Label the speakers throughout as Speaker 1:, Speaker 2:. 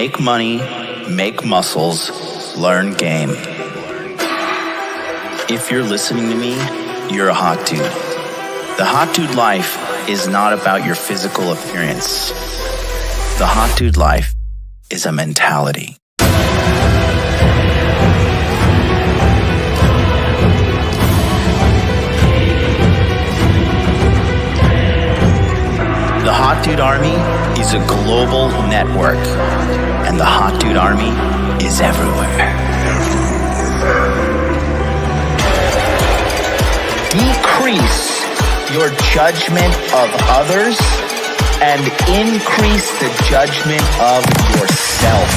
Speaker 1: Make money, make muscles, learn game. If you're listening to me, you're a hot dude. The hot dude life is not about your physical appearance. The hot dude life is a mentality. The Hot Dude Army is a global network, and the Hot Dude Army is everywhere. Decrease your judgment of others and increase the judgment of yourself.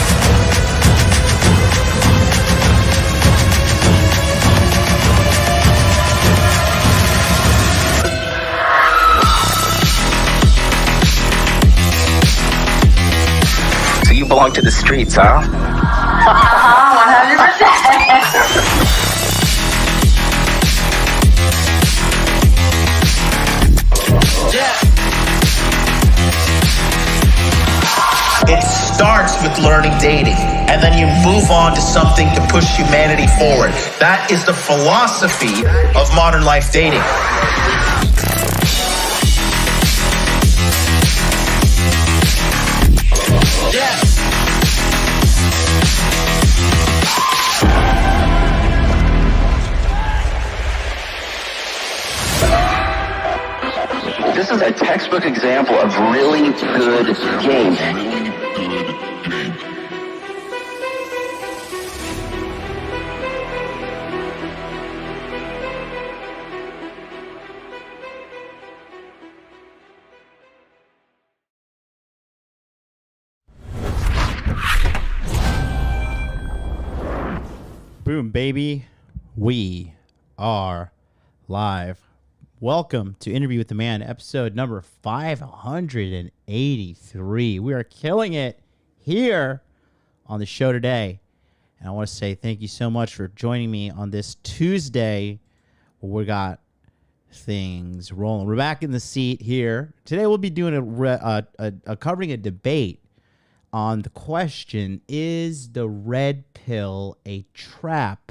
Speaker 1: So you belong to the streets, huh?
Speaker 2: 100%.
Speaker 1: It starts with learning dating, and then you move on to something to push humanity forward. That is the philosophy of modern life dating.
Speaker 3: This is a textbook example of really good game.
Speaker 4: Boom, baby. We are live. Welcome to Interview with the Man, episode number 583. We are killing it here on the show today. And I want to say thank you so much for joining me on this Tuesday where we got things rolling. We're back in the seat here. Today we'll be doing covering a debate on the question, is the red pill a trap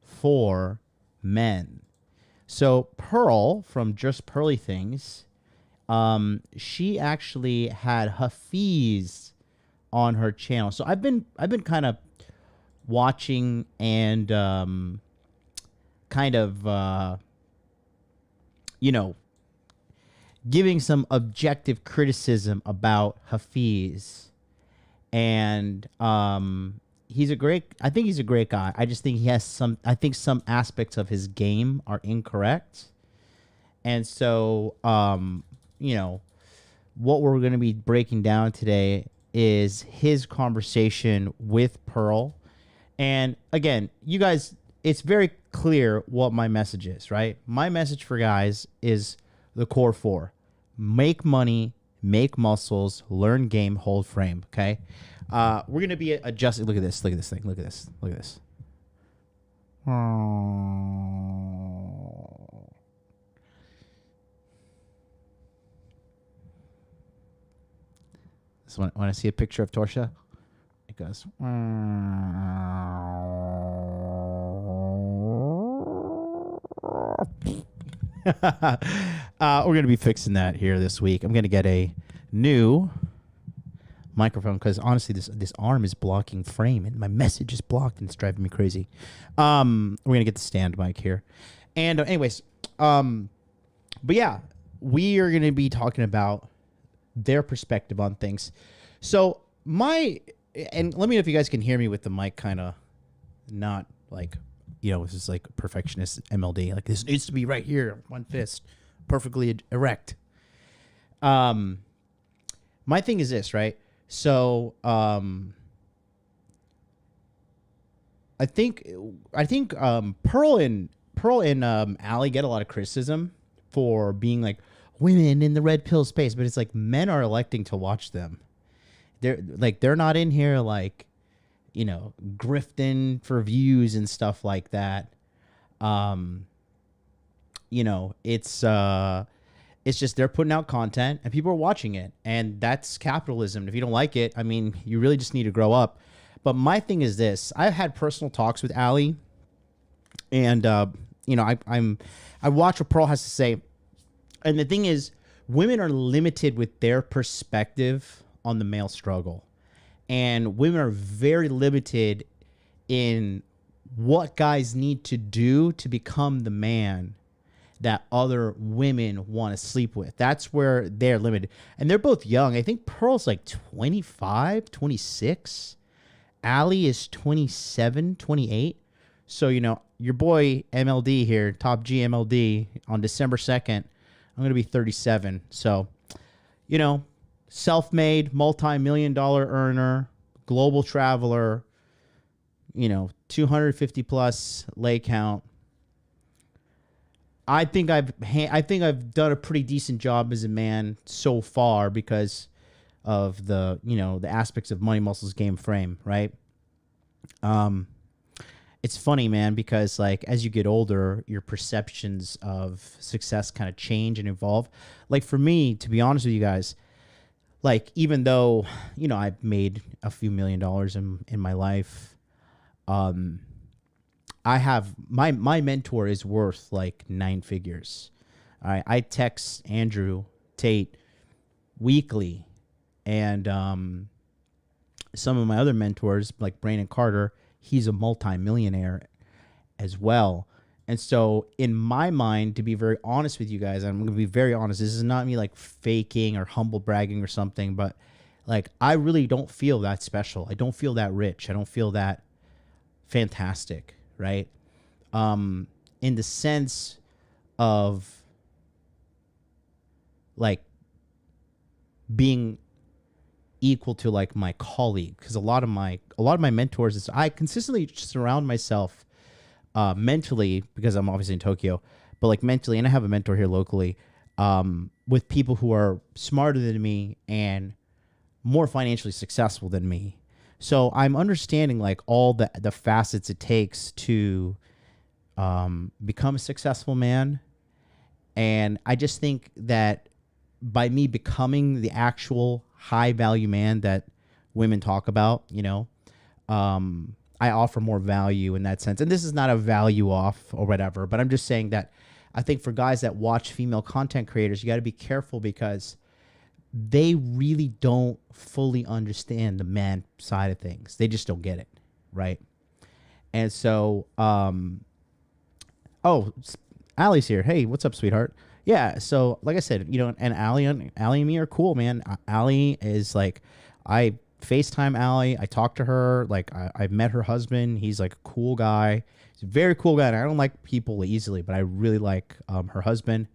Speaker 4: for men? So Pearl from Just Pearly Things, she actually had Hafiz on her channel. So I've been kind of watching and giving some objective criticism about Hafiz. And he's a great guy. I just think he has some aspects of his game are incorrect. And so, what we're going to be breaking down today is his conversation with Pearl. And again, you guys, it's very clear what my message is, right? My message for guys is the core four: make money, make muscles, learn game, hold frame. Okay. We're going to be adjusting. Look at this thing. Look at this. So when I see a picture of Torsha, it goes. We're going to be fixing that here this week. I'm going to get a new microphone because honestly this arm is blocking frame and my message is blocked and it's driving me crazy. We're gonna get the stand mic here, and anyways, but yeah, we are gonna be talking about their perspective on things. So and let me know if you guys can hear me with the mic kind of not like, this is like perfectionist MLD, like this needs to be right here, one fist perfectly erect. My thing is this, right? So, I think Pearl and Allie get a lot of criticism for being like women in the red pill space, but it's like men are electing to watch them. They're not in here like, grifting for views and stuff like that. It's It's just they're putting out content and people are watching it. And that's capitalism. If you don't like it, I mean, you really just need to grow up. But my thing is this. I've had personal talks with Allie. And, you know, I watch what Pearl has to say. And the thing is, women are limited with their perspective on the male struggle. And women are very limited in what guys need to do to become the man that other women want to sleep with. That's where they're limited. And they're both young. I think Pearl's like 25, 26. Allie is 27, 28. So, you know, your boy MLD here, Top G MLD, on December 2nd, I'm going to be 37. So, you know, self-made, multi-million-dollar earner, global traveler, you know, 250 plus lay count. I think I've done a pretty decent job as a man so far because of the, you know, the aspects of money, muscles, game, frame, right? It's funny, man, because like as you get older, your perceptions of success kind of change and evolve. Like for me, to be honest with you guys, like even though, you know, I've made a few $1 million in my life, I have my mentor is worth like 9 figures. I text Andrew Tate weekly, and some of my other mentors like Brandon Carter, he's a multi-millionaire as well. And so in my mind, to be very honest with you guys, I'm going to be very honest. This is not me like faking or humble bragging or something, but like I really don't feel that special. I don't feel that rich. I don't feel that fantastic, right? In the sense of like being equal to like my colleague, because a lot of my mentors is I consistently surround myself mentally, because I'm obviously in Tokyo, but like mentally, and I have a mentor here locally, with people who are smarter than me and more financially successful than me. So I'm understanding like all the facets it takes to become a successful man. And I just think that by me becoming the actual high value man that women talk about, you know, I offer more value in that sense. And this is not a value off or whatever, but I'm just saying that I think for guys that watch female content creators, you got to be careful because they really don't fully understand the man side of things. They just don't get it, right? And so, oh, Allie's here. Hey, what's up, sweetheart? Yeah, so like I said, you know, and Allie and me are cool, man. Allie is like, I FaceTime Allie. I talk to her. Like, I've met her husband. He's like a cool guy. He's a very cool guy. And I don't like people easily, but I really like her husband.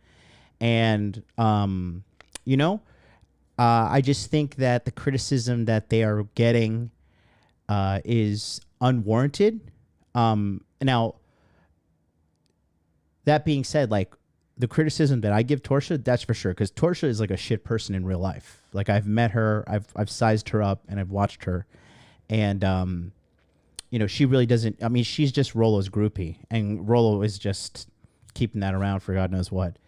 Speaker 4: And, you know, I just think that the criticism that they are getting is unwarranted. Now, that being said, like, the criticism that I give Torsha, that's for sure, because Torsha is like a shit person in real life. Like, I've met her, I've sized her up, and I've watched her, and you know, she really doesn't. I mean, she's just Rollo's groupie, and Rollo is just keeping that around for God knows what.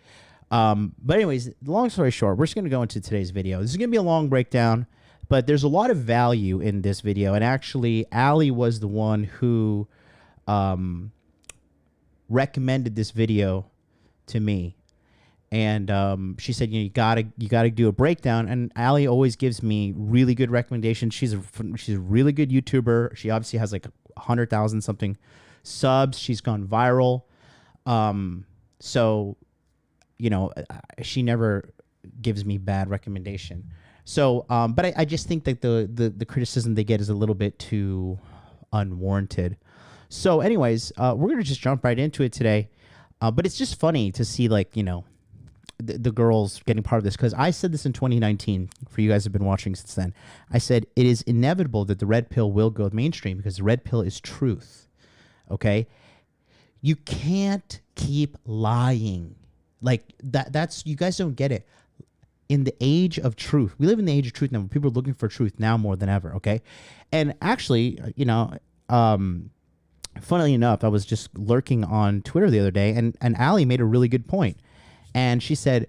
Speaker 4: But anyways, long story short, we're just gonna go into today's video. This is gonna be a long breakdown, but there's a lot of value in this video, and actually, Allie was the one who recommended this video to me, and she said, you know, you gotta do a breakdown. And Allie always gives me really good recommendations. She's a really good YouTuber. She obviously has like 100,000 something subs. She's gone viral. So, you know, she never gives me bad recommendation. So, but I just think that the criticism they get is a little bit too unwarranted. So anyways, we're going to just jump right into it today. But it's just funny to see, like, you know, the girls getting part of this, because I said this in 2019, for you guys who have been watching since then. I said, it is inevitable that the red pill will go mainstream because the red pill is truth, okay? You can't keep lying. Like, that's, you guys don't get it. In the age of truth, we live in the age of truth now, where people are looking for truth now more than ever, okay? And actually, you know, funnily enough, I was just lurking on Twitter the other day, and Allie made a really good point. And she said,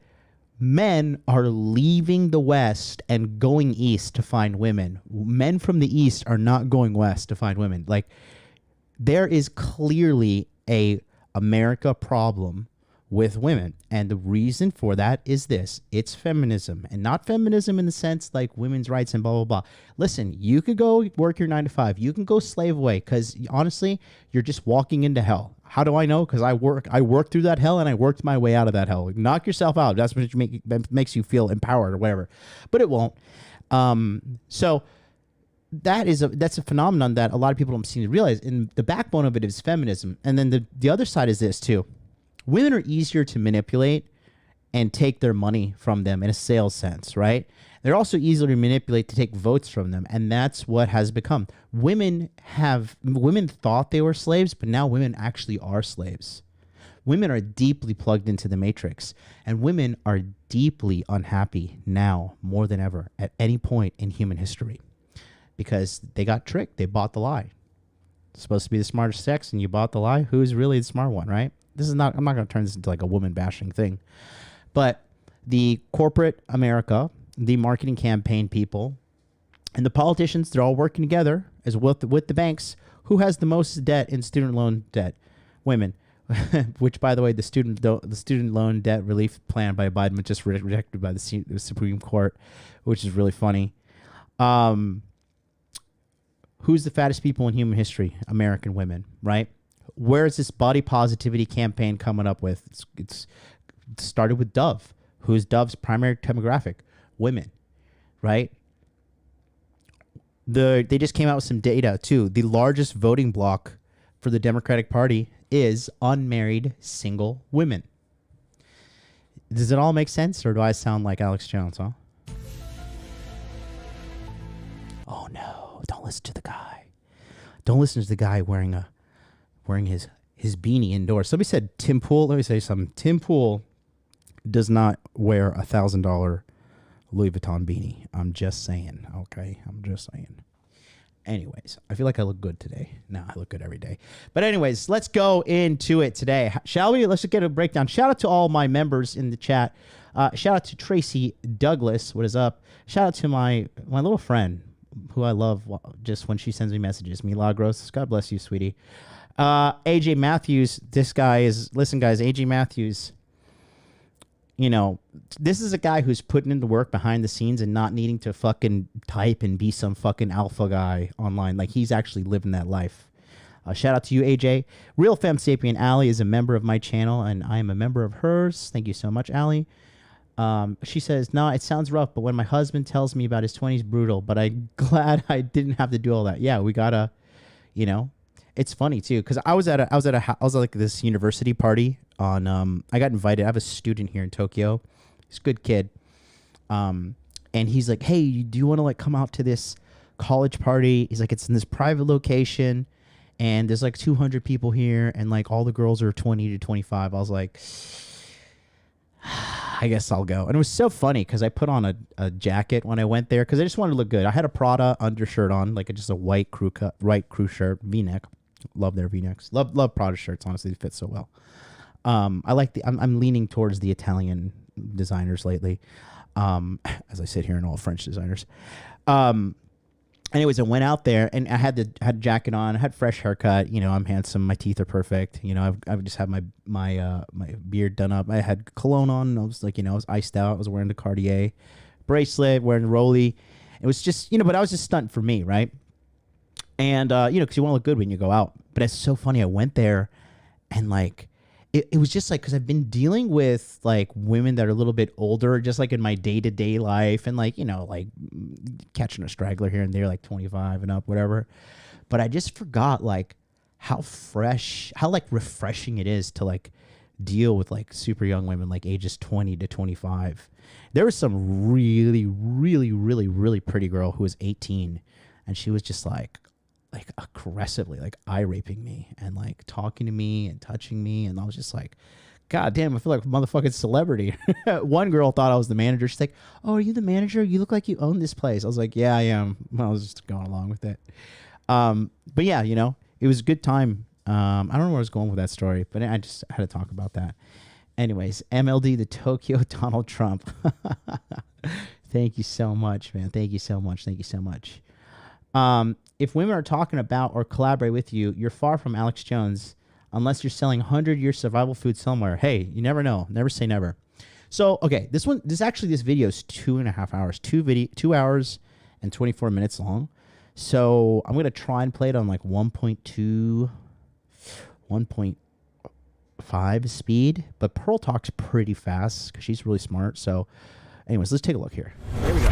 Speaker 4: Men are leaving the West and going east to find women. Men from the East are not going west to find women. Like, there is clearly a America problem with women. And the reason for that is this. It's feminism. And not feminism in the sense like women's rights and blah, blah, blah. Listen, you could go work your 9 to 5. You can go slave away because honestly, you're just walking into hell. How do I know? Because I worked through that hell and I worked my way out of that hell. Knock yourself out. That's what that makes you feel empowered or whatever. But it won't. So that's a phenomenon that a lot of people don't seem to realize. And the backbone of it is feminism. And then the other side is this too. Women are easier to manipulate and take their money from them in a sales sense, right? They're also easier to manipulate to take votes from them. And that's what has become. Women thought they were slaves, but now women actually are slaves. Women are deeply plugged into the matrix, and women are deeply unhappy now more than ever at any point in human history because they got tricked. They bought the lie. It's supposed to be the smartest sex, and you bought the lie. Who's really the smart one, right? I'm not going to turn this into like a woman bashing thing, but the corporate America, the marketing campaign people, and the politicians, they're all working together as with the banks. Who has the most debt in student loan debt? Women. Which, by the way, the student loan debt relief plan by Biden was just rejected by the Supreme Court, which is really funny. Who's the fattest people in human history? American women, right? Where is this body positivity campaign coming up with? It's started with Dove. Who's Dove's primary demographic? Women, right? They just came out with some data too. The largest voting bloc for the Democratic Party is unmarried single women. Does it all make sense, or do I sound like Alex Jones, huh? Oh no, don't listen to the guy. Don't listen to the guy wearing his beanie indoors. Somebody said Tim Pool. Let me say something. Tim Pool does not wear $1,000 Louis Vuitton beanie. I'm just saying, okay? I'm just saying. Anyways, I feel like I look good today. No, I look good every day. But anyways, let's go into it today. Shall we? Let's just get a breakdown. Shout out to all my members in the chat. Shout out to Tracy Douglas. What is up? Shout out to my little friend who I love just when she sends me messages. Milagros. God bless you, sweetie. AJ Matthews. This guy is, listen, guys, AJ Matthews, you know, this is a guy who's putting in the work behind the scenes and not needing to fucking type and be some fucking alpha guy online. Like, he's actually living that life. Shout out to you, AJ. Real Femme Sapien Allie is a member of my channel, and I am a member of hers. Thank you so much, Allie. She says, no, it sounds rough, but when my husband tells me about his 20s, brutal, but I'm glad I didn't have to do all that. Yeah, we gotta, you know, it's funny too, because I was at like this university party on, I got invited. I have a student here in Tokyo. He's a good kid. And he's like, hey, do you want to like come out to this college party? He's like, it's in this private location and there's like 200 people here and like all the girls are 20 to 25. I was like, I guess I'll go. And it was so funny because I put on a jacket when I went there because I just wanted to look good. I had a Prada undershirt on, like just a white crew shirt, V-neck. Love their V-necks. Love Prada shirts. Honestly, they fit so well. I like I'm leaning towards the Italian designers lately. As I sit here and all French designers. Anyways, I went out there and I had a jacket on. I had fresh haircut. You know, I'm handsome. My teeth are perfect. You know, I've just had my beard done up. I had cologne on. And I was like, you know, I was iced out. I was wearing the Cartier bracelet, wearing the Rolly. It was just, you know, but I was just stunting for me, right? And, you know, because you want to look good when you go out. But it's so funny. I went there and, like, it was just, like, because I've been dealing with, like, women that are a little bit older, just, like, in my day-to-day life. And, like, you know, like, catching a straggler here and there, like, 25 and up, whatever. But I just forgot, like, how refreshing it is to, like, deal with, like, super young women, like, ages 20 to 25. There was some really, really, really, really pretty girl who was 18. And she was just, like aggressively like eye raping me and like talking to me and touching me, and I was just like, God damn, I feel like a motherfucking celebrity. One girl thought I was the manager. She's like, oh, are you the manager? You look like you own this place. I was like, yeah, I am. I was just going along with it. But yeah, you know, it was a good time. I don't know where I was going with that story, but I just had to talk about that. Anyways, MLD, the Tokyo Donald Trump. Thank you so much, man. Thank you so much. Thank you so much. If women are talking about or collaborate with you, you're far from Alex Jones unless you're selling 100-year survival food somewhere. Hey, you never know. Never say never. So, okay, this video is 2.5 hours. 2 hours and 24 minutes long. So I'm going to try and play it on like 1.2, 1.5 speed. But Pearl talks pretty fast because she's really smart. So anyways, let's take a look here. Here we go.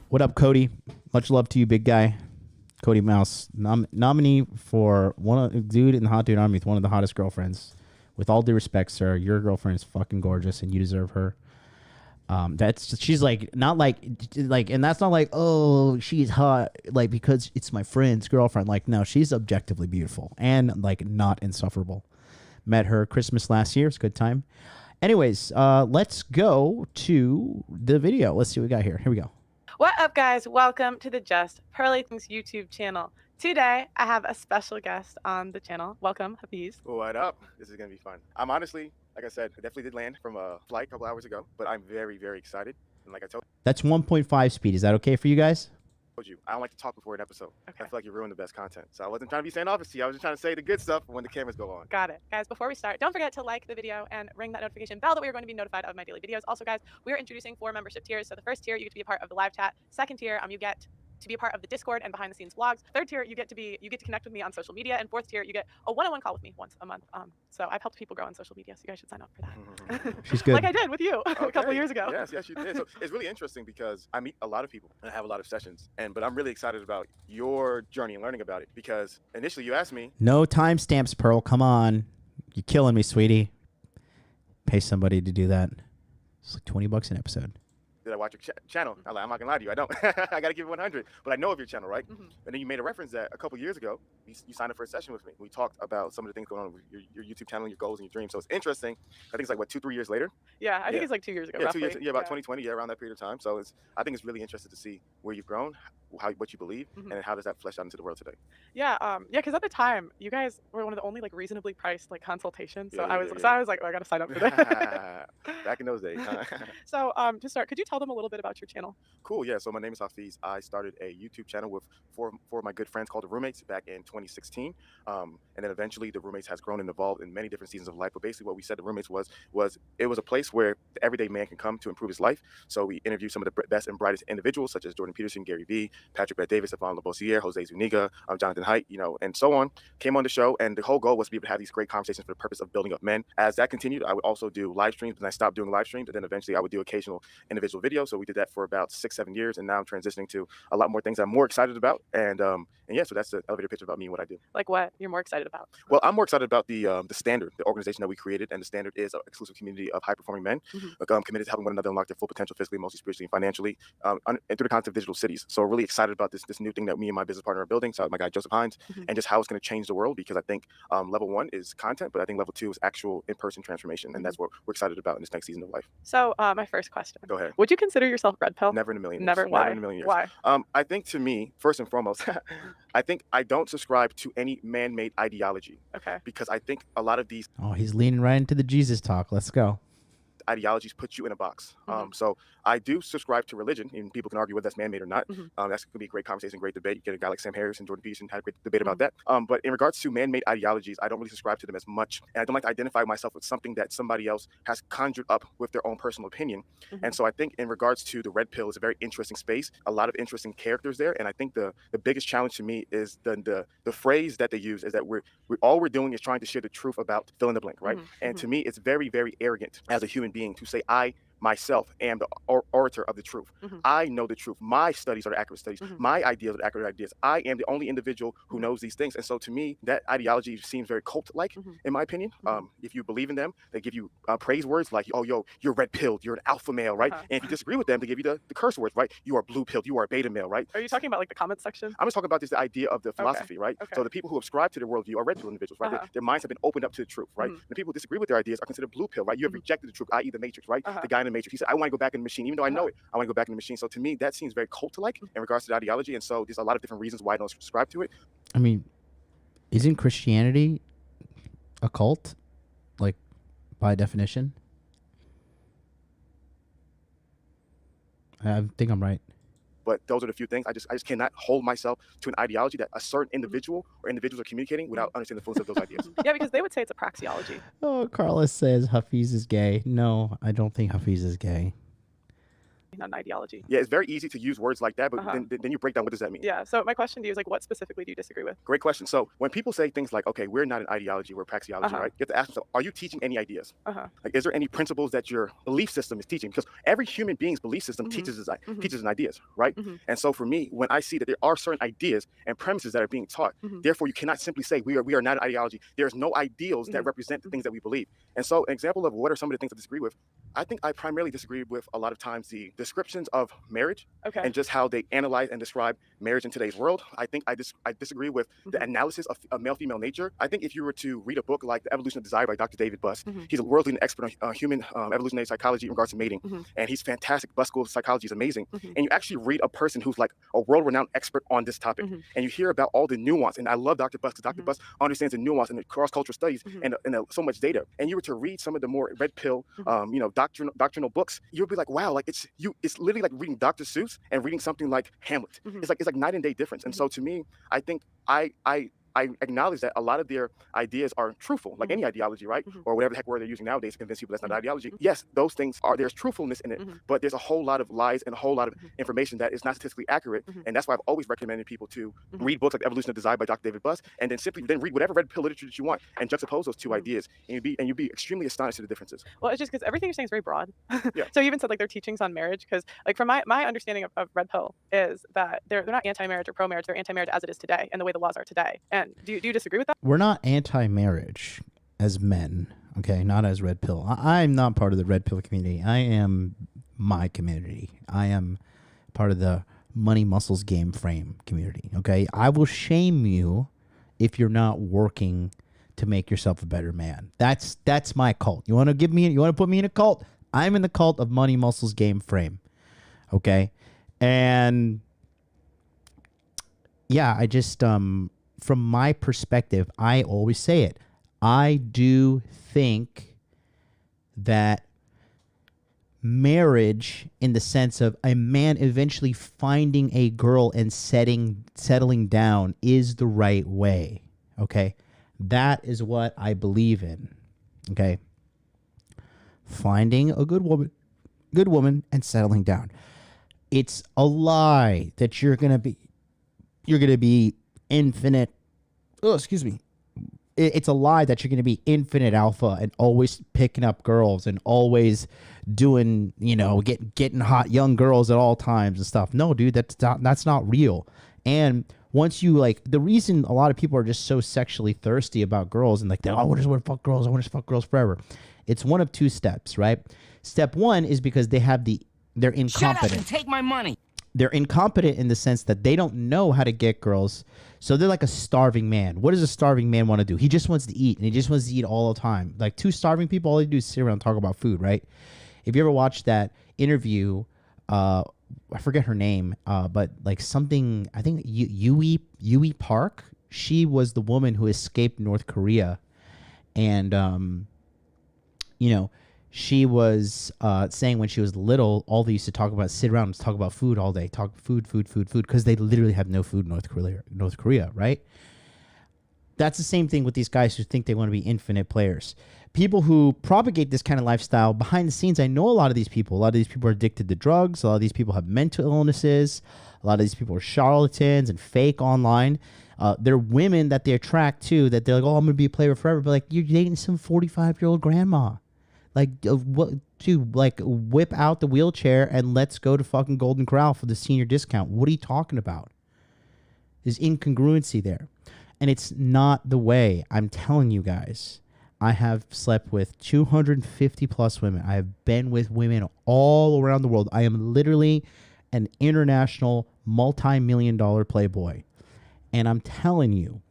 Speaker 4: What up, Cody? Much love to you, big guy. Cody Mouse, nominee for dude in the Hot Dude Army with one of the hottest girlfriends. With all due respect, sir, your girlfriend is fucking gorgeous and you deserve her. She's like, not like, and that's not like, oh, she's hot, like, because it's my friend's girlfriend. Like, no, she's objectively beautiful and like not insufferable. Met her Christmas last year. It's a good time. Anyways, let's go to the video. Let's see what we got here. Here we go.
Speaker 5: What up, guys? Welcome to the Just Pearly Things YouTube channel. Today, I have a special guest on the channel. Welcome, Hafiz.
Speaker 6: What up? This is going to be fun. I'm honestly, like I said, I definitely did land from a flight a couple hours ago, but I'm very, very excited. And like I told
Speaker 4: That's 1.5 speed. Is that okay for you guys?
Speaker 6: you, I don't like to talk before an episode.
Speaker 5: Okay.
Speaker 6: I feel like you ruined the best content. So I wasn't trying to be standoffish to you. I was just trying to say the good stuff when the cameras go on.
Speaker 5: Got it. Guys, before we start, don't forget to like the video and ring that notification bell that we are going to be notified of my daily videos. Also, guys, we are introducing 4 membership tiers. So the first tier, you get to be a part of the live chat. Second tier, you get to be a part of the Discord and behind the scenes vlogs. Third tier, you get to connect with me on social media. And fourth tier, you get a one-on-one call with me once a month. So I've helped people grow on social media, so you guys should sign up for that.
Speaker 4: She's good.
Speaker 5: Like I did with you a couple years ago.
Speaker 6: Yes, you did. So it's really interesting because I meet a lot of people and I have a lot of sessions, but I'm really excited about your journey and learning about it because initially you asked me.
Speaker 4: No timestamps, Pearl. Come on. You're killing me, sweetie. Pay somebody to do that. It's like $20 an episode.
Speaker 6: Did I watch your channel? I'm not gonna lie to you. I don't. I gotta give it 100. But I know of your channel, right?
Speaker 5: Mm-hmm.
Speaker 6: And then you made a reference that a couple years ago, you signed up for a session with me. We talked about some of the things going on with your YouTube channel, your goals, and your dreams. So it's interesting. I think it's like what 2-3 years later.
Speaker 5: Yeah, I think it's like 2 years ago.
Speaker 6: Yeah,
Speaker 5: roughly.
Speaker 6: 2 years. Yeah, about 2020. Yeah, around that period of time. So I think it's really interesting to see where you've grown, what you believe, and how does that flesh out into the world today.
Speaker 5: Yeah, because at the time you guys were one of the only like reasonably priced like consultations. So I was like, oh, I gotta sign up for that.
Speaker 6: Back in those days.
Speaker 5: So to start, could you tell them a little bit about your channel?
Speaker 6: Cool. Yeah. So my name is Hafiz. I started a YouTube channel with four of my good friends called the Roommates back in 2016. And then eventually the Roommates has grown and evolved in many different seasons of life. But basically what we said the Roommates was it was a place where the everyday man can come to improve his life. So we interviewed some of the best and brightest individuals such as Jordan Peterson, Gary Vee, Patrick Bet-David, Stefan Lavoisier, Jose Zuniga, Jonathan Haidt, and so on, came on the show. And the whole goal was to be able to have these great conversations for the purpose of building up men. As that continued, I would also do live streams, and I stopped doing live streams. And then eventually I would do occasional individual videos. So we did that for about 6-7 years. And now I'm transitioning to a lot more things I'm more excited about. And yeah, so that's the elevator pitch about me and what I do.
Speaker 5: Like what you're more excited about?
Speaker 6: Well, I'm more excited about the Standard, the organization that we created. And the Standard is an exclusive community of high-performing men committed to helping one another unlock their full potential physically, emotionally, spiritually, and financially, and through the concept of digital cities. So really excited about this new thing that me and my business partner are building. So my guy, Joseph Hines, and just how it's going to change the world, because I think level 1 is content, but I think level 2 is actual in-person transformation. And that's what we're excited about in this next season of life.
Speaker 5: So my first question.
Speaker 6: Go ahead.
Speaker 5: Would you consider yourself red pill?
Speaker 6: Never in a million years.
Speaker 5: Never. Why?
Speaker 6: Never in a million years.
Speaker 5: Why?
Speaker 6: I think to me, first and foremost, I think I don't subscribe to any man-made ideology.
Speaker 5: Okay.
Speaker 6: Because I think a lot of these
Speaker 4: He's leaning right into the Jesus talk. Let's go.
Speaker 6: ideologies put you in a box. So I do subscribe to religion, and people can argue whether that's man-made or not. That's going to be a great conversation, great debate. You get a guy like Sam Harris and Jordan Peterson had a great debate about that. But in regards to man-made ideologies, I don't really subscribe to them as much. And I don't like to identify myself with something that somebody else has conjured up with their own personal opinion. And so I think in regards to the red pill is a very interesting space, a lot of interesting characters there. And I think the biggest challenge to me is the phrase that they use is that all we're doing is trying to share the truth about fill in the blank, right? And to me, it's very, very arrogant as a human being to say, I myself am the orator of the truth. I know the truth. My studies are the accurate studies. My ideas are the accurate ideas. I am the only individual who knows these things. And so to me, that ideology seems very cult-like, in my opinion. If you believe in them, they give you praise words like, oh, yo, you're red-pilled, you're an alpha male, right? And if you disagree with them, they give you the curse words, right? You are blue-pilled, you are a beta male, right?
Speaker 5: Are you talking about like the comments section?
Speaker 6: I'm just talking about the idea of the philosophy, right? So the people who subscribe to the worldview are red-pill individuals, right? Their minds have been opened up to the truth, right? The people who disagree with their ideas are considered blue-pill, right? You have rejected the truth, i.e. the Matrix, right? The guy in the Matrix, he said, I want to go back in the machine, even though I know it, I want to go back in the machine. So to me, that seems very cult-like in regards to the ideology. And so there's a lot of different reasons why I don't subscribe to it.
Speaker 4: I mean, isn't Christianity a cult, like by definition? I think I'm right.
Speaker 6: But those are the few things. I just cannot hold myself to an ideology that a certain individual or individuals are communicating without understanding the fullness of those ideas.
Speaker 5: Yeah, because they would say it's a praxeology.
Speaker 4: Oh, Carlos says Hafiz is gay. No, I don't think Hafiz is gay.
Speaker 5: Not an ideology.
Speaker 6: Yeah, it's very easy to use words like that, but then you break down what does that mean?
Speaker 5: Yeah, so my question to you is like, what specifically do you disagree with?
Speaker 6: Great question. So when people say things like, okay, we're not an ideology, we're praxeology, right? You have to ask yourself, are you teaching any ideas? Like, is there any principles that your belief system is teaching? Because every human being's belief system teaches an ideas, right? And so for me, when I see that there are certain ideas and premises that are being taught, therefore you cannot simply say we are not an ideology. There's no ideals that represent the things that we believe. And so an example of what are some of the things I disagree with, I think I primarily disagree with a lot of times the descriptions of marriage and just how they analyze and describe marriage in today's world. I think I disagree with the analysis of male-female nature. I think if you were to read a book like The Evolution of Desire by Dr. David Buss, he's a world-leading expert on human evolutionary psychology in regards to mating, and he's fantastic. Buss School of Psychology is amazing. And you actually read a person who's like a world-renowned expert on this topic, and you hear about all the nuance. And I love Dr. Buss because Dr. Buss understands the nuance and the cross-cultural studies and so much data. And you were to read some of the more red pill, doctrinal books, you'll be like, wow, like it's literally like reading Dr. Seuss and reading something like Hamlet. It's like night and day difference. And so to me, I think I acknowledge that a lot of their ideas are truthful, like any ideology, right? Or whatever the heck word they're using nowadays to convince people that's not ideology. Yes, those things there's truthfulness in it, but there's a whole lot of lies and a whole lot of information that is not statistically accurate. And that's why I've always recommended people to read books like The Evolution of Desire by Dr. David Buss, and then simply read whatever red pill literature that you want and juxtapose those two ideas, and you'd be extremely astonished at the differences.
Speaker 5: Well, it's just because everything you're saying is very broad.
Speaker 6: Yeah.
Speaker 5: So you even said like their teachings on marriage, because like from my understanding of red pill is that they're not anti-marriage or pro-marriage, they're anti-marriage as it is today and the way the laws are today. And do you disagree with that?
Speaker 4: We're not anti-marriage as men, okay? Not as red pill. I'm not part of the red pill community. I am my community. I am part of the money muscles game frame community, okay? I will shame you if you're not working to make yourself a better man. That's my cult. You want to put me in a cult? I'm in the cult of money muscles game frame, okay? And yeah, I just from my perspective, I always say it. I do think that marriage, in the sense of a man eventually finding a girl and settling down, is the right way. Okay? That is what I believe in. Okay? Finding a good woman and settling down. It's a lie that you're gonna be infinite. Oh, excuse me. It's a lie that you're going to be infinite alpha and always picking up girls and always doing, getting hot young girls at all times and stuff. No, dude, that's not real. And once you the reason a lot of people are just so sexually thirsty about girls and I just want to fuck girls. I want to fuck girls forever. It's one of two steps, right? Step one is because they're incompetent.
Speaker 7: Shut up and take my money.
Speaker 4: They're incompetent in the sense that they don't know how to get girls. So they're like a starving man. What does a starving man want to do? He just wants to eat, and he just wants to eat all the time. Like two starving people, all they do is sit around and talk about food, right? If you ever watched that interview, I forget her name, but like something, I think Yui Park, she was the woman who escaped North Korea. And, she was saying when she was little, all they used to talk about, sit around and talk about food all day, talk food, because they literally have no food in North Korea, right? That's the same thing with these guys who think they want to be infinite players. People who propagate this kind of lifestyle behind the scenes, I know a lot of these people. A lot of these people are addicted to drugs. A lot of these people have mental illnesses. A lot of these people are charlatans and fake online. They're women that they attract to, that they're like, oh, I'm going to be a player forever. But like, you're dating some 45-year-old grandma. Like, what, dude, like, whip out the wheelchair and let's go to fucking Golden Corral for the senior discount. What are you talking about? There's incongruency there. And it's not the way. I'm telling you guys, I have slept with 250 plus women. I have been with women all around the world. I am literally an international multi-million-dollar playboy. And I'm telling you,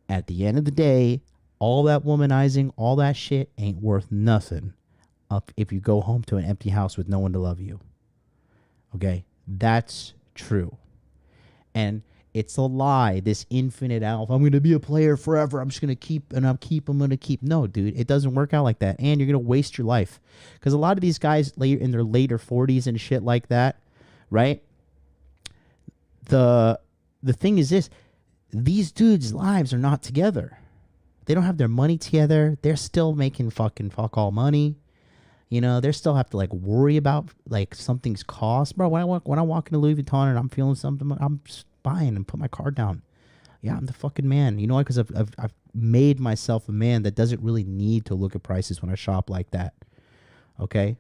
Speaker 4: at the end of the day, all that womanizing, all that shit ain't worth nothing if you go home to an empty house with no one to love you. Okay? That's true. And It's a lie. This infinite alpha. I'm going to be a player forever. I'm just going to keep, and I'm going to keep. No, dude, it doesn't work out like that. And you're going to waste your life. Because a lot of these guys in their later 40s and shit like that, right? The thing is this. These dudes' lives are not together. They don't have their money together. They're still making fucking fuck all money. You know, they still have to like worry about like something's cost. Bro, when I walk into Louis Vuitton and I'm feeling something, I'm just buying and put my card down. Yeah, I'm the fucking man. You know why? Because I've made myself a man that doesn't really need to look at prices when I shop like that. Okay?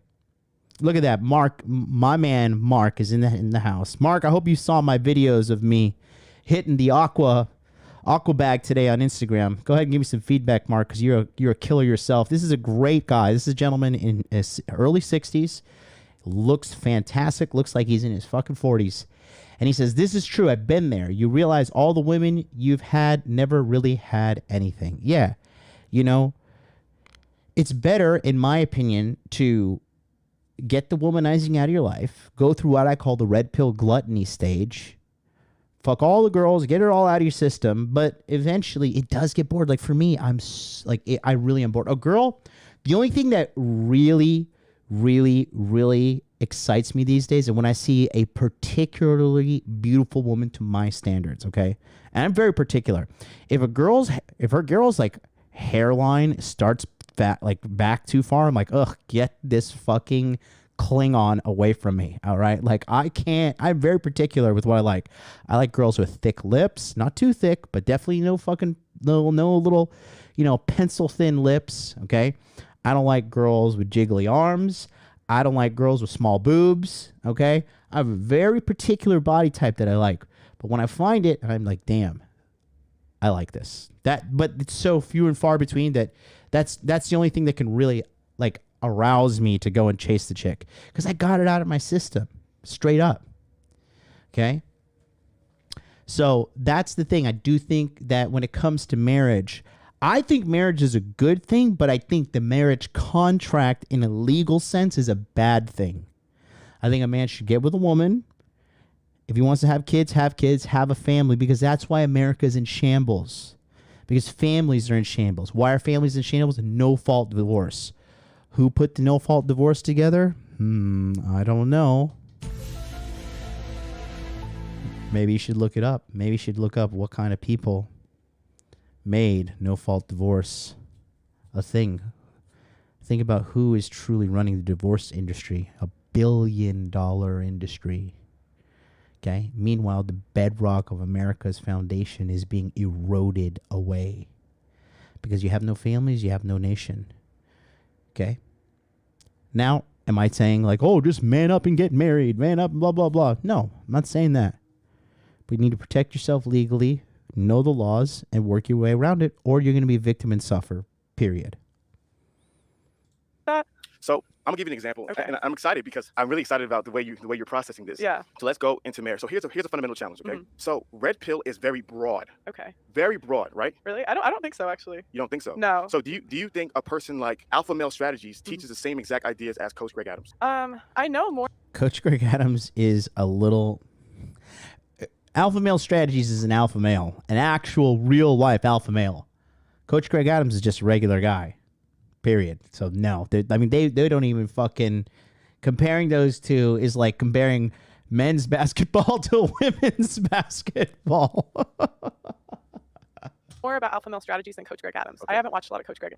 Speaker 4: Look at that. Mark, my man Mark is in the house. Mark, I hope you saw my videos of me hitting the aqua bag today on Instagram. Go ahead and give me some feedback, Mark, because you're a killer yourself. This is a great guy. This is a gentleman in his early 60s. Looks fantastic. Looks like he's in his fucking 40s. And he says, this is true. I've been there. You realize all the women you've had never really had anything. Yeah. You know, it's better, in my opinion, to get the womanizing out of your life, go through what I call the red pill gluttony stage, fuck all the girls, get it all out of your system, but eventually it does get bored. Like for me, I really am bored. A girl, the only thing that really, really, really excites me these days, and when I see a particularly beautiful woman to my standards, okay, and I'm very particular. If her girl's like hairline starts back too far, I'm like, ugh, get this fucking Klingon away from me. All right, like I'm very particular with what I like. I like girls with thick lips, not too thick, but definitely no little, pencil thin lips. Okay, I don't like girls with jiggly arms. I don't like girls with small boobs. Okay, I have a very particular body type that I like, but when I find it, I'm like, damn, I like this. But it's so few and far between that's the only thing that can really like arouse me to go and chase the chick, because I got it out of my system straight up. Okay, so that's the thing. I do think that when it comes to marriage, I think marriage is a good thing, but I think the marriage contract in a legal sense is a bad thing. I think a man should get with a woman. If he wants to have kids, have a family, because that's why America is in shambles, because families are in shambles. Why are families in shambles? No-fault divorce. Who put the no-fault divorce together? I don't know. Maybe you should look it up. Maybe you should look up what kind of people made no-fault divorce a thing. Think about who is truly running the divorce industry. $1 billion industry. Okay? Meanwhile, the bedrock of America's foundation is being eroded away. Because you have no families, you have no nation. Okay? Now, am I saying like, oh, just man up and get married, man up, blah, blah, blah. No, I'm not saying that. But you need to protect yourself legally, know the laws, and work your way around it, or you're going to be a victim and suffer, period.
Speaker 6: So I'm gonna give you an example, and I'm excited because I'm really excited about the way you're processing this.
Speaker 5: Yeah.
Speaker 6: So let's go into marriage. So here's a fundamental challenge. Okay. So red pill is very broad.
Speaker 5: Okay.
Speaker 6: Very broad, right?
Speaker 5: Really? I don't think so, actually.
Speaker 6: You don't think so?
Speaker 5: No.
Speaker 6: So do you think a person like Alpha Male Strategies teaches the same exact ideas as Coach Greg Adams?
Speaker 5: I know more.
Speaker 4: Coach Greg Adams is a little. Alpha Male Strategies is an alpha male, an actual real life alpha male. Coach Greg Adams is just a regular guy. Period. So no, they don't even fucking, comparing those two is like comparing men's basketball to women's basketball.
Speaker 5: More about Alpha Male Strategies than Coach Greg Adams. I haven't watched a lot of Coach Greg.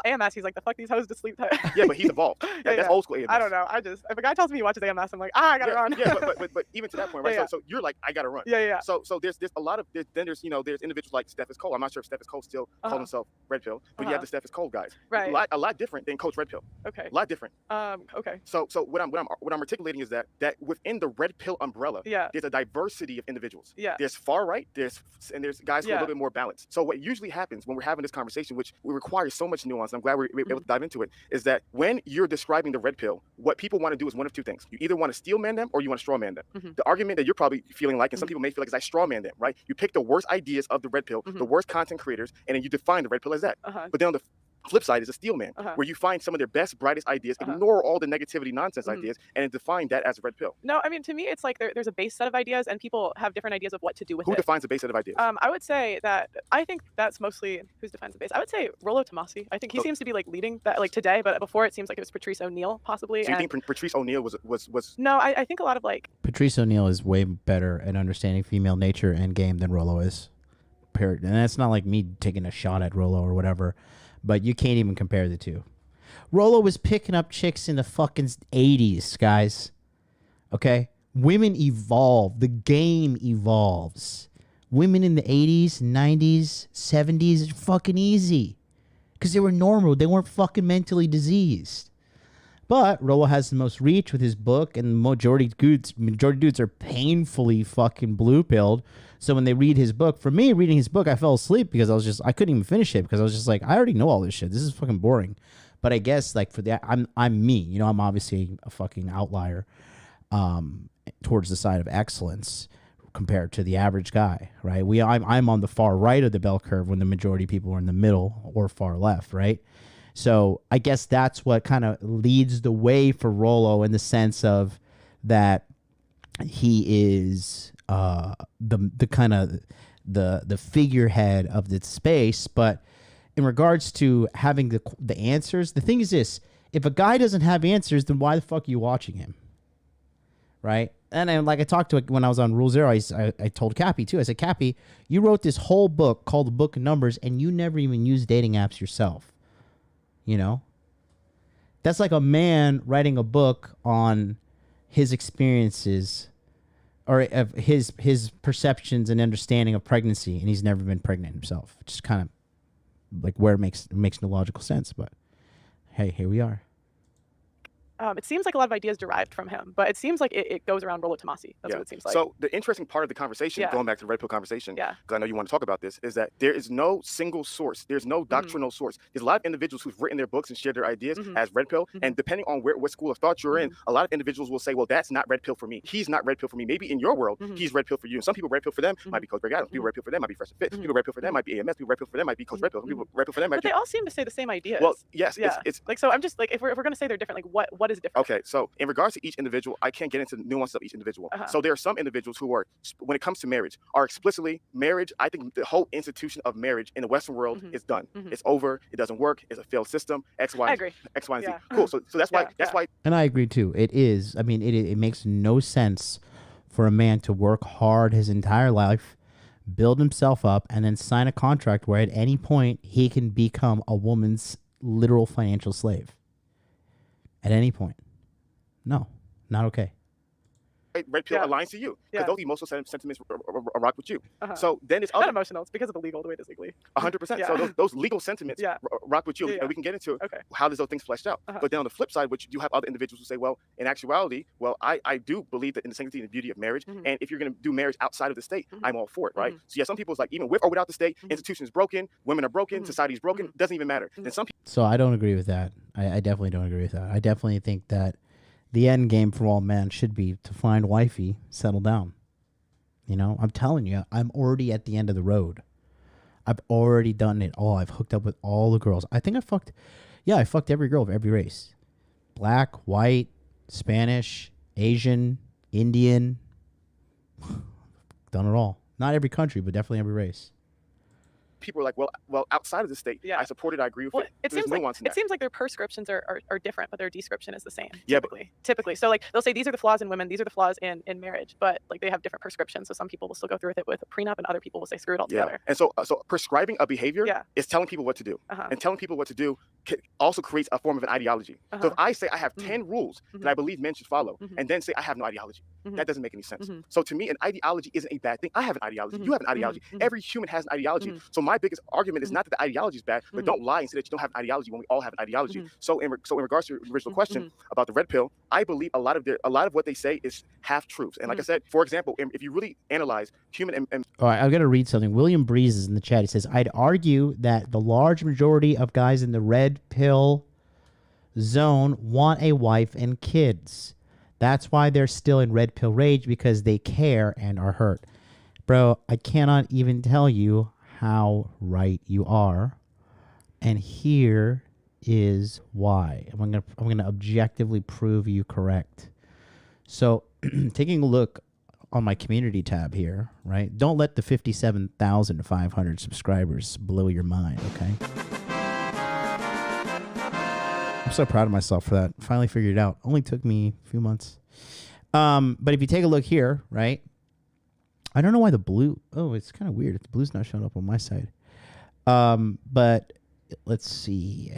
Speaker 5: AMS, he's like, the fuck these hoes to sleep.
Speaker 6: Yeah, but he's evolved. That's old school AMS.
Speaker 5: I don't know. If a guy tells me he watches AMS, I'm like, I gotta run.
Speaker 6: Yeah, but even to that point, right?
Speaker 5: Yeah.
Speaker 6: So you're like, I gotta run.
Speaker 5: Yeah.
Speaker 6: So there's a lot of there's individuals like Steph Cole. I'm not sure if Steph Cole still calls himself Red Pill, but you have the Steph Cole guys.
Speaker 5: Right.
Speaker 6: A lot different than Coach Red Pill.
Speaker 5: Okay.
Speaker 6: A lot different.
Speaker 5: Okay.
Speaker 6: So what I'm articulating is that within the Red Pill umbrella, there's a diversity of individuals.
Speaker 5: Yeah.
Speaker 6: There's far right, there's guys who are a little bit more balanced. So what usually happens when we're having this conversation, which requires so much nuance, and I'm glad we're able to dive into it, is that when you're describing the red pill, what people want to do is one of two things. You either want to steel man them or you want to straw man them. The argument that you're probably feeling like, and some people may feel like, is I straw man them, right? You pick the worst ideas of the red pill, the worst content creators, and then you define the red pill as that. But then Flip side is a steel man, where you find some of their best, brightest ideas, ignore all the negativity, nonsense ideas, and define that as a red pill.
Speaker 5: No, I mean, to me, it's like there's a base set of ideas, and people have different ideas of what to do with it.
Speaker 6: Who defines a base set of ideas?
Speaker 5: I would say that I think that's mostly who defines the base. I would say Rollo Tomasi. I think he seems to be like leading that like today, but before it seems like it was Patrice O'Neill possibly.
Speaker 6: So you think Patrice O'Neill was?
Speaker 5: No, I think a lot of like
Speaker 4: Patrice O'Neill is way better at understanding female nature and game than Rollo is. And that's not like me taking a shot at Rollo or whatever, but you can't even compare the two. Rollo was picking up chicks in the fucking 80s, guys. Okay? Women evolve. The game evolves. Women in the 80s, 90s, 70s, it's fucking easy. Because they were normal. They weren't fucking mentally diseased. But Rollo has the most reach with his book, and the majority dudes are painfully fucking blue-pilled. So when they read his book, for me, reading his book, I fell asleep because I couldn't even finish it because I was just like, I already know all this shit. This is fucking boring. But I guess like for that, I'm me. You know, I'm obviously a fucking outlier towards the side of excellence compared to the average guy, right? I'm on the far right of the bell curve when the majority of people are in the middle or far left, right? So I guess that's what kind of leads the way for Rollo in the sense of that he is the kind of the figurehead of the space. But in regards to having the answers, the thing is this: if a guy doesn't have answers, then why the fuck are you watching him, right? And like I talked to when I was on Rule Zero, I told Cappy too. I said, Cappy, you wrote this whole book called The Book of Numbers, and you never even used dating apps yourself. You know, that's like a man writing a book on his experiences or of his perceptions and understanding of pregnancy, and he's never been pregnant himself. Just kind of like where it makes no logical sense. But hey, here we are.
Speaker 5: It seems like a lot of ideas derived from him, but it seems like it goes around Rollo Tomasi. That's what it seems like.
Speaker 6: So the interesting part of the conversation, going back to the red pill conversation, because I know you want to talk about this, is that there is no single source. There's no doctrinal source. There's a lot of individuals who've written their books and shared their ideas as red pill, and depending on what school of thought you're in, a lot of individuals will say, well, that's not red pill for me. He's not red pill for me. Maybe in your world, he's red pill for you. And some people red pill for them might be Coach Greg Adams. People red pill for them might be Fresh and Fit. People red pill for them might be AMS. People red pill for them might be Coach Red Pill. People red pill for them might
Speaker 5: be... But they all seem to say the same ideas.
Speaker 6: Well, yes. It's
Speaker 5: like, so I'm just like, if we're going to say they're different, like what is different?
Speaker 6: Okay, so in regards to each individual, I can't get into the nuances of each individual. So there are some individuals who are, when it comes to marriage, are explicitly marriage. I think the whole institution of marriage in the Western world is done. It's over. It doesn't work. It's a failed system. X, Y,
Speaker 5: I agree.
Speaker 6: X, Y, and Z. Cool. So that's why. That's why.
Speaker 4: And I agree too. It is. I mean, it makes no sense for a man to work hard his entire life, build himself up, and then sign a contract where at any point he can become a woman's literal financial slave. At any point. No, not okay.
Speaker 6: Red pill aligns to you because those emotional sentiments rock with you. So then it's
Speaker 5: not emotional. It's because of the legal, the way it is legally.
Speaker 6: 100%. So those legal sentiments rock with you, and we can get into how does those things fleshed out. But then on the flip side, which you have other individuals who say, well, in actuality, I do believe that in the sanctity and the beauty of marriage, and if you're going to do marriage outside of the state, I'm all for it, right? So some people's like, even with or without the state, institution is broken, women are broken, society is broken, doesn't even matter. And some people.
Speaker 4: So I don't agree with that. I definitely don't agree with that. I definitely think that the end game for all men should be to find wifey, settle down. You know, I'm telling you, I'm already at the end of the road. I've already done it all. I've hooked up with all the girls. I think I fucked every girl of every race. Black, white, Spanish, Asian, Indian. Done it all. Not every country, but definitely every race.
Speaker 6: People are like, well, outside of the state, I support it, I agree with it.
Speaker 5: It seems like their prescriptions are different, but their description is the same.
Speaker 6: Yeah,
Speaker 5: typically. So like they'll say these are the flaws in women, these are the flaws in marriage, but like they have different prescriptions. So some people will still go through with it with a prenup, and other people will say screw it all together.
Speaker 6: And so prescribing a behavior is telling people what to do, and telling people what to do also creates a form of an ideology. So if I say I have 10 rules that I believe men should follow, and then say I have no ideology, that doesn't make any sense. So to me, an ideology isn't a bad thing. I have an ideology. You have an ideology. Every human has an ideology. So my biggest argument is not that the ideology is bad, but don't lie and say that you don't have an ideology when we all have an ideology. So in regards to your original question about the red pill, I believe a lot of what they say is half truths. And like I said, for example, if you really analyze human and
Speaker 4: all right, I'm gonna read something. William Breeze is in the chat. He says, I'd argue that the large majority of guys in the red pill zone want a wife and kids. That's why they're still in red pill rage, because they care and are hurt. Bro, I cannot even tell you how right you are, And here is why. I'm gonna objectively prove you correct. So taking a look on my community tab here, right? Don't let the 57,500 subscribers blow your mind, okay? I'm so proud of myself for that. Finally figured it out. Only took me a few months. But if you take a look here, right? I don't know why the blue... Oh, it's kind of weird. The blue's not showing up on my side. But let's see.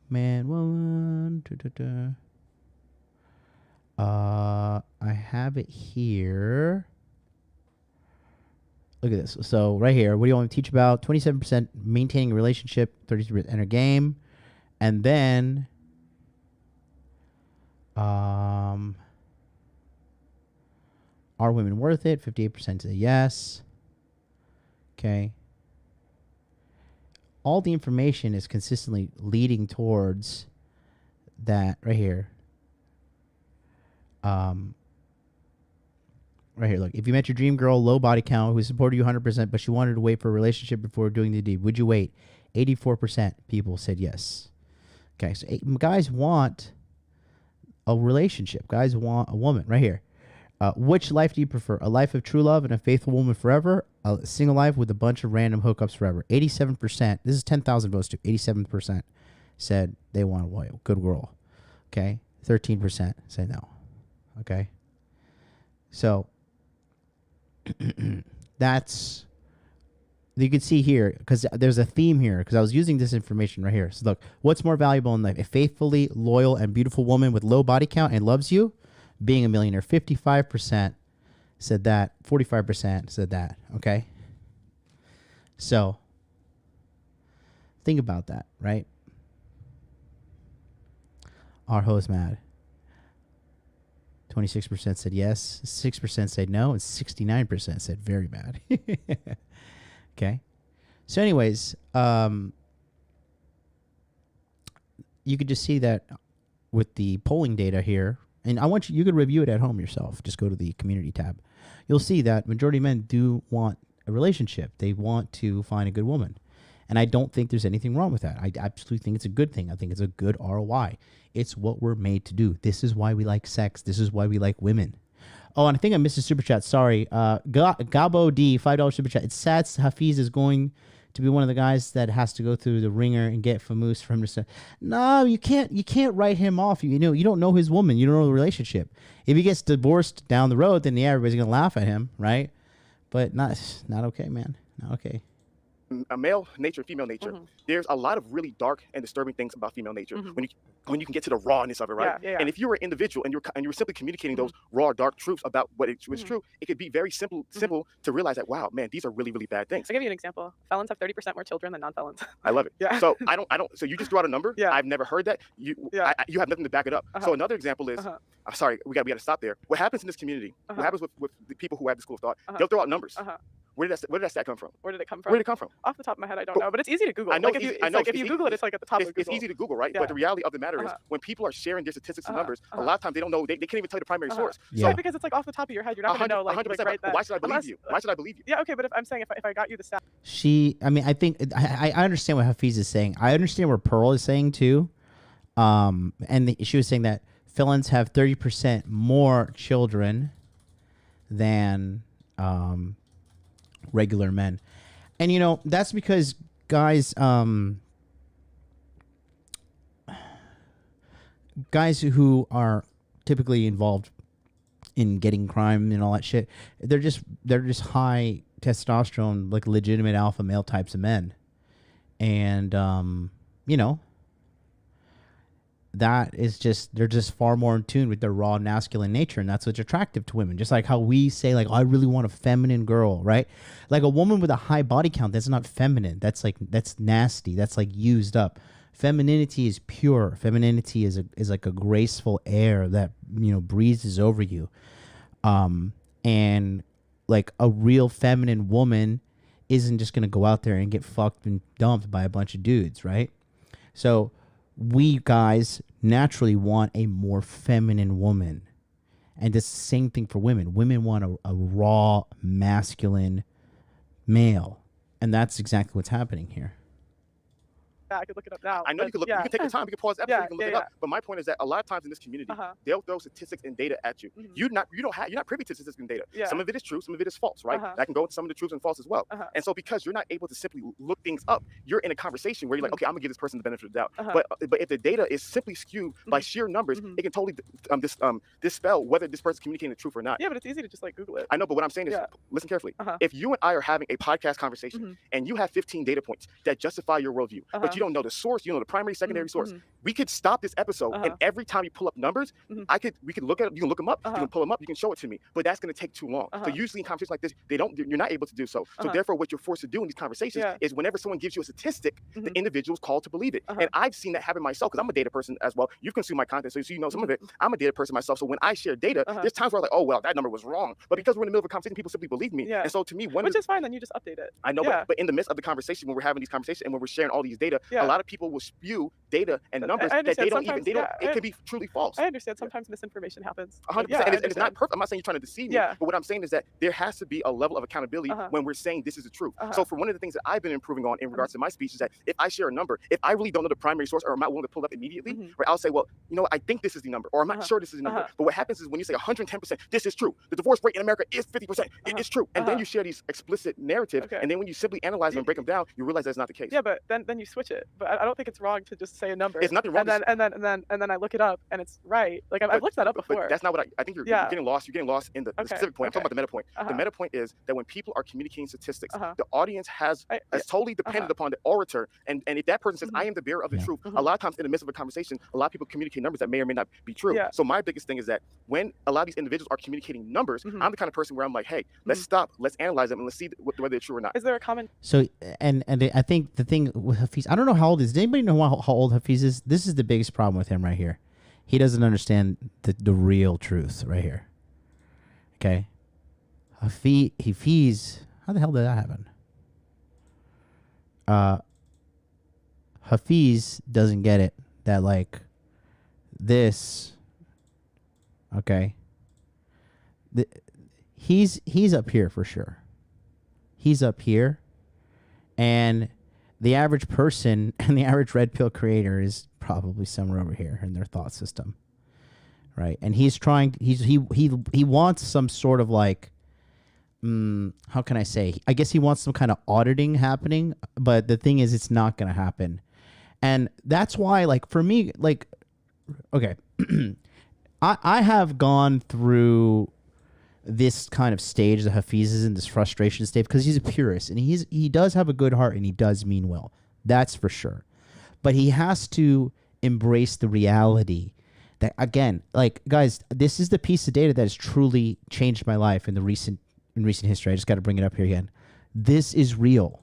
Speaker 4: Man, woman. I have it here. Look at this. So right here, what do you want to teach about? 27% maintaining a relationship, 33% enter game. And then are women worth it? 58% say yes. Okay. All the information is consistently leading towards that right here. Right here, look. If you met your dream girl, low body count, who supported you 100%, but she wanted to wait for a relationship before doing the deed, would you wait? 84% people said yes. Okay, so guys want a relationship. Guys want a woman. Right here. Which life do you prefer? A life of true love and a faithful woman forever? A single life with a bunch of random hookups forever? 87%. This is 10,000 votes too. 87% said they want a good girl. Okay, 13% say no. Okay, so that's, you can see here, because there's a theme here, because I was using this information right here. So look, what's more valuable in life? A faithfully loyal and beautiful woman with low body count and loves you? Being a millionaire. 55% said that. 45% said that. Okay, so think about that, right? Our host mad. 26% said yes, 6% said no, and 69% said very bad. Okay. So anyways, you could just see that with the polling data here, and I want you could review it at home yourself. Just go to the community tab. You'll see that majority of men do want a relationship. They want to find a good woman. And I don't think there's anything wrong with that. I absolutely think it's a good thing. I think it's a good ROI. It's what we're made to do. This is why we like sex. This is why we like women. Oh, and I think I missed a super chat. Sorry. Gabo D, $5 super chat. It's sad Hafiz is going to be one of the guys that has to go through the ringer and get famous for him to say, no, you can't write him off. You don't know his woman. You don't know the relationship. If he gets divorced down the road, then yeah, everybody's going to laugh at him, right? But not okay, man. Not okay.
Speaker 6: A male nature, female nature. There's a lot of really dark and disturbing things about female nature when you can get to the rawness of it, right?
Speaker 5: Yeah.
Speaker 6: And if you're an individual and you're simply communicating those raw, dark truths about what was true, it could be very simple to realize that, wow, man, these are really, really bad things.
Speaker 5: I'll give you an example. Felons have 30% more children than non-felons.
Speaker 6: I love it.
Speaker 5: Yeah.
Speaker 6: So I don't. So you just threw out a number.
Speaker 5: Yeah.
Speaker 6: I've never heard that. You have nothing to back it up. So another example is, I'm sorry, we got to stop there. What happens in this community? What happens with the people who have the school of thought? They'll throw out numbers. Where did that stat come from?
Speaker 5: Where did it come from?
Speaker 6: Where did it come from?
Speaker 5: Off the top of my head, I don't know, but it's easy to Google.
Speaker 6: I know.
Speaker 5: Like if you Google it, it's like at the top of Google.
Speaker 6: It's easy to Google, right?
Speaker 5: Yeah.
Speaker 6: But the reality of the matter is, when people are sharing their statistics and numbers, a lot of times they don't know. They can't even tell you the primary source.
Speaker 4: Yeah.
Speaker 5: So because it's like off the top of your head, you're not going to know like right then.
Speaker 6: Why should I believe you? Why should I believe you?
Speaker 5: Yeah, okay, but if I'm saying if I got you the stat.
Speaker 4: I think I understand what Hafiz is saying. I understand what Pearl is saying too. She was saying that felons have 30% more children than regular men. And that's because guys who are typically involved in getting crime and all that shit, they're just high testosterone, like legitimate alpha male types of men. And that is they're just far more in tune with their raw masculine nature, and that's what's attractive to women. Just like how we say, like, I really want a feminine girl, right? Like a woman with a high body count, that's not feminine. That's nasty. That's like used up. Femininity is pure. Femininity is like a graceful air that breezes over you. And like a real feminine woman isn't just gonna go out there and get fucked and dumped by a bunch of dudes, right? So we guys naturally want a more feminine woman. And it's the same thing for women. Women want a raw, masculine male. And that's exactly what's happening here.
Speaker 5: I could look it up now.
Speaker 6: I know you can look. You can take the time. You can pause the episode. You can look it up. But my point is that a lot of times in this community, they'll throw statistics and data at you. You're not privy to statistics and data. Some of it is true. Some of it is false. Right. That can go into some of the truths and false as well. And so because you're not able to simply look things up, you're in a conversation where you're like, okay, I'm gonna give this person the benefit of the doubt. But if the data is simply skewed by sheer numbers, it can totally dispel whether this person's communicating the truth or not.
Speaker 5: Yeah, but it's easy to just like Google it.
Speaker 6: I know, but what I'm saying is, listen carefully. If you and I are having a podcast conversation and you have 15 data points that justify your worldview, but you don't know the source, you know the primary, secondary source, we could stop this episode, and every time you pull up numbers, we could look at it. You can look them up. You can pull them up. You can show it to me. But that's going to take too long. So usually in conversations like this, you're not able to do so. So therefore, what you're forced to do in these conversations is whenever someone gives you a statistic, the individual's called to believe it. And I've seen that happen myself because I'm a data person as well. You've consumed my content, so you know some of it. I'm a data person myself. So when I share data, there's times where I'm like, oh well, that number was wrong. But because we're in the middle of a conversation, people simply believe me. And so to me, which
Speaker 5: is fine. Then you just update it.
Speaker 6: I know, but in the midst of the conversation, when we're having these conversations and when we're sharing all these data, a lot of people will spew data and numbers that they don't even, it could be truly false.
Speaker 5: I understand. Sometimes misinformation happens.
Speaker 6: 100%. And it's not perfect. I'm not saying you're trying to deceive me, but what I'm saying is that there has to be a level of accountability when we're saying this is the truth. So for one of the things that I've been improving on in regards to my speech is that if I share a number, if I really don't know the primary source or I'm not willing to pull it up immediately, right, I'll say, well, you know, I think this is the number, or I'm not sure this is the number. But what happens is when you say 110%, this is true. The divorce rate in America is 50%. It is true. And then you share these explicit narrative, and then when you simply analyze them and break them down, you realize that's not the case.
Speaker 5: Yeah, but then you switch it. But I don't think it's wrong to just say a number.
Speaker 6: It's nothing wrong.
Speaker 5: And then I look it up and it's right. Like I've looked that up before.
Speaker 6: But that's not what I think. You're getting lost. You're getting lost in the specific point. I'm talking about the meta point. The meta point is that when people are communicating statistics, the audience is totally dependent upon the orator. And if that person says, I am the bearer of the truth, a lot of times in the midst of a conversation, a lot of people communicate numbers that may or may not be true. So my biggest thing is that when a lot of these individuals are communicating numbers, I'm the kind of person where I'm like, hey, let's stop, let's analyze them, and let's see whether they're true or not.
Speaker 5: Is there a common?
Speaker 4: So, and I think the thing with Hafiz, I don't know how old he is. Does anybody know how old Hafiz is? This is the biggest problem with him right here. He doesn't understand the real truth right here. Okay. Hafiz, how the hell did that happen? Hafiz doesn't get it that like this. Okay. He's up here for sure. He's up here, and the average person and the average red pill creator is probably somewhere over here in their thought system, right? And he's trying. He wants some sort of like, how can I say? I guess he wants some kind of auditing happening, but the thing is, it's not going to happen, and that's why, like, for me, like, okay, I have gone through this kind of stage that Hafiz is in, this frustration state, because he's a purist and he does have a good heart and he does mean well. That's for sure. But he has to embrace the reality that, again, like, guys, this is the piece of data that has truly changed my life in recent history. I just got to bring it up here again. This is real.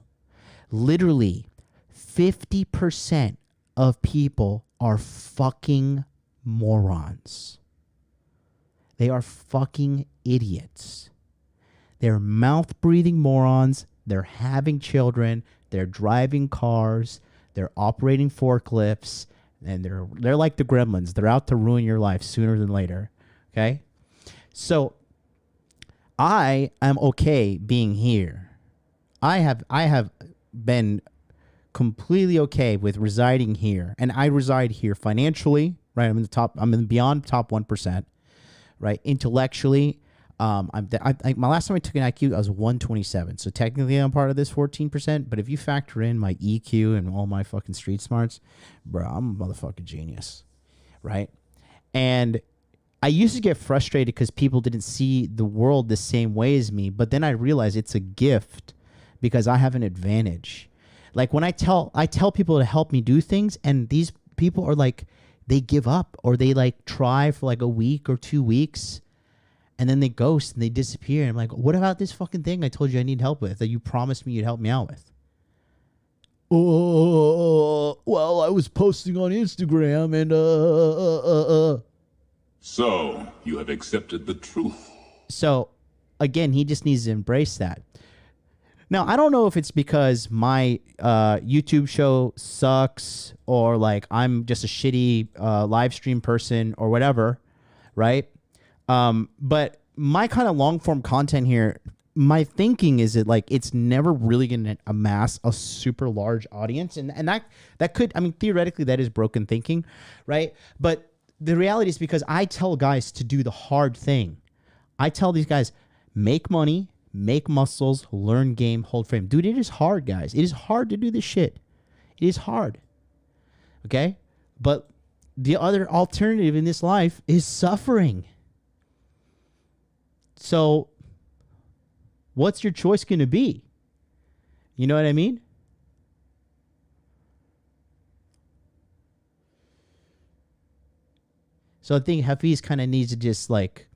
Speaker 4: Literally 50% of people are fucking morons. They are fucking idiots. They're mouth-breathing morons. They're having children. They're driving cars. They're operating forklifts. And they're like the gremlins. They're out to ruin your life sooner than later. Okay? So I am okay being here. I have been completely okay with residing here. And I reside here financially, right? I'm in beyond top 1%. Right, intellectually, my last time I took an IQ, I was 127. So technically, I'm part of this 14%. But if you factor in my EQ and all my fucking street smarts, bro, I'm a motherfucking genius, right? And I used to get frustrated because people didn't see the world the same way as me. But then I realized it's a gift because I have an advantage. Like when I tell people to help me do things, and these people are like, they give up, or they like try for like a week or 2 weeks, and then they ghost and they disappear. And I'm like, what about this fucking thing I told you I need help with that you promised me you'd help me out with? Oh, well, I was posting on Instagram and
Speaker 7: So you have accepted the truth.
Speaker 4: So again, he just needs to embrace that. Now, I don't know if it's because my YouTube show sucks, or like I'm just a shitty live stream person or whatever, right? But my kind of long form content here my thinking is that like it's never really going to amass a super large audience, and that could, I mean, theoretically that is broken thinking, right? But the reality is, because I tell guys to do the hard thing. I tell these guys, make money, make muscles, learn game, hold frame. Dude, it is hard, guys. It is hard to do this shit. It is hard. Okay? But the other alternative in this life is suffering. So what's your choice going to be? You know what I mean? So I think Hafiz kind of needs to just like,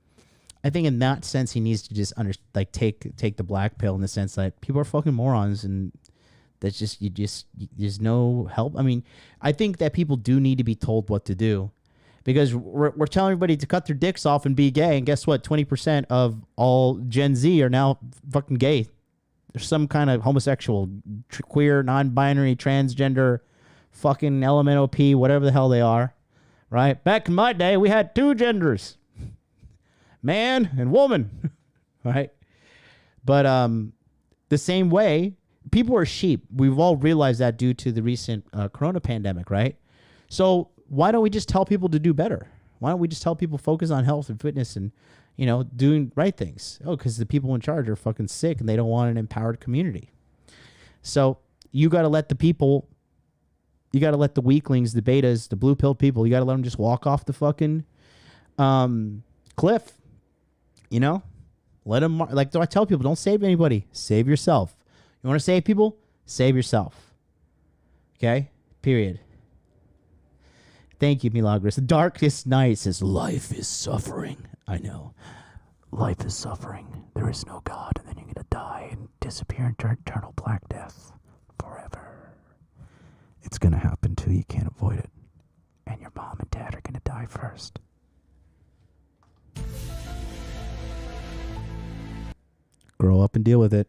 Speaker 4: I think in that sense he needs to just take the black pill, in the sense that people are fucking morons, and that's just there's no help. I mean, I think that people do need to be told what to do, because we're telling everybody to cut their dicks off and be gay, and guess what? 20% of all Gen Z are now fucking gay. There's some kind of homosexual, queer, non-binary, transgender, fucking LMNOP, whatever the hell they are, right? Back in my day, we had two genders, man and woman, right? But the same way, people are sheep. We've all realized that due to the recent corona pandemic, right? So why don't we just tell people to do better? Why don't we just tell people focus on health and fitness and, you know, doing right things? Oh, because the people in charge are fucking sick and they don't want an empowered community. So you got to let the people, you got to let the weaklings, the betas, the blue pill people, you got to let them just walk off the fucking cliff. You know, let them, like I tell people, don't save anybody. Save yourself. You want to save people? Save yourself. Okay? Period. Thank you, Milagros. The darkest night says, life is suffering. I know. Life is suffering. There is no God, and then you're going to die and disappear into eternal black death forever. It's going to happen too. You can't avoid it. And your mom and dad are going to die first. Grow up and deal with it.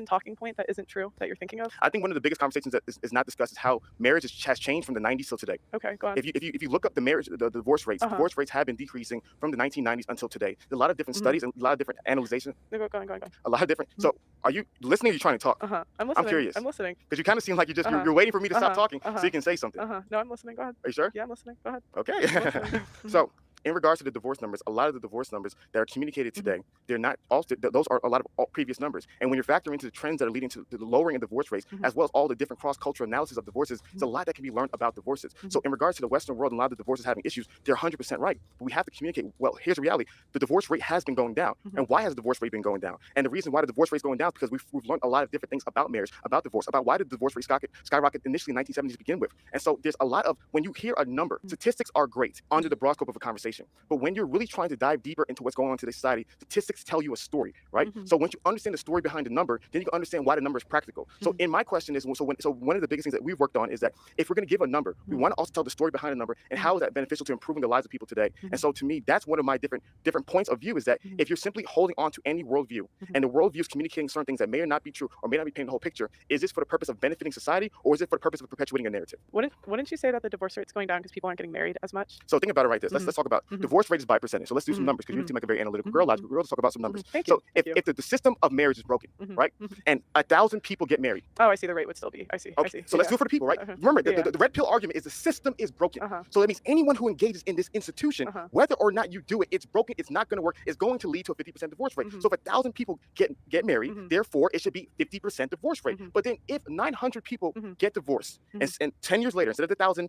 Speaker 5: Talking point that isn't true that you're thinking of?
Speaker 6: I think one of the biggest conversations that is not discussed is how marriage has changed from the 90s till today.
Speaker 5: Okay, go on.
Speaker 6: If you look up the divorce rates, divorce rates have been decreasing from the 1990s until today. There's a lot of different studies and a lot of different analyzations.
Speaker 5: Go on.
Speaker 6: A lot of different. So are you listening or are you trying to talk?
Speaker 5: I'm listening.
Speaker 6: I'm curious.
Speaker 5: I'm listening.
Speaker 6: Because you kind of seem like you're waiting for me to stop talking so you can say something.
Speaker 5: No, I'm listening. Go ahead.
Speaker 6: Are you sure?
Speaker 5: Yeah, I'm listening. Go ahead.
Speaker 6: Okay. So in regards to the divorce numbers, a lot of the divorce numbers that are communicated today, they're not also, those are a lot of previous numbers. And when you're factoring into the trends that are leading to the lowering of divorce rates, as well as all the different cross-cultural analysis of divorces, there's a lot that can be learned about divorces. So in regards to the Western world and a lot of the divorces having issues, they're 100% right. But we have to communicate, well, here's the reality. The divorce rate has been going down. And why has the divorce rate been going down? And the reason why the divorce rate is going down is because we've learned a lot of different things about marriage, about divorce, about why did the divorce rate skyrocket initially in 1970s to begin with. And so there's a lot of, when you hear a number, statistics are great under the broad scope of a conversation. But when you're really trying to dive deeper into what's going on in today's society, statistics tell you a story, right? So once you understand the story behind the number, then you can understand why the number is practical. So in my question is, so one of the biggest things that we've worked on is that if we're going to give a number, we want to also tell the story behind the number and how is that beneficial to improving the lives of people today. And so to me, that's one of my different points of view, is that if you're simply holding on to any worldview and the worldview is communicating certain things that may or not be true or may not be painting the whole picture, is this for the purpose of benefiting society or is it for the purpose of perpetuating a narrative?
Speaker 5: Wouldn't you say that the divorce rate's going down because people aren't getting married as much?
Speaker 6: So think about it right this. Let's talk about divorce rate is by percentage. So let's do some numbers, because you seem like a very analytical girl. Let's talk about some numbers. So if the system of marriage is broken, right, and 1,000 people get married.
Speaker 5: Oh, I see. The rate would still be. I see.
Speaker 6: Okay. I see. So let's do it for the people, right? Remember, the red pill argument is the system is broken. So that means anyone who engages in this institution, whether or not you do it, it's broken. It's not going to work. It's going to lead to a 50% divorce rate. So if 1,000 people get married, therefore it should be 50% divorce rate. But then if 900 people get divorced, and 10 years later, instead of the 1,000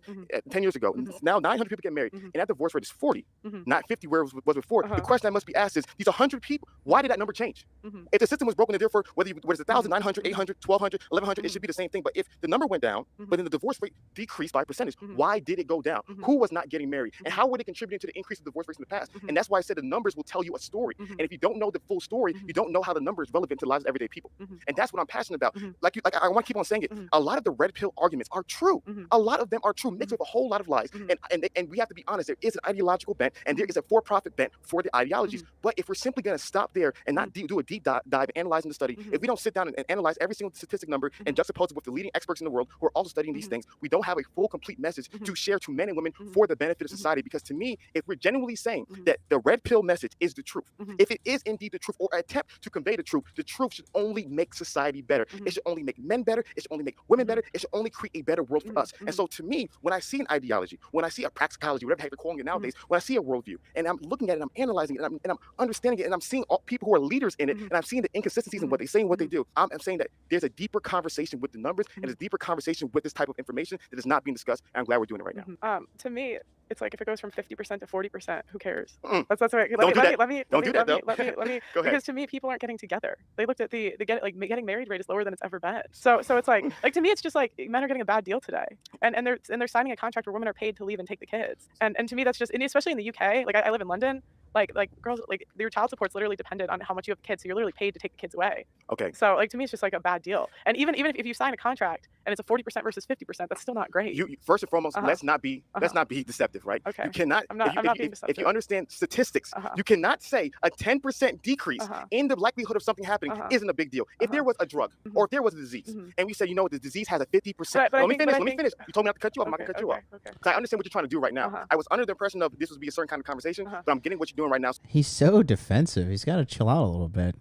Speaker 6: 10 years ago, now 900 people get married, and that divorce rate is 40, not 50 where it was before. The question that must be asked is, these 100 people, why did that number change? If the system was broken, then therefore whether it's 1,000, 900, 800, 1,200, 1,100, it should be the same thing. But if the number went down, but then the divorce rate decreased by percentage, why did it go down? Who was not getting married? And how would it contribute to the increase of divorce rates in the past? And that's why I said the numbers will tell you a story. And if you don't know the full story, you don't know how the number is relevant to the lives of everyday people. And that's what I'm passionate about. Like I want to keep on saying it. A lot of the red pill arguments are true. A lot of them are true, mixed with a whole lot of lies. And we have to be honest, there is an ideological ideological bent, and there is a for-profit bent for the ideologies. But if we're simply going to stop there and not do a deep dive analyzing the study, if we don't sit down and analyze every single statistic number and juxtapose it with the leading experts in the world who are also studying these things, we don't have a full, complete message to share to men and women for the benefit of society. Because to me, if we're genuinely saying that the red pill message is the truth, if it is indeed the truth or attempt to convey the truth should only make society better. It should only make men better. It should only make women better. It should only create a better world for us. And so to me, when I see an ideology, when I see a praxicology, whatever the heck they're calling it nowadays, when I see a worldview and I'm looking at it, I'm analyzing it, and I'm understanding it, and I'm seeing all people who are leaders in it, and I'm seeing the inconsistencies in what they say and what they do, I'm saying that there's a deeper conversation with the numbers and there's a deeper conversation with this type of information that is not being discussed, and I'm glad we're doing it right now.
Speaker 5: To me, it's like if it goes from 50% to 40%, who cares?
Speaker 6: Mm.
Speaker 5: That's right.
Speaker 6: Don't do that.
Speaker 5: Let me
Speaker 6: Don't do that, though.
Speaker 5: Go ahead. Because to me, people aren't getting together. They looked at getting married rate is lower than it's ever been. So it's like to me, it's just like men are getting a bad deal today, and they're signing a contract where women are paid to leave and take the kids. And to me, that's just, and especially in the UK. Like I live in London. Like girls, like your child support's literally dependent on how much you have kids, so you're literally paid to take the kids away.
Speaker 6: Okay.
Speaker 5: So like to me, it's just like a bad deal. And even if you sign a contract and it's a 40% versus 50%, that's still not great.
Speaker 6: You first and foremost, let's not be deceptive, right?
Speaker 5: Okay.
Speaker 6: You cannot.
Speaker 5: I'm not being deceptive.
Speaker 6: If you understand statistics, you cannot say a 10% decrease in the likelihood of something happening isn't a big deal. If there was a drug or if there was a disease, and we say, you know what, the disease has a 50%. Let me finish. You told me not to cut you off. I'm not gonna cut you off.
Speaker 5: Okay.
Speaker 6: Because I understand what you're trying to do right now. I was under the impression of this would be a certain kind of conversation, but I'm getting what you're doing right now.
Speaker 4: He's so defensive. He's got to chill out a little bit.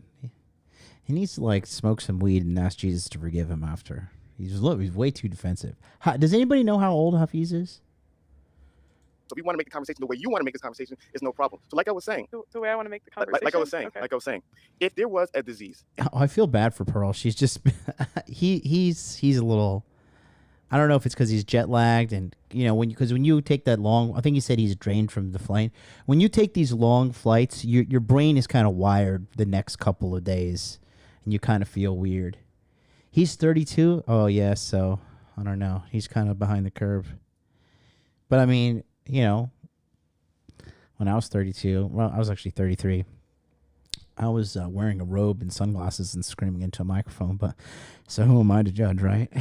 Speaker 4: He needs to like smoke some weed and ask Jesus to forgive him after. He's way too defensive. Does anybody know how old Hafiz is?
Speaker 6: So if you want to make the conversation the way you want to make this conversation, is no problem. So like I was saying,
Speaker 5: the way I want to make the conversation.
Speaker 6: Like I was saying, if there was a disease,
Speaker 4: I feel bad for Pearl. She's just he's a little. I don't know if it's because he's jet lagged, and because when you take that long, I think he said he's drained from the flight. When you take these long flights, your brain is kind of wired the next couple of days, and you kind of feel weird. He's 32. Oh yeah, so I don't know. He's kind of behind the curve. But I mean, when I was 32, well, I was actually 33. I was wearing a robe and sunglasses and screaming into a microphone, but so who am I to judge, right?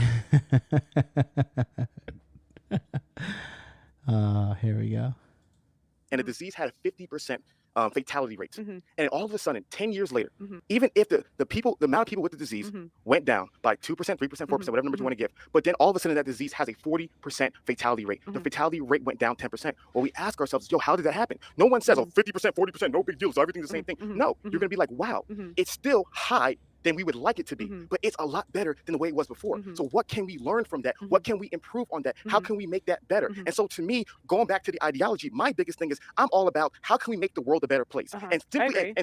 Speaker 4: Here we go.
Speaker 6: And the disease had a 50% fatality rate. And all of a sudden, 10 years later, even if the amount of people with the disease went down by 2%, 3%, 4%, whatever numbers you want to give, but then all of a sudden that disease has a 40% fatality rate. The fatality rate went down 10%. Well, we ask ourselves, how did that happen? No one says, 50%, 40%, no big deal, so everything's the same thing. No, you're going to be like, wow, it's still high than we would like it to be, but it's a lot better than the way it was before. So what can we learn from that? What can we improve on that? How can we make that better? And so to me, going back to the ideology, my biggest thing is I'm all about how can we make the world a better place? And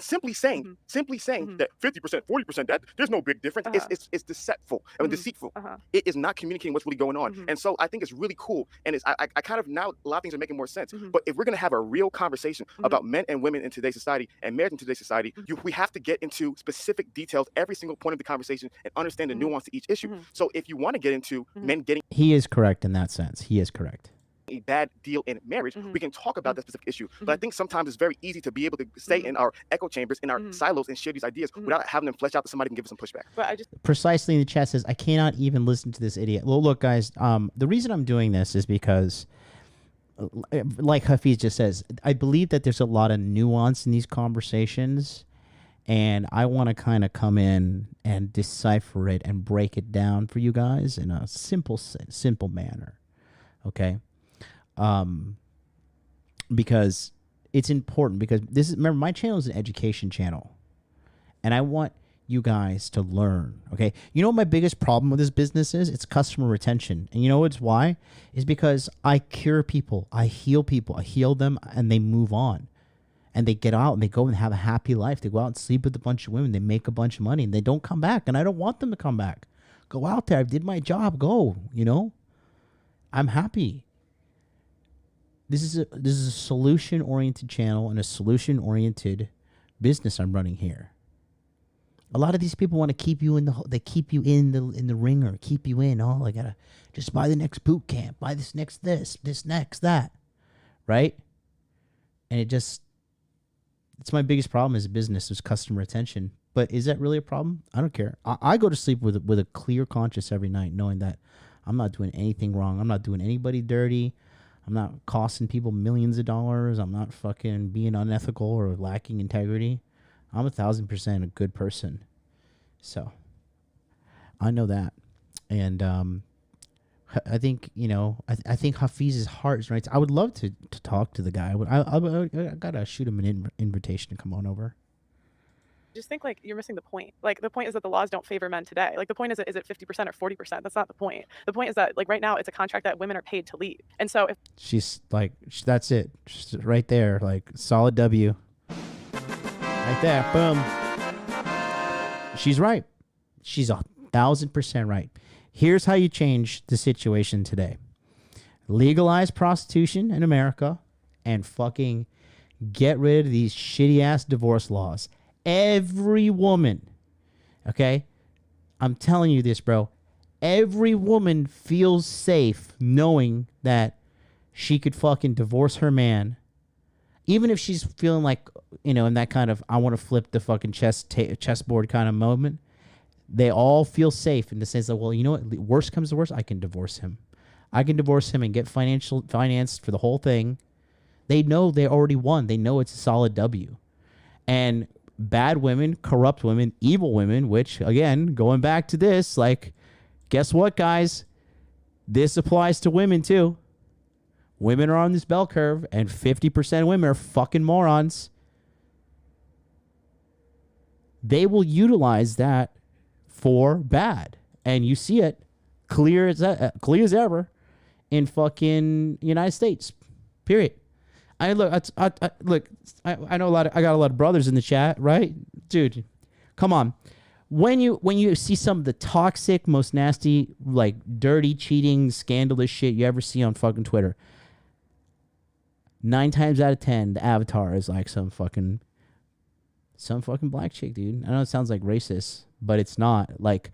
Speaker 6: simply saying that 50%, 40%, that there's no big difference. It's deceitful. Deceitful. It is not communicating what's really going on. And so I think it's really cool. And I kind of now a lot of things are making more sense. But if we're going to have a real conversation about men and women in today's society and marriage in today's society, we have to get into specific details every single point of the conversation and understand the nuance to each issue. So if you want to get into men getting,
Speaker 4: he is correct in that sense. He is correct.
Speaker 6: A bad deal in marriage, we can talk about that specific issue. But I think sometimes it's very easy to be able to stay in our echo chambers, in our silos, and share these ideas without having them flesh out to somebody who can give us some pushback.
Speaker 5: But
Speaker 4: Precisely in the chat says, I cannot even listen to this idiot. Well, look, guys, the reason I'm doing this is because, like Hafiz just says, I believe that there's a lot of nuance in these conversations. And I want to kind of come in and decipher it and break it down for you guys in a simple manner, okay? Because it's important. Because remember, my channel is an education channel, and I want you guys to learn, okay? You know what my biggest problem with this business is? It's customer retention, and you know it's why? Is because I cure people, I heal people, I heal them, and they move on. And they get out and they go and have a happy life. They go out and sleep with a bunch of women. They make a bunch of money and they don't come back. And I don't want them to come back. Go out there. I did my job. Go, I'm happy. This is a solution-oriented channel and a solution-oriented business I'm running here. A lot of these people want to keep you in the ringer, keep you in. Oh, I gotta just buy the next boot camp, buy this next that, right? And it's my biggest problem as a business is customer retention. But is that really a problem? I don't care. I go to sleep with a clear conscience every night, knowing that I'm not doing anything wrong. I'm not doing anybody dirty. I'm not costing people millions of dollars. I'm not fucking being unethical or lacking integrity. I'm 1,000% a good person. So I know that. And I think, you know, I think Hafiz's heart is right. I would love to talk to the guy. I gotta shoot him an invitation to come on over.
Speaker 5: Just think like you're missing the point. Like the point is that the laws don't favor men today. Like the point is it 50% or 40%? That's not the point. The point is that like right now it's a contract that women are paid to leave. And so if
Speaker 4: she's like, that's it. Just right there. Like solid W. Right there. Boom. She's right. She's 1,000% right. Here's how you change the situation today. Legalize prostitution in America and fucking get rid of these shitty ass divorce laws. Every woman, okay? I'm telling you this, bro. Every woman feels safe knowing that she could fucking divorce her man. Even if she's feeling like, you know, in that kind of, I want to flip the fucking chessboard kind of moment. They all feel safe in the sense that, well, you know what? Worst comes to worst, I can divorce him. I can divorce him and get financed for the whole thing. They know they already won. They know it's a solid W. And bad women, corrupt women, evil women, which, again, going back to this, like, guess what, guys? This applies to women, too. Women are on this bell curve, and 50% of women are fucking morons. They will utilize that for bad. And you see it clear as ever in fucking United States. Period. I know I got a lot of brothers in the chat, right? Dude, come on. When you see some of the toxic, most nasty, like dirty, cheating, scandalous shit you ever see on fucking Twitter, 9 times out of 10, the avatar is like some fucking black chick, dude. I know it sounds like racist, but it's not. Like,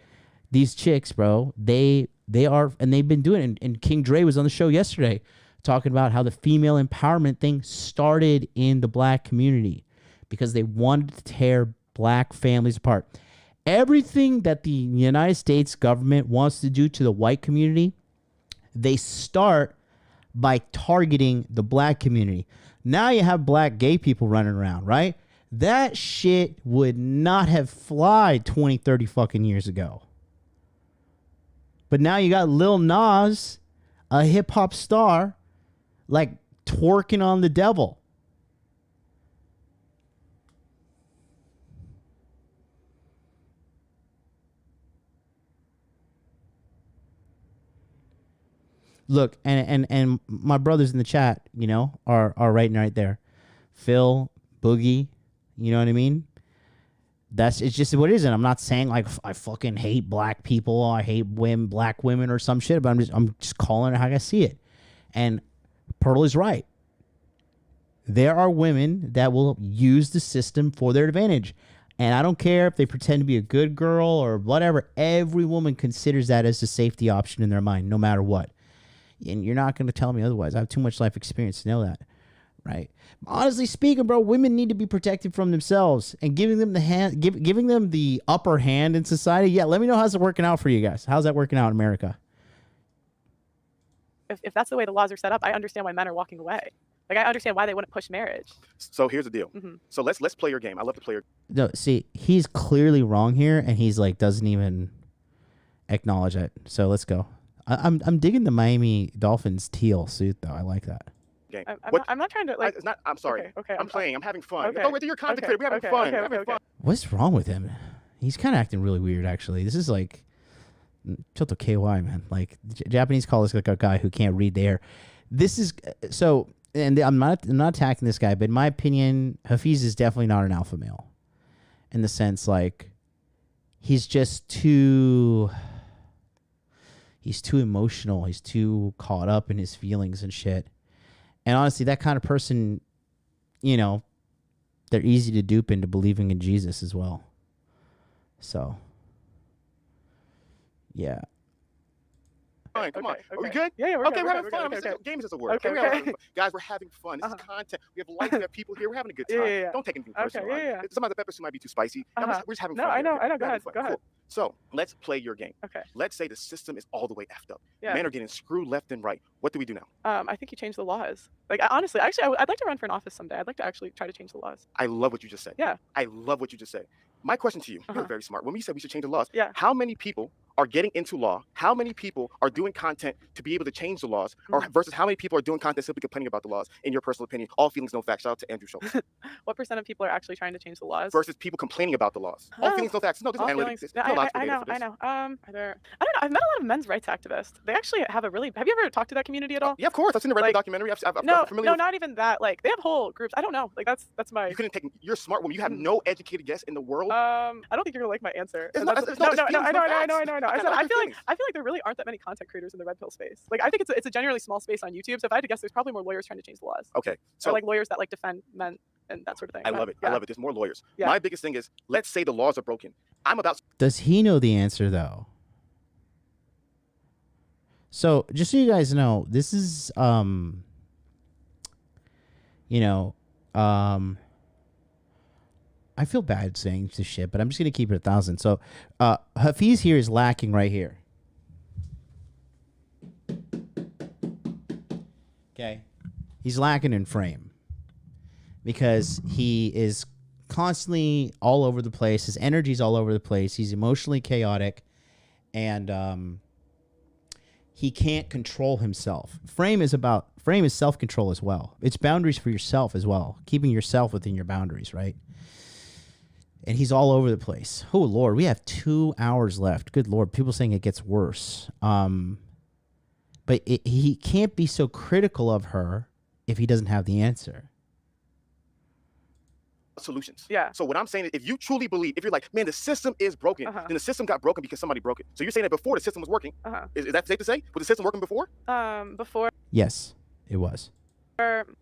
Speaker 4: these chicks, bro, they are, and they've been doing it. And King Dre was on the show yesterday talking about how the female empowerment thing started in the black community because they wanted to tear black families apart. Everything that the United States government wants to do to the white community, they start by targeting the black community. Now you have black gay people running around, right? That shit would not have flied 20, 30 fucking years ago. But now you got Lil Nas, a hip-hop star, like twerking on the devil. Look, and my brothers in the chat, you know, are right there. Phil, Boogie, you know what I mean? It's just what it is. And I'm not saying like I fucking hate black people, I hate black women or some shit, but I'm just calling it how I see it. And Pearl is right. There are women that will use the system for their advantage. And I don't care if they pretend to be a good girl or whatever. Every woman considers that as a safety option in their mind, no matter what. And you're not going to tell me otherwise. I have too much life experience to know that, right? Honestly speaking, bro, women need to be protected from themselves and giving them giving them the upper hand in society. Yeah, let me know how's it working out for you guys. How's that working out in America?
Speaker 5: If that's the way the laws are set up, I understand why men are walking away. Like, I understand why they wouldn't push marriage.
Speaker 6: So here's the deal. So let's play your game. I love to play your.
Speaker 4: No, see, he's clearly wrong here, and he's like doesn't even acknowledge it. So let's go. I'm digging the Miami Dolphins teal suit though. I like that.
Speaker 6: Game.
Speaker 5: I'm not trying to like.
Speaker 6: It's not. I'm sorry.
Speaker 5: Okay.
Speaker 6: I'm playing. I'm having fun.
Speaker 5: Okay.
Speaker 6: Oh, wait, you're content creator. We're having fun. We're having fun.
Speaker 4: What's wrong with him? He's kind of acting really weird, actually. This is like Choto KY, man. Like Japanese call this like a guy who can't read the air. This is so, and I'm not attacking this guy, but in my opinion, Hafiz is definitely not an alpha male, in the sense like he's just too. He's too emotional. He's too caught up in his feelings and shit. And honestly, that kind of person, you know, they're easy to dupe into believing in Jesus as well. So, yeah.
Speaker 6: Fine, come on. Are we good?
Speaker 5: Yeah, we're
Speaker 6: okay,
Speaker 5: good.
Speaker 6: we're having fun. Game is just a word.
Speaker 5: Okay,
Speaker 6: We're having fun. Guys, we're having fun. This is content. We have lights. We have people here. We're having a good time.
Speaker 5: Yeah.
Speaker 6: Don't take anything personal.
Speaker 5: Yeah.
Speaker 6: Some of the pepper soup might be too spicy. We're just having fun.
Speaker 5: No, I know. Go ahead.
Speaker 6: Cool. So let's play your game.
Speaker 5: Okay.
Speaker 6: Let's say the system is all the way effed up.
Speaker 5: Yeah.
Speaker 6: Men are getting screwed left and right. What do we do now?
Speaker 5: I think you change the laws. Like, honestly, actually, I'd like to run for an office someday. I'd like to actually try to change the laws.
Speaker 6: I love what you just said.
Speaker 5: Yeah.
Speaker 6: I love what you just said. My question to you, you're very smart. When we said we should change the laws,
Speaker 5: Yeah.
Speaker 6: how many people are getting into law? How many people are doing content to be able to change the laws? Or versus how many people are doing content simply complaining about the laws, in your personal opinion? All feelings, no facts. Shout out to Andrew Schultz.
Speaker 5: What % of people are actually trying to change the laws?
Speaker 6: Versus people complaining about the laws. All feelings, no facts. No, there's no analytics. There's no logical data for this.
Speaker 5: I know. I don't know. I've met a lot of men's rights activists. They actually have a really. Have you ever talked to that community at all?
Speaker 6: Yeah, of course. I've seen the Red Pill documentary.
Speaker 5: No,
Speaker 6: familiar with...
Speaker 5: not even that. Like, they have whole groups. I don't know. Like, that's my.
Speaker 6: You couldn't take. You're a smart woman. You have no educated guess in the world.
Speaker 5: I don't think you're gonna like my answer.
Speaker 6: No,
Speaker 5: I know. I feel like there really aren't that many content creators in the red pill space. Like, I think it's a generally small space on YouTube. So if I had to guess, there's probably more lawyers trying to change the laws.
Speaker 6: Okay. So
Speaker 5: or like lawyers that like defend men and that sort of thing.
Speaker 6: I love it.
Speaker 5: Yeah.
Speaker 6: I love it. There's more lawyers.
Speaker 5: Yeah.
Speaker 6: My biggest thing is, let's say the laws are broken.
Speaker 4: Does he know the answer though? So just so you guys know, this is I feel bad saying this shit, but I'm just gonna keep it 1,000. So Hafiz here is lacking right here. Okay. He's lacking in frame because he is constantly all over the place. His energy's all over the place. He's emotionally chaotic, and he can't control himself. Frame is self-control as well. It's boundaries for yourself as well, keeping yourself within your boundaries, right? And he's all over the place. Oh Lord, we have 2 hours left. Good Lord, people saying it gets worse. But he can't be so critical of her if he doesn't have the answer.
Speaker 6: Solutions.
Speaker 5: Yeah.
Speaker 6: So what I'm saying is, if you truly believe, if you're like, man, the system is broken, then the system got broken because somebody broke it. So you're saying that before the system was working. Is that safe to say? Was the system working before?
Speaker 5: Before.
Speaker 4: Yes, it was.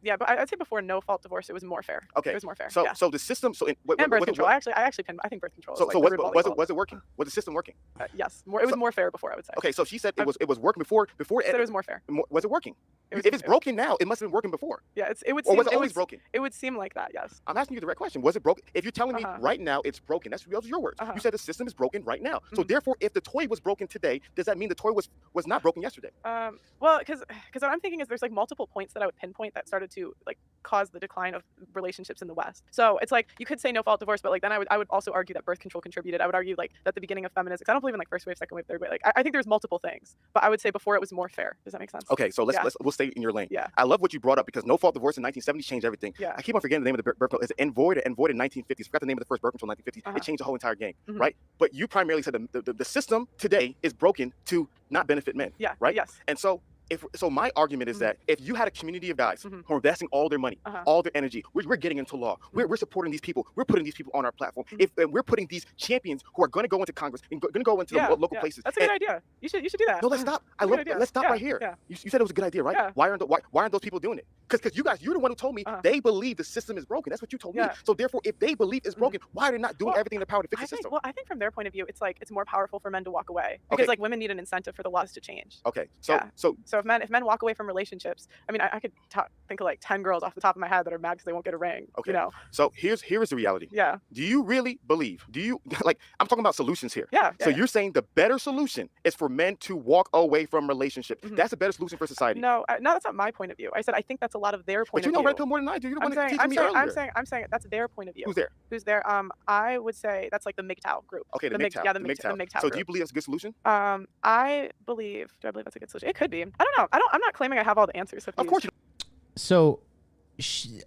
Speaker 5: Yeah, but I'd say before no fault divorce, it was more fair.
Speaker 6: Okay.
Speaker 5: It was more fair.
Speaker 6: So
Speaker 5: yeah.
Speaker 6: so the system. So
Speaker 5: and birth control. I think birth control.
Speaker 6: So was it working? Was the system working?
Speaker 5: Yes. It was more fair before, I would say.
Speaker 6: Okay. So she said it was working before.
Speaker 5: Said it was more fair.
Speaker 6: Was it working? If it's broken now, it must have been working before.
Speaker 5: Yeah, it would.
Speaker 6: Or was it always broken?
Speaker 5: It would seem like that. Yes.
Speaker 6: I'm asking you the right question. Was it broken? If you're telling me right now it's broken, those are your words. You said the system is broken right now. So therefore, if the toy was broken today, does that mean the toy was not broken yesterday?
Speaker 5: Well, because what I'm thinking is there's like multiple points that I would pinpoint that started to like cause the decline of relationships in the West. So it's like you could say no fault divorce, but like then I would also argue that birth control contributed. I would argue like that the beginning of feminism. I don't believe in like first wave, second wave, third wave. Like I think there's multiple things, but I would say before it was more fair. Does that make sense?
Speaker 6: Okay, so we'll stay in your lane.
Speaker 5: Yeah.
Speaker 6: I love what you brought up because no fault divorce in 1970s changed everything.
Speaker 5: Yeah.
Speaker 6: I keep on forgetting the name of the birth control. It's Envoyed in 1950s. I forgot the name of the first birth control in 1950s. It changed the whole entire game, right? But you primarily said the system today is broken to not benefit men.
Speaker 5: Yeah.
Speaker 6: Right.
Speaker 5: Yes.
Speaker 6: And so. So my argument is that if you had a community of guys who are investing all their money, all their energy, we're getting into law, we're supporting these people, we're putting these people on our platform, and we're putting these champions who are going to go into Congress and going to go into the local places.
Speaker 5: That's a good idea. You should do that.
Speaker 6: No, let's stop. Let's stop right here.
Speaker 5: Yeah.
Speaker 6: You said it was a good idea, right?
Speaker 5: Yeah.
Speaker 6: Why aren't those people doing it? Because you're the one who told me they believe the system is broken. That's what you told me. So therefore, if they believe it's broken, why are they not doing everything in their power to fix the system?
Speaker 5: Well, I think from their point of view, it's more powerful for men to walk away because like women need an incentive for the laws to change.
Speaker 6: Okay. So
Speaker 5: if men walk away from relationships, I mean, I could think of like 10 girls off the top of my head that are mad because they won't get a ring.
Speaker 6: Okay.
Speaker 5: You know.
Speaker 6: So here's the reality.
Speaker 5: Yeah.
Speaker 6: Do you really believe? Do you like? I'm talking about solutions here.
Speaker 5: Yeah.
Speaker 6: So you're saying the better solution is for men to walk away from relationship. That's a better solution for society.
Speaker 5: No, that's not my point of view. I said I think that's a lot of their point of view.
Speaker 6: But you know red pill more than I do. You're the one that teaching me earlier.
Speaker 5: I'm saying that's their point of view.
Speaker 6: Who's there?
Speaker 5: I would say that's like the MGTOW group.
Speaker 6: Okay, the MGTOW.
Speaker 5: Yeah, the MGTOW.
Speaker 6: So do you believe that's a good solution?
Speaker 5: Do I believe that's a good solution? It could be. I don't know. I'm not claiming I have all the answers.
Speaker 6: Of course you don't.
Speaker 4: So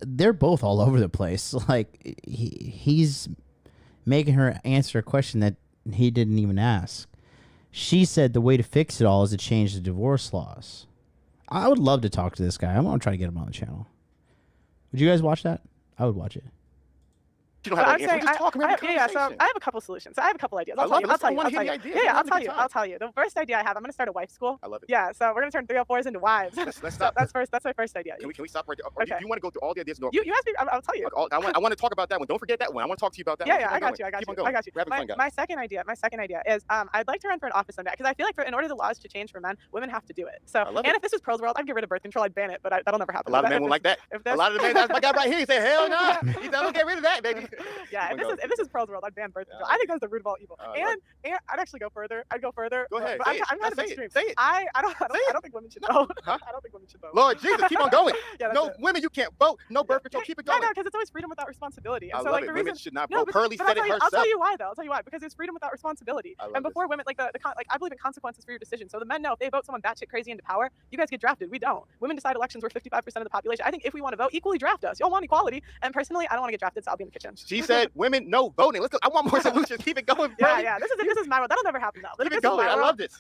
Speaker 4: they're both all over the place. Like he's making her answer a question that he didn't even ask. She said the way to fix it all is to change the divorce laws. I would love to talk to this guy. I want to try to get him on the channel. Would you guys watch that? I would watch it.
Speaker 6: You don't have an answer. Just talk.
Speaker 5: So I have a couple solutions. I have a couple ideas. I'll tell you. I'll tell you. The first idea I have, I'm going to start a wife school.
Speaker 6: I love it.
Speaker 5: Yeah, so we're going to turn 304s into wives.
Speaker 6: Let's stop.
Speaker 5: That's my first idea.
Speaker 6: Can we stop right there? Okay. You want to go through all the ideas? No.
Speaker 5: You asked me. I'll tell you.
Speaker 6: I want to talk about that one. Don't forget that one. I want to talk to you about that one.
Speaker 5: Yeah, I got you. I got you. My second idea is I'd like to run for an office someday because I feel like in order the laws to change for men, women have to do it. So if this was Pearl's world, I'd get rid of birth control. I'd ban it, but that'll never happen.
Speaker 6: A lot of men won't like that. A lot of the men, that's my guy right here. He said, hell no. He said, don't get rid of that, baby.
Speaker 5: Yeah, if this is Pearl's world, I'd ban birth control. I think that's the root of all evil. And I'd actually go further. I'd go further.
Speaker 6: Go ahead.
Speaker 5: I'm kind of extreme.
Speaker 6: Say it.
Speaker 5: I don't think women should know.
Speaker 6: Huh?
Speaker 5: I don't think women should vote.
Speaker 6: Lord Jesus, keep on going.
Speaker 5: No,
Speaker 6: women, you can't vote. No birth control. Keep it going.
Speaker 5: I know, because it's always freedom without responsibility. And
Speaker 6: I
Speaker 5: so,
Speaker 6: love
Speaker 5: like,
Speaker 6: it.
Speaker 5: the
Speaker 6: Women
Speaker 5: reason
Speaker 6: should not vote. Pearly said it herself.
Speaker 5: I'll tell you why, though. I'll tell you why. Because it's freedom without responsibility. And before
Speaker 6: this.
Speaker 5: women, like I believe in consequences for your decision. So the men know if they vote someone batshit crazy into power, you guys get drafted. We don't. Women decide elections. We're 55% of the population. I think if we want to vote, equally draft us. Y'all want equality. And personally, I don't want to get drafted, so I'll be in the kitchen.
Speaker 6: She said, "Women, no voting." Let's go. I want more solutions. Keep it going.
Speaker 5: Yeah. This is my world. That'll never happen though.
Speaker 6: Keep it going. I love this.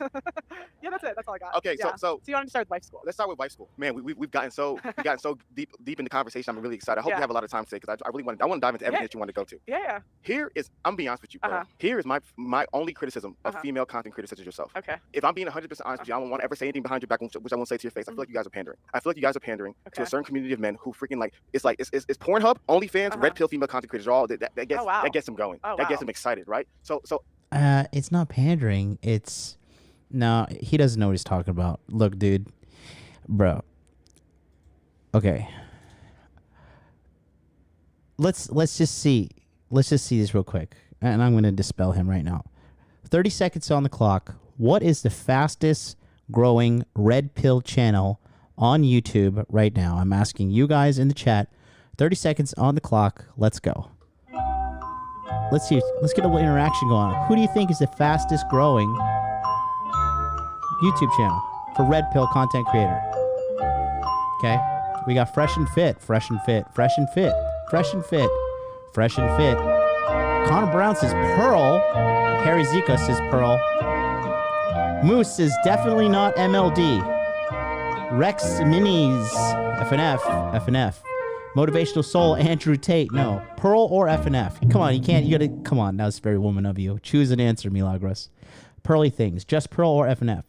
Speaker 5: Yeah, that's it. That's all I got.
Speaker 6: Okay, so
Speaker 5: you want to start with wife school?
Speaker 6: Let's start with wife school. Man, we've gotten so deep in the conversation. I'm really excited. I hope we have a lot of time today because I really want to dive into everything that you want to go to.
Speaker 5: Yeah.
Speaker 6: I'm being honest with you, bro. Here is my only criticism of female content creators such as yourself.
Speaker 5: Okay.
Speaker 6: If I'm being 100% honest with you, I don't want to ever say anything behind your back, which I won't say to your face. I feel like you guys are pandering. I feel like you guys are pandering to a certain community of men who freaking it's Pornhub, OnlyFans, red pill female content creators are all that gets them going. That gets them excited, right? So
Speaker 4: it's not pandering. It's no, he doesn't know what he's talking about. Look, dude, bro. Okay. Let's just see this real quick, and I'm going to dispel him right now. 30 seconds on the clock. What is the fastest growing red pill channel on YouTube right now? I'm asking you guys in the chat. 30 seconds on the clock. Let's go. Let's see. Let's get a little interaction going on. Who do you think is the fastest growing YouTube channel for red pill content creator? Okay. We got Fresh and Fit. Connor Brown says Pearl. Harry Zico says Pearl. Moose says definitely not MLD. Rex Minis. FNF. Motivational Soul, Andrew Tate. No. Pearl or FNF. Come on, you gotta, come on. That was very woman of you. Choose an answer, Milagros. Pearly things. Just Pearl or FNF.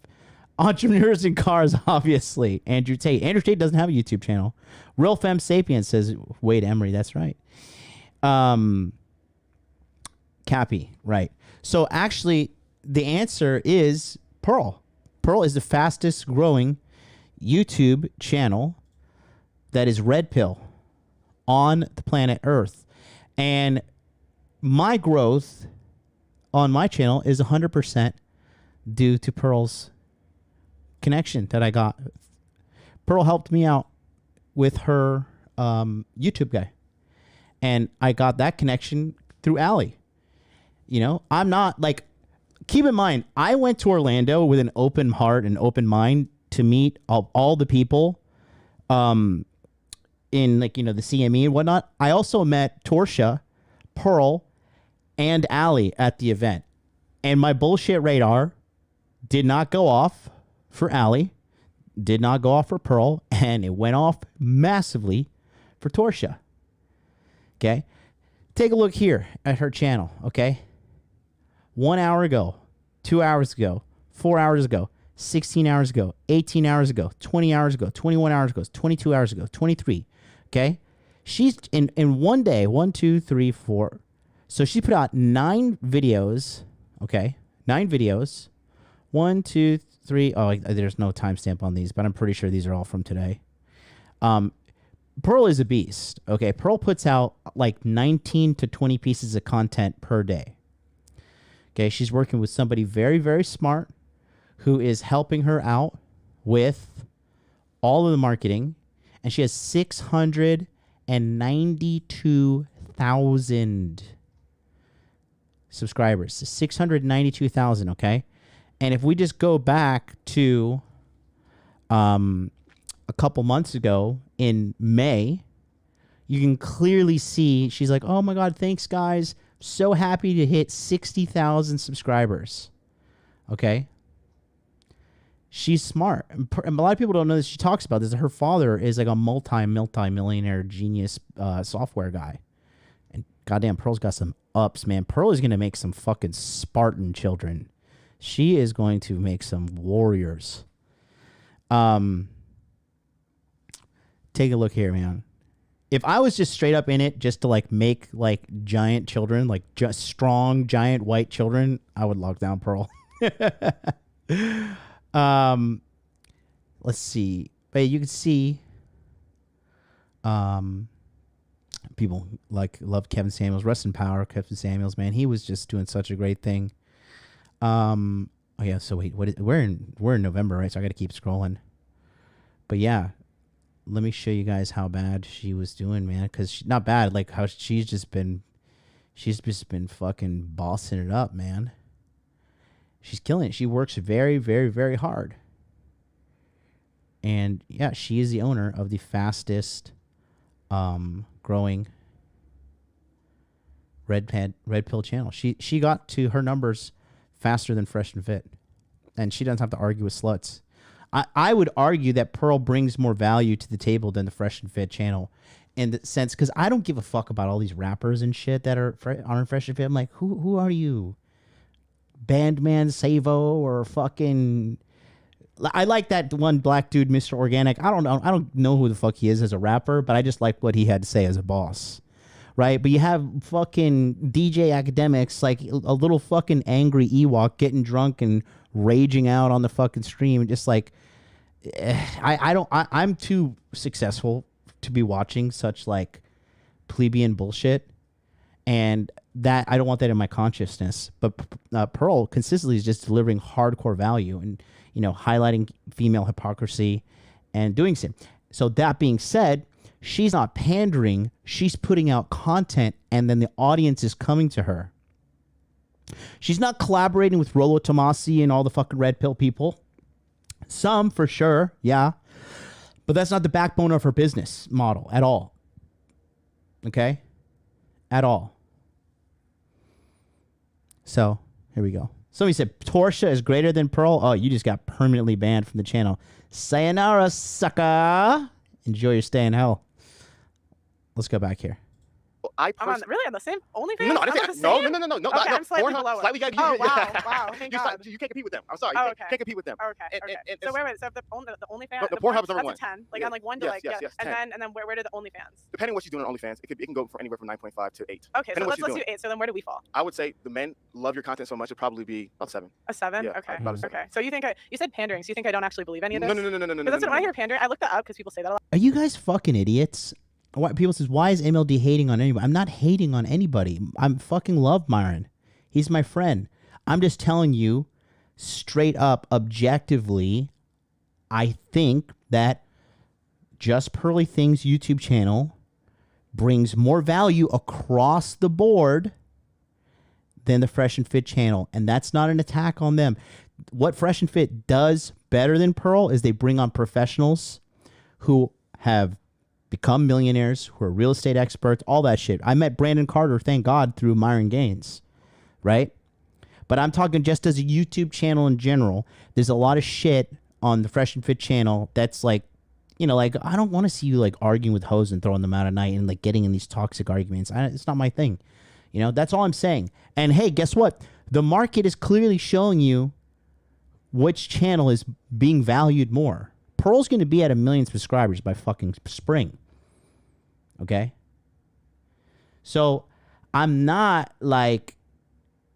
Speaker 4: Entrepreneurs in Cars, obviously. Andrew Tate. Andrew Tate doesn't have a YouTube channel. Real Femme Sapien says Wade Emery. That's right. Cappy. Right. So actually, the answer is Pearl. Pearl is the fastest growing YouTube channel that is red pill on the planet Earth. And my growth on my channel is 100% due to Pearl's connection that I got. Pearl helped me out with her YouTube guy. And I got that connection through Allie. You know, I'm not like, keep in mind, I went to Orlando with an open heart and open mind to meet all the people in, like, you know, the CME and whatnot. I also met Torsha, Pearl, and Allie at the event. And my bullshit radar did not go off for Allie, did not go off for Pearl, and it went off massively for Torsha. Okay? Take a look here at her channel, okay? 1 hour ago, 2 hours ago, 4 hours ago, 16 hours ago, 18 hours ago, 20 hours ago, 21 hours ago, 22 hours ago, 23. Okay? She's in one day, 1, 2, 3, 4. So she put out 9 videos. Okay? 9 videos. 1, 2, 3. Oh, there's no timestamp on these, but I'm pretty sure these are all from today. Pearl is a beast. Okay? Pearl puts out like 19 to 20 pieces of content per day. Okay? She's working with somebody very, very smart who is helping her out with all of the marketing. And she has 692,000 subscribers. 692,000, okay? And if we just go back to a couple months ago in May, you can clearly see she's like, oh my God, thanks guys. So happy to hit 60,000 subscribers. Okay? She's smart. And a lot of people don't know this. She talks about this. Her father is like a multi-millionaire genius software guy. And goddamn, Pearl's got some ups, man. Pearl is going to make some fucking Spartan children. She is going to make some warriors. Take a look here, man. If I was just straight up in it just to like make like giant children, like just strong giant white children, I would lock down Pearl. Let's see. But you can see People love Kevin Samuels. Rest in power, Kevin Samuels, man. He was just doing such a great thing. Oh yeah. So wait, we're in November, right? So I got to keep scrolling. But yeah, let me show you guys how bad she was doing, man. Because not bad, like how she's just been fucking bossing it up, man. She's killing it. She works very, very, very hard. And yeah, she is the owner of the fastest growing red pill channel. She got to her numbers faster than Fresh and Fit. And she doesn't have to argue with sluts. I would argue that Pearl brings more value to the table than the Fresh and Fit channel, in the sense, because I don't give a fuck about all these rappers and shit that are on Fresh and Fit. I'm like, who are you? Bandman Savo or fucking... I like that one black dude, Mr. Organic. I don't know who the fuck he is as a rapper, but I just like what he had to say as a boss. Right? But you have fucking DJ Academics, like a little fucking angry Ewok getting drunk and raging out on the fucking stream, just like I'm too successful to be watching such like plebeian bullshit, and that I don't want that in my consciousness. But Pearl consistently is just delivering hardcore value and, you know, highlighting female hypocrisy and doing so. So that being said, she's not pandering, she's putting out content, and then the audience is coming to her. She's not collaborating with Rollo Tomasi and all the fucking red pill people. Some, for sure, yeah. But that's not the backbone of her business model at all. Okay? At all. So, here we go. Somebody said, Portia is greater than Pearl. Oh, you just got permanently banned from the channel. Sayonara, sucker. Enjoy your stay in hell. Let's go back here.
Speaker 5: I'm really on the same OnlyFans?
Speaker 6: No,
Speaker 5: No. Okay, I'm slightly below it.
Speaker 6: Slightly got
Speaker 5: wow. Thank God.
Speaker 6: You can't compete with them. I'm sorry.
Speaker 5: Oh,
Speaker 6: You can't compete with them.
Speaker 5: Okay. So wait. So the OnlyFans.
Speaker 6: The Pornhub's number one.
Speaker 5: That's a 10. Like
Speaker 6: yes.
Speaker 5: on like 1 to
Speaker 6: yes,
Speaker 5: like
Speaker 6: yes,
Speaker 5: yeah.
Speaker 6: yes,
Speaker 5: and then where did the OnlyFans?
Speaker 6: Depending on what she's doing on OnlyFans, it can go for anywhere from 9.5 to 8.
Speaker 5: Okay, so let's do 8. So then where do we fall?
Speaker 6: I would say the men love your content so much it'd probably be about 7.
Speaker 5: A 7?
Speaker 6: Yeah,
Speaker 5: okay.
Speaker 6: about a 7.
Speaker 5: Okay. So you said pandering. So you think I don't actually believe any of this?
Speaker 6: No.
Speaker 5: Because that's when I hear pandering, I look that up because people say that a lot.
Speaker 4: Are you guys fucking idiots? People says, why is MLD hating on anybody? I'm not hating on anybody. I'm fucking love Myron. He's my friend. I'm just telling you straight up, objectively, I think that Just Pearly Things YouTube channel brings more value across the board than the Fresh and Fit channel. And that's not an attack on them. What Fresh and Fit does better than Pearl is they bring on professionals who have become millionaires, who are real estate experts, all that shit. I met Brandon Carter, thank God, through Myron Gaines, right? But I'm talking just as a YouTube channel in general. There's a lot of shit on the Fresh and Fit channel that's like, you know, like, I don't want to see you like arguing with hoes and throwing them out at night and like getting in these toxic arguments. It's not my thing. You know, that's all I'm saying. And hey, guess what? The market is clearly showing you which channel is being valued more. Pearl's going to be at 1 million subscribers by fucking spring. Okay? So, I'm not, like,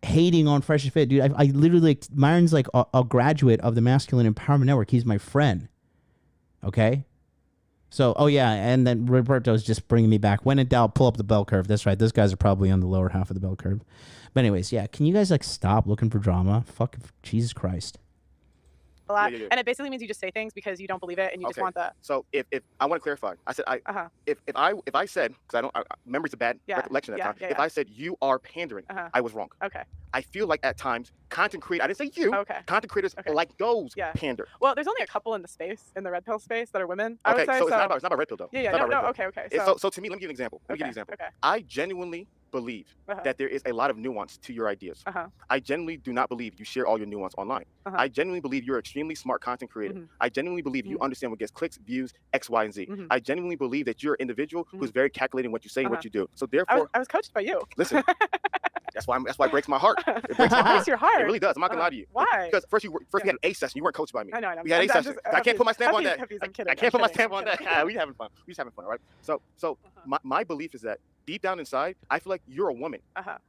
Speaker 4: hating on Fresh and Fit. Dude, I literally, like, Myron's, like, a graduate of the Masculine Empowerment Network. He's my friend. Okay? So, oh, yeah, and then Roberto's just bringing me back. When in doubt, pull up the bell curve. That's right. Those guys are probably on the lower half of the bell curve. But anyways, yeah, can you guys, like, stop looking for drama? Fuck, Jesus Christ.
Speaker 5: A lot. Yeah. And it basically means you just say things because you don't believe it and you just want the.
Speaker 6: So if I want to clarify, I said if I said, because memory's a bad recollection at that time. If I said you are pandering, I was wrong.
Speaker 5: Okay.
Speaker 6: I feel like at times content creators, I didn't say you. Okay. Content creators like those pander.
Speaker 5: Well, there's only a couple in the space, in the red pill space, that are women. I would say,
Speaker 6: so it's not about red pill though.
Speaker 5: Yeah. No. Okay.
Speaker 6: So to me, let me give you an example. Okay. I genuinely believe that there is a lot of nuance to your ideas. I genuinely do not believe you share all your nuance online. I genuinely believe you're an extremely smart content creator. I genuinely believe you understand what gets clicks, views, X, Y, and Z. I genuinely believe that you're an individual who's very calculating what you say and what you do. So therefore,
Speaker 5: I was coached by you.
Speaker 6: Listen, that's why it breaks my heart. It breaks my heart.
Speaker 5: Breaks your heart.
Speaker 6: It really does. I'm not gonna lie to you.
Speaker 5: Why?
Speaker 6: Because first we had an A session. You weren't coached by me.
Speaker 5: I know.
Speaker 6: We had A session. I can't put my stamp on that.
Speaker 5: I'm kidding.
Speaker 6: I can't put my stamp on that. We having fun. We just having fun, right? So my belief is that deep down inside, I feel like you're a woman.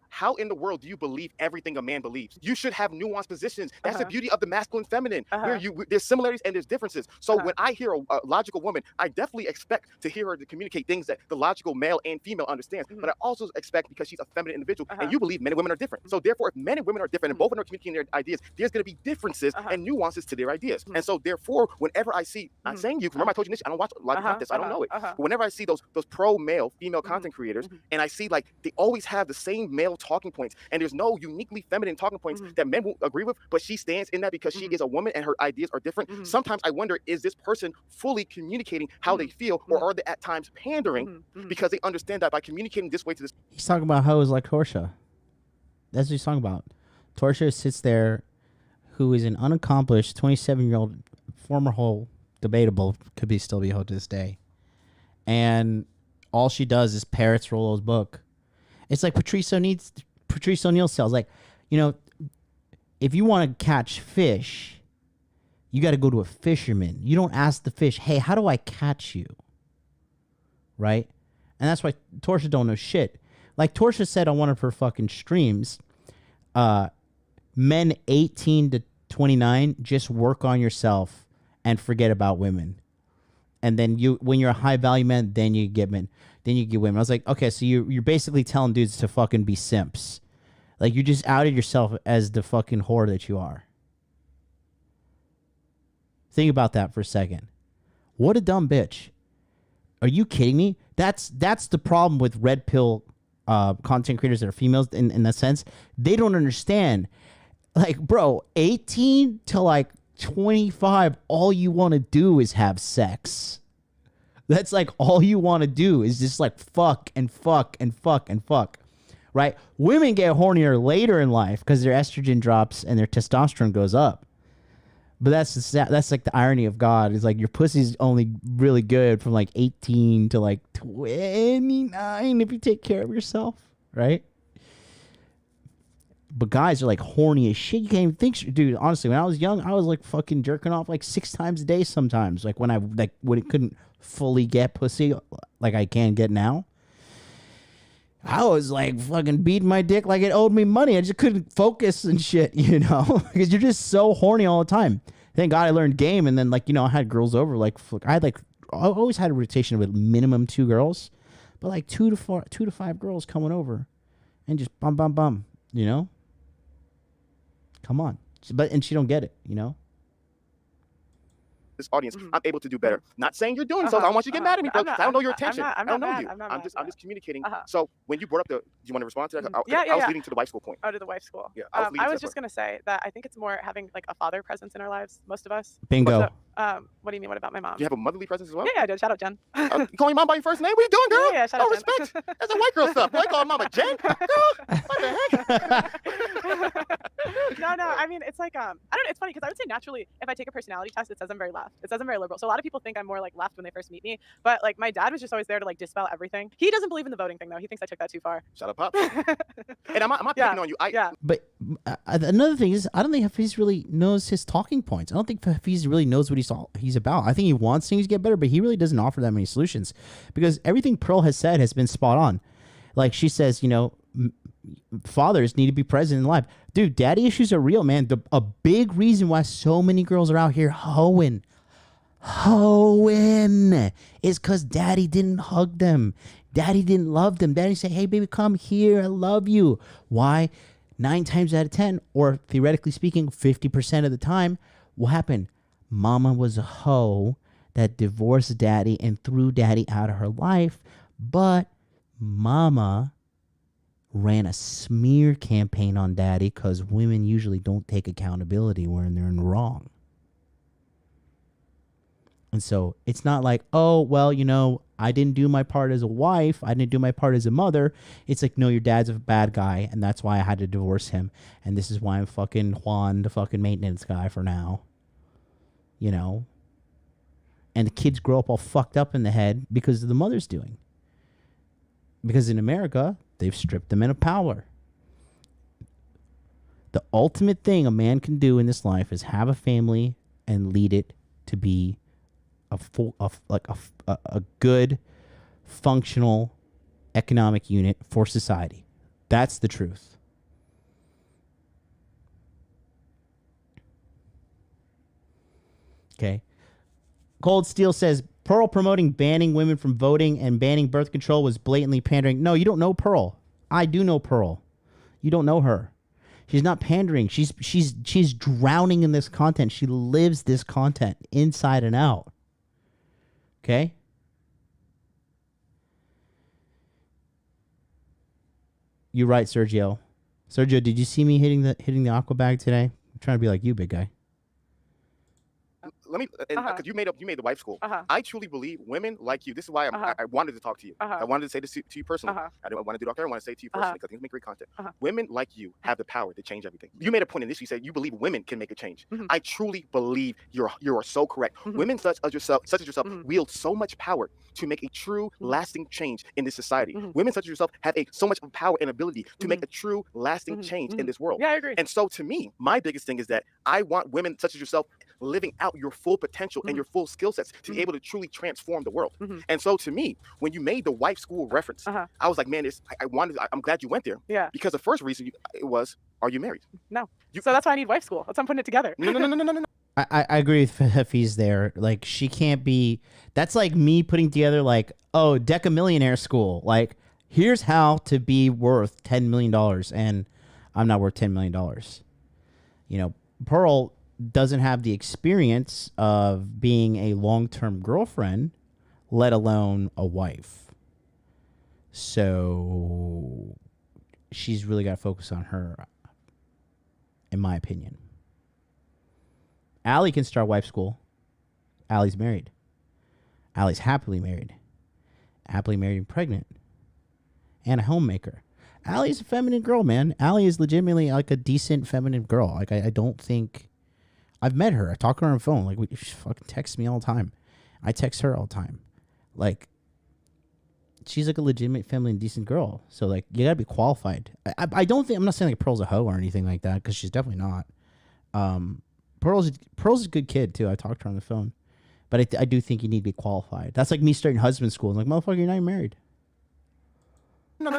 Speaker 6: how in the world do you believe everything a man believes? You should have nuanced positions. That's the beauty of the masculine feminine, where there's similarities and there's differences. So when I hear a logical woman, I definitely expect to hear her to communicate things that the logical male and female understands. But I also expect, because she's a feminine individual, and you believe men and women are different. So therefore, if men and women are different and both of them are communicating their ideas, there's going to be differences and nuances to their ideas. And so therefore, whenever I see, I'm saying you, remember I told you this, I don't watch a lot of content, so I don't know it. But whenever I see those pro-male, female content creators, and I see like they always have the same male talking points, and there's no uniquely feminine talking points that men won't agree with, but she stands in that because she is a woman and her ideas are different. Sometimes I wonder, is this person fully communicating how they feel, or are they at times pandering because they understand that by communicating this way to this?
Speaker 4: He's talking about hoes like Torsha. That's what he's talking about. Torsha sits there, who is an unaccomplished 27-year-old former hoe, debatable, could be still be a hoe to this day, and all she does is parrots Rollo's book. It's like Patrice O'Neal sells. Like, you know, if you want to catch fish, you got to go to a fisherman. You don't ask the fish, hey, how do I catch you? Right? And that's why Torsha don't know shit. Like Torsha said on one of her fucking streams, men 18 to 29, just work on yourself and forget about women. And then when you're a high value man, then you get men. Then you get women. I was like, okay, so you're basically telling dudes to fucking be simps. Like, you just outed yourself as the fucking whore that you are. Think about that for a second. What a dumb bitch. Are you kidding me? That's the problem with red pill content creators that are females in that sense. They don't understand. Like, bro, 18 to like 25, all you want to do is have sex. That's like all you want to do is just like fuck and fuck and fuck and fuck. Right? Women get hornier later in life because their estrogen drops and their testosterone goes up. But that's like the irony of God. Is like your pussy's only really good from like 18 to like 29 if you take care of yourself, right? But guys are like horny as shit. You can't even think, dude. Honestly, when I was young, I was like fucking jerking off like 6 times a day sometimes. Like when it couldn't fully get pussy like I can get now. I was like fucking beating my dick like it owed me money. I just couldn't focus and shit, you know, because you're just so horny all the time. Thank God I learned game, and then like, you know, I had girls over. Like I always had a rotation with minimum 2 girls, but like 2 to 5 girls coming over, and just bum, you know. Come on, and she don't get it, you know.
Speaker 6: This audience, I'm able to do better. Not saying you're doing so. I don't want you to get mad at me, bro. I don't know your intention. I don't know you. I'm just communicating. So when you brought up do you want to respond to that? I was leading to the wife school point.
Speaker 5: Oh, to the wife school.
Speaker 6: Yeah,
Speaker 5: I was just gonna say that I think it's more having like a father presence in our lives. Most of us.
Speaker 4: Bingo.
Speaker 5: What do you mean? What about my mom?
Speaker 6: Do you have a motherly presence as well?
Speaker 5: Yeah, I do. Shout out Jen.
Speaker 6: You calling your mom by your first name? What are you doing, girl?
Speaker 5: Yeah, shout out Jen.
Speaker 6: Respect. That's a white girl stuff. Boy, I call mama Jen. Girl, what the heck?
Speaker 5: No. I mean, it's like I don't know. It's funny because I would say naturally, if I take a personality test, it says I'm very left. It says I'm very liberal. So a lot of people think I'm more like left when they first meet me. But like my dad was just always there to like dispel everything. He doesn't believe in the voting thing though. He thinks I took that too far.
Speaker 6: Shut up, Pop. And I'm not picking on you.
Speaker 4: But another thing is, I don't think Hafiz really knows his talking points. I don't think Hafiz really knows what he's about. I think he wants things to get better, but he really doesn't offer that many solutions, because everything Pearl has said has been spot on. Like she says, you know, fathers need to be present in life. Dude, daddy issues are real, man. A big reason why so many girls are out here hoeing is because daddy didn't hug them. Daddy didn't love them. Daddy said, hey, baby, come here. I love you. Why? 9 times out of 10, or theoretically speaking, 50% of the time, what happened? Mama was a hoe that divorced daddy and threw daddy out of her life, but mama ran a smear campaign on daddy because women usually don't take accountability when they're in the wrong. And so it's not like, oh, well, you know, I didn't do my part as a wife. I didn't do my part as a mother. It's like, no, your dad's a bad guy, and that's why I had to divorce him. And this is why I'm fucking Juan, the fucking maintenance guy for now. You know? And the kids grow up all fucked up in the head because of the mother's doing. Because in America, they've stripped the men of power. The ultimate thing a man can do in this life is have a family and lead it to be a good, functional economic unit for society. That's the truth. Okay. Cold Steel says Pearl promoting banning women from voting and banning birth control was blatantly pandering. No, you don't know Pearl. I do know Pearl. You don't know her. She's not pandering. She's drowning in this content. She lives this content inside and out. Okay? You're right, Sergio. Sergio, did you see me hitting the aqua bag today? I'm trying to be like you, big guy.
Speaker 6: Let me, because you made the wife school. I truly believe women like you. This is why I wanted to talk to you. I wanted to say this to you personally. I don't want to do it. I want to say it to you personally because I think you make great content. Women like you have the power to change everything. You made a point in this. You said you believe women can make a change. I truly believe you are so correct. Women such as yourself, wield so much power to make a true, lasting change in this society. Women such as yourself have so much power and ability to make a true, lasting change in this world.
Speaker 5: Yeah, I agree.
Speaker 6: And so to me, my biggest thing is that I want women such as yourself living out your full potential and your full skill sets to be able to truly transform the world. And so to me, when you made the wife school reference, I was like, man, I'm glad you went there.
Speaker 5: Yeah.
Speaker 6: Because the first reason it was, are you married?
Speaker 5: No. So that's why I need wife school. That's why I'm putting it together.
Speaker 6: No.
Speaker 4: I agree with Hafiz there. Like, she can't be. That's like me putting together, like, oh, Deca Millionaire School. Like, here's how to be worth $10 million, and I'm not worth $10 million. You know, Pearl doesn't have the experience of being a long-term girlfriend, let alone a wife. So she's really got to focus on her, in my opinion. Allie can start wife school. Allie's married. Allie's happily married. Happily married and pregnant. And a homemaker. Allie's a feminine girl, man. Allie is legitimately like a decent feminine girl. Like, I don't think... I've met her. I talk to her on the phone. Like, she fucking texts me all the time. I text her all the time. Like, she's like a legitimate feminine, decent girl. So, like, you gotta be qualified. I don't think... I'm not saying like Pearl's a hoe or anything like that, because she's definitely not. Pearl's a good kid, too. I talked to her on the phone. But I do think you need to be qualified. That's like me starting husband school. I'm like, motherfucker, you're not even married.
Speaker 6: No.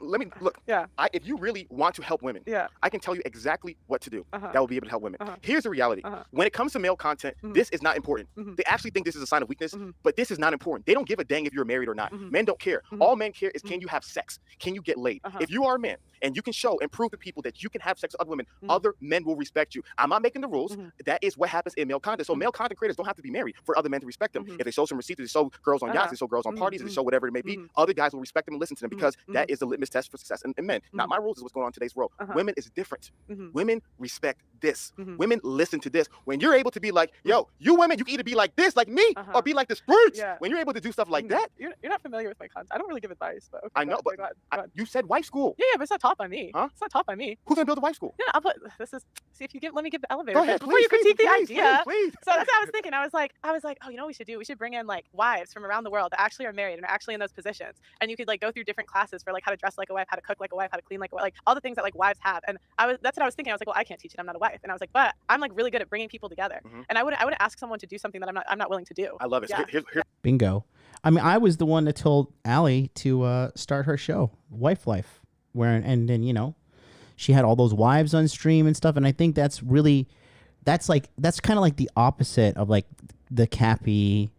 Speaker 6: Let me look.
Speaker 5: Yeah.
Speaker 6: If you really want to help women, I can tell you exactly what to do that will be able to help women. Here's the reality. When it comes to male content, this is not important. They actually think this is a sign of weakness, but this is not important. They don't give a dang if you're married or not. Men don't care. All men care is, can you have sex? Can you get laid? If you are a man and you can show and prove to people that you can have sex with other women, other men will respect you. I'm not making the rules. That is what happens in male content. So male content creators don't have to be married for other men to respect them. If they show some receipts, they show girls on yachts, they show girls on parties, they show whatever it may be, other guys will respect them and listen to them because that is the litmus test for success. And men, not my rules is what's going on in today's world. Women is different. Women respect this. Women listen to this. When you're able to be like, yo, you women, you can either be like this, like me, or be like the streets. When you're able to do stuff like that.
Speaker 5: You're not familiar with my content. I don't really give advice, but okay,
Speaker 6: I know, but
Speaker 5: go ahead.
Speaker 6: you said wife school.
Speaker 5: Yeah, but it's not taught by me. It's not taught by me.
Speaker 6: Who's gonna build a wife school?
Speaker 5: Yeah, I'll put see if you let me give the elevator.
Speaker 6: Go ahead,
Speaker 5: before you critique the idea.
Speaker 6: Please.
Speaker 5: So that's what I was thinking. I was like, oh, you know what we should do? We should bring in like wives from around the world that actually are married and are actually in those positions. And you could like go through different classes for like how to dress like a wife, how to cook like a wife, how to clean like a wife, like all the things that like wives have. And that's what I was thinking. I was like, well, I can't teach it. I'm not a wife. And I was like, but I'm like really good at bringing people together. And I would ask someone to do something that I'm not willing to do.
Speaker 6: I love it.
Speaker 5: Yeah.
Speaker 6: Here's
Speaker 4: Bingo. I mean, I was the one that told Allie to start her show, Wife Life, and then, you know, she had all those wives on stream and stuff. And I think that's kind of like the opposite of like the Cappy,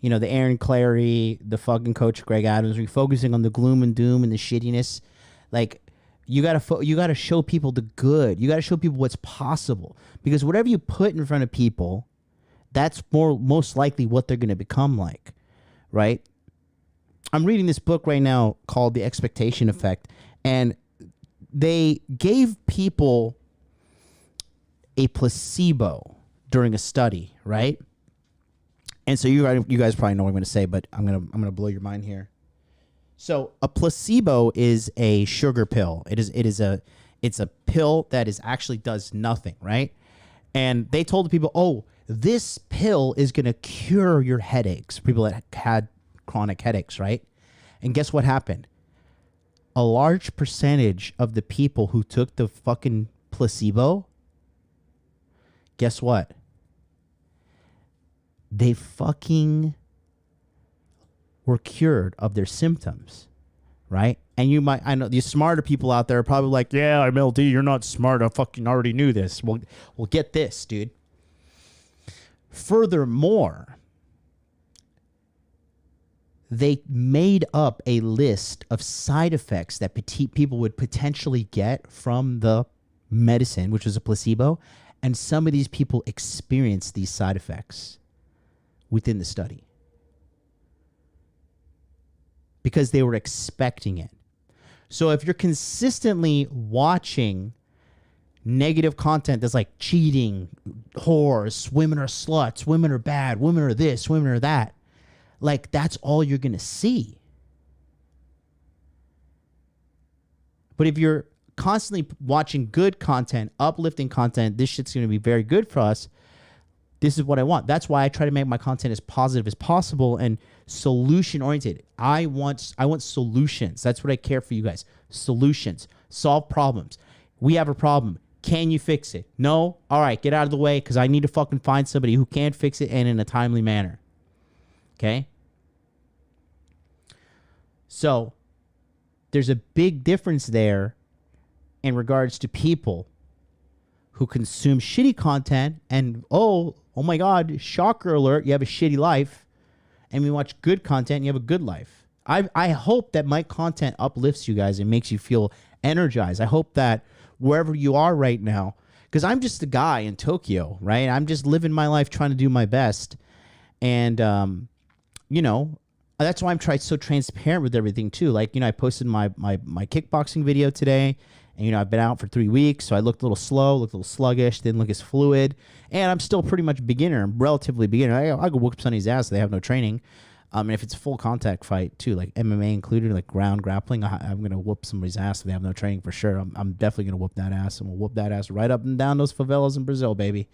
Speaker 4: you know, the Aaron Clary, the fucking Coach Greg Adams, refocusing on the gloom and doom and the shittiness. Like, you gotta show people the good. You gotta show people what's possible, because whatever you put in front of people, that's most likely what they're gonna become like, right? I'm reading this book right now called The Expectation Effect, and they gave people a placebo during a study, right? And so you guys probably know what I'm going to say, but I'm gonna blow your mind here. So a placebo is a sugar pill. It's a pill that actually does nothing, right? And they told the people, oh, this pill is going to cure your headaches. People that had chronic headaches, right? And guess what happened? A large percentage of the people who took the fucking placebo, guess what? They fucking were cured of their symptoms, right? And you might, I know the smarter people out there are probably like, yeah, I'm LD, you're not smart. I fucking already knew this. Well, get this, dude. Furthermore, they made up a list of side effects that people would potentially get from the medicine, which was a placebo. And some of these people experienced these side effects within the study because they were expecting it. So if you're consistently watching negative content that's like cheating, whores, women are sluts, women are bad, women are this, women are that, like that's all you're going to see. But if you're constantly watching good content, uplifting content, this shit's going to be very good for us. This is what I want. That's why I try to make my content as positive as possible and solution oriented. I want solutions. That's what I care for you guys. Solutions. Solve problems. We have a problem. Can you fix it? No? All right, get out of the way because I need to fucking find somebody who can fix it and in a timely manner. Okay? So, there's a big difference there in regards to people who consume shitty content and, oh my God, shocker alert, you have a shitty life. And we watch good content and you have a good life. I hope that my content uplifts you guys and makes you feel energized. I hope that wherever you are right now, because I'm just a guy in Tokyo, right? I'm just living my life trying to do my best. And, you know, that's why I'm so transparent with everything too. Like, you know, I posted my kickboxing video today. And, you know, I've been out for 3 weeks, so I looked a little slow, looked a little sluggish, didn't look as fluid. And I'm still pretty much a beginner. I'm relatively beginner. I go whoop somebody's ass if they have no training. And if it's a full contact fight, too, like MMA included, like ground grappling, I'm going to whoop somebody's ass if they have no training for sure. I'm definitely going to whoop that ass. And we'll whoop that ass right up and down those favelas in Brazil, baby.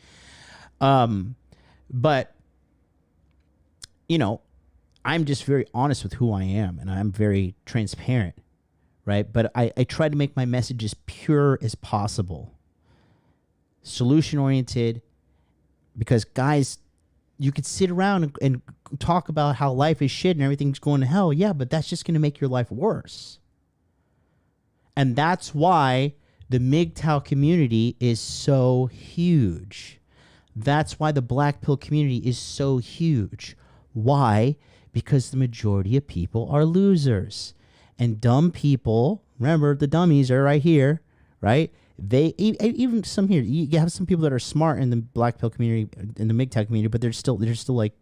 Speaker 4: But, you know, I'm just very honest with who I am. And I'm very transparent. Right? But I try to make my message as pure as possible. Solution-oriented. Because, guys, you could sit around and talk about how life is shit and everything's going to hell. Yeah, but that's just going to make your life worse. And that's why the MGTOW community is so huge. That's why the black pill community is so huge. Why? Because the majority of people are losers. And dumb people, remember the dummies are right here, right? They even some here. You have some people that are smart in the black pill community, in the MGTOW community, but they're still like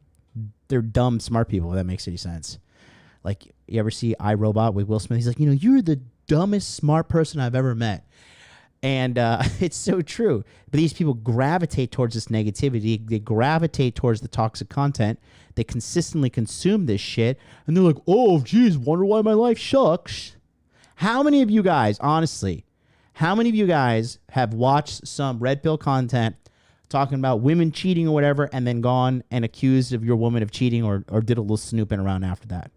Speaker 4: they're dumb smart people. If that makes any sense. Like you ever see iRobot with Will Smith? He's like, you know, you're the dumbest smart person I've ever met, and it's so true. But these people gravitate towards this negativity. They gravitate towards the toxic content. They consistently consume this shit, and they're like, oh, geez, wonder why my life sucks. How many of you guys, honestly, how many of you guys have watched some red pill content talking about women cheating or whatever, and then gone and accused of your woman of cheating or did a little snooping around after that?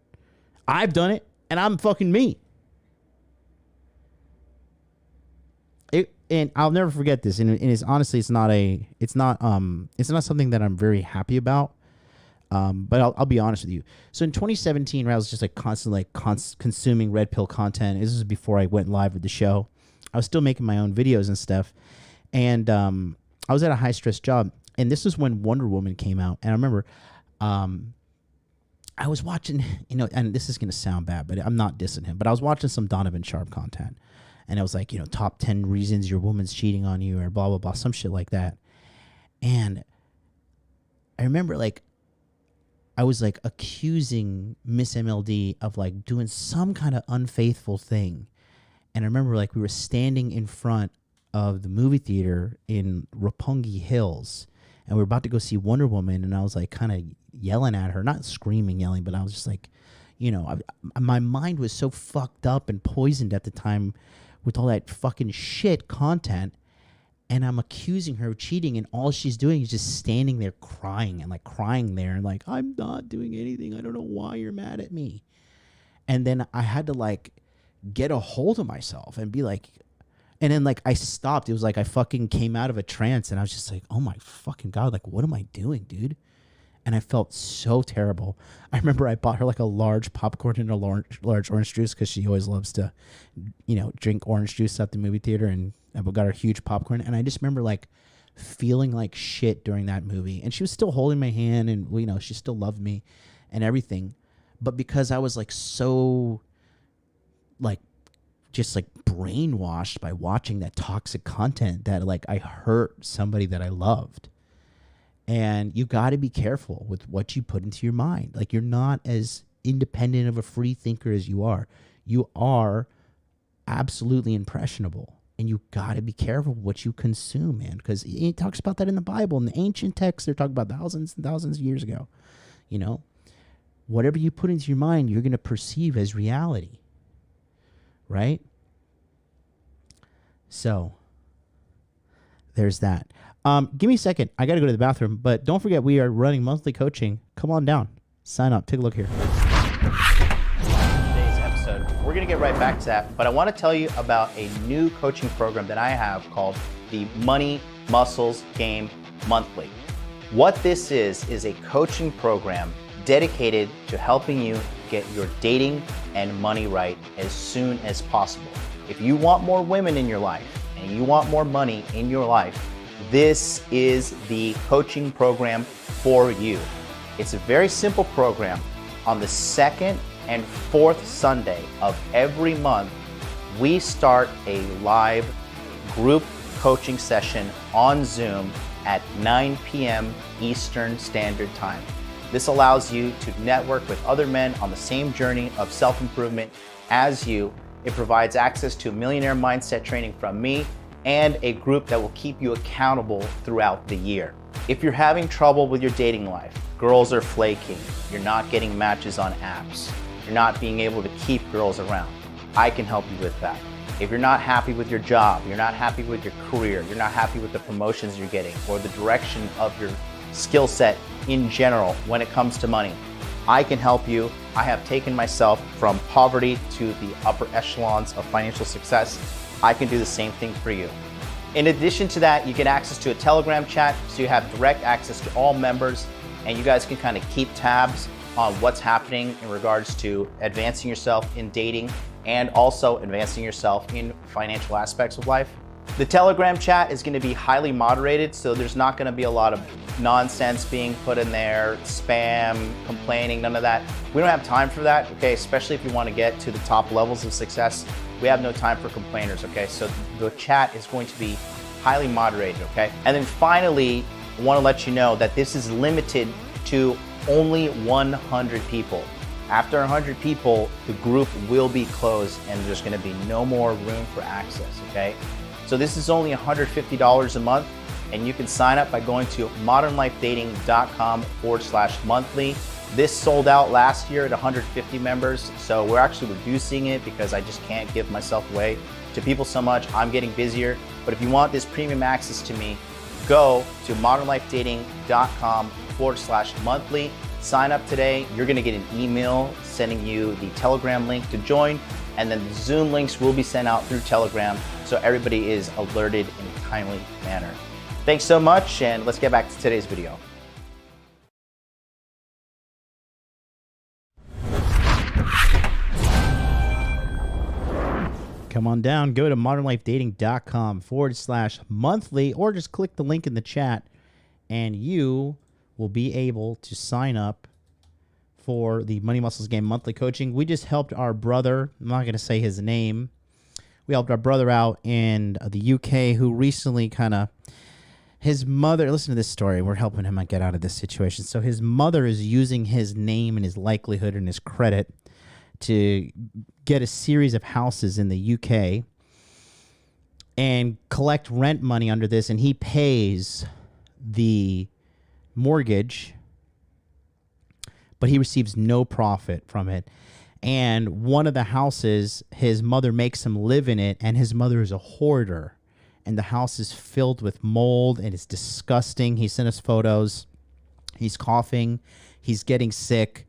Speaker 4: I've done it, and I'm fucking me. And I'll never forget this. And it's honestly, it's not something that I'm very happy about. But I'll be honest with you. So in 2017, I was just like constantly consuming red pill content. This was before I went live with the show. I was still making my own videos and stuff. And I was at a high stress job. And this was when Wonder Woman came out. And I remember I was watching, you know, and this is going to sound bad, but I'm not dissing him. But I was watching some Donovan Sharp content. And it was like, you know, top 10 reasons your woman's cheating on you or blah, blah, blah, some shit like that. And I remember like, I was like accusing Miss MLD of like doing some kind of unfaithful thing. And I remember like we were standing in front of the movie theater in Roppongi Hills and we were about to go see Wonder Woman. And I was like kind of yelling at her, not screaming, yelling, but I was just like, you know, my mind was so fucked up and poisoned at the time with all that fucking shit content. And I'm accusing her of cheating, and all she's doing is just standing there crying and like crying there and like, I'm not doing anything. I don't know why you're mad at me. And then I had to like get a hold of myself and be like, and then like I stopped. It was like I fucking came out of a trance and I was just like, oh my fucking God, like what am I doing, dude? And I felt so terrible. I remember I bought her like a large popcorn and a large orange juice because she always loves to, drink orange juice at the movie theater. And I got her huge popcorn. And I just remember like feeling like shit during that movie. And she was still holding my hand and, she still loved me and everything. But because I was like so like just like brainwashed by watching that toxic content that like I hurt somebody that I loved. And you got to be careful with what you put into your mind. Like, you're not as independent of a free thinker as you are. You are absolutely impressionable. And you got to be careful what you consume, man. Because he talks about that in the Bible. In the ancient texts, they're talking about thousands and thousands of years ago. Whatever you put into your mind, you're going to perceive as reality. Right? So, there's that. Give me a second. I got to go to the bathroom, but don't forget we are running monthly coaching. Come on down. Sign up. Take a look here. Today's episode, we're going to get right back to that, but I want to tell you about a new coaching program that I have called the Money Muscles Game Monthly. What this is a coaching program dedicated to helping you get your dating and money right as soon as possible. If you want more women in your life and you want more money in your life, this is the coaching program for you. It's a very simple program. On the second and fourth Sunday of every month, we start a live group coaching session on Zoom at 9 p.m. Eastern Standard Time. This allows you to network with other men on the same journey of self-improvement as you. It provides access to millionaire mindset training from me and a group that will keep you accountable throughout the year. If you're having trouble with your dating life, girls are flaking, you're not getting matches on apps, you're not being able to keep girls around, I can help you with that. If you're not happy with your job, you're not happy with your career, you're not happy with the promotions you're getting or the direction of your skill set in general when it comes to money, I can help you. I have taken myself from poverty to the upper echelons of financial success. I can do the same thing for you. In addition to that, you get access to a Telegram chat, so you have direct access to all members, and you guys can kind of keep tabs on what's happening in regards to advancing yourself in dating and also advancing yourself in financial aspects of life. The Telegram chat is going to be highly moderated, so there's not going to be a lot of nonsense being put in there, spam, complaining, none of that. We don't have time for that, okay? Especially if you want to get to the top levels of success. We have no time for complainers, okay? So the chat is going to be highly moderated, okay? And then finally, I want to let you know that this is limited to only 100 people. After 100 people, the group will be closed and there's going to be no more room for access, okay? So this is only $150 a month, and you can sign up by going to modernlifedating.com/monthly. This sold out last year at 150 members, so we're actually reducing it because I just can't give myself away to people so much. I'm getting busier, but if you want this premium access to me, go to modernlifedating.com/monthly. Sign up today. You're gonna get an email sending you the Telegram link to join, and then the Zoom links will be sent out through Telegram so everybody is alerted in a timely manner. Thanks so much, and let's get back to today's video. Come on down, go to modernlifedating.com/monthly, or just click the link in the chat and you will be able to sign up for the Money Muscles Game monthly coaching. We just helped our brother, I'm not going to say his name, we helped our brother out in the UK who recently his mother, listen to this story, we're helping him get out of this situation. So his mother is using his name and his likelihood and his credit to get a series of houses in the UK and collect rent money under this, and he pays the mortgage, but he receives no profit from it. And one of the houses, his mother makes him live in it, and his mother is a hoarder. And the house is filled with mold, and it's disgusting. He sent us photos. He's coughing. He's getting sick.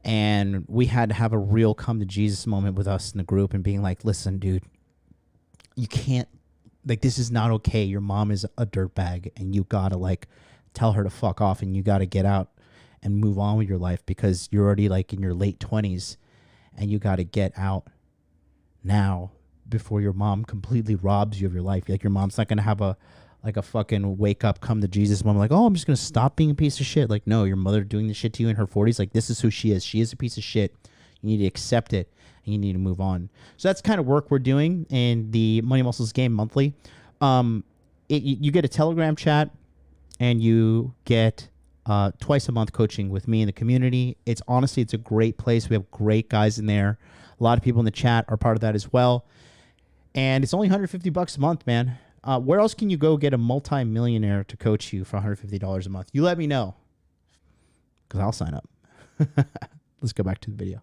Speaker 4: And we had to have a real come to Jesus moment with us in the group and being like, listen, dude, you can't, this is not okay. Your mom is a dirtbag, and you got to, tell her to fuck off, and you got to get out and move on with your life, because you're already like in your late 20s and you got to get out now before your mom completely robs you of your life. Like, your mom's not going to have a fucking wake up, come to Jesus moment, like, oh, I'm just going to stop being a piece of shit. Like, no, your mother doing this shit to you in her 40s, like, this is who she is. She is a piece of shit. You need to accept it, and you need to move on. So that's kind of work we're doing in the Money Muscles Game monthly. You get a Telegram chat, and you get twice a month coaching with me in the community. It's a great place. We have great guys in there. A lot of people in the chat are part of that as well. And it's only $150 a month, man. Where else can you go get a multi-millionaire to coach you for $150 a month? You let me know, because I'll sign up. Let's go back to the video.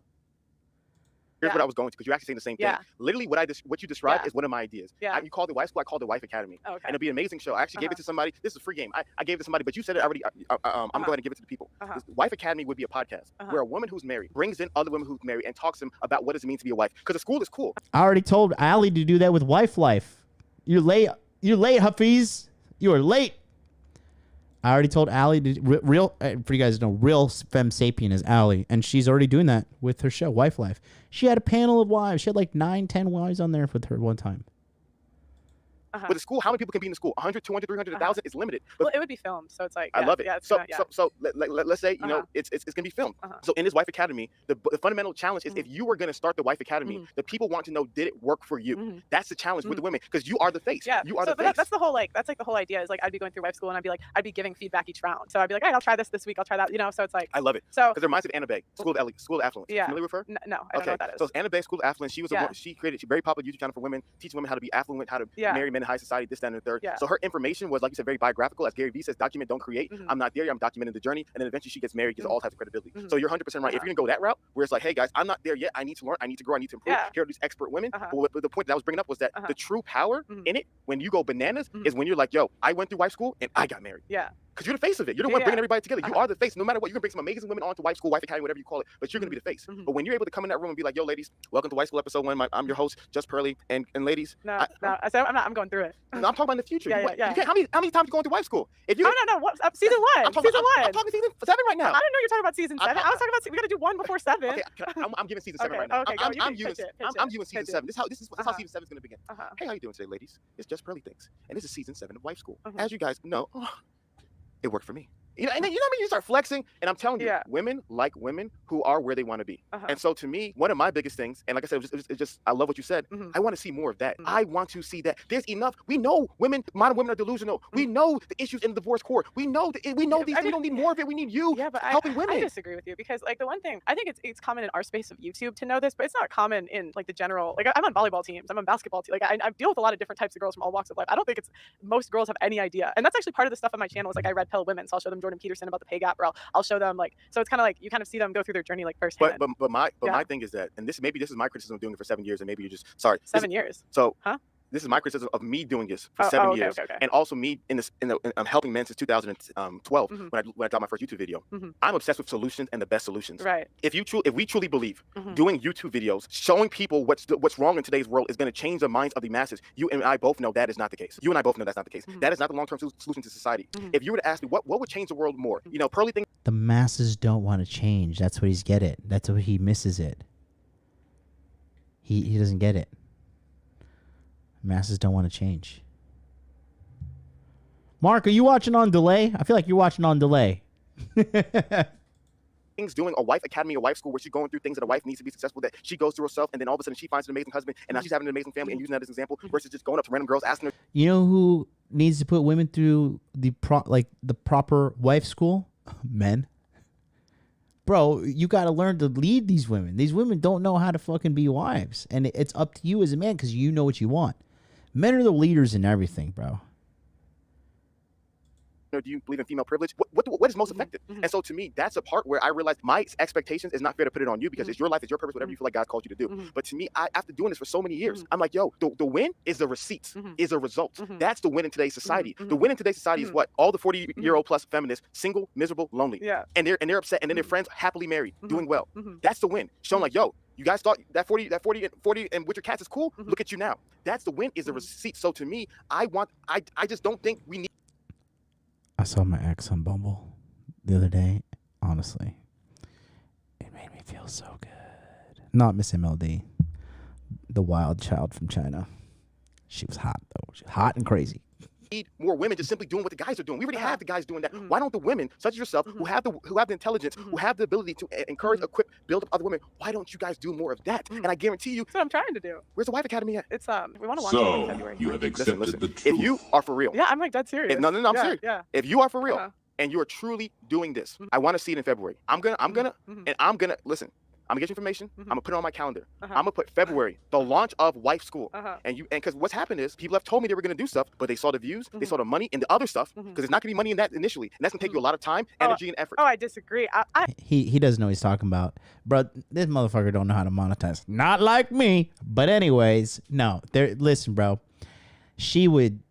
Speaker 6: Here's what I was going to, because you're actually saying the same thing. Literally, what you described is one of my ideas.
Speaker 5: Yeah.
Speaker 6: You called it Wife School, I called it Wife Academy.
Speaker 5: Okay.
Speaker 6: And it'd be an amazing show. I actually gave it to somebody. This is a free game. I gave it to somebody, but you said it already. I'm going to give it to the people. This Wife Academy would be a podcast where a woman who's married brings in other women who's married and talks to them about what does it mean to be a wife. Because the school is cool.
Speaker 4: I already told Ali to do that with Wife Life. You're late, Hafiz. You are late. I already told Ali to for you guys to know, real femme sapien is Ali, and she's already doing that with her show, Wife Life. She had a panel of wives. She had like 9-10 wives on there with her one time.
Speaker 6: With the school, how many people can be in the school? 100, 200, 300, 1,000 is limited. But
Speaker 5: well, it would be filmed, so it's like,
Speaker 6: I love it.
Speaker 5: Yeah,
Speaker 6: So let's say, you know, it's gonna be filmed. So in this Wife Academy, the fundamental challenge is if you were gonna start the Wife Academy, the people want to know, did it work for you? That's the challenge with the women, because you are the face.
Speaker 5: Yeah,
Speaker 6: you are the face.
Speaker 5: That's the whole the whole idea is like I'd be going through wife school and I'd be giving feedback each round. So I'd be like, all right, I'll try this week, I'll try that, you know. So it's like,
Speaker 6: I love it.
Speaker 5: So
Speaker 6: because it reminds me of Anna Bay, School of Affluence.
Speaker 5: Yeah.
Speaker 6: Familiar with her?
Speaker 5: No, I don't know what that is.
Speaker 6: So it's Anna Bay, School of Affluence. She was she created a very popular YouTube channel for women, teaching women how to be affluent, how to marry men in high society, this, that, and the third.
Speaker 5: Yeah.
Speaker 6: So her information was, like you said, very biographical. As Gary Vee says, document, don't create. I'm not there yet. I'm documenting the journey. And then eventually she gets married, gets all types of credibility. So you're 100% right. If you're going to go that route, where it's like, hey, guys, I'm not there yet. I need to learn. I need to grow. I need to improve. Here are these expert women. But the point that I was bringing up was that the true power in it, when you go bananas, is when you're like, yo, I went through wife school and I got married.
Speaker 5: Yeah.
Speaker 6: Because you're the face of it. You're the one bringing everybody together. You are the face. No matter what, you can bring some amazing women onto Wife School, Wife Academy, whatever you call it, but you're going to be the face. But when you're able to come in that room and be like, yo, ladies, welcome to Wife School episode 1. I'm your host, Just Pearly. And ladies.
Speaker 5: I said I'm going through it.
Speaker 6: No, I'm talking about in the future.
Speaker 5: Yeah.
Speaker 6: You can't, how many times you going to Wife School? If you,
Speaker 5: No. What, season 1.
Speaker 6: I'm talking
Speaker 5: season 1.
Speaker 6: I'm talking season 7 right now.
Speaker 5: I didn't know you're talking about season 7. I was talking about, we got to do 1 before 7.
Speaker 6: Okay, I'm giving season 7 right now.
Speaker 5: Okay,
Speaker 6: I'm viewing season 7. This is how season 7 is going to begin. Hey, how you doing today, ladies? It's Just Pearly Things. And this is season 7 of Wife School. As you guys know, it worked for me. You know, and then you know what I mean? You start flexing, and I'm telling you, women like women who are where they want to be. And so to me, one of my biggest things, and like I said, it's just I love what you said. I want to see more of that. I want to see that there's enough. We know modern women are delusional. We know the issues in the divorce court. We know these. We don't need more of it. We need you helping women.
Speaker 5: I disagree with you, because like the one thing I think it's common in our space of YouTube to know this, but it's not common in like the general. Like I'm on volleyball teams, I'm on basketball teams. Like I deal with a lot of different types of girls from all walks of life. I don't think most girls have any idea, and that's actually part of the stuff on my channel. Is like I red pill women, so I'll show them Jordan Peterson about the pay gap, or I'll show them like, so it's kind of like you kind of see them go through their journey like firsthand.
Speaker 6: But my thing is that, and this is my criticism of doing it for 7 years, and maybe you're just sorry.
Speaker 5: 7 years.
Speaker 6: So this is my criticism of me doing this for 7 years, and also me I'm helping men since 2012 when I dropped my first YouTube video. I'm obsessed with solutions and the best solutions.
Speaker 5: Right.
Speaker 6: If we truly believe doing YouTube videos, showing people what's wrong in today's world is going to change the minds of the masses, you and I both know that is not the case. You and I both know that's not the case. That is not the long-term solution to society. If you were to ask me what would change the world more, you know, Pearly thing.
Speaker 4: The masses don't want to change. That's what he's get it. That's what he misses it. He doesn't get it. Masses don't want to change. Mark, are you watching on delay? I feel like you're watching on delay.
Speaker 6: Things doing a wife academy, a wife school, where she's going through things that a wife needs to be successful, that she goes through herself, and then all of a sudden she finds an amazing husband, and now she's having an amazing family, and using that as an example, versus just going up to random girls asking her.
Speaker 4: You know who needs to put women through the proper wife school? Men. Bro, you got to learn to lead these women. These women don't know how to fucking be wives, and it's up to you as a man, because you know what you want. Men are the leaders in everything, bro.
Speaker 6: Or do you believe in female privilege? What is most effective? And so to me, that's a part where I realized my expectations is not fair to put it on you, because it's your life, it's your purpose, whatever you feel like God called you to do. But to me, after doing this for so many years, I'm like, yo, the win is the receipts, is a result. That's the win in today's society. The win in today's society is what? All the 40-year-old plus feminists, single, miserable, lonely.
Speaker 5: Yeah.
Speaker 6: And they're upset, and then their friends happily married, doing well. That's the win. Showing like, yo, you guys thought that 40 and with your cats is cool? Look at you now. That's the win, is the receipt. So to me, I just don't think we need.
Speaker 4: I saw my ex on Bumble the other day. honestly. It made me feel so good. Not Miss MLD, the wild child from China. She was hot, though. She was hot and crazy.
Speaker 6: Need more women just simply doing what the guys are doing. We already have the guys doing that. Why don't the women, such as yourself, who have the intelligence, who have the ability to encourage, equip, build up other women, why don't you guys do more of that? And I guarantee you,
Speaker 5: That's what I'm trying to do.
Speaker 6: where's the Wife Academy at?
Speaker 5: It's we want to launch it in
Speaker 7: So,
Speaker 5: February.
Speaker 7: you have accepted
Speaker 6: Listen,
Speaker 7: the truth.
Speaker 6: if you are for real,
Speaker 5: Yeah, I'm like dead serious.
Speaker 6: no, I'm serious.
Speaker 5: Yeah.
Speaker 6: If you are for real
Speaker 5: Uh-huh.
Speaker 6: and you are truly doing this, I want to see it in February. I'm gonna listen. I'm gonna get you information. I'm gonna put it on my calendar. I'm gonna put February, the launch of Wife School. And because what's happened is people have told me they were gonna do stuff, but they saw the views, they saw the money and the other stuff, because there's not gonna be money in that initially, and that's gonna take you a lot of time, energy, and effort.
Speaker 5: Oh, I disagree.
Speaker 4: He doesn't know what he's talking about. Bro, this motherfucker don't know how to monetize. Not like me. But anyways, no. Listen, bro. She would,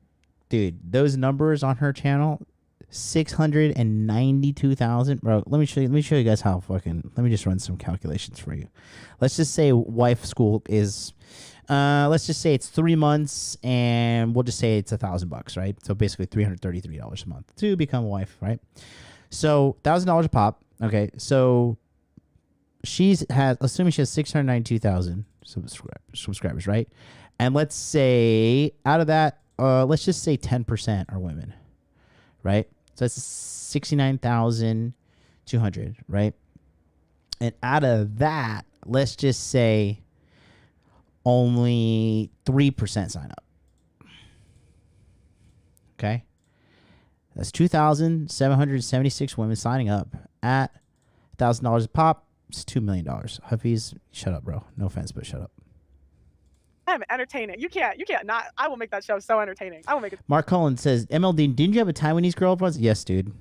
Speaker 4: dude, those numbers on her channel, 692,000. Bro, let me show you guys how fucking, let me just run some calculations for you. Let's just say Wife School is let's just say it's 3 months, and we'll just say it's $1,000, right? So basically $333 a month to become a wife, right? So $1,000 a pop. Okay, so assuming she has 692,000 subscribers, right? And let's say out of that, let's just say 10% are women, right? So that's 69,200, right? And out of that, let's just say only 3% sign up. Okay? That's 2,776 women signing up at $1,000 a pop. It's $2 million. Hafiz, shut up, bro. No offense, but shut up.
Speaker 5: I'm entertaining. You can't not. I will make that show so entertaining. I will make it.
Speaker 4: Mark Cullen says, MLD, didn't you have a Taiwanese girl once? Yes, dude.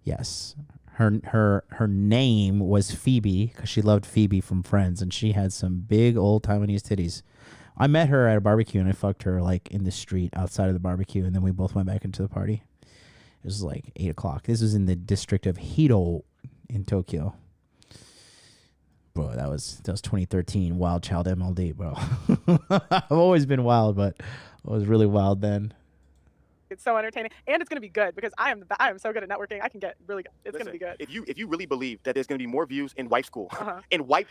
Speaker 4: Yes. Her name was Phoebe because she loved Phoebe from Friends, and she had some big old Taiwanese titties. I met her at a barbecue, and I fucked her like in the street outside of the barbecue, and then we both went back into the party. It was like 8 o'clock. This was in the district of Hito in Tokyo. Bro, that was 2013. Wild Child MLD, bro. I've always been wild, but I was really wild then.
Speaker 5: It's so entertaining, and it's gonna be good because I am so good at networking. I can get really good. It's gonna be good.
Speaker 6: If you really believe that there's gonna be more views in Wife School, the way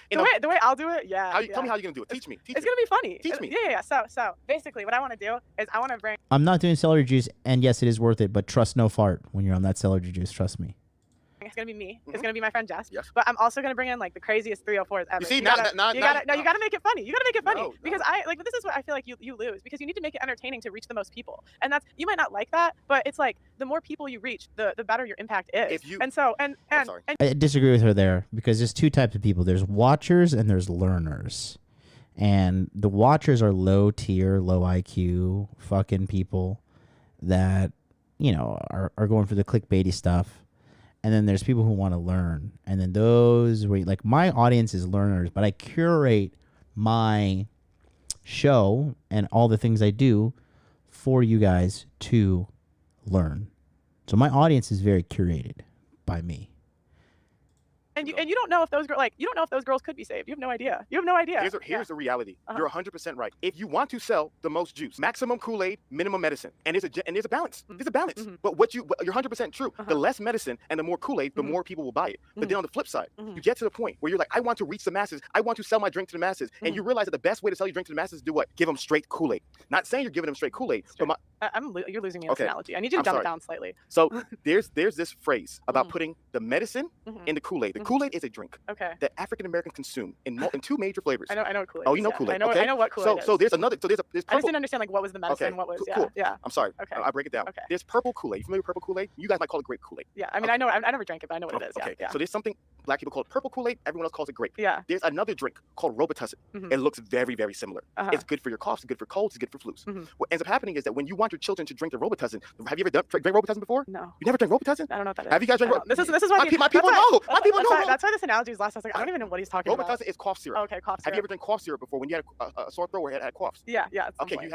Speaker 5: I'll do it, yeah.
Speaker 6: Tell me how you're gonna do it. Teach me.
Speaker 5: It's gonna be funny.
Speaker 6: Teach me.
Speaker 5: Yeah. So basically, what I want to do is I want to bring.
Speaker 4: I'm not doing celery juice, and yes, it is worth it, but trust no fart when you're on that celery juice. Trust me.
Speaker 5: It's gonna be me. It's gonna be my friend Jess. Yes. But I'm also gonna bring in like the craziest 304s ever.
Speaker 6: You see,
Speaker 5: you gotta make it funny. You gotta make it funny because this is what I feel like you lose because you need to make it entertaining to reach the most people, and that's you might not like that, but it's like the more people you reach, the better your impact is.
Speaker 4: I disagree with her there because there's two types of people. There's watchers and there's learners, and the watchers are low tier, low IQ fucking people that are going for the clickbaity stuff. And then there's people who want to learn. And then those where like my audience is learners, but I curate my show and all the things I do for you guys to learn. So my audience is very curated by me.
Speaker 5: And you don't know if those girls could be saved. You have no idea.
Speaker 6: Here's the reality. You're 100% right. If you want to sell the most juice, maximum Kool-Aid, minimum medicine, and there's a balance. There's a balance. But you're 100% true. The less medicine and the more Kool-Aid, the more people will buy it. But then on the flip side, you get to the point where you're like, I want to reach the masses. I want to sell my drink to the masses. And you realize that the best way to sell your drink to the masses is do what? Give them straight Kool-Aid. Not saying you're giving them straight Kool-Aid, but
Speaker 5: you're losing me on this analogy. I need you to dumb it down slightly.
Speaker 6: So there's this phrase about putting the medicine in the Kool-Aid. The Kool-Aid is a drink.
Speaker 5: Okay.
Speaker 6: That African Americans consume in two major flavors.
Speaker 5: I know what Kool-Aid is.
Speaker 6: Oh, you know Kool-Aid.
Speaker 5: I know what Kool-Aid is.
Speaker 6: So there's purple.
Speaker 5: I just didn't understand like what was the medicine,
Speaker 6: okay.
Speaker 5: What was
Speaker 6: cool.
Speaker 5: yeah.
Speaker 6: I'm sorry.
Speaker 5: Okay.
Speaker 6: I'll break it down.
Speaker 5: Okay.
Speaker 6: There's purple Kool-Aid. You familiar with purple Kool-Aid? You guys might call it grape Kool-Aid.
Speaker 5: Yeah. I mean, I know. I never drank it, but I know what it is.
Speaker 6: Okay.
Speaker 5: Yeah.
Speaker 6: So there's something black people call it purple Kool-Aid. Everyone else calls it grape.
Speaker 5: Yeah.
Speaker 6: There's another drink called Robitussin. It looks very, very similar. It's good for your coughs. It's good for colds. It's good for flus. What ends up happening is that when you want your children to drink the Robitussin, have you ever drank Robitussin before?
Speaker 5: No.
Speaker 6: You never drank Robitussin?
Speaker 5: I don't know what that is.
Speaker 6: Have you guys drank
Speaker 5: This is why
Speaker 6: my people know. My people know.
Speaker 5: That's why this analogy is last. I was like, I don't even know what he's talking about.
Speaker 6: Robitussin is cough syrup.
Speaker 5: Okay, cough syrup.
Speaker 6: Have you ever drank cough syrup before when you had a sore throat or had coughs?
Speaker 5: Yeah.
Speaker 6: Okay, you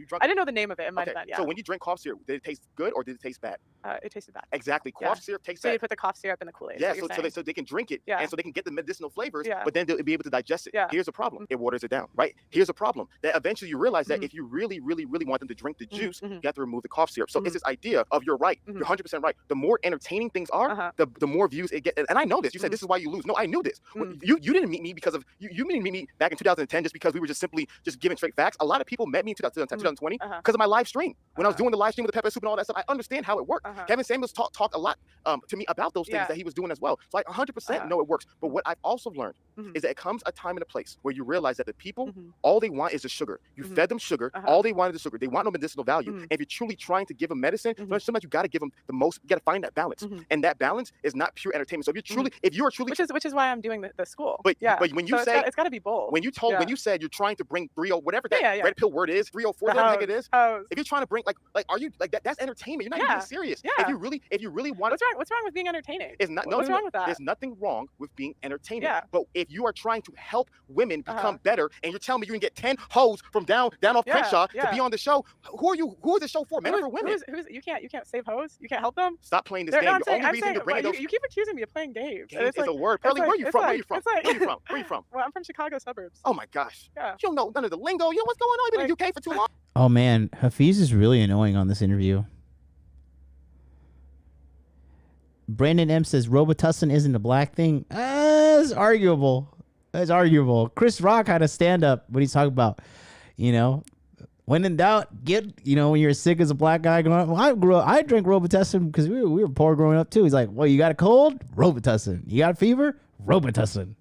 Speaker 6: drank.
Speaker 5: I didn't know the name of it. It might have been. Yeah.
Speaker 6: So when you drink cough syrup, did it taste good or did it taste bad?
Speaker 5: It tasted bad.
Speaker 6: Exactly. Cough syrup tastes bad.
Speaker 5: So you put the cough syrup in the Kool-Aid.
Speaker 6: Yeah. So they can drink drink it,
Speaker 5: Yeah.
Speaker 6: and so they can get the medicinal flavors,
Speaker 5: Yeah.
Speaker 6: but then they'll be able to digest it.
Speaker 5: Yeah.
Speaker 6: Here's a problem. It waters it down, right? Here's a problem. That eventually you realize that if you really, really, really want them to drink the juice, you have to remove the cough syrup. So it's this idea of you're right. You're 100% right. The more entertaining things are, the more views it gets. And I know this. You said this is why you lose. No, I knew this. You didn't meet me because of you didn't meet me back in 2010 just because we were just simply just giving straight facts. A lot of people met me in 2020 because of my live stream. When I was doing the live stream with the pepper soup and all that stuff, I understand how it worked. Kevin Samuels talked a lot to me about those things that he was doing as well. So I 100% know it works. But what I've also learned is that it comes a time and a place where you realize that the people, all they want is the sugar. You fed them sugar. All they want is the sugar. They want no medicinal value. And if you're truly trying to give them medicine, sometimes you got to give them the most. You got to find that balance. And that balance is not pure entertainment. So if you are truly,
Speaker 5: which is why I'm doing the school.
Speaker 6: But when you say
Speaker 5: it's got to be both.
Speaker 6: When you said you're trying to bring 30, whatever that red pill word is, 304, whatever the heck it is. If you're trying to bring are you like that? That's entertainment. You're not even serious.
Speaker 5: Yeah.
Speaker 6: If you really want,
Speaker 5: what's wrong with being entertaining?
Speaker 6: It's not.
Speaker 5: What's wrong with that?
Speaker 6: There's nothing wrong with being entertaining.
Speaker 5: Yeah.
Speaker 6: But if you are trying to help women become better, and you're telling me you can get 10 hoes from down off Crenshaw to be on the show, who is the show for? Men or for women?
Speaker 5: You can't save hoes. You can't help them.
Speaker 6: Stop playing this game.
Speaker 5: No,
Speaker 6: The only reason you're bringing those.
Speaker 5: You keep accusing me of playing games.
Speaker 6: Game is a word. Pearly, where are you from? Where are you from? Where are you from?
Speaker 5: Well, I'm from Chicago suburbs.
Speaker 6: Oh my gosh.
Speaker 5: Yeah.
Speaker 6: You don't know none of the lingo. You know what's going on? You've been in the UK for too long.
Speaker 4: Oh man, Hafiz is really annoying on this interview. Brandon M says Robitussin isn't a black thing. It's arguable. It's arguable. Chris Rock had a stand up when he's talking about, when in doubt, when you're sick as a black guy growing up. I drank Robitussin because we were poor growing up too. He's like, well, you got a cold? Robitussin. You got a fever? Robitussin.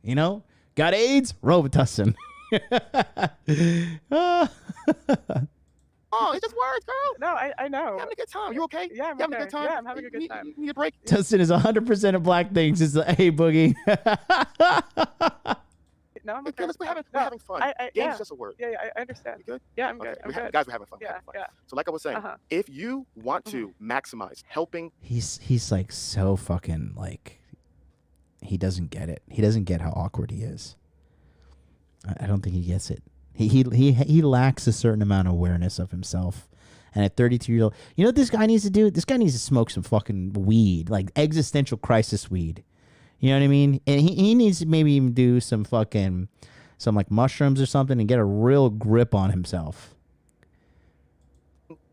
Speaker 4: Got AIDS? Robitussin.
Speaker 6: Oh, it's just words, girl.
Speaker 5: No, I know.
Speaker 6: You're having a good time. You okay?
Speaker 5: Yeah, I'm
Speaker 6: having
Speaker 5: okay.
Speaker 6: a good time.
Speaker 5: Yeah, I'm having a good time.
Speaker 6: You need a break?
Speaker 4: Tussin is 100% of black things. It's the A boogie.
Speaker 5: No, I'm okay.
Speaker 6: Okay, we're having fun. Game's just a word.
Speaker 5: Yeah, I understand.
Speaker 6: You good?
Speaker 5: Yeah, I'm good.
Speaker 6: Guys, we're having fun.
Speaker 5: Yeah.
Speaker 6: So like I was saying, if you want to maximize helping,
Speaker 4: he's like so fucking like, he doesn't get it. He doesn't get how awkward he is. I don't think he gets it. He lacks a certain amount of awareness of himself. And at 32-year-old, you know what this guy needs to do? This guy needs to smoke some fucking weed, like existential crisis weed. You know what I mean? And he needs to maybe even do some like mushrooms or something and get a real grip on himself.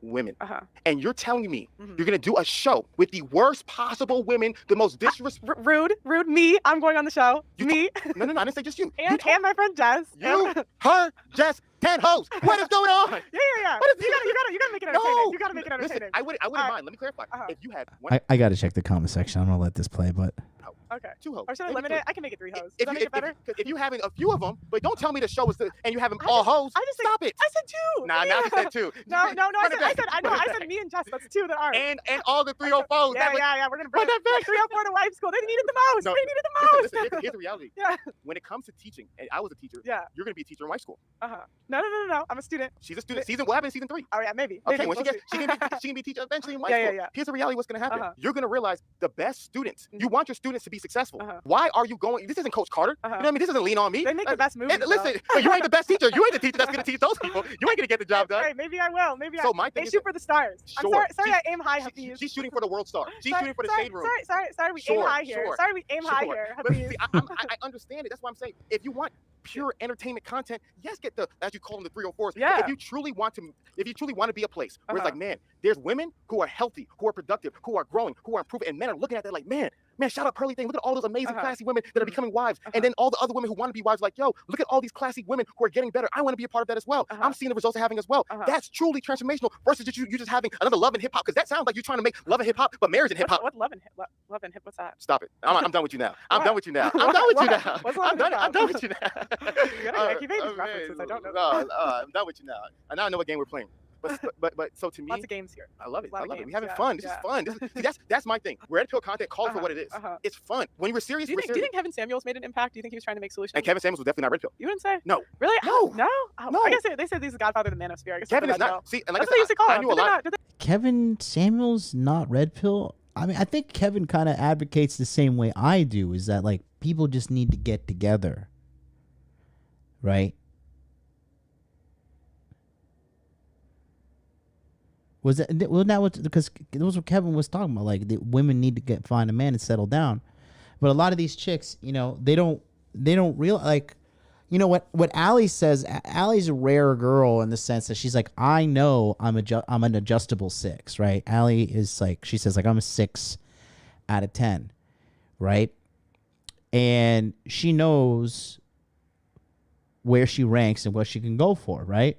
Speaker 6: Women. And you're telling me you're going to do a show with the worst possible women, the most disrespectful.
Speaker 5: Rude. Me. I'm going on the show. Me.
Speaker 6: No, I didn't say just you.
Speaker 5: And my friend Jess.
Speaker 6: Her, Jess, 10 hoes. What is going on?
Speaker 5: Yeah.
Speaker 6: What is,
Speaker 5: you gotta make it entertaining.
Speaker 6: No.
Speaker 5: You gotta make it entertaining.
Speaker 6: Listen, I wouldn't mind. Let me clarify. If you had one.
Speaker 4: I got to check the comment section. I'm going to let this play, but.
Speaker 5: Okay.
Speaker 6: 2 hoes.
Speaker 5: Or should I limit it? I can make it 3 hoes.
Speaker 6: If
Speaker 5: Does that make it better?
Speaker 6: If you're having a few of them, but don't tell me the show is and you having all hoes. Stop it.
Speaker 5: I said 2.
Speaker 6: Nah, you said 2.
Speaker 5: No. I said me and Jess. That's 2 that aren't.
Speaker 6: And all the 304s.
Speaker 5: Yeah. We're gonna bring that 304 to wife school. They needed the most.
Speaker 6: No,
Speaker 5: they needed the most.
Speaker 6: Listen, here's the reality.
Speaker 5: Yeah.
Speaker 6: When it comes to teaching, and I was a teacher.
Speaker 5: Yeah.
Speaker 6: You're gonna be a teacher in wife school.
Speaker 5: No. I'm a student.
Speaker 6: She's a student. What happened in season 3?
Speaker 5: Oh yeah, maybe.
Speaker 6: Okay, when she can be a teacher eventually in wife school.
Speaker 5: Yeah.
Speaker 6: Here's the reality. What's gonna happen? You're gonna realize the best students. You want your students to be successful. Why are you going? This isn't Coach Carter. You know what I mean? This isn't Lean on Me.
Speaker 5: They make the best movies.
Speaker 6: And listen, but you ain't the best teacher. You ain't the teacher that's gonna teach those people. You ain't gonna get the job done.
Speaker 5: Right, maybe I will.
Speaker 6: So my thing
Speaker 5: they
Speaker 6: is
Speaker 5: shoot for the stars.
Speaker 6: Sure.
Speaker 5: I'm sorry. I aim high, Hafiz.
Speaker 6: She's shooting for the world star. She's shooting for the shade room.
Speaker 5: Sorry. We aim high here. Sorry, we aim high here.
Speaker 6: But see, I understand it. That's why I'm saying if you want pure entertainment content, yes, get the, as you call them, the 304s.
Speaker 5: Yeah.
Speaker 6: But if you truly want to be a place where it's like, man, there's women who are healthy, who are productive, who are growing, who are improving, and men are looking at that like, man, shout out Pearly thing. Look at all those amazing, classy women that are becoming wives. And then all the other women who want to be wives are like, yo, look at all these classy women who are getting better. I want to be a part of that as well. I'm seeing the results they're having as well. That's truly transformational versus you just having another love and hip hop. Because that sounds like you're trying to make love and hip hop, but marriage and hip hop.
Speaker 5: What love and hip? What's that?
Speaker 6: Stop it. I'm done with you now. I'm done with you now. I'm done with you now.
Speaker 5: You gotta keep making these references. I don't know.
Speaker 6: I'm done with you now. And now I know what game we're playing. But so to me,
Speaker 5: lots of games here.
Speaker 6: I love it.
Speaker 5: We're
Speaker 6: having fun. This is fun. That's my thing. Red pill content called for what it is. It's fun. When you were serious,
Speaker 5: do you think Kevin Samuels made an impact? Do you think he was trying to make solutions?
Speaker 6: And Kevin Samuels was definitely not red pill.
Speaker 5: You wouldn't say?
Speaker 6: No.
Speaker 5: Really?
Speaker 6: No.
Speaker 5: No.
Speaker 6: No.
Speaker 5: I guess they said he's the godfather of the manosphere. I guess
Speaker 6: Kevin is not. See, and like
Speaker 5: that's what they used to call him.
Speaker 6: I knew a lot.
Speaker 4: Kevin Samuels not red pill. I mean, I think Kevin kind of advocates the same way I do. Is that like people just need to get together, right? Was that well? That was because it was what Kevin was talking about. Like the women need to find a man and settle down. But a lot of these chicks, you know, they don't realize, like, you know what Allie says. Allie's a rare girl in the sense that she's like, I know I'm an adjustable 6, right? Allie is like, she says like, I'm a 6 out of 10, right? And she knows where she ranks and what she can go for, right?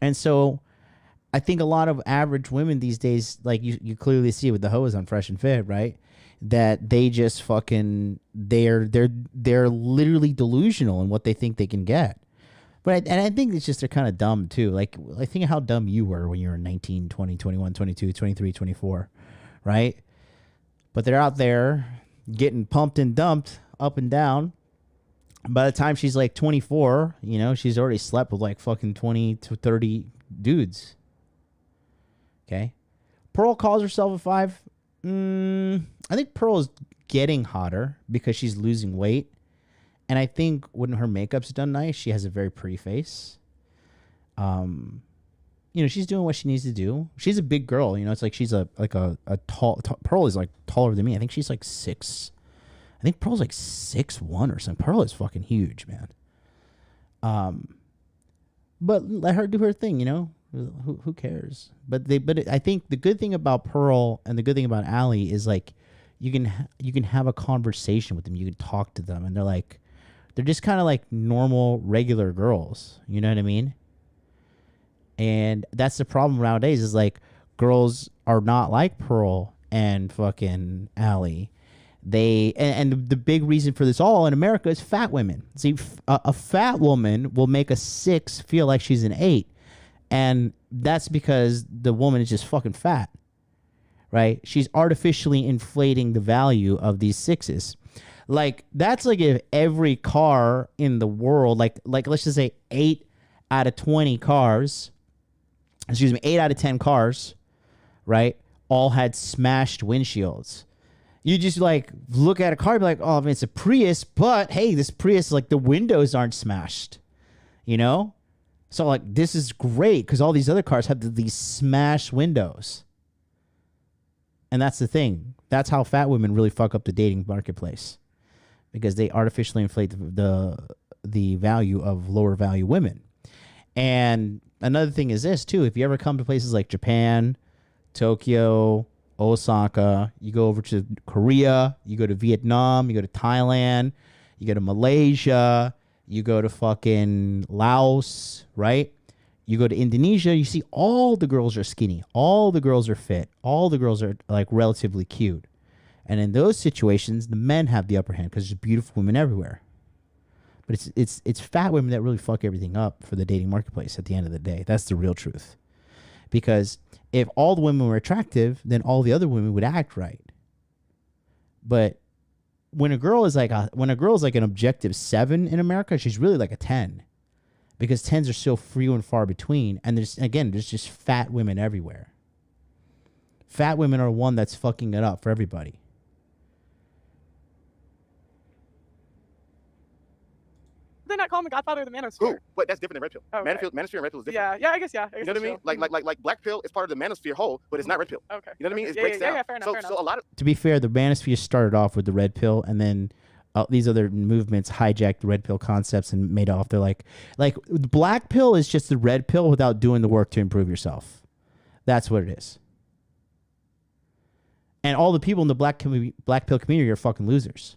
Speaker 4: And so I think a lot of average women these days, like you clearly see with the hoes on Fresh and Fit, right? That they just fucking, they're literally delusional in what they think they can get. But I think it's just they're kind of dumb too. Like, I think how dumb you were when you were 19, 20, 21, 22, 23, 24, right? But they're out there getting pumped and dumped up and down. By the time she's like 24, you know, she's already slept with like fucking 20 to 30 dudes. Okay. Pearl calls herself a 5. I think Pearl is getting hotter because she's losing weight. And I think when her makeup's done nice, she has a very pretty face. You know, she's doing what she needs to do. She's a big girl. You know, it's like she's a tall Pearl is like taller than me. I think she's like 6. I think Pearl's like 6'1" or something. Pearl is fucking huge, man. But let her do her thing, you know? Who cares? But I think the good thing about Pearl and the good thing about Allie is like you can have a conversation with them. You can talk to them, and they're just kind of like normal, regular girls. You know what I mean? And that's the problem nowadays is like girls are not like Pearl and fucking Allie. And the big reason for this all in America is fat women. See, a fat woman will make a 6 feel like she's an 8. And that's because the woman is just fucking fat, right? She's artificially inflating the value of these 6s. Like, that's like if every car in the world, like let's just say 8 out of 10 cars, right, all had smashed windshields. You just like look at a car and be like, oh, I mean, it's a Prius, but hey, this Prius, like the windows aren't smashed, you know? So like, this is great because all these other cars have these smashed windows. And that's the thing. That's how fat women really fuck up the dating marketplace, because they artificially inflate the value of lower value women. And another thing is this too. If you ever come to places like Japan, Tokyo, Osaka, you go over to Korea, you go to Vietnam, you go to Thailand, you go to Malaysia, you go to fucking Laos, right? You go to Indonesia, you see all the girls are skinny, all the girls are fit, all the girls are like relatively cute. And in those situations, the men have the upper hand because there's beautiful women everywhere. But it's fat women that really fuck everything up for the dating marketplace at the end of the day. That's the real truth. Because if all the women were attractive, then all the other women would act right. But when a girl is like an objective 7 in America, she's really like a 10. Because 10s are so few and far between. And there's just fat women everywhere. Fat women are one that's fucking it up for everybody.
Speaker 5: They not call him a godfather of the manosphere?
Speaker 6: Ooh, but that's different than red pill.
Speaker 5: Oh, okay.
Speaker 6: Manosphere and red pill is different.
Speaker 5: Yeah, I guess, yeah.
Speaker 6: You know what I mean? Like black pill is part of the manosphere whole, but it's not red pill.
Speaker 5: Okay.
Speaker 6: You know what I mean? It
Speaker 5: Yeah,
Speaker 6: breaks down.
Speaker 5: Yeah, fair enough.
Speaker 6: So a lot of,
Speaker 4: To be fair, the manosphere started off with the red pill, and then these other movements hijacked the red pill concepts and made off. They're like the black pill is just the red pill without doing the work to improve yourself. That's what it is. And all the people in the black pill community are fucking losers.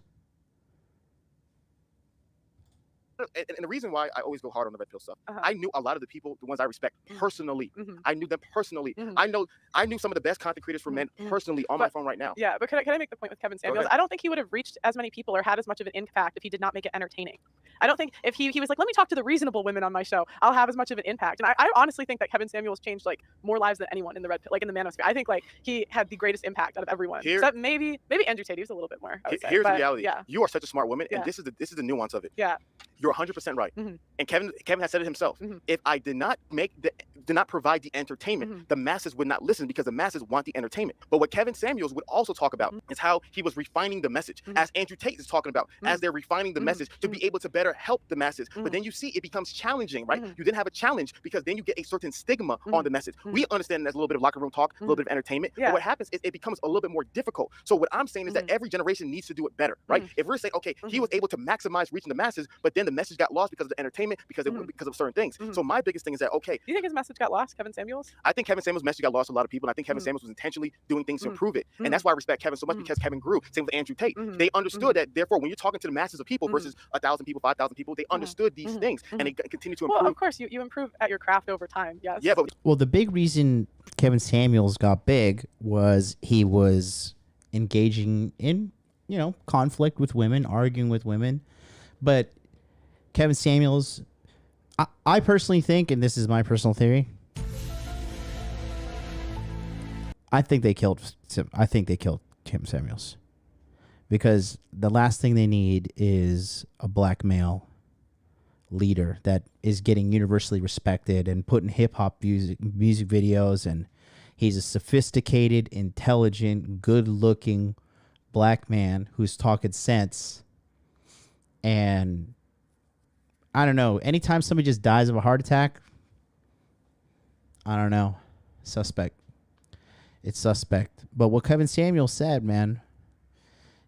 Speaker 6: and the reason why I always go hard on the red pill stuff, I knew a lot of the people, the ones I respect personally. I knew them personally. I knew some of the best content creators for men personally on my phone right now.
Speaker 5: Yeah, but can I make the point with Kevin Samuels? I don't think he would have reached as many people or had as much of an impact if he did not make it entertaining. I don't think if he was like, let me talk to the reasonable women on my show, I'll have as much of an impact. And I honestly think that Kevin Samuels changed like more lives than anyone in the red pill, like in the manosphere. I think like he had the greatest impact out of everyone. Except maybe Andrew Tate was a little bit more.
Speaker 6: Here's the reality. Yeah. You are such a smart woman, and this is the nuance of it.
Speaker 5: Yeah.
Speaker 6: You're 100% right. And Kevin has said it himself. If I did not provide the entertainment, the masses would not listen because the masses want the entertainment. But what Kevin Samuels would also talk about is how he was refining the message, as Andrew Tate is talking about, as they're refining the message to be able to better help the masses. But then you see it becomes challenging, right? You then have a challenge because then you get a certain stigma on the message. We understand that's a little bit of locker room talk, a little bit of entertainment. But what happens is it becomes a little bit more difficult. So what I'm saying is that every generation needs to do it better, right? If we're saying, okay, he was able to maximize reaching the masses, but then the message got lost because of the entertainment, because of certain things. So my biggest thing is that, okay,
Speaker 5: Do you think his message got lost, Kevin Samuels?
Speaker 6: I think Kevin Samuels' message got lost to a lot of people, and I think Kevin Samuels was intentionally doing things to improve it. And that's why I respect Kevin so much, because Kevin grew. Same with Andrew Tate. They understood that, therefore, when you're talking to the masses of people versus 1,000 people, 5,000 people, they understood these things, and they continue to improve.
Speaker 5: Well, of course, you improve at your craft over time, yes.
Speaker 6: Yeah, but
Speaker 4: Well, the big reason Kevin Samuels got big was he was engaging in, conflict with women, arguing with women. But Kevin Samuels, I personally think, and this is my personal theory, I think they killed Kevin Samuels, because the last thing they need is a black male leader that is getting universally respected and put in hip-hop music videos, and he's a sophisticated, intelligent, good-looking black man who's talking sense. And I don't know, anytime somebody just dies of a heart attack, I don't know, suspect. It's suspect. But what Kevin Samuels said, man,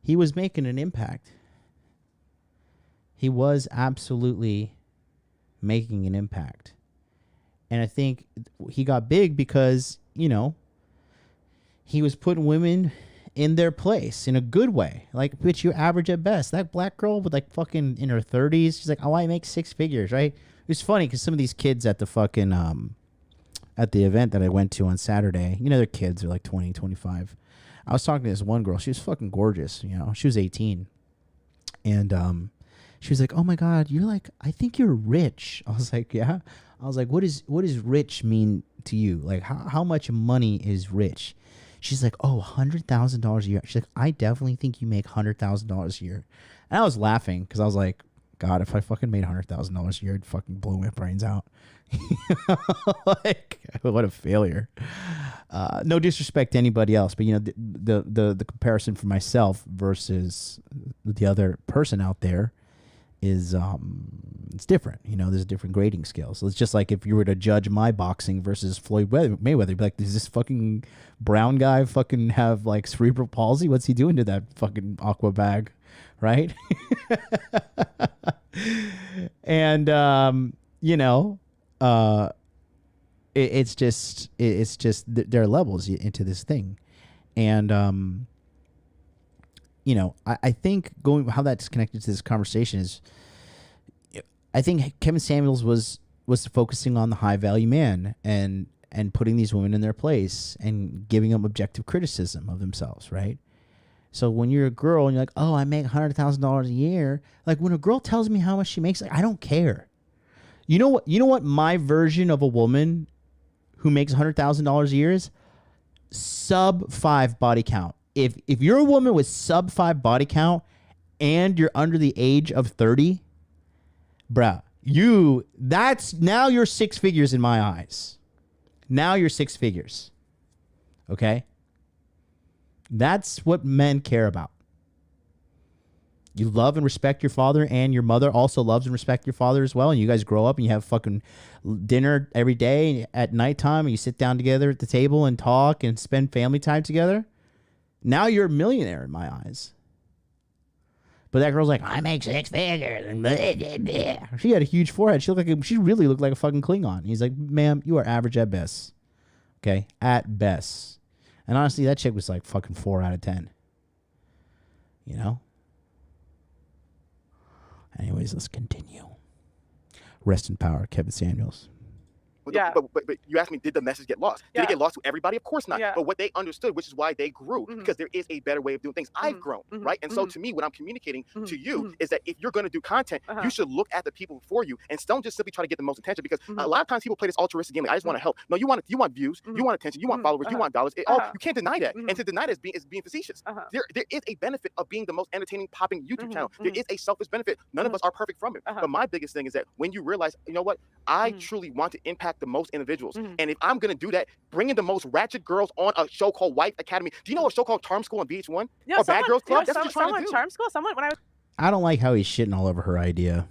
Speaker 4: he was making an impact. He was absolutely making an impact. And I think he got big because, he was putting women in their place in a good way. Like, bitch, you're average at best. That black girl with like fucking in her 30s, she's like, oh, I make 6 figures, right? It was funny because some of these kids at the fucking, at the event that I went to on Saturday, their kids are like 20, 25. I was talking to this one girl. She was fucking gorgeous, She was 18. And she was like, oh my God, you're like, I think you're rich. I was like, yeah. I was like, what does rich mean to you? Like, how much money is rich? She's like, oh, $100,000 a year. She's like, I definitely think you make $100,000 a year. And I was laughing because I was like, God, if I fucking made $100,000 a year, I'd fucking blow my brains out. Like, what a failure. No disrespect to anybody else, but the comparison for myself versus the other person out there is it's different. There's a different grading scale. So it's just like if you were to judge my boxing versus Floyd Mayweather, you'd be like, does this fucking brown guy fucking have like cerebral palsy? What's he doing to that fucking aqua bag, right? And it's just there are levels into this thing. And I think how that's connected to this conversation is, I think Kevin Samuels was focusing on the high value man and putting these women in their place and giving them objective criticism of themselves, right? So when you're a girl and you're like, oh, I make $100,000 a year, like when a girl tells me how much she makes, like, I don't care. You know what my version of a woman who makes $100,000 a year is? Sub 5 body count. If you're a woman with sub 5 body count and you're under the age of 30, bruh, now you're 6 figures in my eyes. Now you're 6 figures. Okay? That's what men care about. You love and respect your father, and your mother also loves and respects your father as well. And you guys grow up and you have fucking dinner every day at nighttime, and you sit down together at the table and talk and spend family time together. Now you're a millionaire in my eyes. But that girl's like, I make 6 figures. And blah, blah, blah. She had a huge forehead. She really looked like a fucking Klingon. He's like, ma'am, you are average at best. Okay? At best. And honestly, that chick was like fucking 4 out of 10. Anyways, let's continue. Rest in power, Kevin Samuels.
Speaker 5: Yeah.
Speaker 6: But you asked me, did the message get lost? Did it get lost to everybody? Of course not.
Speaker 5: Yeah.
Speaker 6: But what they understood, which is why they grew, because there is a better way of doing things. I've grown, right? And so to me, what I'm communicating to you is that if you're going to do content, you should look at the people before you and don't just simply try to get the most attention, because a lot of times people play this altruistic game. Like, I just want to help. No, you want views, you want attention, you want followers, you want dollars. You can't deny that. And to deny that is being facetious. There is a benefit of being the most entertaining, popping YouTube channel. There is a selfish benefit. None of us are perfect from it. But my biggest thing is that when you realize, you know what, I truly want to impact the most individuals. And if I'm going to do that, bringing the most ratchet girls on a show called Wife Academy. Do you know a show called Charm School on VH1?
Speaker 5: Yeah,
Speaker 6: or Bad Girls Club? That's what you're trying to do.
Speaker 5: Charm School? Someone, when I was
Speaker 4: I don't like how he's shitting all over her idea.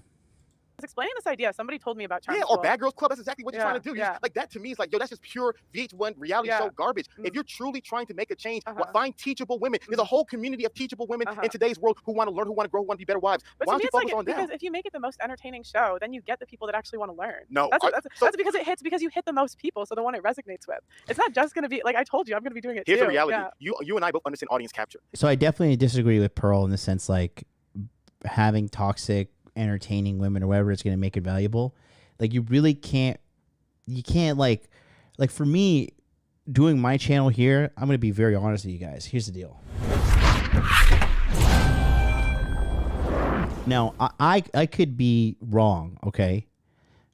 Speaker 5: explaining this idea, somebody told me about Charm
Speaker 6: Yeah,
Speaker 5: School.
Speaker 6: or Bad Girls Club. That's exactly what you're trying to do.
Speaker 5: Yeah.
Speaker 6: Like, that to me is like, yo, that's just pure VH1 reality show garbage. If you're truly trying to make a change, find teachable women. There's a whole community of teachable women in today's world who want to learn, who want to grow, who want to be better wives.
Speaker 5: But
Speaker 6: why
Speaker 5: to
Speaker 6: don't
Speaker 5: me,
Speaker 6: you
Speaker 5: it's
Speaker 6: focus on them?
Speaker 5: because if you make it the most entertaining show, then you get the people that actually want to learn.
Speaker 6: No,
Speaker 5: that's because it hits, because you hit the most people, so the one it resonates with. It's not just going to be, like I told you, I'm going to be doing it
Speaker 6: Here's
Speaker 5: too.
Speaker 6: the reality.
Speaker 5: Yeah.
Speaker 6: You and I both understand audience capture.
Speaker 4: So I definitely disagree with Pearl in the sense, like, having toxic, entertaining women or whatever is going to make it valuable. Like, you really can't, like for me, doing my channel here, I'm going to be very honest with you guys. Here's the deal. Now, I could be wrong, okay?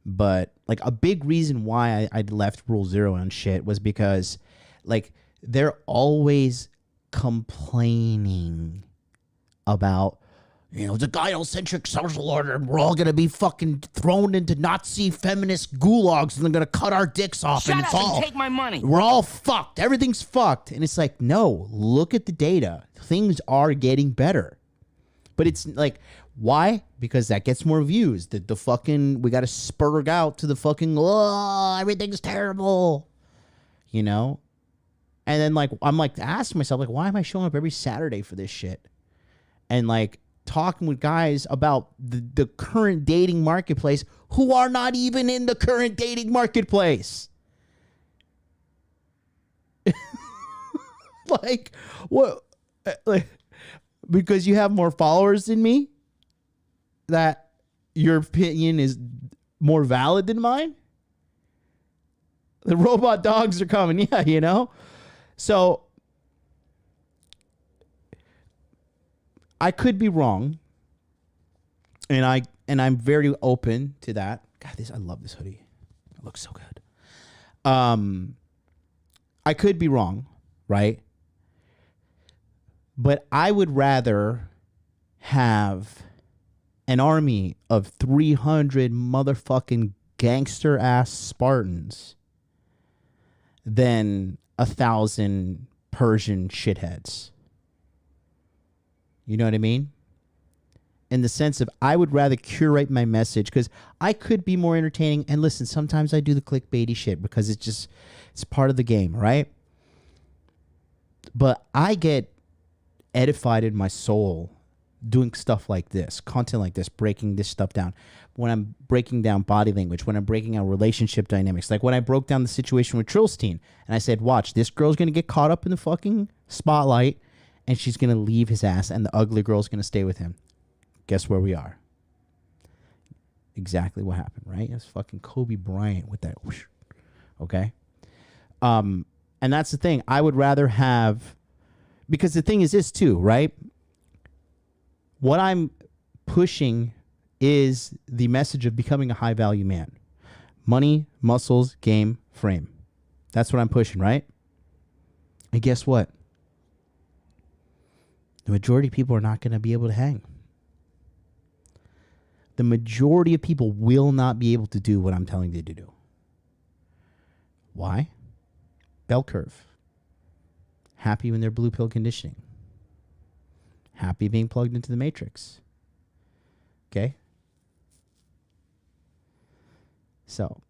Speaker 4: But, like, a big reason why I left Rule Zero and shit was because, like, they're always complaining about, you know, the gynocentric social order, and we're all going to be fucking thrown into Nazi feminist gulags, and they're going to cut our dicks off.
Speaker 8: Shut up and take my money.
Speaker 4: We're all fucked. Everything's fucked. And it's like, no, look at the data. Things are getting better. But it's like, why? Because that gets more views. The fucking, we got to spurg out to the fucking, oh, everything's terrible. You know? And then, like, I'm like asking myself, like, why am I showing up every Saturday for this shit? And, like, talking with guys about the current dating marketplace who are not even in the current dating marketplace. Like, what? Like, because you have more followers than me, that your opinion is more valid than mine? The robot dogs are coming. Yeah, you know? So I could be wrong, and I'm very open to that. God, I love this hoodie. It looks so good. I could be wrong, right? But I would rather have an army of 300 motherfucking gangster ass Spartans than 1,000 Persian shitheads. You know what I mean? In the sense of, I would rather curate my message, because I could be more entertaining. And listen, sometimes I do the clickbaity shit because it's part of the game, right? But I get edified in my soul doing stuff like this, content like this, breaking this stuff down. When I'm breaking down body language, when I'm breaking down relationship dynamics, like when I broke down the situation with Trillstein, and I said, watch, this girl's going to get caught up in the fucking spotlight, and she's going to leave his ass, and the ugly girl's going to stay with him. Guess where we are? Exactly what happened, right? It's fucking Kobe Bryant with that whoosh. Okay? And that's the thing. I would rather have... Because the thing is this too, right? What I'm pushing is the message of becoming a high-value man. Money, muscles, game, frame. That's what I'm pushing, right? And guess what? The majority of people are not going to be able to hang. The majority of people will not be able to do what I'm telling you to do. Why? Bell curve. Happy when they're blue pill conditioning. Happy being plugged into the matrix. Okay? So,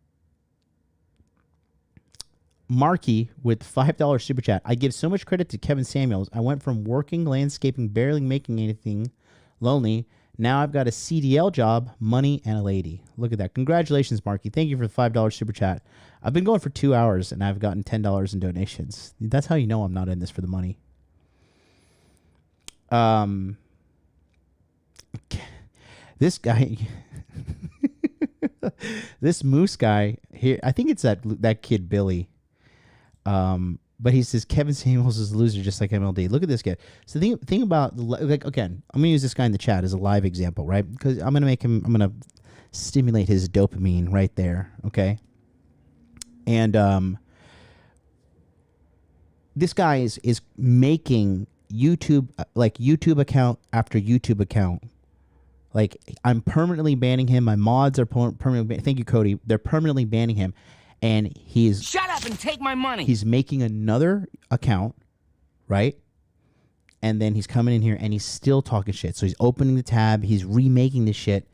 Speaker 4: Marky with $5 super chat. I give so much credit to Kevin Samuels. I went from working, landscaping, barely making anything, lonely. Now I've got a CDL job, money, and a lady. Look at that. Congratulations, Marky. Thank you for the $5 super chat. I've been going for 2 hours, and I've gotten $10 in donations. That's how you know I'm not in this for the money. This guy... This Moose guy, here. I think it's that kid Billy. But he says Kevin Samuels is a loser, just like MLD. Look at this guy. So think about like again. I'm gonna use this guy in the chat as a live example, right? Because I'm gonna stimulate his dopamine right there. Okay. And this guy is making YouTube YouTube account after YouTube account. Like, I'm permanently banning him. My mods are permanently thank you, Cody. They're permanently banning him. And he's...
Speaker 8: Shut up and take my money!
Speaker 4: He's making another account, right? And then he's coming in here and he's still talking shit. So he's opening the tab. He's remaking the shit.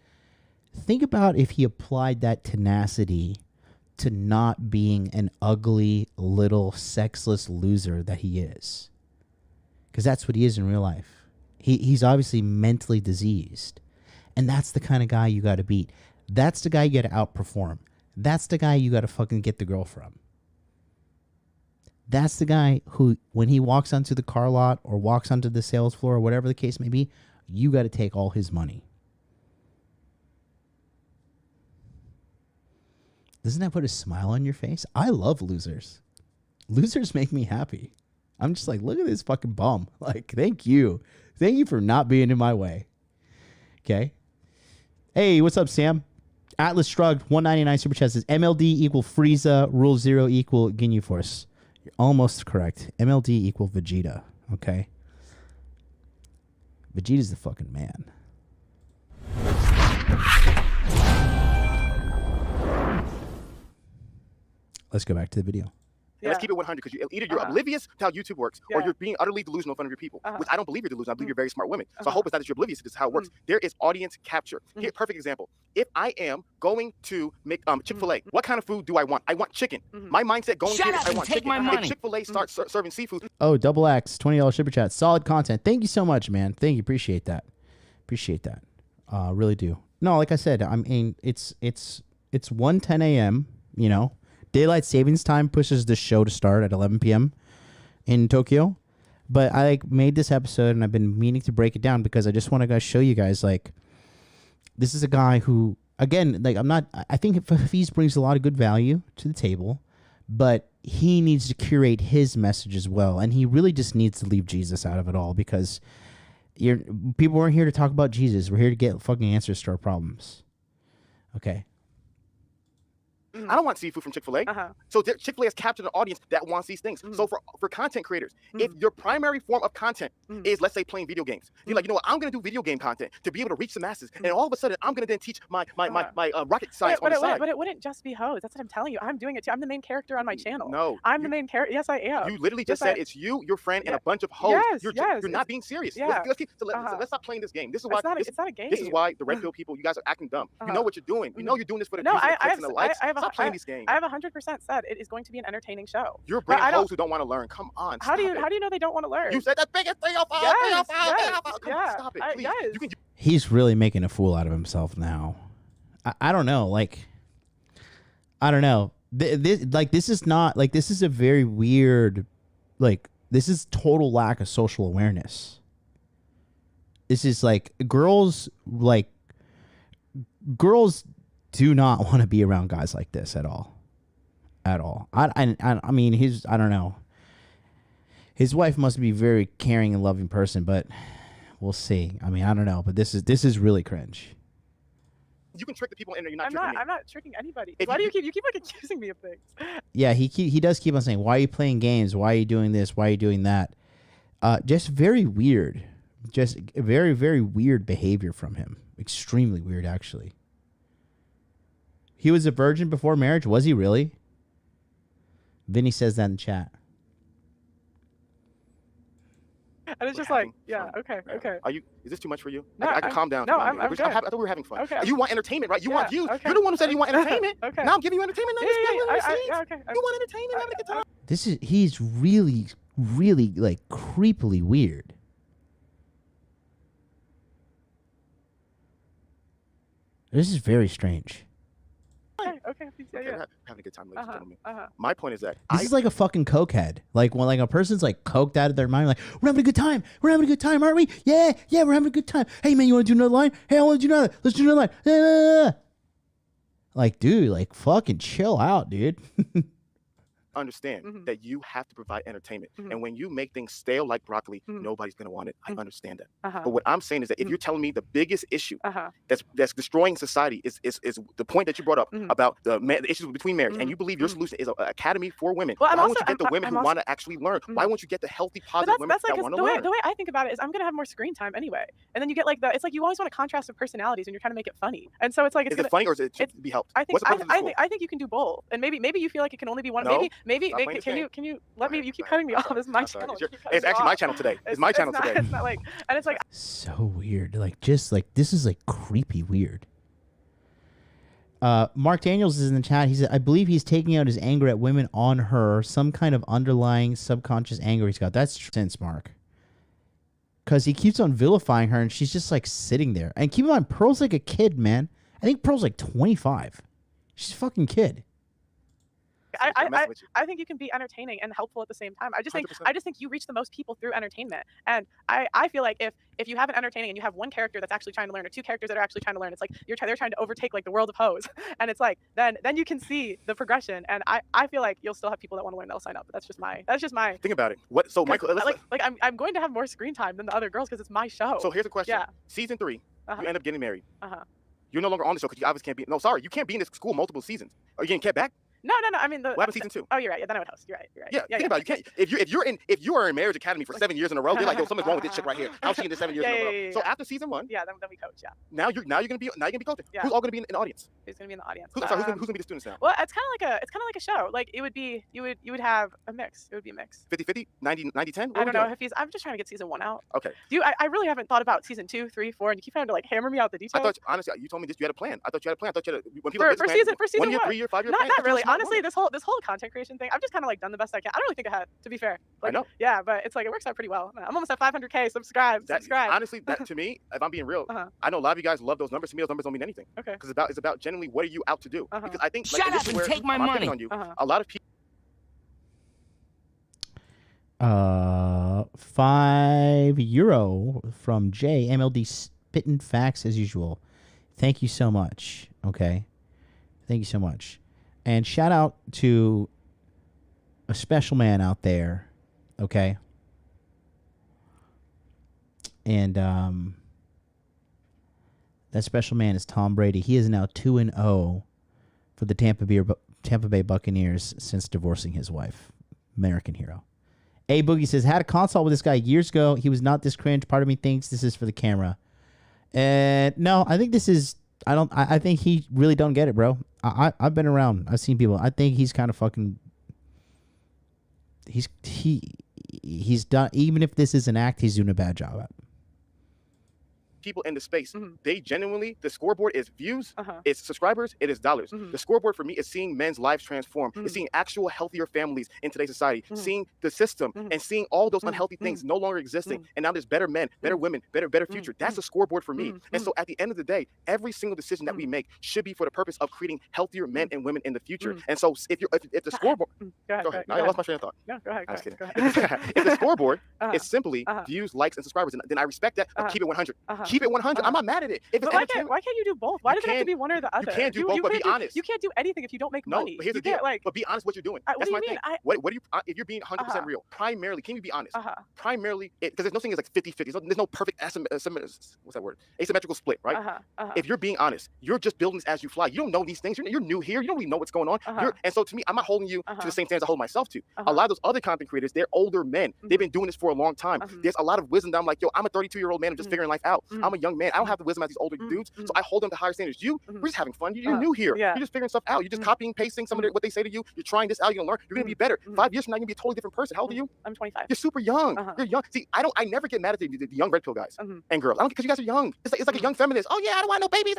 Speaker 4: Think about if he applied that tenacity to not being an ugly, little, sexless loser that he is. Because that's what he is in real life. He's obviously mentally diseased. And that's the kind of guy you got to beat. That's the guy you got to outperform. That's the guy you got to fucking get the girl from. That's the guy who, when he walks onto the car lot or walks onto the sales floor or whatever the case may be, you got to take all his money. Doesn't that put a smile on your face? I love losers. Losers make me happy. I'm just like, look at this fucking bum. Like, thank you. Thank you for not being in my way. Okay. Hey, what's up, Sam? Atlas Shrugged, 199 Super Chat says MLD equal Frieza, Rule 0 equal Ginyu Force. You're almost correct. MLD equal Vegeta. Okay. Vegeta's the fucking man. Let's go back to the video.
Speaker 6: Yeah. Let's keep it 100 because either you're oblivious to how YouTube works or you're being utterly delusional in front of your people, which I don't believe you're delusional. I believe you're very smart women. So I hope it's not that you're oblivious to this is how it works. There is audience capture. Here, perfect example. If I am going to make Chick-fil-A, what kind of food do I want? I want chicken. My mindset going here is I want chicken. If Chick-fil-A starts serving seafood.
Speaker 4: Oh, Double X, $20 Super Chat. Solid content. Thank you so much, man. Thank you. Appreciate that. Appreciate that. Really do. No, like I said, I mean, it's 1:10 a.m., you know. Daylight savings time pushes the show to start at 11 p.m. in Tokyo. But I made this episode and I've been meaning to break it down because I just want to show you guys, like, this is a guy who, again, like, I think Hafiz brings a lot of good value to the table, but he needs to curate his message as well. And he really just needs to leave Jesus out of it all because people weren't here to talk about Jesus. We're here to get fucking answers to our problems. Okay.
Speaker 6: I don't want seafood from Chick-fil-A. So Chick-fil-A has captured an audience that wants these things. So for content creators, if your primary form of content is, let's say, playing video games, you're like, you know what, I'm going to do video game content to be able to reach the masses. And all of a sudden, I'm going to then teach my rocket science on the side.
Speaker 5: But it wouldn't just be hoes. That's what I'm telling you. I'm doing it too. I'm the main character on my channel.
Speaker 6: No.
Speaker 5: I'm the main character. Yes, I am.
Speaker 6: You literally just said it's you, your friend, and a bunch of hoes. You're not being serious. Let's stop playing this game. This is why
Speaker 5: it's not a game.
Speaker 6: This is why the red pill people, you guys are acting dumb. You know what you're doing. You know you're doing this for the views and the likes. Stop playing these games.
Speaker 5: I have 100% said it is going to be an entertaining show.
Speaker 6: You're bringing hoes who don't want to learn. Come on.
Speaker 5: How do you know they don't want to learn?
Speaker 6: You said the biggest thing of all. Stop it, please.
Speaker 4: He's really making a fool out of himself now. I don't know. Like, I don't know. This is a very weird. Like, this is total lack of social awareness. This is like girls do not want to be around guys like this at all. I mean, I don't know. His wife must be a very caring and loving person, but we'll see. I mean, I don't know, but this is really cringe.
Speaker 6: You can trick the people in there. You're not tricking me.
Speaker 5: I'm not tricking anybody. Why do you keep like accusing me of things?
Speaker 4: Yeah, he does keep on saying, "Why are you playing games? Why are you doing this? Why are you doing that?" Just very weird. Just very, very weird behavior from him. Extremely weird, actually. He was a virgin before marriage. Was he really? Vinny says that in chat.
Speaker 5: And it's just like, yeah, okay.
Speaker 6: Are you? Is this too much for you?
Speaker 5: No,
Speaker 6: I can calm down.
Speaker 5: No, I'm good.
Speaker 6: I thought we were having fun.
Speaker 5: Okay.
Speaker 6: You want entertainment, right? You want views.
Speaker 5: Okay.
Speaker 6: You're the one who said you want entertainment.
Speaker 5: Okay.
Speaker 6: Now I'm giving you entertainment.
Speaker 5: Okay.
Speaker 6: You want entertainment? Having a good time.
Speaker 4: He's really, really like creepily weird. This is very strange.
Speaker 5: Okay. Yeah.
Speaker 6: Having a good time, ladies and gentlemen. My point is that
Speaker 4: this is like a fucking cokehead. Like when like a person's like coked out of their mind, like we're having a good time. We're having a good time, aren't we? Yeah, we're having a good time. Hey man, you want to do another line? Hey, I want to do another. Let's do another line. Like, dude, like fucking chill out, dude.
Speaker 6: Understand that you have to provide entertainment, and when you make things stale like broccoli, nobody's gonna want it. I understand that. But what I'm saying is that if you're telling me the biggest issue that's destroying society is the point that you brought up about the issues between marriage, and you believe your solution is an academy for women, why won't you get the women who want to actually learn? Why won't you get the healthy, positive women that want to learn?
Speaker 5: The way I think about it is I'm gonna have more screen time anyway, and then you get like it's like you always want a contrast of personalities when you're trying to make it funny, and so it's like
Speaker 6: is it funny or is it to be helped?
Speaker 5: I think you can do both, and maybe you feel like it can only be one.
Speaker 6: No.
Speaker 5: Maybe can you let me? You keep cutting me off. It's my channel.
Speaker 6: It's actually my channel today. It's my channel today.
Speaker 5: It's not like, and it's like
Speaker 4: so weird. Like just like this is like creepy weird. Mark Daniels is in the chat. He said, I believe he's taking out his anger at women on her, some kind of underlying subconscious anger he's got. That's sense, Mark. Because he keeps on vilifying her and she's just like sitting there. And keep in mind, Pearl's like a kid, man. I think Pearl's like 25. She's a fucking kid.
Speaker 5: I think you can be entertaining and helpful at the same time. I just think you reach the most people through entertainment. And I feel like if you have an entertaining and you have one character that's actually trying to learn or two characters that are actually trying to learn, it's like they're trying to overtake like the world of hoes. And it's like then you can see the progression. And I feel like you'll still have people that want to learn that'll sign up. But that's just my
Speaker 6: think about it. What so Michael
Speaker 5: I'm going to have more screen time than the other girls because it's my show.
Speaker 6: So here's a question.
Speaker 5: Yeah.
Speaker 6: Season 3, you end up getting married. You're no longer on the show because you obviously can't be. No, sorry, you can't be in this school multiple seasons. Are you getting kept back?
Speaker 5: No. I mean,
Speaker 6: what happened season 2?
Speaker 5: Oh, you're right. Yeah, then I would host. You're right.
Speaker 6: Yeah, think about it. You can't. If you are in Marriage Academy for 7 years in a row, they're like, yo, something's wrong with this chick right here. How's she in this 7 years in a row? So after season 1,
Speaker 5: then we coach. Yeah.
Speaker 6: Now you're gonna be coaching. Yeah. Who's all gonna be in the audience?
Speaker 5: Who's gonna be in the audience?
Speaker 6: Who's gonna be the students now?
Speaker 5: Well, it's kind of like a show. Like it would be you would have a mix. It would be a mix.
Speaker 6: 50-50, 90-10.
Speaker 5: I don't know. I'm just trying to get season 1 out.
Speaker 6: Okay.
Speaker 5: I really haven't thought about season 2, 3, 4, and you keep trying to like hammer me out the details.
Speaker 6: I thought honestly, you told me this. You had a plan. I thought you had a plan. I thought you had when people
Speaker 5: for season
Speaker 6: 1 year, 3 year, 5 year.
Speaker 5: Not really. Honestly, this whole content creation thing, I've just kind of like done the best I can. I don't really think I had, to be fair. Like,
Speaker 6: I know.
Speaker 5: Yeah, but it's like it works out pretty well. I'm almost at 500K. Subscribe.
Speaker 6: Honestly, that to me, if I'm being real, I know a lot of you guys love those numbers. To me, those numbers don't mean anything.
Speaker 5: Okay.
Speaker 6: Because it's about genuinely what are you out to do? Because I think
Speaker 2: shut up and take my money
Speaker 6: on you. A lot of people.
Speaker 4: 5 euro from Jay. MLD spitting facts as usual. Thank you so much. Okay. Thank you so much. And shout out to a special man out there. Okay. And that special man is Tom Brady. He is now 2-0 for the Tampa Bay Buccaneers since divorcing his wife. American hero. A Boogie says, had a consult with this guy years ago. He was not this cringe. Part of me thinks this is for the camera. No, I think this is. I think he really don't get it, bro. I've been around. I've seen people. I think he's kind of fucking. He's done. Even if this is an act, he's doing a bad job at.
Speaker 6: People in the space, they genuinely, the scoreboard is views, it's subscribers, it is dollars. The scoreboard for me is seeing men's lives transform. It's seeing actual healthier families in today's society, seeing the system and seeing all those unhealthy things no longer existing. And now there's better men, better women, better future. That's the scoreboard for me. And so at the end of the day, every single decision that we make should be for the purpose of creating healthier men and women in the future. And so if the scoreboard, go ahead. I lost my train of thought.
Speaker 5: No, go ahead.
Speaker 6: I was kidding. If the scoreboard is simply views, likes, and subscribers, then I respect that. Keep it 100. Keep it 100. I'm not mad at it. If it's
Speaker 5: why can't you do both? Why does it have to be one or the other?
Speaker 6: You can't do both, but be honest.
Speaker 5: You can't do anything if you don't make money.
Speaker 6: But here's the deal. But be honest what you're doing. That's my thing. What do you, if you're being 100% real, primarily, can you be honest? Primarily, because there's no thing is like 50-50. There's no perfect what's that word? Asymmetrical split, right? If you're being honest, you're just building this as you fly. You don't know these things. You're new here. You don't really know what's going on. And so to me, I'm not holding you to the same standards I hold myself to. A lot of those other content creators, they're older men. They've been doing this for a long time. There's a lot of wisdom that I'm like, yo, I'm a 32-year-old man. I'm just figuring life out. I'm a young man. I don't have the wisdom as these older dudes. So I hold them to higher standards. We're just having fun. You're new here. You're just figuring stuff out. You're just copying, pasting some of what they say to you. You're trying this out. You're gonna learn. You're gonna be better. 5 years from now, you're gonna be a totally different person. How old are you?
Speaker 5: I'm 25.
Speaker 6: You're super young. You're young. See, I never get mad at the young red pill guys and girls. I don't, because you guys are young. It's like a young feminist. Oh yeah, I don't want no babies.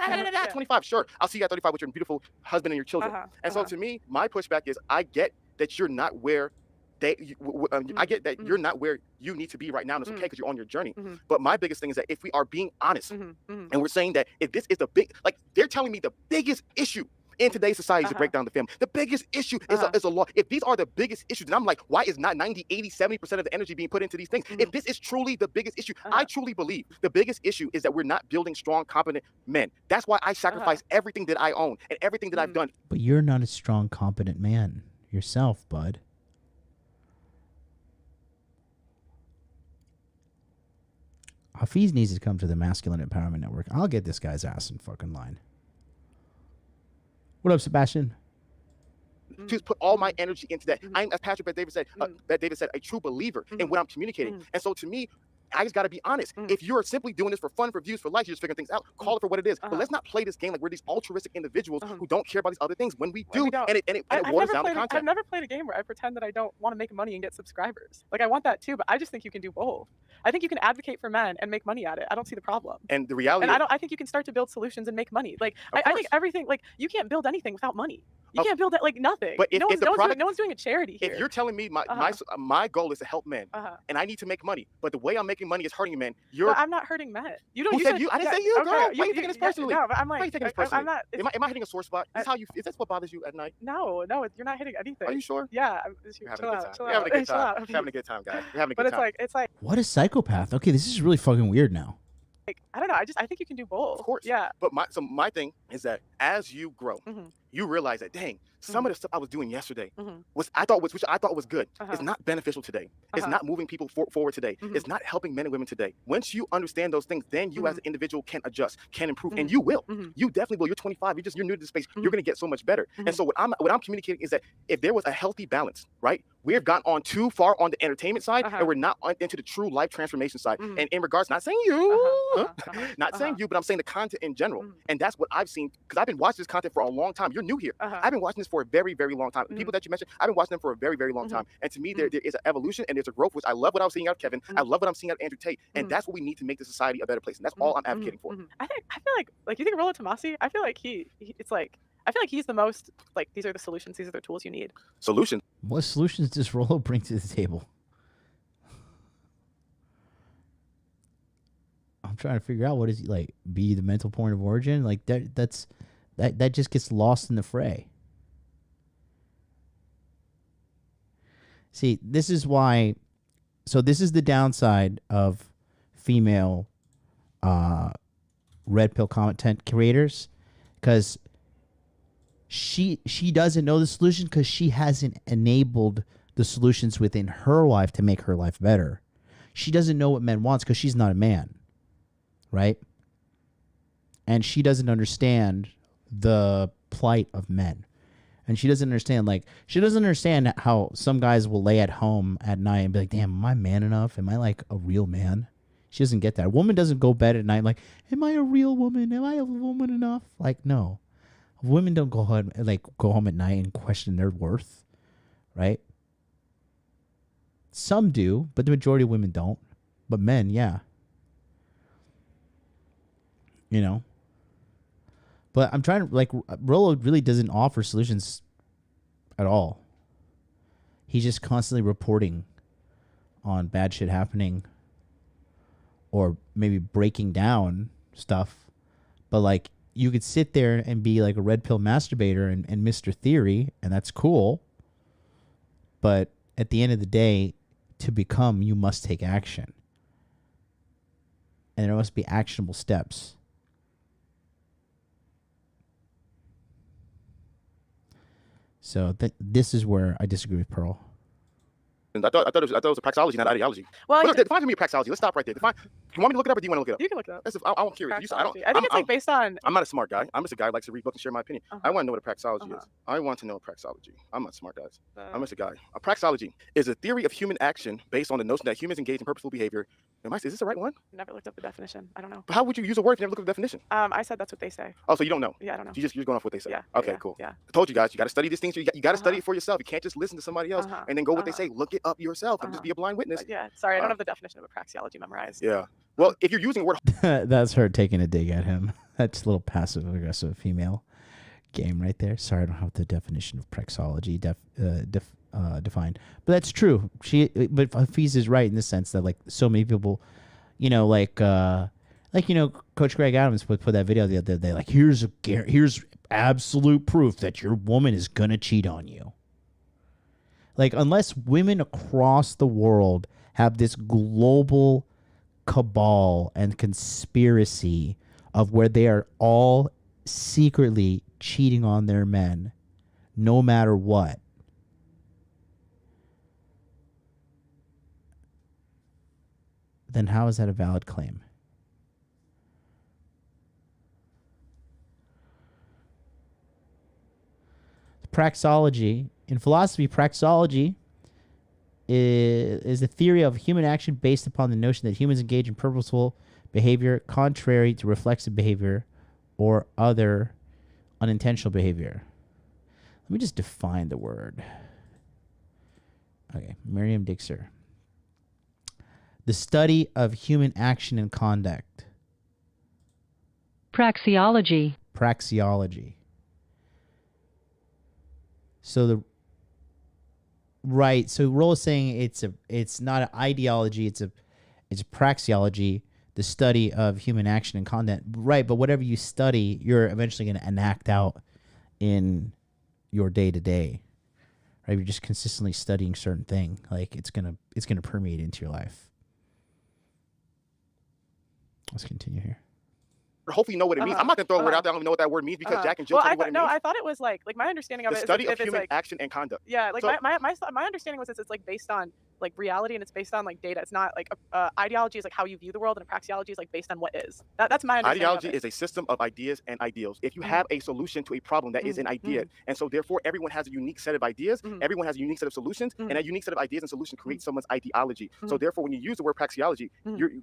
Speaker 6: 25. Sure, I'll see you at 35 with your beautiful husband and your children. And so to me, my pushback is, I get that you're not where I get that you're not where you need to be right now, and it's okay because you're on your journey. But my biggest thing is that if we are being honest, and we're saying that if this is the big, like they're telling me the biggest issue in today's society is to break down the family. The biggest issue is a law. If these are the biggest issues, then I'm like, why is not 90, 80, 70% of the energy being put into these things? If this is truly the biggest issue, I truly believe the biggest issue is that we're not building strong, competent men. That's why I sacrifice everything that I own and everything that I've done.
Speaker 4: But you're not a strong, competent man yourself, bud. Hafiz needs to come to the Masculine Empowerment Network. I'll get this guy's ass in fucking line. What up, Sebastian?
Speaker 6: To put all my energy into that. I'm, as Patrick David said, a true believer in what I'm communicating. And so to me, I just got to be honest. If you're simply doing this for fun, for views, for likes, you're just figuring things out, call it for what it is. But let's not play this game like we're these altruistic individuals who don't care about these other things when we do. And it waters down the content.
Speaker 5: I've never played a game where I pretend that I don't want to make money and get subscribers. Like, I want that too, but I just think you can do both. I think you can advocate for men and make money at it. I don't see the problem.
Speaker 6: And the reality,
Speaker 5: and I think you can start to build solutions and make money. Like, I think everything, like, you can't build anything without money. You can't build that, like, nothing.
Speaker 6: But if,
Speaker 5: no one's doing a charity here.
Speaker 6: If you're telling me my goal is to help men, and I need to make money, but the way I'm making money is hurting men,
Speaker 5: but I'm not hurting men. You don't.
Speaker 6: Who said you? I didn't say you, girl. Why are you taking this personally?
Speaker 5: No, but I'm like,
Speaker 6: why are you taking this personally?
Speaker 5: I'm not.
Speaker 6: Am I hitting a sore spot? Is this what bothers you at night?
Speaker 5: No, you're not hitting anything.
Speaker 6: Are you sure?
Speaker 5: Yeah.
Speaker 6: You're having a good time. You're having a good time, guys. You're having a good time.
Speaker 5: But it's like.
Speaker 4: What a psychopath. Okay, this is really fucking weird now.
Speaker 5: Like, I don't know. I think you can do both.
Speaker 6: Of course.
Speaker 5: Yeah.
Speaker 6: But my thing is that as you grow, you realize that, dang, some of the stuff I was doing yesterday which I thought was good, is not beneficial today. It's not moving people forward today. It's not helping men and women today. Once you understand those things, then you as an individual can adjust, can improve, and you will. You definitely will. You're 25. You're new to this space. You're gonna get so much better. And so what I'm communicating is that if there was a healthy balance, right? We have gone on too far on the entertainment side, and we're not into the true life transformation side. And in regards, not saying you, not saying you, but I'm saying the content in general. And that's what I've seen, because I've been watching this content for a long time. You're new here. I've been watching this for a very, very long time. People that you mentioned, I've been watching them for a very, very long time. And to me, there is an evolution and there's a growth, which I love what I was seeing out of Kevin. I love what I'm seeing out of Andrew Tate. And that's what we need to make the society a better place. And that's all I'm advocating for.
Speaker 5: I feel like you think Rollo Tomasi, I feel like I feel like he's the most, like, these are the solutions, these are the tools you need.
Speaker 6: Solutions?
Speaker 4: What solutions does Rollo bring to the table? I'm trying to figure out, what is he, like, be the mental point of origin? Like, that just gets lost in the fray. See, this is why, so this is the downside of female red pill content creators, because she doesn't know the solution, because she hasn't enabled the solutions within her life to make her life better. She doesn't know what men wants because she's not a man, right? And she doesn't understand the plight of men. And she doesn't understand how some guys will lay at home at night and be like, damn, am I man enough? Am I like a real man? She doesn't get that. A woman doesn't go to bed at night like, am I a real woman? Am I a woman enough? Like, no. Women don't go home at night and question their worth, right? Some do, but the majority of women don't. But men, yeah. You know? But I'm trying to, like, Rollo really doesn't offer solutions at all. He's just constantly reporting on bad shit happening, or maybe breaking down stuff. But, like, you could sit there and be like a red pill masturbator and Mr. Theory, and that's cool. But at the end of the day, to become, you must take action. And there must be actionable steps. So this is where I disagree with Pearl.
Speaker 6: And I thought it was a praxeology, not ideology.
Speaker 5: Well,
Speaker 6: define for me a praxeology. Let's stop right there. You want me to look it up, or do you want to look it up?
Speaker 5: You can look it up.
Speaker 6: I'm curious.
Speaker 5: I think it's like based on.
Speaker 6: I'm not a smart guy. I'm just a guy who likes to read books and share my opinion. I want to know what a praxeology is. I want to know a praxeology. I'm not smart, guys. I'm just a guy. A praxeology is a theory of human action based on the notion that humans engage in purposeful behavior. Is this the right one?
Speaker 5: Never looked up the definition. I don't know.
Speaker 6: But how would you use a word if you never looked up the definition?
Speaker 5: I said that's what they say.
Speaker 6: Oh, so you don't know?
Speaker 5: Yeah, I don't know.
Speaker 6: You're going off what they say?
Speaker 5: Yeah.
Speaker 6: Okay, cool. Yeah. I told you guys, you got to study these things. You got to study it for yourself. You can't just listen to somebody else and then go what they say. Look it up yourself and just be a blind witness.
Speaker 5: Yeah. Sorry, I don't have the definition of a praxeology memorized.
Speaker 6: Yeah. Well, if you're using the word...
Speaker 4: That's her taking a dig at him. That's a little passive-aggressive female game right there. Sorry, I don't have the definition of praxeology defined. But that's true. But Hafiz is right in the sense that, like, so many people, you know, like, Like, Coach Greg Adams put that video the other day. Like, here's absolute proof that your woman is going to cheat on you. Like, unless women across the world have this global cabal and conspiracy of where they are all secretly cheating on their men, no matter what, then how is that a valid claim? Praxeology. In philosophy, praxeology is a theory of human action based upon the notion that humans engage in purposeful behavior contrary to reflexive behavior or other unintentional behavior. Let me just define the word. Okay, Merriam-Dixer. The study of human action and conduct.
Speaker 8: Praxeology.
Speaker 4: Praxeology. So Roll is saying it's not an ideology, it's a praxeology, the study of human action and content. Right, but whatever you study, you're eventually going to enact out in your day to day. Right, you're just consistently studying certain thing, like it's gonna permeate into your life. Let's continue here.
Speaker 6: Hopefully you know what it means. I'm not gonna throw a word out there. I don't even know what that word means because Jack and Jill told me what it means.
Speaker 5: No, I thought it was like my understanding of
Speaker 6: the
Speaker 5: it
Speaker 6: study
Speaker 5: is
Speaker 6: of human
Speaker 5: like,
Speaker 6: action and conduct.
Speaker 5: Yeah, like so, my understanding was it's like based on like reality and it's based on like data. It's not like ideology is like how you view the world, and a praxeology is like based on what is. That's my understanding.
Speaker 6: Ideology is a system of ideas and ideals. If you have a solution to a problem that is an idea, and so therefore everyone has a unique set of ideas, everyone has a unique set of solutions, and that unique set of ideas and solutions creates someone's ideology. So therefore, when you use the word praxeology,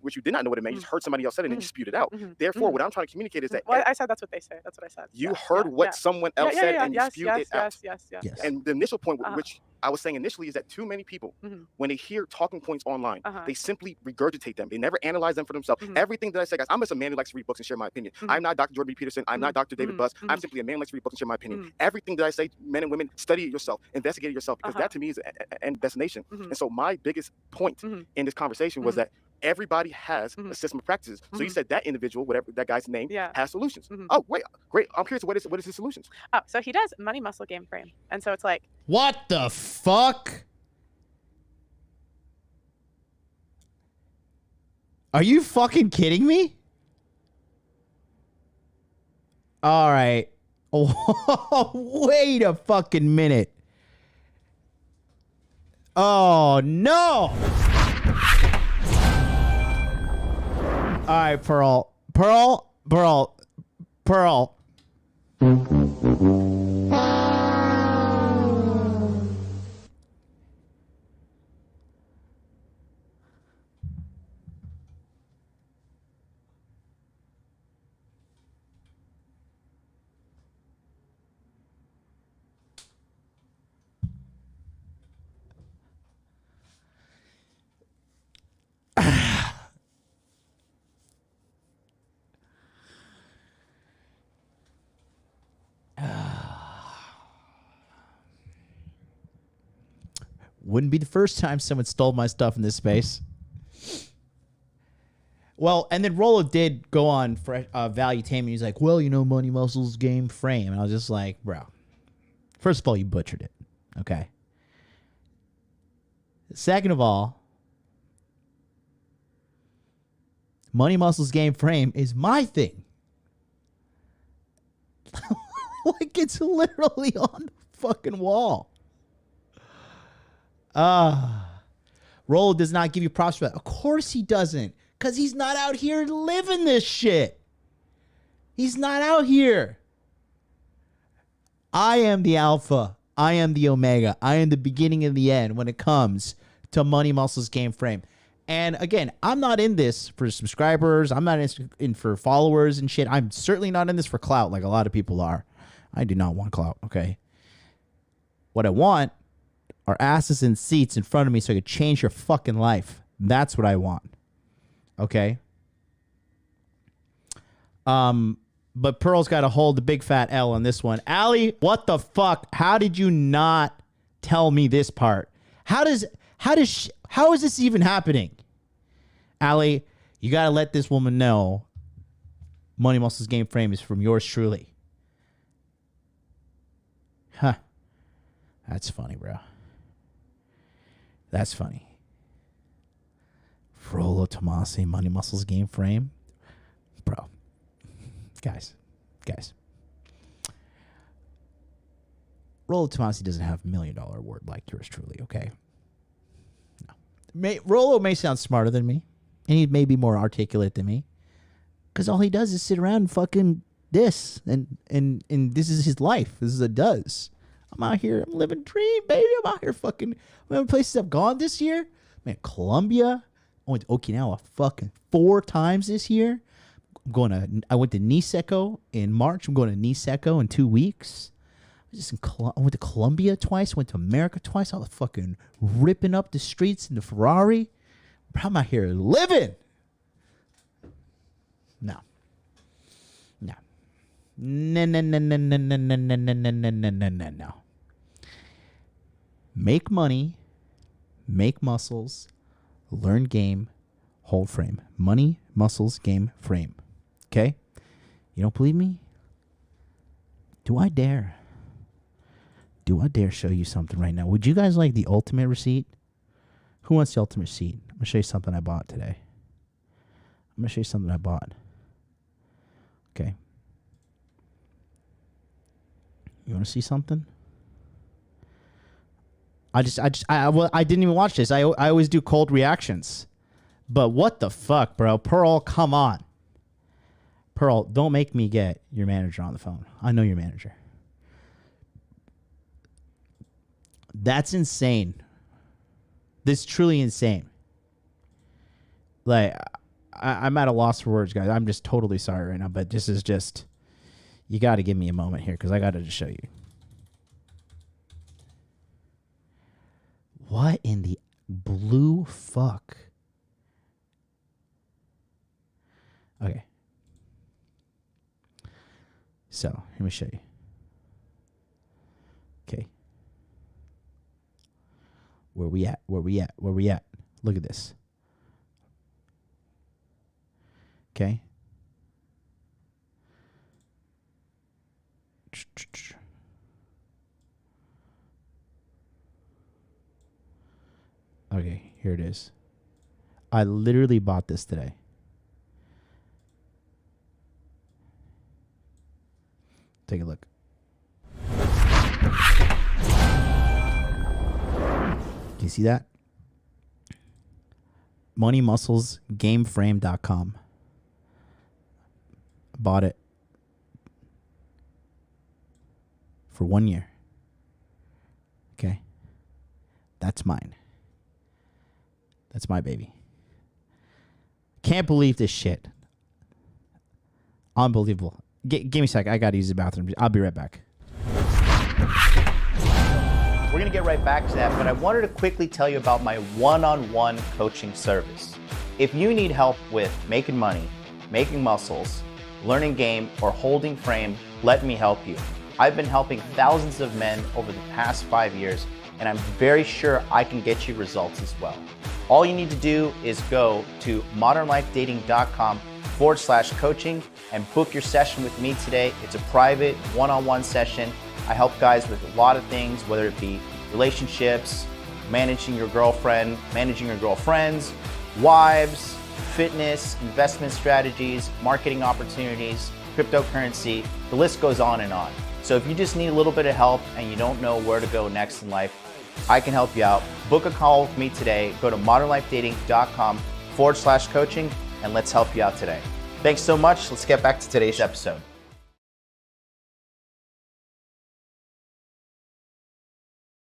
Speaker 6: which you did not know what it meant, you just heard somebody else say it and then you spewed it out. Therefore, what I'm trying to communicate is that
Speaker 5: I said that's what they say. That's what I said.
Speaker 6: You heard what someone else said and you spewed it out.
Speaker 5: Yes.
Speaker 6: And the initial point, which I was saying initially, is that too many people, when they hear talking points online, they simply regurgitate them. They never analyze them for themselves. Everything that I say, guys, I'm just a man who likes to read books and share my opinion. I'm not Dr. Jordan B. Peterson. I'm not Dr. David Buss. I'm simply a man who likes to read books and share my opinion. Everything that I say, men and women, study it yourself, investigate it yourself, because that to me is an destination. And so my biggest point in this conversation was that everybody has a system of practices. So you said that individual, whatever that guy's name, has solutions. Oh, wait, great. I'm curious, what is his solutions?
Speaker 5: Oh, so he does money muscle game frame. And so it's like,
Speaker 4: what the fuck? Are you fucking kidding me? All right. Wait a fucking minute. Oh, no. All right, Pearl. Wouldn't be the first time someone stole my stuff in this space. Well, and then Rollo did go on for Value Taming. He's like, well, money muscles game frame. And I was just like, bro, first of all, you butchered it. Okay. Second of all, money muscles game frame is my thing. Like, it's literally on the fucking wall. Rollo does not give you props for that. Of course he doesn't. Because he's not out here living this shit. He's not out here. I am the alpha. I am the omega. I am the beginning and the end when it comes to money muscles game frame. And again, I'm not in this for subscribers. I'm not in for followers and shit. I'm certainly not in this for clout like a lot of people are. I do not want clout, okay? What I want are asses in seats in front of me so I could change your fucking life. That's what I want. Okay? But Pearl's got to hold the big fat L on this one. Allie, what the fuck? How did you not tell me this part? How is this even happening? Allie, you got to let this woman know Money Muscles Game Frame is from yours truly. Huh. That's funny, bro. That's funny. Rollo Tomasi, Money Muscles Game Frame. Bro. Guys. Rollo Tomasi doesn't have $1 million award like yours truly, okay? No. Rollo may sound smarter than me, and he may be more articulate than me, because all he does is sit around and fucking this, and this is his life. This is a does. I'm out here. I'm living dream, baby. I'm out here fucking. Remember places I've gone this year? Man, Colombia. I went to Okinawa fucking 4 times this year. I went to Niseko in March. I'm going to Niseko in 2 weeks. I went to Colombia twice. Went to America twice. I was fucking ripping up the streets in the Ferrari. I'm out here living. No. Make money, make muscles, learn game, hold frame. Money, muscles, game, frame. Okay? You don't believe me? Do I dare? Do I dare show you something right now? Would you guys like the ultimate receipt? Who wants the ultimate receipt? I'm going to show you something I bought today. Okay. You want to see something? I didn't even watch this. I always do cold reactions. But what the fuck, bro? Pearl, come on. Pearl, don't make me get your manager on the phone. I know your manager. That's insane. This is truly insane. Like, I'm at a loss for words, guys. I'm just totally sorry right now, but this is just... You got to give me a moment here, because I got to just show you. What in the blue fuck? Okay. So, let me show you. Okay. Where we at? Look at this. Okay. Okay, here it is. I literally bought this today. Take a look. Can you see that? MoneyMusclesGameFrame.com. Bought it for 1 year. Okay. That's mine. That's my baby. Can't believe this shit. Unbelievable. Give me a sec. I gotta use the bathroom. I'll be right back.
Speaker 1: We're going to get right back to that, but I wanted to quickly tell you about my one-on-one coaching service. If you need help with making money, making muscles, learning game, or holding frame, let me help you. I've been helping thousands of men over the past 5 years, and I'm very sure I can get you results as well. All you need to do is go to modernlifedating.com/coaching and book your session with me today. It's a private one-on-one session. I help guys with a lot of things, whether it be relationships, managing your girlfriend, managing your girlfriends, wives, fitness, investment strategies, marketing opportunities, cryptocurrency, the list goes on and on. So if you just need a little bit of help and you don't know where to go next in life, I can help you out. Book a call with me today. Go to modernlifedating.com/coaching and let's help you out today. Thanks so much. Let's get back to today's episode.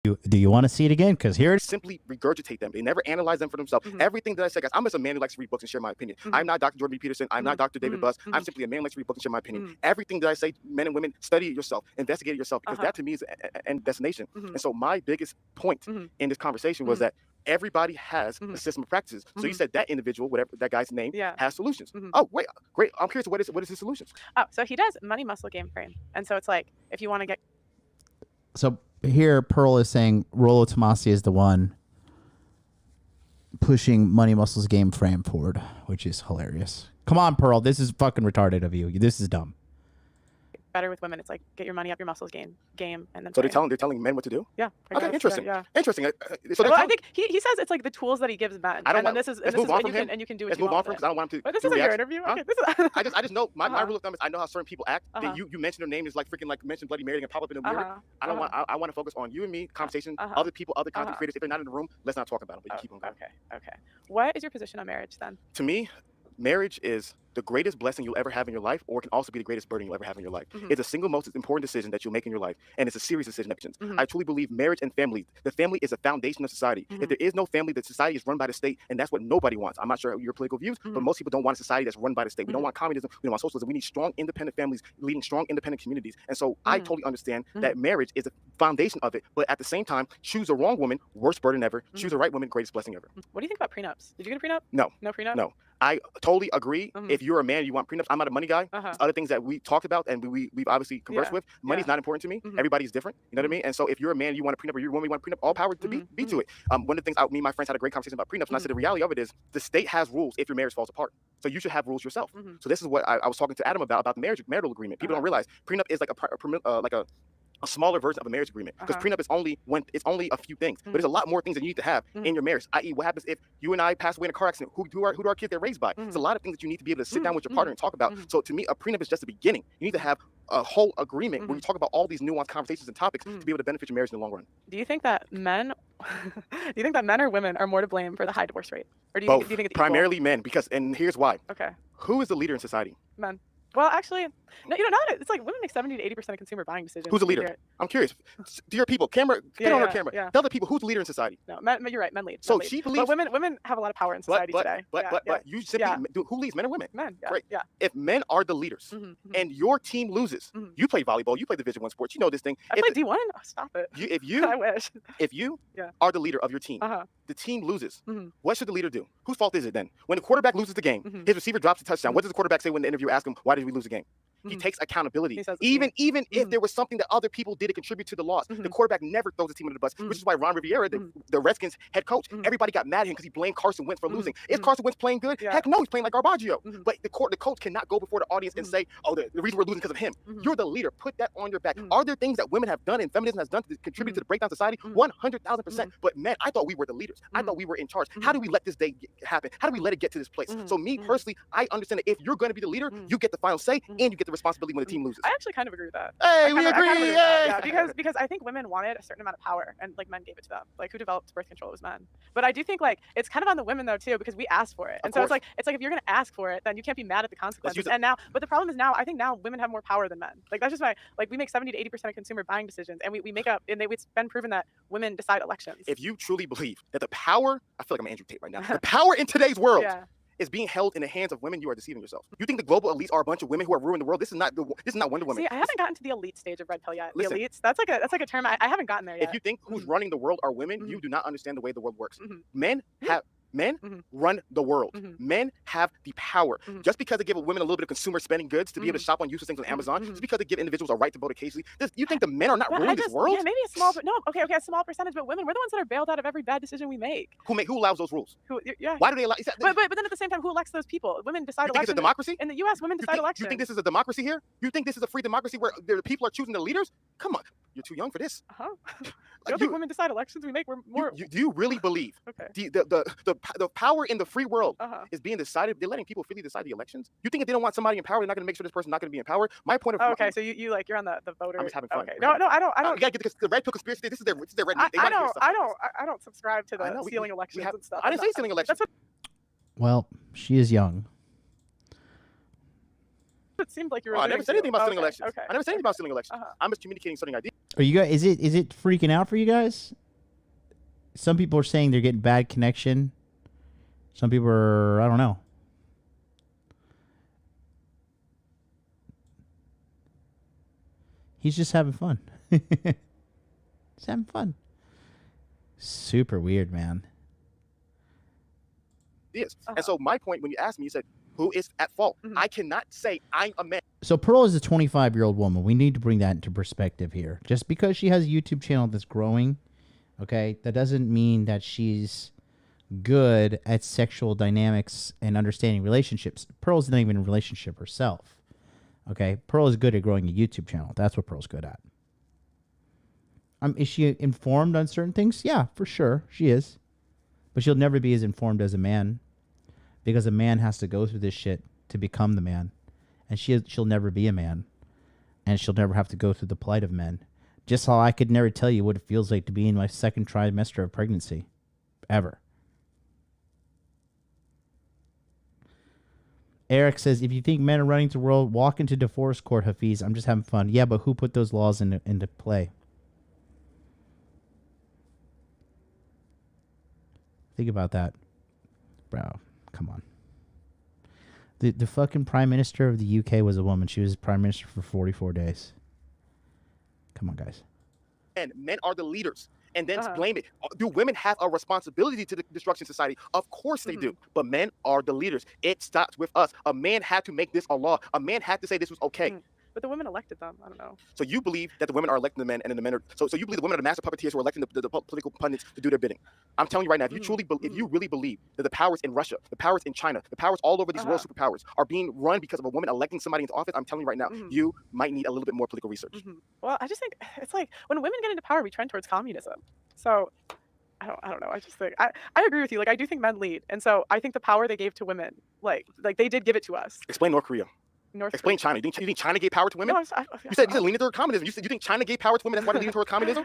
Speaker 4: Do you want to see it again? Because here it is.
Speaker 6: Simply regurgitate them. They never analyze them for themselves. Everything that I say, guys, I'm just a man who likes to read books and share my opinion. I'm not Dr. Jordan B. Peterson. I'm not Dr. David Buss. I'm simply a man who likes to read books and share my opinion. Everything that I say, men and women, study it yourself, investigate it yourself, because that to me is an destination. And so my biggest point in this conversation was that everybody has a system of practices. So you said that individual, whatever that guy's name, has solutions. Oh, wait, great. I'm curious, what is his solutions?
Speaker 5: Oh, so he does money muscle game frame. And so it's like, if you want to get...
Speaker 4: So here Pearl is saying Rollo Tomasi is the one pushing Money Muscle's game frame forward, which is hilarious. Come on, Pearl. This is fucking retarded of you. This is dumb.
Speaker 5: Better with women. It's like get your money up your muscles game, and then.
Speaker 6: So they're telling men what to do.
Speaker 5: Yeah.
Speaker 6: Okay, interesting.
Speaker 5: Yeah.
Speaker 6: Interesting. So
Speaker 5: well, I think he says it's like the tools that he gives men.
Speaker 6: I don't want.
Speaker 5: This is
Speaker 6: let's move on from him.
Speaker 5: And you can do what
Speaker 6: let's
Speaker 5: you
Speaker 6: move
Speaker 5: want
Speaker 6: on from him because I don't want him to.
Speaker 5: But this isn't your interview.
Speaker 6: Huh?
Speaker 5: Okay. This is.
Speaker 6: I just know my rule of thumb is I know how certain people act. That you mention their name is like freaking like mention Bloody Mary and pop up in a mirror. I don't want. I want to focus on you and me conversation. Other people, other content creators. If they're not in the room, let's not talk about them. But you keep on going.
Speaker 5: Okay. What is your position on marriage then?
Speaker 6: To me, marriage is the greatest blessing you'll ever have in your life, or it can also be the greatest burden you'll ever have in your life. It's a single most important decision that you'll make in your life, and it's a serious decision. I truly believe marriage and family, the family is a foundation of society. If there is no family, the society is run by the state, and that's what nobody wants. I'm not sure your political views, but most people don't want a society that's run by the state. We don't want communism, we don't want socialism. We need strong, independent families leading strong, independent communities. And so I totally understand that marriage is a foundation of it, but at the same time, choose the wrong woman, worst burden ever. Choose the right woman, greatest blessing ever.
Speaker 5: What do you think about prenups? Did you get a prenup?
Speaker 6: No.
Speaker 5: No prenup?
Speaker 6: No. I totally agree. If you're a man, you want prenups. I'm not a money guy. There's other things that we talked about and we've obviously conversed with. Money's not important to me. Everybody's different. You know what I mean? And so if you're a man, you want a prenup, or you're a woman, you want a prenup, all power to be to it. One of the things me and my friends had a great conversation about prenups, and I said the reality of it is the state has rules if your marriage falls apart. So you should have rules yourself. So this is what I was talking to Adam about the marital agreement. People don't realize prenup is like a smaller version of a marriage agreement, because prenup is only a few things, but there's a lot more things that you need to have in your marriage. I.e., what happens if you and I pass away in a car accident? Who do our kids get raised by? There's a lot of things that you need to be able to sit down with your partner and talk about. So to me, a prenup is just the beginning. You need to have a whole agreement where you talk about all these nuanced conversations and topics to be able to benefit your marriage in the long run.
Speaker 5: Do you think that men or women are more to blame for the high divorce rate, or do you think it's
Speaker 6: primarily men? And here's why.
Speaker 5: Okay.
Speaker 6: Who is the leader in society?
Speaker 5: Men. Well, actually, no, it's like women make 70 to 80% of consumer buying decisions.
Speaker 6: Who's the leader? I'm curious. Dear people, get on our camera.
Speaker 5: Yeah.
Speaker 6: Tell the people who's the leader in society.
Speaker 5: No, you're right. Men lead.
Speaker 6: So she believes.
Speaker 5: But women have a lot of power in society today.
Speaker 6: But you simply who leads, men or women?
Speaker 5: Men. Yeah.
Speaker 6: Great.
Speaker 5: Yeah.
Speaker 6: If men are the leaders and your team loses, you play volleyball, you play Division I sports, you know this thing.
Speaker 5: I play D1. Oh, stop it. I wish.
Speaker 6: If you are the leader of your team, the team loses. What should the leader do? Whose fault is it then? When the quarterback loses the game, his receiver drops a touchdown. What does the quarterback say when the interviewer asks him, "Why did we lose the game?" He takes accountability.
Speaker 5: He says,
Speaker 6: even if there was something that other people did to contribute to the loss, the quarterback never throws the team under the bus, which is why Ron Rivera, the Redskins head coach, everybody got mad at him because he blamed Carson Wentz for losing. Is Carson Wentz playing good? Heck no, he's playing like Garbaggio. But the coach cannot go before the audience and say, "Oh, the reason we're losing because of him." You're the leader. Put that on your back. Are there things that women have done and feminism has done to contribute to the breakdown of society? 100,000%. But men, I thought we were the leaders. I thought we were in charge. How do we let this day happen? How do we let it get to this place? So me personally, I understand that if you're going to be the leader, you get the final say and you get the responsibility when the team loses.
Speaker 5: I actually kind of agree with that.
Speaker 6: Hey, we agree.
Speaker 5: Because I think women wanted a certain amount of power, and like men gave it to them. Like who developed birth control was men. But I do think like it's kind of on the women though too, because we asked for it, and so it's like if you're gonna ask for it, then you can't be mad at the consequences. And now, but the problem is now I think now women have more power than men. Like that's just we make 70 to 80% of consumer buying decisions, and we make up, and it's been proven that women decide elections.
Speaker 6: If you truly believe that the power, I feel like I'm Andrew Tate right now. The power in today's world. Is being held in the hands of women, you are deceiving yourself. You think the global elites are a bunch of women who are ruining the world? This is not Wonder Woman.
Speaker 5: See, I haven't gotten to the elite stage of red pill yet. Listen, the elites, that's like a term I haven't gotten there yet.
Speaker 6: If you think who's running the world are women, you do not understand the way the world works. Men run the world. Men have the power. Just because they give women a little bit of consumer spending goods to be able to shop on useless things on Amazon, just because they give individuals a right to vote occasionally, you think the men are not ruling this world?
Speaker 5: Yeah, maybe a small, a small percentage, but women, we're the ones that are bailed out of every bad decision we make.
Speaker 6: Who allows those rules? Why do they allow?
Speaker 5: But then at the same time, who elects those people? Women decide elections.
Speaker 6: You think it's a democracy?
Speaker 5: In the U.S., women decide elections.
Speaker 6: You think this is a democracy here? You think this is a free democracy where the people are choosing the leaders? Come on, you're too young for this.
Speaker 5: You don't think women decide elections? We make more.
Speaker 6: Do you really believe the power in the free world is being decided? They're letting people freely decide the elections. You think if they don't want somebody in power, they're not going to make sure this person's not going to be in power? My point of
Speaker 5: okay, so you're on the voter.
Speaker 6: I'm just having fun.
Speaker 5: Okay. No, I don't.
Speaker 6: You gotta get the red pill conspiracy. This is their red.
Speaker 5: I don't subscribe to the stealing elections and stuff.
Speaker 6: I didn't say stealing elections.
Speaker 4: Well, she is young.
Speaker 5: It seemed like you were.
Speaker 6: I never said anything about stealing elections.
Speaker 5: Okay.
Speaker 6: I never said anything about stealing elections. I'm just communicating something I did.
Speaker 4: Are you guys? Is it freaking out for you guys? Some people are saying they're getting bad connection. Some people are, I don't know. He's just having fun. He's having fun. Super weird, man.
Speaker 6: Yes. And so my point, when you asked me, you said, who is at fault? I cannot say I'm a man.
Speaker 4: So Pearl is a 25-year-old woman. We need to bring that into perspective here. Just because she has a YouTube channel that's growing, okay, that doesn't mean that she's good at sexual dynamics and understanding relationships. Pearl's not even in a relationship herself. Okay, Pearl is good at growing a YouTube channel. That's what Pearl's good at. Is she informed on certain things? Yeah, for sure, she is. But she'll never be as informed as a man, because a man has to go through this shit to become the man, and she'll never be a man, and she'll never have to go through the plight of men. Just how I could never tell you what it feels like to be in my second trimester of pregnancy, ever. Eric says, if you think men are running the world, walk into divorce court, Hafiz. I'm just having fun. Yeah, but who put those laws into play? Think about that. Bro, come on. The fucking prime minister of the UK was a woman. She was prime minister for 44 days. Come on, guys.
Speaker 6: And men are the leaders. And then blame it. Do women have a responsibility to the destruction of society? Of course they do. But men are the leaders. It starts with us. A man had to make this a law. A man had to say this was okay.
Speaker 5: But the women elected them. I don't know.
Speaker 6: So you believe that the women are electing the men, and then the men are so you believe the women are the master puppeteers who are electing the political pundits to do their bidding. I'm telling you right now, if you truly if you really believe that the powers in Russia, the powers in China, the powers all over these world superpowers are being run because of a woman electing somebody into office, I'm telling you right now, you might need a little bit more political research.
Speaker 5: Well, I just think it's like when women get into power, we trend towards communism. So I don't know. I just think I agree with you. Like, I do think men lead, and so I think the power they gave to women, like they did give it to us.
Speaker 6: Explain North Korea. Explain China. You think China gave power to women?
Speaker 5: No,
Speaker 6: you said leaning toward communism. You think China gave power to women? That's why they're leaning toward communism.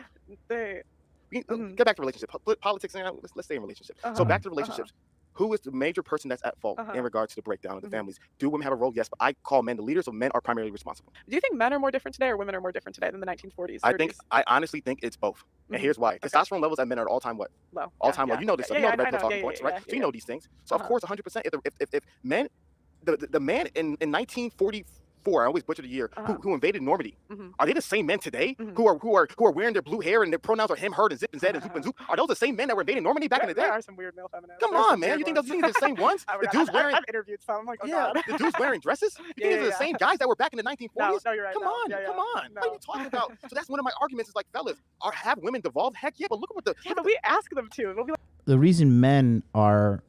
Speaker 6: Get back to relationship. Politics. Let's stay in relationships. So back to relationships. Who is the major person that's at fault in regards to the breakdown of the families? Do women have a role? Yes, but I call men the leaders, so men are primarily responsible.
Speaker 5: Do you think men are more different today, or women are more different today than the 1940s? 30s?
Speaker 6: I honestly think it's both. And here's why. Testosterone levels at men are at all-time what?
Speaker 5: Low.
Speaker 6: All-time low. You know this stuff. You know the red pill talking points, right? So you know these things. So of course, 100%. If men, the man in 1944, I always butcher the year, who invaded Normandy, are they the same men today who are wearing their blue hair and their pronouns are him, her, and zip and zed and zoop and zoop? Are those the same men that were invading Normandy back in the day?
Speaker 5: There are some weird male feminists.
Speaker 6: Come on, man. You think those are the same ones? The dudes wearing.
Speaker 5: I've interviewed some. I'm like, oh God.
Speaker 6: The dudes wearing dresses. You think these are the same guys that were back in the 1940s?
Speaker 5: No, you're right.
Speaker 6: Come on. What are you talking about? So that's one of my arguments. Is like, fellas, have women devolved? Heck yeah, but look at what the.
Speaker 5: Yeah, but we ask them to. We'll be like,
Speaker 4: the reason men are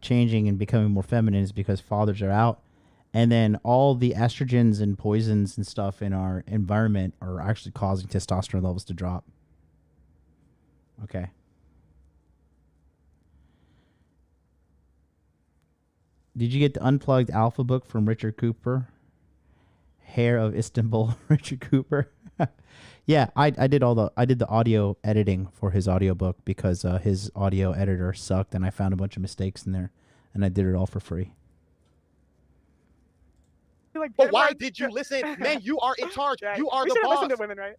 Speaker 4: changing and becoming more feminine is because fathers are out. And then all the estrogens and poisons and stuff in our environment are actually causing testosterone levels to drop. Okay. Did you get the Unplugged Alpha book from Richard Cooper? Hair of Istanbul, Richard Cooper. Yeah, I did the audio editing for his audiobook because his audio editor sucked and I found a bunch of mistakes in there and I did it all for free.
Speaker 6: But why did you listen? Man, you are in charge. You are the boss.
Speaker 5: Listen to women, right?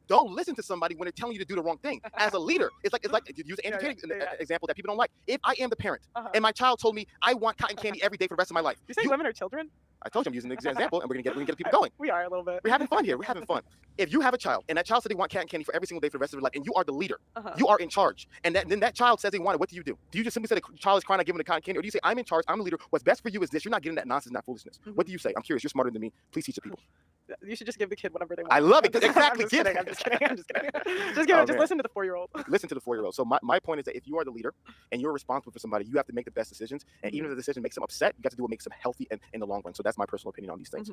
Speaker 6: Don't listen to somebody when they're telling you to do the wrong thing. As a leader, it's like use an example that people don't like. If I am the parent and my child told me I want cotton candy every day for the rest of my life.
Speaker 5: You say women are children?
Speaker 6: I told you I'm using an example, and we're gonna get people going.
Speaker 5: We are a little bit.
Speaker 6: We're having fun here. We're having fun. If you have a child and that child said they want cotton candy for every single day for the rest of their life, and you are the leader, you are in charge, and then that child says they want it, what do? Do you just simply say the child is crying not giving the cotton candy, or do you say I'm in charge, I'm the leader, what's best for you is this, you're not getting that nonsense, that foolishness? What do you say? I'm curious. You're smarter than me. Please teach the people.
Speaker 5: You should just give the kid whatever they want.
Speaker 6: I love it. Exactly.
Speaker 5: I'm just kidding. Just listen to the 4-year-old.
Speaker 6: Listen to the 4-year-old. So my point is that if you are the leader and you're responsible for somebody, you have to make the best decisions. And even if the decision makes them upset, you got to do what makes them healthy in the long run. So that's my personal opinion on these things.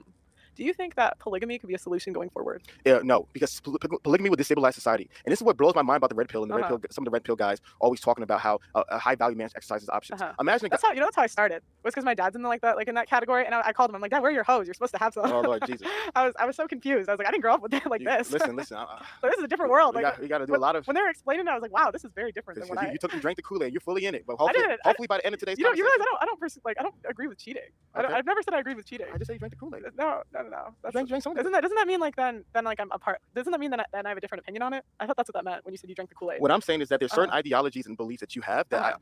Speaker 5: Do you think that polygamy could be a solution going forward?
Speaker 6: No, because polygamy would destabilize society. And this is what blows my mind about the red pill and the red pill. Some of the red pill guys always talking about how a high value man exercises options. Imagine
Speaker 5: that's how I started. It was because my dad's in that category, and I called him. I'm like, Dad, where are your hoes? You're supposed to have some.
Speaker 6: Oh Lord Jesus.
Speaker 5: I was so confused. I was like, I didn't grow up with it like this.
Speaker 6: Listen.
Speaker 5: This is a different world.
Speaker 6: We got to do a lot of.
Speaker 5: When they were explaining it, I was like, wow, this is very different than what
Speaker 6: you drank the Kool-Aid. You're fully in it. But hopefully by the end of today's
Speaker 5: you realize I don't agree with cheating. Okay. I've never said I agree with cheating.
Speaker 6: I just said you drank the Kool-Aid.
Speaker 5: No.
Speaker 6: Drank some.
Speaker 5: Doesn't that mean like then like I'm a part? Doesn't that mean that I have a different opinion on it? I thought that's what that meant when you said you drank the Kool-Aid.
Speaker 6: What I'm saying is that there's certain ideologies and beliefs that you have that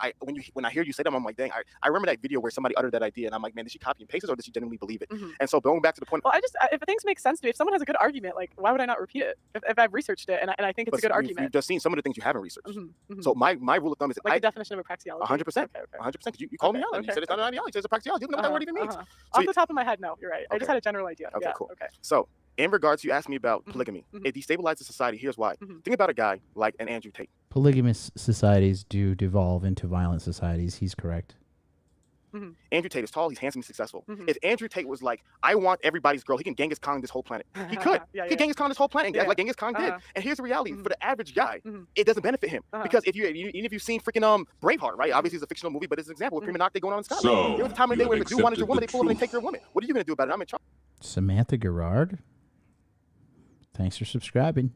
Speaker 6: when I hear you say them, I'm like, dang, I remember that video where somebody uttered that idea, and I'm like, man, did she copy and paste it or did she genuinely believe it? And so going back to the point.
Speaker 5: Well, if things make sense to me, if someone has a good argument, like why would I not repeat it? If I've researched it and I think it's a good argument.
Speaker 6: You've just seen some of the things you haven't researched. So my rule of thumb is
Speaker 5: like the definition of a praxeology.
Speaker 6: 100%. 100%. You called me out. You said it's not an ideology. It's a praxeology. You don't know what that word even means.
Speaker 5: Off the top of my head, no, you're right. I just had a general idea.
Speaker 6: Okay, cool. Okay. So in regards, you asked me about polygamy. It destabilizes society. Here's why. Think about a guy like an Andrew Tate.
Speaker 4: Polygamous societies do devolve into violent societies. He's correct.
Speaker 6: Andrew Tate is tall, he's handsome, he's successful. If Andrew Tate was like, I want everybody's girl, he can Genghis Khan this whole planet. He could. He could Genghis Khan this whole planet, like Genghis Khan did. And here's the reality: for the average guy, it doesn't benefit him because even if you've seen freaking Braveheart, right? Obviously, it's a fictional movie, but it's an example of prima nocte going on in Scotland.
Speaker 7: So,
Speaker 6: there was a time in the day where if you wanted your woman, they pull up and they
Speaker 7: truth.
Speaker 6: take your woman. What are you going to do about it? I'm in charge.
Speaker 4: Samantha Gerard, thanks for subscribing.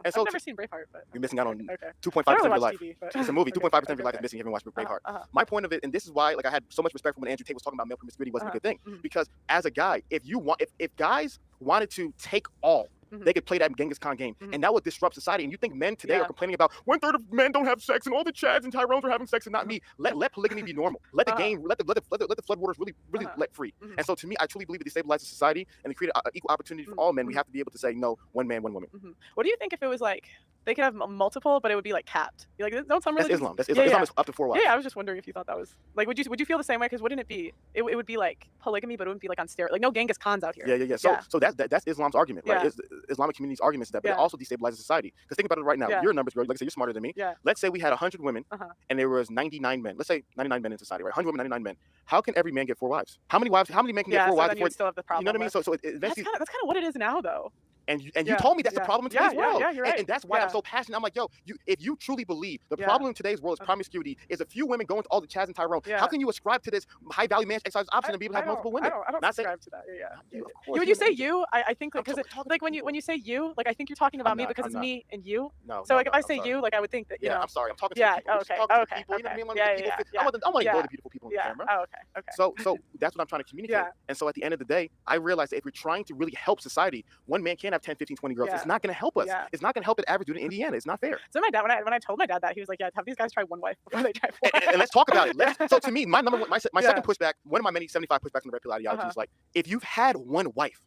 Speaker 6: And so
Speaker 5: I've never seen Braveheart, but
Speaker 6: you're missing out on
Speaker 5: okay.
Speaker 6: 2.5%
Speaker 5: I
Speaker 6: of
Speaker 5: don't
Speaker 6: your
Speaker 5: really
Speaker 6: life.
Speaker 5: watch TV, but
Speaker 6: It's a movie. 2.5% of your life
Speaker 5: okay.
Speaker 6: is missing if you haven't watched Braveheart.
Speaker 5: Uh-huh.
Speaker 6: My point of it, and this is why, like, I had so much respect for when Andrew Tate was talking about male promiscuity wasn't a good thing, because as a guy, if guys wanted to take all, they could play that Genghis Khan game, and that would disrupt society. And you think men today are complaining about 1/3 of men don't have sex, and all the Chads and Tyrones are having sex, and not me. Let polygamy be normal. Let the game, let the floodwaters really let free. And so, to me, I truly believe it destabilizes society and to create equal opportunity for all men. We have to be able to say no, one man, one woman.
Speaker 5: What do you think if it was like they could have multiple, but it would be like capped? Like, don't some
Speaker 6: That's
Speaker 5: religions?
Speaker 6: Islam. That's Islam. Islam is up to 4 wives.
Speaker 5: Yeah, I was just wondering if you thought that was like, would you feel the same way? Because wouldn't it be? It would be like polygamy, but it wouldn't be like on steroids. Like no Genghis Khans out here.
Speaker 6: Yeah. So that's Islam's argument, right? It's the Islamic community's argument is that, but it also destabilizes society. Because think about it right now. You're a numbers girl. Like I say, you're smarter than me.
Speaker 5: Yeah.
Speaker 6: Let's say we had 100 women, and there was 99 men. Let's say 99 men in society, right? 100 women, 99 men. How can every man get 4 wives? How many men can get 4 wives?
Speaker 5: Then you would still have the problem.
Speaker 6: You know what I mean? So
Speaker 5: that's kind of what it is now, though.
Speaker 6: And you told me that's the problem in today's world.
Speaker 5: Yeah, you're right.
Speaker 6: And that's why I'm so passionate. I'm like, yo, if you truly believe the problem in today's world is promiscuity, is a few women going to all the Chads and Tyrone, how can you ascribe to this high value man exercise option and be able to have multiple women?
Speaker 5: I don't subscribe to that. Yeah.
Speaker 6: When
Speaker 5: you say you, I think because like when you say you, like I think you're talking about me because it's me and you.
Speaker 6: No.
Speaker 5: So like if I say you, like I would think that you know.
Speaker 6: I'm sorry. I'm talking to people.
Speaker 5: Okay.
Speaker 6: You know what I mean? I want to ignore the beautiful people on the camera.
Speaker 5: Oh, okay.
Speaker 6: So that's what I'm trying to communicate. And so at the end of the day, I realized that if we're trying to really help society, one man can't have 10, 15, 20 girls. It's not going to help us. It's not going to help an average dude in Indiana. It's not fair.
Speaker 5: So my dad, when I told my dad that, he was like, "Yeah, have these guys try one wife before they try 4."
Speaker 6: And let's talk about it. So to me, my second pushback, one of my many 75 pushbacks on the red pill ideology is like, if you've had one wife,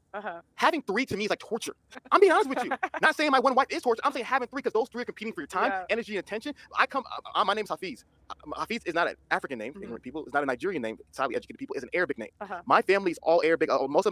Speaker 6: having 3 to me is like torture. I'm being honest with you. Not saying my one wife is torture. I'm saying having 3 because those 3 are competing for your time, energy, and attention. My name's Hafiz. Hafiz is not an African name. Ignorant people. It's not a Nigerian name. It's highly educated people. It's an Arabic name. My family is all Arabic.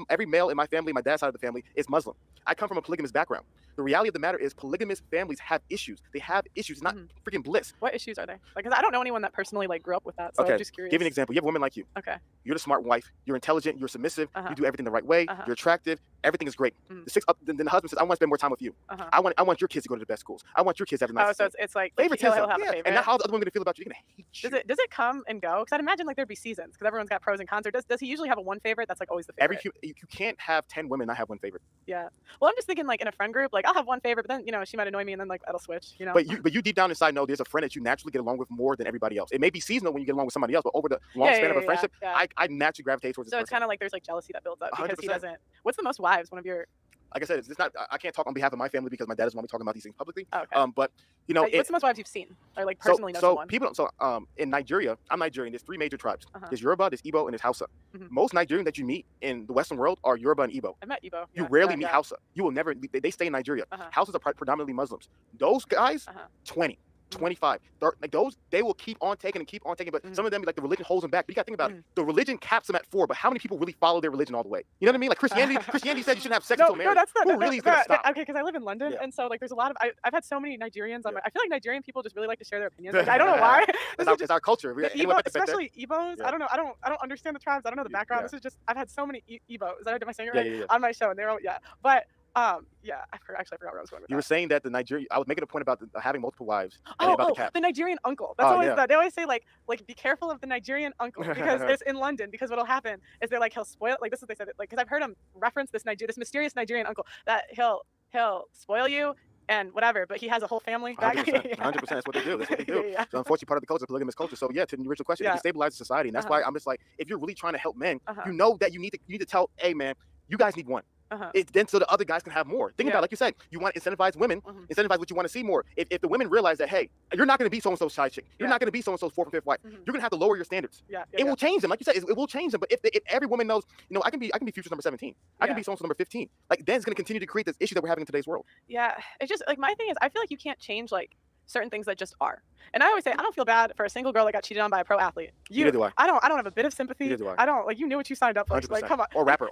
Speaker 6: Every male in my family, my dad's side of the family, is Muslim. I come from a polygamous background. The reality of the matter is polygamous families have issues. They have issues. It's not freaking bliss.
Speaker 5: What issues are they? Like, because I don't know anyone that personally like grew up with that. So I'm just curious.
Speaker 6: Give you an example. You have a woman like you.
Speaker 5: Okay.
Speaker 6: You're the smart wife. You're intelligent. You're submissive. You do everything the right way. You're attractive. Everything is great. Then the husband says, "I want to spend more time with you. I want your kids to go to the best schools. I want your kids to have a nice."
Speaker 5: Oh, so it's like
Speaker 6: favoritism.
Speaker 5: He'll have a favorite.
Speaker 6: And now how's the other woman gonna feel about you? They're gonna hate you.
Speaker 5: Does it come and go? Because I'd imagine like there'd be seasons because everyone's got pros and cons. Or does he usually have a one favorite that's like always the favorite?
Speaker 6: You can't have 10 women not have one favorite.
Speaker 5: Yeah. Well, I'm just thinking like in a friend group, like I'll have one favorite, but then she might annoy me and then like that'll switch.
Speaker 6: But you deep down inside know there's a friend that you naturally get along with more than everybody else. It may be seasonal when you get along with somebody else, but over the long span of a friendship, I naturally gravitate towards this person.
Speaker 5: So it's kind of like there's like jealousy that builds up because
Speaker 6: 100%.
Speaker 5: he doesn't. What's the most wives? One of your.
Speaker 6: Like I said, it's not. I can't talk on behalf of my family because my dad doesn't want me talking about these things publicly.
Speaker 5: Okay.
Speaker 6: But
Speaker 5: what's the most wives you've seen or like personally know someone?
Speaker 6: In Nigeria, I'm Nigerian. There's 3 major tribes. There's Yoruba, there's Igbo, and there's Hausa. Most Nigerian that you meet in the Western world are Yoruba and Igbo.
Speaker 5: I met Igbo.
Speaker 6: You rarely meet Hausa. You will never. They stay in Nigeria. Hausas are predominantly Muslims. Those guys, 20. 25, 30, like those, they will keep on taking, but some of them, like the religion holds them back. But you got to think about it. The religion caps them at 4, but how many people really follow their religion all the way? You know what I mean? Like Christianity said you shouldn't have sex until marriage. Who really is going to stop?
Speaker 5: Okay, because I live in London, and so like there's a lot of, I've had so many Nigerians on my, I feel like Nigerian people just really like to share their opinions. Like, I don't know why.
Speaker 6: It's our culture.
Speaker 5: Especially Igbos. I don't know. I don't understand the tribes. I don't know the background. This is just, I've had so many Igbos. Am I saying it right? On my show, and they're all, but I forgot where I was going with that.
Speaker 6: You were saying that I was making a point about having multiple wives. About
Speaker 5: the Nigerian uncle. That's always that. They always say like be careful of the Nigerian uncle because it's in London. Because what'll happen is they're like he'll spoil. Like this is what they said. Like because I've heard him reference this mysterious Nigerian uncle that he'll spoil you and whatever, but he has a whole family.
Speaker 6: 100%. That's what they do. So unfortunately, part of the culture is polygamous culture. So to the original question, it destabilizes society, and that's why I'm just like, if you're really trying to help men, you know that you need to tell, hey man, you guys need one. Then so the other guys can have more. Think about it, like you said, you want to incentivize women, incentivize what you want to see more. If the women realize that, hey, you're not going to be so-and-so's side chick, you're not going to be so-and-so's 4th or 5th wife, you're going to have to lower your standards. It will change them. Like you said, it will change them. But if every woman knows, I can be future number 17, I can be so-and-so number 15, like then it's going to continue to create this issue that we're having in today's world.
Speaker 5: Yeah, it's just like my thing is, I feel like you can't change like certain things that just are. And I always say, I don't feel bad for a single girl that got cheated on by a pro athlete.
Speaker 6: Neither do I.
Speaker 5: I don't have a bit of sympathy.
Speaker 6: Neither do I.
Speaker 5: I don't, like, you knew what you signed up for.
Speaker 6: 100%.
Speaker 5: Like, come on.
Speaker 6: Or rapper.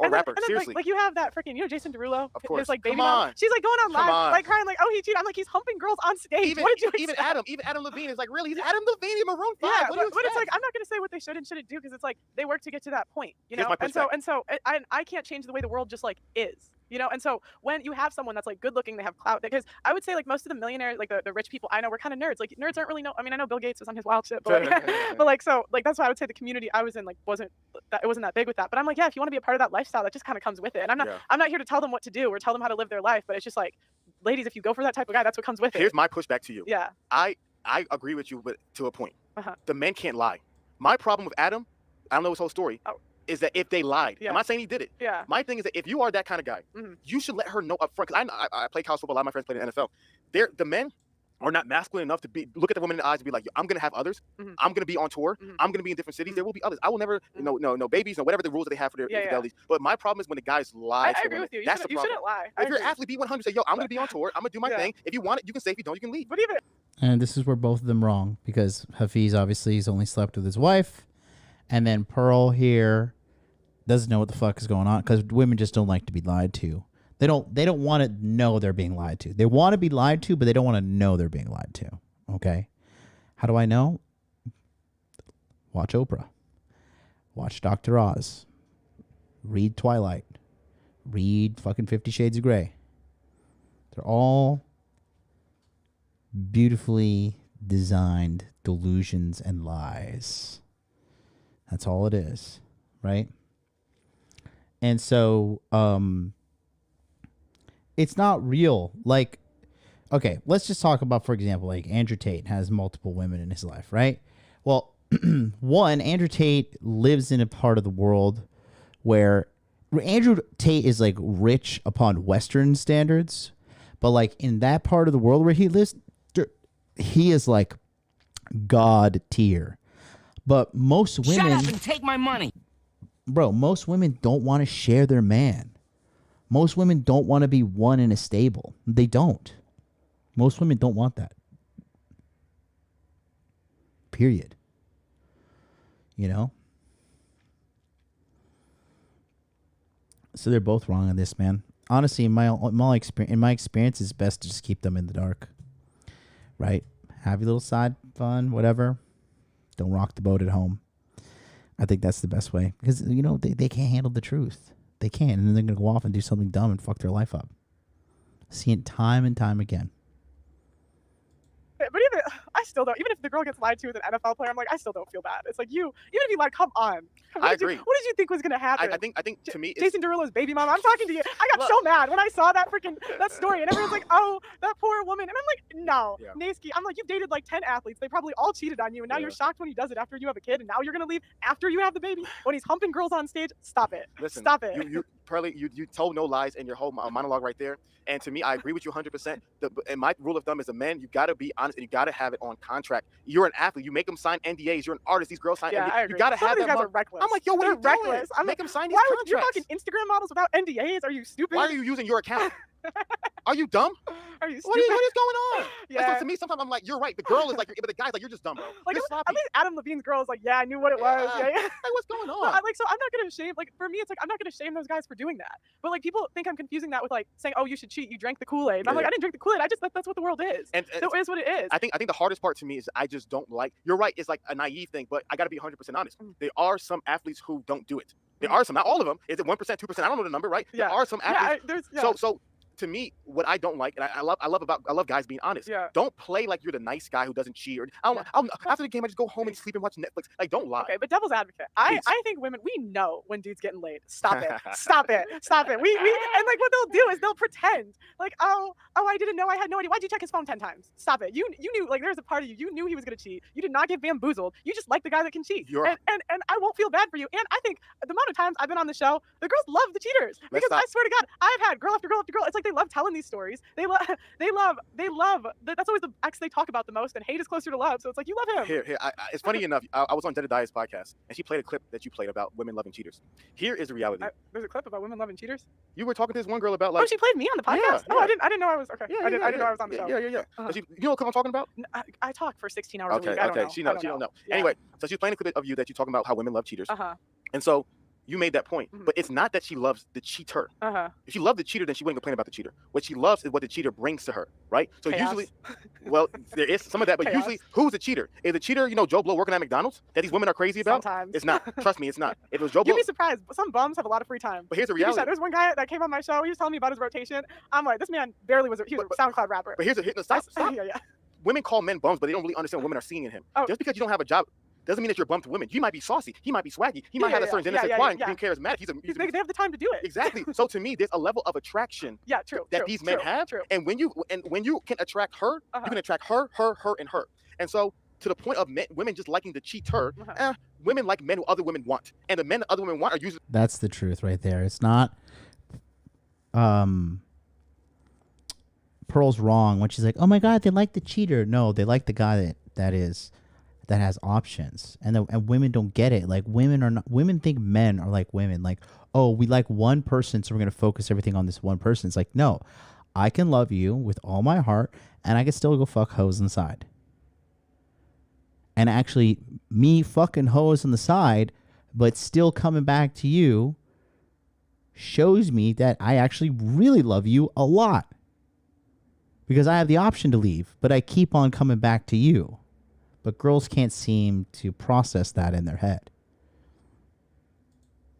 Speaker 5: Seriously. Like, you have that freaking, Jason Derulo?
Speaker 6: Of course.
Speaker 5: His, like, baby
Speaker 6: Come
Speaker 5: mom.
Speaker 6: on.
Speaker 5: She's, like, going on
Speaker 6: Come
Speaker 5: live,
Speaker 6: on.
Speaker 5: like, crying, like, oh, he cheated. I'm like, he's humping girls on stage. What did you expect?
Speaker 6: Even Adam Levine is like, really? He's Adam Levine in Maroon 5.
Speaker 5: Yeah,
Speaker 6: What do you
Speaker 5: but it's like,
Speaker 6: expect?
Speaker 5: I'm not going to say what they should and shouldn't do, because it's like, they work to get to that point, you
Speaker 6: Here's
Speaker 5: know?
Speaker 6: my
Speaker 5: And so I can't change the way the world just, like, is. You know, and so when you have someone that's like good looking, they have clout, because I would say like most of the millionaires, like the rich people I know, were kind of nerds. Like nerds aren't really I mean, I know Bill Gates was on his wild shit, but like, but like, so like, that's why I would say the community I was in like wasn't that big with that. But I'm like, yeah, if you want to be a part of that lifestyle, that just kind of comes with it. And I'm not here to tell them what to do or tell them how to live their life, but it's just like, ladies, if you go for that type of guy, that's what comes with it.
Speaker 6: Here's my pushback to you.
Speaker 5: Yeah.
Speaker 6: I agree with you, but to a point. The men can't lie. My problem with Adam, I don't know his whole story. Is that if they lied, I'm not saying he did it.
Speaker 5: Yeah.
Speaker 6: My thing is that if you are that kind of guy, you should let her know up front. Because I play college football. A lot of my friends play in the NFL. The men are not masculine enough to look at the woman in the eyes and be like, I'm gonna have others. I'm gonna be on tour. I'm gonna be in different cities. There will be others. I will never no babies, no whatever the rules that they have for their infidelities. But my problem is when the guys lie.
Speaker 5: I agree with you.
Speaker 6: That's the problem.
Speaker 5: You shouldn't lie.
Speaker 6: If you're an athlete, be 100. Say, yo, I'm gonna be on tour. I'm gonna do my thing. If you want it, you can say. If you don't, you can leave.
Speaker 5: But even.
Speaker 4: And this is where both of them wrong, because Hafiz obviously has only slept with his wife, and then Pearl here doesn't know what the fuck is going on, because women just don't like to be lied to. They don't want to know they're being lied to. They want to be lied to, but they don't want to know they're being lied to. Okay? How do I know? Watch Oprah. Watch Dr. Oz. Read Twilight. Read fucking 50 Shades of Grey. They're all beautifully designed delusions and lies. That's all it is, right? And so it's not real. Like, okay, let's just talk about, for example, like Andrew Tate has multiple women in his life, right? Well, one, Andrew Tate lives in a part of the world where Andrew Tate is like rich upon Western standards, but like in that part of the world where he lives, he is like God tier. But most women...
Speaker 2: Shut up and take my money.
Speaker 4: Bro, most women don't want to share their man. Most women don't want to be one in a stable. They don't. Most women don't want that. Period. You know? So they're both wrong on this, man. Honestly, in my experience, it's best to just keep them in the dark. Right? Have your little side fun, whatever. Don't rock the boat at home. I think that's the best way, because, you know, they can't handle the truth. They can't, and then they're going to go off and do something dumb and fuck their life up. See it time and time again.
Speaker 5: But even, I still don't. Even if the girl gets lied to with an NFL player, I'm like, I still don't feel bad. It's like even if you lied, come on.
Speaker 6: I agree.
Speaker 5: What did you think was gonna happen?
Speaker 6: I think to me,
Speaker 5: Jason Derulo's baby mama. I'm talking to you. I got so mad when I saw that story, and everyone's like, oh, that poor woman. And I'm like, no, Naisky. I'm like, you've dated like 10 athletes. They probably all cheated on you, and now you're shocked when he does it after you have a kid, and now you're gonna leave after you have the baby when he's humping girls on stage. Stop it.
Speaker 6: Listen,
Speaker 5: stop it.
Speaker 6: You told no lies in your whole monologue right there. And to me, I agree with you 100%. And my rule of thumb is, a man, you got to be honest, and you got to have it on contract. You're an athlete. You make them sign NDAs. You're an artist. These girls sign NDAs.
Speaker 5: I agree.
Speaker 6: You got to have that.
Speaker 5: Guys are reckless.
Speaker 6: I'm like, yo, what are you
Speaker 5: reckless.
Speaker 6: doing? Make them sign these
Speaker 5: why
Speaker 6: contracts.
Speaker 5: You're fucking Instagram models without NDAs? Are you stupid?
Speaker 6: Why are you using your account? Are you dumb?
Speaker 5: Are you stupid?
Speaker 6: What is going on?
Speaker 5: Yeah.
Speaker 6: So to me, sometimes I'm like, you're right. The girl is like, but the guy's like, you're just dumb, bro.
Speaker 5: Like,
Speaker 6: you're
Speaker 5: at least Adam Levine's girl is like, yeah, I knew what it was. Yeah.
Speaker 6: Like, what's going on?
Speaker 5: But so I'm not gonna shame. Like, for me, it's like, I'm not gonna shame those guys for doing that. But like, people think I'm confusing that with like saying, oh, you should cheat. You drank the Kool-Aid. And I'm like, I didn't drink the Kool-Aid. That's what the world is. And it is what it is.
Speaker 6: I think the hardest part to me is I just don't like. You're right. It's like a naive thing, but I got to be 100% honest. There are some athletes who don't do it. There are some, not all of them. Is it 1%, 2%? I don't know the number, right?
Speaker 5: Yeah.
Speaker 6: There are some athletes.
Speaker 5: Yeah,
Speaker 6: So to me, what I don't like, and I love guys being honest.
Speaker 5: Yeah.
Speaker 6: Don't play like you're the nice guy who doesn't cheat. Or after the game, I just go home and sleep and watch Netflix. Like, don't lie.
Speaker 5: Okay, but devil's advocate. I think women, we know when dudes getting laid. Stop it. Stop it. Stop it. We and like what they'll do is they'll pretend like, oh, I didn't know. I had no idea. Why'd you check his phone 10 times? Stop it. You knew, like, there's a part of you knew he was gonna cheat. You did not get bamboozled. You just like the guy that can cheat. And I won't feel bad for you. And I think the amount of times I've been on the show, the girls love the cheaters. Because I swear to God, I've had girl after girl after girl. It's like they love telling these stories. They love. That's always the ex they talk about the most, and hate is closer to love. So it's like you love him.
Speaker 6: Here. It's funny enough. I was on Jedediah's podcast, and she played a clip that you played about women loving cheaters. Here is the reality.
Speaker 5: There's a clip about women loving cheaters.
Speaker 6: You were talking to this one girl about like.
Speaker 5: Oh, she played me on the podcast.
Speaker 6: Yeah,
Speaker 5: Oh, I didn't know I was okay. I didn't know I was on the show.
Speaker 6: Yeah. You know what clip I'm talking about?
Speaker 5: I talk for 16 hours a week.
Speaker 6: Okay. She don't know.
Speaker 5: Yeah.
Speaker 6: Anyway, so she's playing a clip of you that you're talking about how women love cheaters. And so you made that point, but it's not that she loves the cheater. If she loved the cheater, then she wouldn't complain about the cheater. What she loves is what the cheater brings to her, right? So
Speaker 5: Chaos.
Speaker 6: usually, well, there is some of that, but
Speaker 5: Chaos.
Speaker 6: usually, who's the cheater? Is the cheater, Joe Blow working at McDonald's that these women are crazy about?
Speaker 5: Sometimes.
Speaker 6: It's not. Trust me, it's not. If it was Joe Blow,
Speaker 5: You'd be surprised. Some bums have a lot of free time.
Speaker 6: but here's the reality.
Speaker 5: There's one guy that came on my show. He was telling me about his rotation. I'm like, this man barely was. He was a SoundCloud rapper.
Speaker 6: But here's stop.
Speaker 5: Yeah.
Speaker 6: Women call men bums, but they don't really understand what women are seeing in him. Just because you don't have a job doesn't mean that you're a bum to women. You might be saucy. He might be swaggy. He might have a certain innocent quality and being charismatic.
Speaker 5: They have the time to do it.
Speaker 6: Exactly. So to me, there's a level of attraction that these men have. And when you can attract her, you can attract her, and her. And so to the point of women just liking the cheater, women like men who other women want. And the men that other women want are usually...
Speaker 4: That's the truth right there. It's not... Pearl's wrong when she's like, oh my God, they like the cheater. No, they like the guy that has options, and women don't get it. Like women think men are like women. Like, oh, we like one person, so we're gonna focus everything on this one person. It's like, no, I can love you with all my heart, and I can still go fuck hoes inside. And actually, me fucking hoes on the side, but still coming back to you, shows me that I actually really love you a lot. Because I have the option to leave, but I keep on coming back to you. But girls can't seem to process that in their head.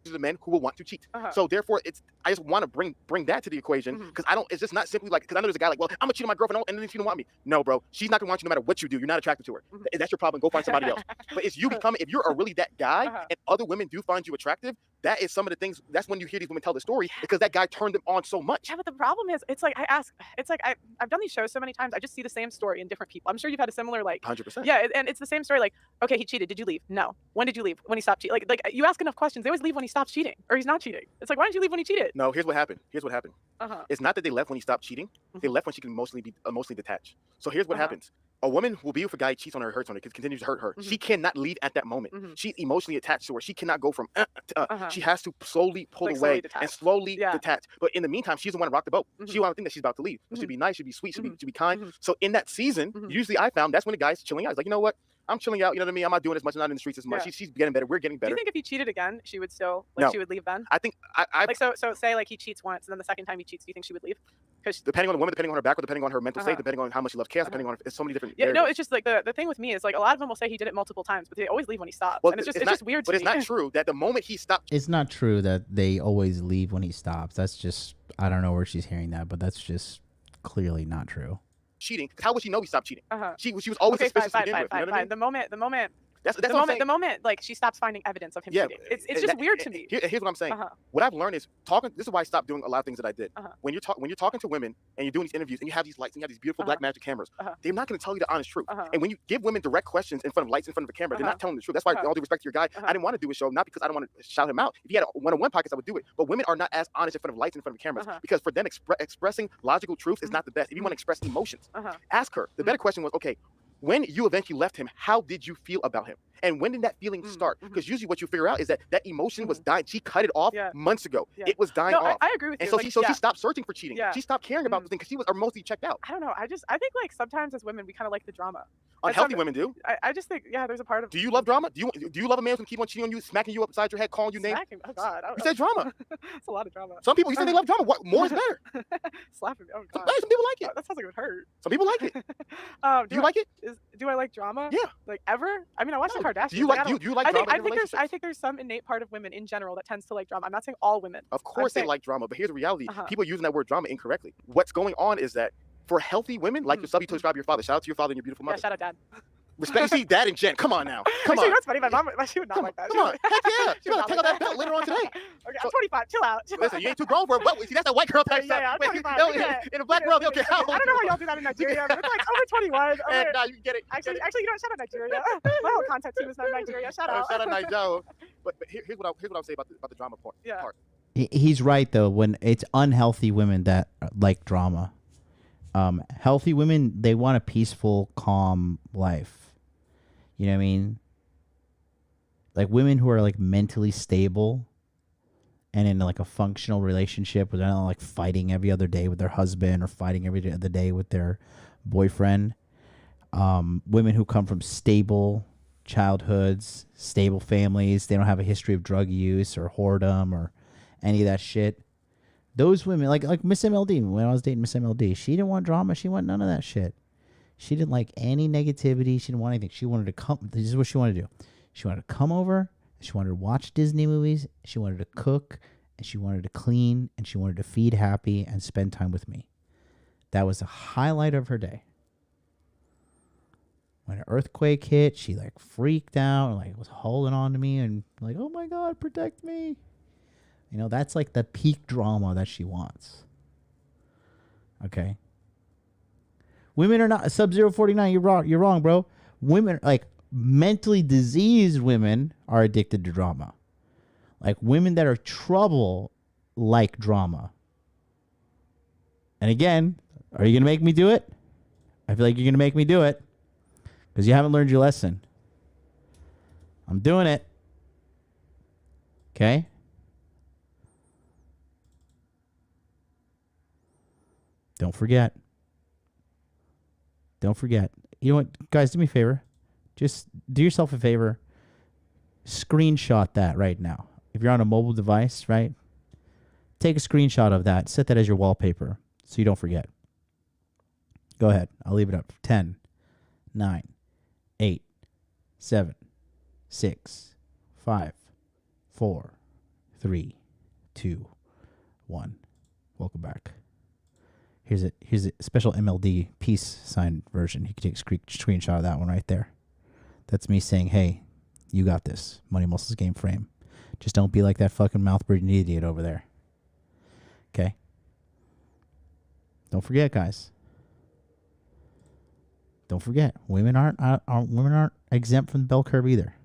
Speaker 6: The men who will want to cheat. So therefore, I just want to bring that to the equation because it's just not simply like, because I know there's a guy like, well, I'm gonna cheat on my girlfriend and then she don't want me. No, bro, she's not gonna want you no matter what you do. You're not attracted to her. That's your problem. Go find somebody else. But it's you becoming, if you're really that guy and other women do find you attractive, that is some of the things. That's when you hear these women tell the story because that guy turned them on so much.
Speaker 5: Yeah, but the problem is, it's like I've done these shows so many times. I just see the same story in different people. I'm sure you've had a similar
Speaker 6: 100%.
Speaker 5: Yeah, and it's the same story. Like, okay, he cheated. Did you leave? No. When did you leave? When he stopped cheating. Like you ask enough questions, they always leave when he stops cheating or he's not cheating. It's like, why didn't you leave when he cheated?
Speaker 6: No, here's what happened. It's not that they left when he stopped cheating. They left when she can mostly be emotionally detached. So here's what happens. A woman will be with a guy who cheats on her, hurts on her, continues to hurt her. She cannot leave at that moment. She's emotionally attached to her. She cannot go from She has to slowly pull away and slowly detach. But in the meantime, she's the one to rock the boat. She won't think that she's about to leave. She'll be nice, she'll be sweet, she'll be kind. So in that season, usually I found that's when the guy's chilling out. He's like, you know what? I'm chilling out. You know what I mean? I'm not doing as much. I'm not in the streets as much. She's getting better. We're getting better.
Speaker 5: Do you think if he cheated again, she would still she would leave then?
Speaker 6: I think
Speaker 5: so say like he cheats once and then the second time he cheats, do you think she would leave? Because
Speaker 6: depending on the woman, depending on her background, depending on her mental state, depending on how much she loves chaos, depending on it's so many different.
Speaker 5: No, it's just like the thing with me is like a lot of them will say he did it multiple times, but they always leave when he stops. Well, and it's just weird to me.
Speaker 6: But it's not true that the moment he stopped.
Speaker 4: It's not true that they always leave when he stops. That's just, I don't know where she's hearing that, but that's just clearly not true.
Speaker 6: Cheating. How would she know he stopped cheating? She was always suspicious to begin with. You know what I mean?
Speaker 5: The moment.
Speaker 6: That's
Speaker 5: the moment like she stops finding evidence of him cheating. It's just weird to me.
Speaker 6: Here's what I'm saying. What I've learned is talking. This is why I stopped doing a lot of things that I did. When you're talking to women and you're doing these interviews and you have these lights and you have these beautiful black magic cameras, they're not going to tell you the honest truth. And when you give women direct questions in front of lights in front of a camera, they're not telling the truth. That's why, all due respect to your guy, I didn't want to do a show not because I don't want to shout him out. If he had a one-on-one podcast, I would do it. But women are not as honest in front of lights in front of cameras because for them expressing logical truth is not the best. If you want to express emotions, ask her. The better question was, okay, when you eventually left him, how did you feel about him? And when did that feeling start? Because usually what you figure out is that emotion was dying. She cut it off months ago. It was dying off.
Speaker 5: I agree with you.
Speaker 6: And so she stopped searching for cheating. She stopped caring about the thing because she was mostly checked out.
Speaker 5: I don't know. I think like sometimes as women, we kind of like the drama.
Speaker 6: Unhealthy women do.
Speaker 5: I just think, there's a part of...
Speaker 6: Do you love drama? Do you love a man who's going to keep on cheating on you, smacking you upside your head, calling you names?
Speaker 5: Smacking? Oh, God.
Speaker 6: You said drama.
Speaker 5: It's a lot of drama.
Speaker 6: Some people, you say they love drama. What more is better?
Speaker 5: Slapping me. Oh, God.
Speaker 6: Some people like it.
Speaker 5: That sounds like it would hurt.
Speaker 6: Some people like it. Do you like it?
Speaker 5: Do I like drama?
Speaker 6: Yeah.
Speaker 5: Like ever? I mean, I watch the Kardashians.
Speaker 6: Do you like drama?
Speaker 5: I think there's some innate part of women in general that tends to like drama. I'm not saying all women.
Speaker 6: Of course they like drama, but here's the reality. People are using that word drama incorrectly. What's going on is that for healthy women, like yourself, you describe your father. Shout out to your father and your beautiful mother.
Speaker 5: Yeah, shout out, Dad.
Speaker 6: Respect, see, Dad and Jen. Come on now. Come on.
Speaker 5: Actually, that's funny. My mom, she would not like that.
Speaker 6: Come on. Heck yeah. She's going to take out that belt later on today.
Speaker 5: Okay, I'm 25. Chill out.
Speaker 6: Listen, you ain't too grown for it. But see, that's a white girl type stuff.
Speaker 5: Yeah, I'm 25.
Speaker 6: In a black world, they don't care how old
Speaker 5: I don't know how y'all do that in Nigeria. It's like over 21.
Speaker 6: Nah, you get it.
Speaker 5: Actually, you know what? Shout out Nigeria. My whole content team is not Nigeria. Shout out.
Speaker 6: Shout out Nigeria. But here's what I'll say about the drama part.
Speaker 4: He's right though. When it's unhealthy women that like drama, healthy women, they want a peaceful, calm life. You know what I mean? Like women who are like mentally stable and in like a functional relationship where they're not like fighting every other day with their husband or fighting every other day with their boyfriend. Women who come from stable childhoods, stable families, they don't have a history of drug use or whoredom or any of that shit. Those women, like Miss MLD, when I was dating Miss MLD, she didn't want drama. She wanted none of that shit. She didn't like any negativity. She didn't want anything. She wanted to come. This is what she wanted to do. She wanted to come over. She wanted to watch Disney movies. She wanted to cook. And she wanted to clean. And she wanted to feed Happy and spend time with me. That was the highlight of her day. When an earthquake hit, she like freaked out and like was holding on to me and like, oh my God, protect me. You know, that's like the peak drama that she wants. Okay. Women are not Sub-Zero 49. You're wrong, bro. Women, like mentally diseased women, are addicted to drama. Like women that are trouble like drama. And again, are you gonna make me do it? I feel like you're gonna make me do it because you haven't learned your lesson. I'm doing it. Okay. Don't forget. Don't forget. You know what, guys, do me a favor. Just do yourself a favor. Screenshot that right now. If you're on a mobile device, right? Take a screenshot of that. Set that as your wallpaper so you don't forget. Go ahead. I'll leave it up. 10, 9, 8, 7, 6, 5, 4, 3, 2, 1. Welcome back. Here's a special MLD peace sign version. You can take a screenshot of that one right there. That's me saying, hey, you got this. Money Muscles Game Frame. Just don't be like that fucking mouth breathing idiot over there. Okay? Don't forget, guys. Don't forget. Women aren't exempt from the bell curve either.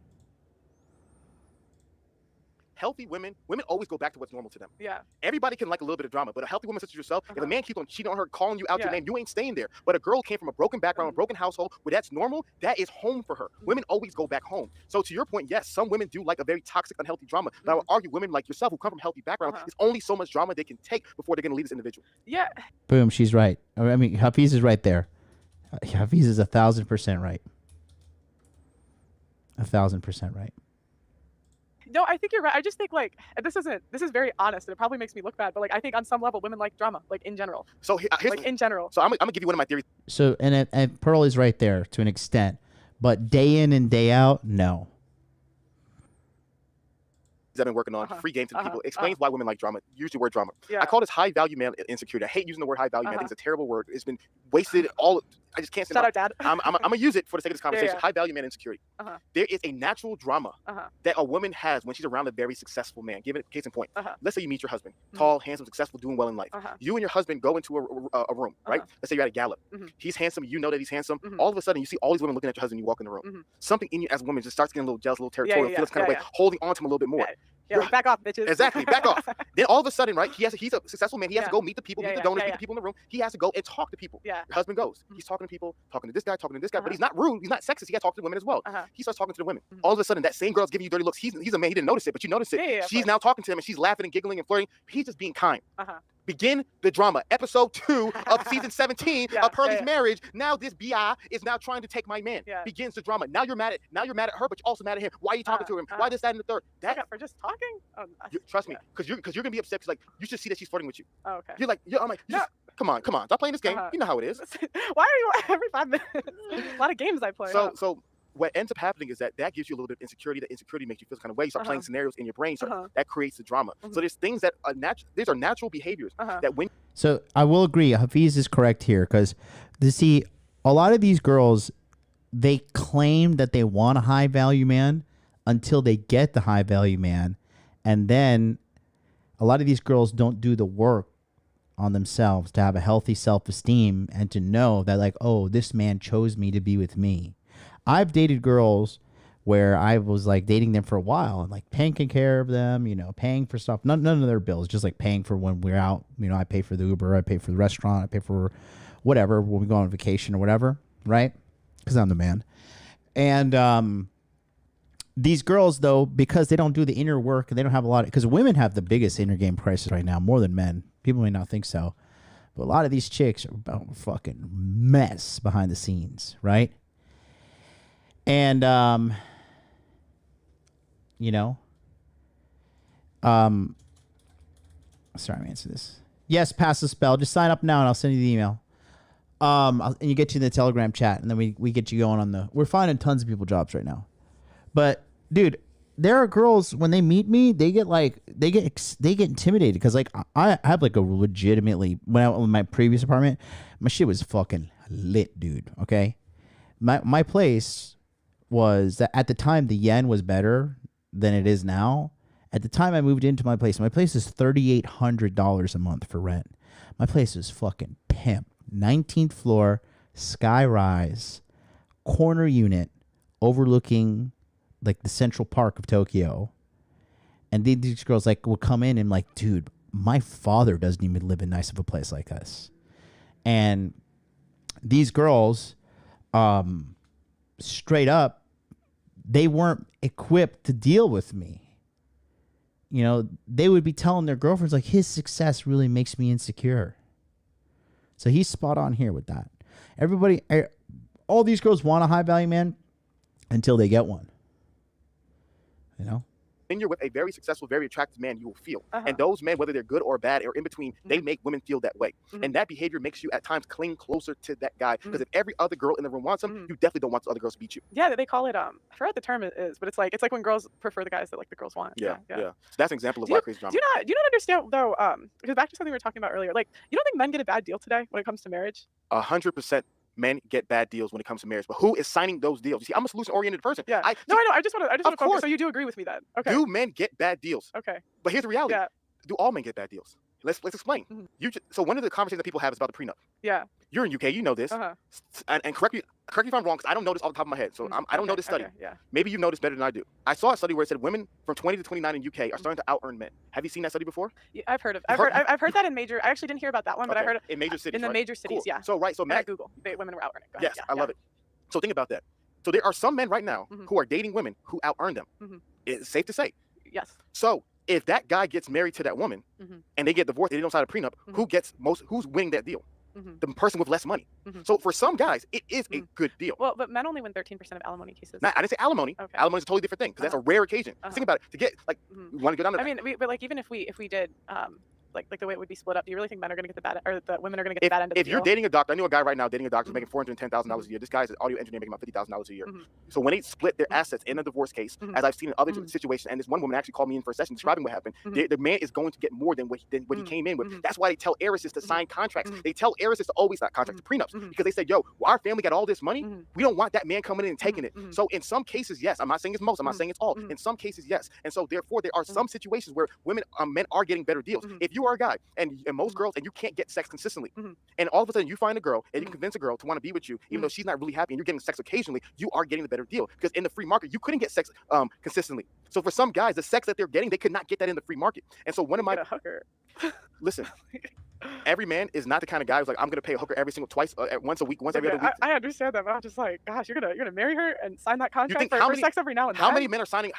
Speaker 6: Healthy women always go back to what's normal to them.
Speaker 5: Yeah.
Speaker 6: Everybody can like a little bit of drama, but a healthy woman such as yourself, if a man keeps on cheating on her, calling you out your name, you ain't staying there. But a girl came from a broken background, a broken household, where that's normal, that is home for her. Women always go back home. So to your point, yes, some women do like a very toxic, unhealthy drama. But I would argue women like yourself who come from healthy backgrounds, there's only so much drama they can take before they're going to leave this individual.
Speaker 5: Yeah.
Speaker 4: Boom, she's right. I mean, Hafiz is right there. Hafiz is 1,000% right. 1,000% right.
Speaker 5: No, I think you're right. I just think like this is very honest, and it probably makes me look bad. But like I think on some level, women like drama, like in general.
Speaker 6: So
Speaker 5: in general.
Speaker 6: So I'm gonna give you one of my theories.
Speaker 4: So and Pearl is right there to an extent, but day in and day out, no.
Speaker 6: I've been working on free games to people explains why women like drama. Use the word drama.
Speaker 5: Yeah.
Speaker 6: I call this high value man insecurity. I hate using the word high value man. I think it's a terrible word. It's been wasted all. I just can't say.
Speaker 5: Shout out, Dad.
Speaker 6: I'm gonna use it for the sake of this conversation.
Speaker 5: Yeah.
Speaker 6: High value man insecurity. There is a natural drama that a woman has when she's around a very successful man. Give it a case in point. Let's say you meet your husband, tall, handsome, successful, doing well in life. You and your husband go into a room, right? Let's say you're at a gala. He's handsome. You know that he's handsome. All of a sudden, you see all these women looking at your husband. You walk in the room. Something in you as a woman just starts getting a little jealous, a little territorial, feels kind of like holding on to him a little bit more.
Speaker 5: Yeah, back off, bitches.
Speaker 6: Exactly, back off. Then all of a sudden, right? He's a successful man. He has to go meet the people, meet the donors, meet the people in the room. He has to go and talk to people.
Speaker 5: Yeah.
Speaker 6: Your husband goes. He's talking to people, talking to this guy, but he's not rude. He's not sexist. He has to talk to the women as well. He starts talking to the women. All of a sudden, that same girl's giving you dirty looks. He's a man. He didn't notice it, but you notice it. She's now talking to him, and she's laughing and giggling and flirting. He's just being kind. Begin the drama. Episode 2 of season 17 of Pearlie's marriage. Now this BI is now trying to take my man. Begins the drama. Now you're mad at her, but you're also mad at him. Why are you talking to him? Why this, that, and the third? That
Speaker 5: for just talking?
Speaker 6: trust me, because you're gonna be upset. Because like you should see that she's flirting with you.
Speaker 5: Oh, okay.
Speaker 6: You're like, I'm like, come on, stop playing this game. You know how it is.
Speaker 5: Why are you every 5 minutes? A lot of games I play.
Speaker 6: So what ends up happening is that gives you a little bit of insecurity. That insecurity makes you feel kind of way. You start playing scenarios in your brain. So that creates the drama. So there's things that are natural. These are natural behaviors that when.
Speaker 4: So I will agree. Hafiz is correct here because you see, a lot of these girls, they claim that they want a high value man until they get the high value man, and then a lot of these girls don't do the work on themselves to have a healthy self-esteem and to know that like, oh, this man chose me to be with me. I've dated girls where I was like dating them for a while and like paying care of them, you know, paying for stuff, none of their bills, just like paying for when we're out. You know, I pay for the Uber, I pay for the restaurant, I pay for whatever when we go on vacation or whatever, right? Because I'm the man. And these girls, though, because they don't do the inner work and they don't have a lot, because women have the biggest inner game crisis right now, more than men. People may not think so, but a lot of these chicks are about a fucking mess behind the scenes, right? And you know, sorry, I'm answering this. Yes, pass the spell. Just sign up now, and I'll send you the email. And you get you in the Telegram chat, and then we get you going on the. We're finding tons of people jobs right now, but dude, there are girls when they meet me, they get intimidated because like I have like a legitimately when I was in my previous apartment, my shit was fucking lit, dude. Okay, my place was that at the time the yen was better than it is now. At the time I moved into my place is $3,800 a month for rent. My place is fucking pimp. 19th floor, sky rise, corner unit, overlooking like the Central Park of Tokyo. And these girls like would come in and like, dude, my father doesn't even live in nice of a place like us. And these girls, straight up, they weren't equipped to deal with me. You know, they would be telling their girlfriends like, his success really makes me insecure. So he's spot on here with that. Everybody, all these girls want a high value man until they get one. You know?
Speaker 6: When you're with a very successful, very attractive man, you will feel. And those men, whether they're good or bad or in between, they make women feel that way. And that behavior makes you at times cling closer to that guy. Because if every other girl in the room wants him, you definitely don't want the other girls to beat you.
Speaker 5: Yeah, they call it I forgot what the term is, but it's like when girls prefer the guys that like the girls want.
Speaker 6: Yeah. So that's an example of why crazy drama.
Speaker 5: Do you not understand though? Because back to something we were talking about earlier, like you don't think men get a bad deal today when it comes to marriage?
Speaker 6: 100%. Men get bad deals when it comes to marriage, but who is signing those deals? You see, I'm a solution-oriented person.
Speaker 5: Yeah. I know. I just want to focus. So you do agree with me then? Okay.
Speaker 6: Do men get bad deals?
Speaker 5: Okay.
Speaker 6: But here's the reality.
Speaker 5: Yeah.
Speaker 6: Do all men get bad deals? Let's explain. So one of the conversations that people have is about the prenup.
Speaker 5: Yeah.
Speaker 6: You're in UK, you know this. And correct me if I'm wrong, because I don't know this off the top of my head. So I don't know this study.
Speaker 5: Yeah.
Speaker 6: Maybe you know this better than I do. I saw a study where it said women from 20 to 29 in UK are starting to out-earn men. Have you seen that study before?
Speaker 5: Yeah, I've heard that in major. I actually didn't hear about that one, but I heard it
Speaker 6: in major cities.
Speaker 5: In the major cities,
Speaker 6: cool.
Speaker 5: Yeah.
Speaker 6: So
Speaker 5: at Google, women were out-earning.
Speaker 6: Yes, I love it. So think about that. So there are some men right now who are dating women who out-earn them. It's safe to say.
Speaker 5: Yes.
Speaker 6: So if that guy gets married to that woman and they get divorced, they don't sign a prenup, who's winning that deal? The person with less money. So for some guys, it is a good deal.
Speaker 5: Well, but men only win 13% of alimony cases.
Speaker 6: I didn't say alimony.
Speaker 5: Okay.
Speaker 6: Alimony is a totally different thing because that's a rare occasion. Think about it. To get like, you want to go down to that.
Speaker 5: I mean, but like even if we did like the way it would be split up, do you really think men are going to get the bad or the women are going to get the bad end of the deal?
Speaker 6: If you're dating a doctor, I knew a guy right now dating a doctor making $410,000 a year. This guy's an audio engineer making about $50,000 a year. So when they split their assets in a divorce case, as I've seen in other situations, and this one woman actually called me in for a session describing what happened, the man is going to get more than what he came in with. That's why they tell heiresses to sign contracts. They tell heiresses to always sign contracts, prenups, because they say, yo, our family got all this money. We don't want that man coming in and taking it. So in some cases, yes. I'm not saying it's most. I'm not saying it's all. In some cases, yes. And so therefore, there are some situations where men are getting better deals. If you are a guy and most girls and you can't get sex consistently, and all of a sudden you find a girl and you convince a girl to want to be with you, even though she's not really happy, and you're getting sex occasionally, you are getting the better deal because in the free market you couldn't get sex consistently. So for some guys, the sex that they're getting, they could not get that in the free market. And so one of my listen. Every man is not the kind of guy who's like, I'm gonna pay a hooker once a week, once every other week.
Speaker 5: I understand that, but I'm just like, gosh, you're gonna marry her and sign that contract for sex every now and then.
Speaker 6: How many men are signing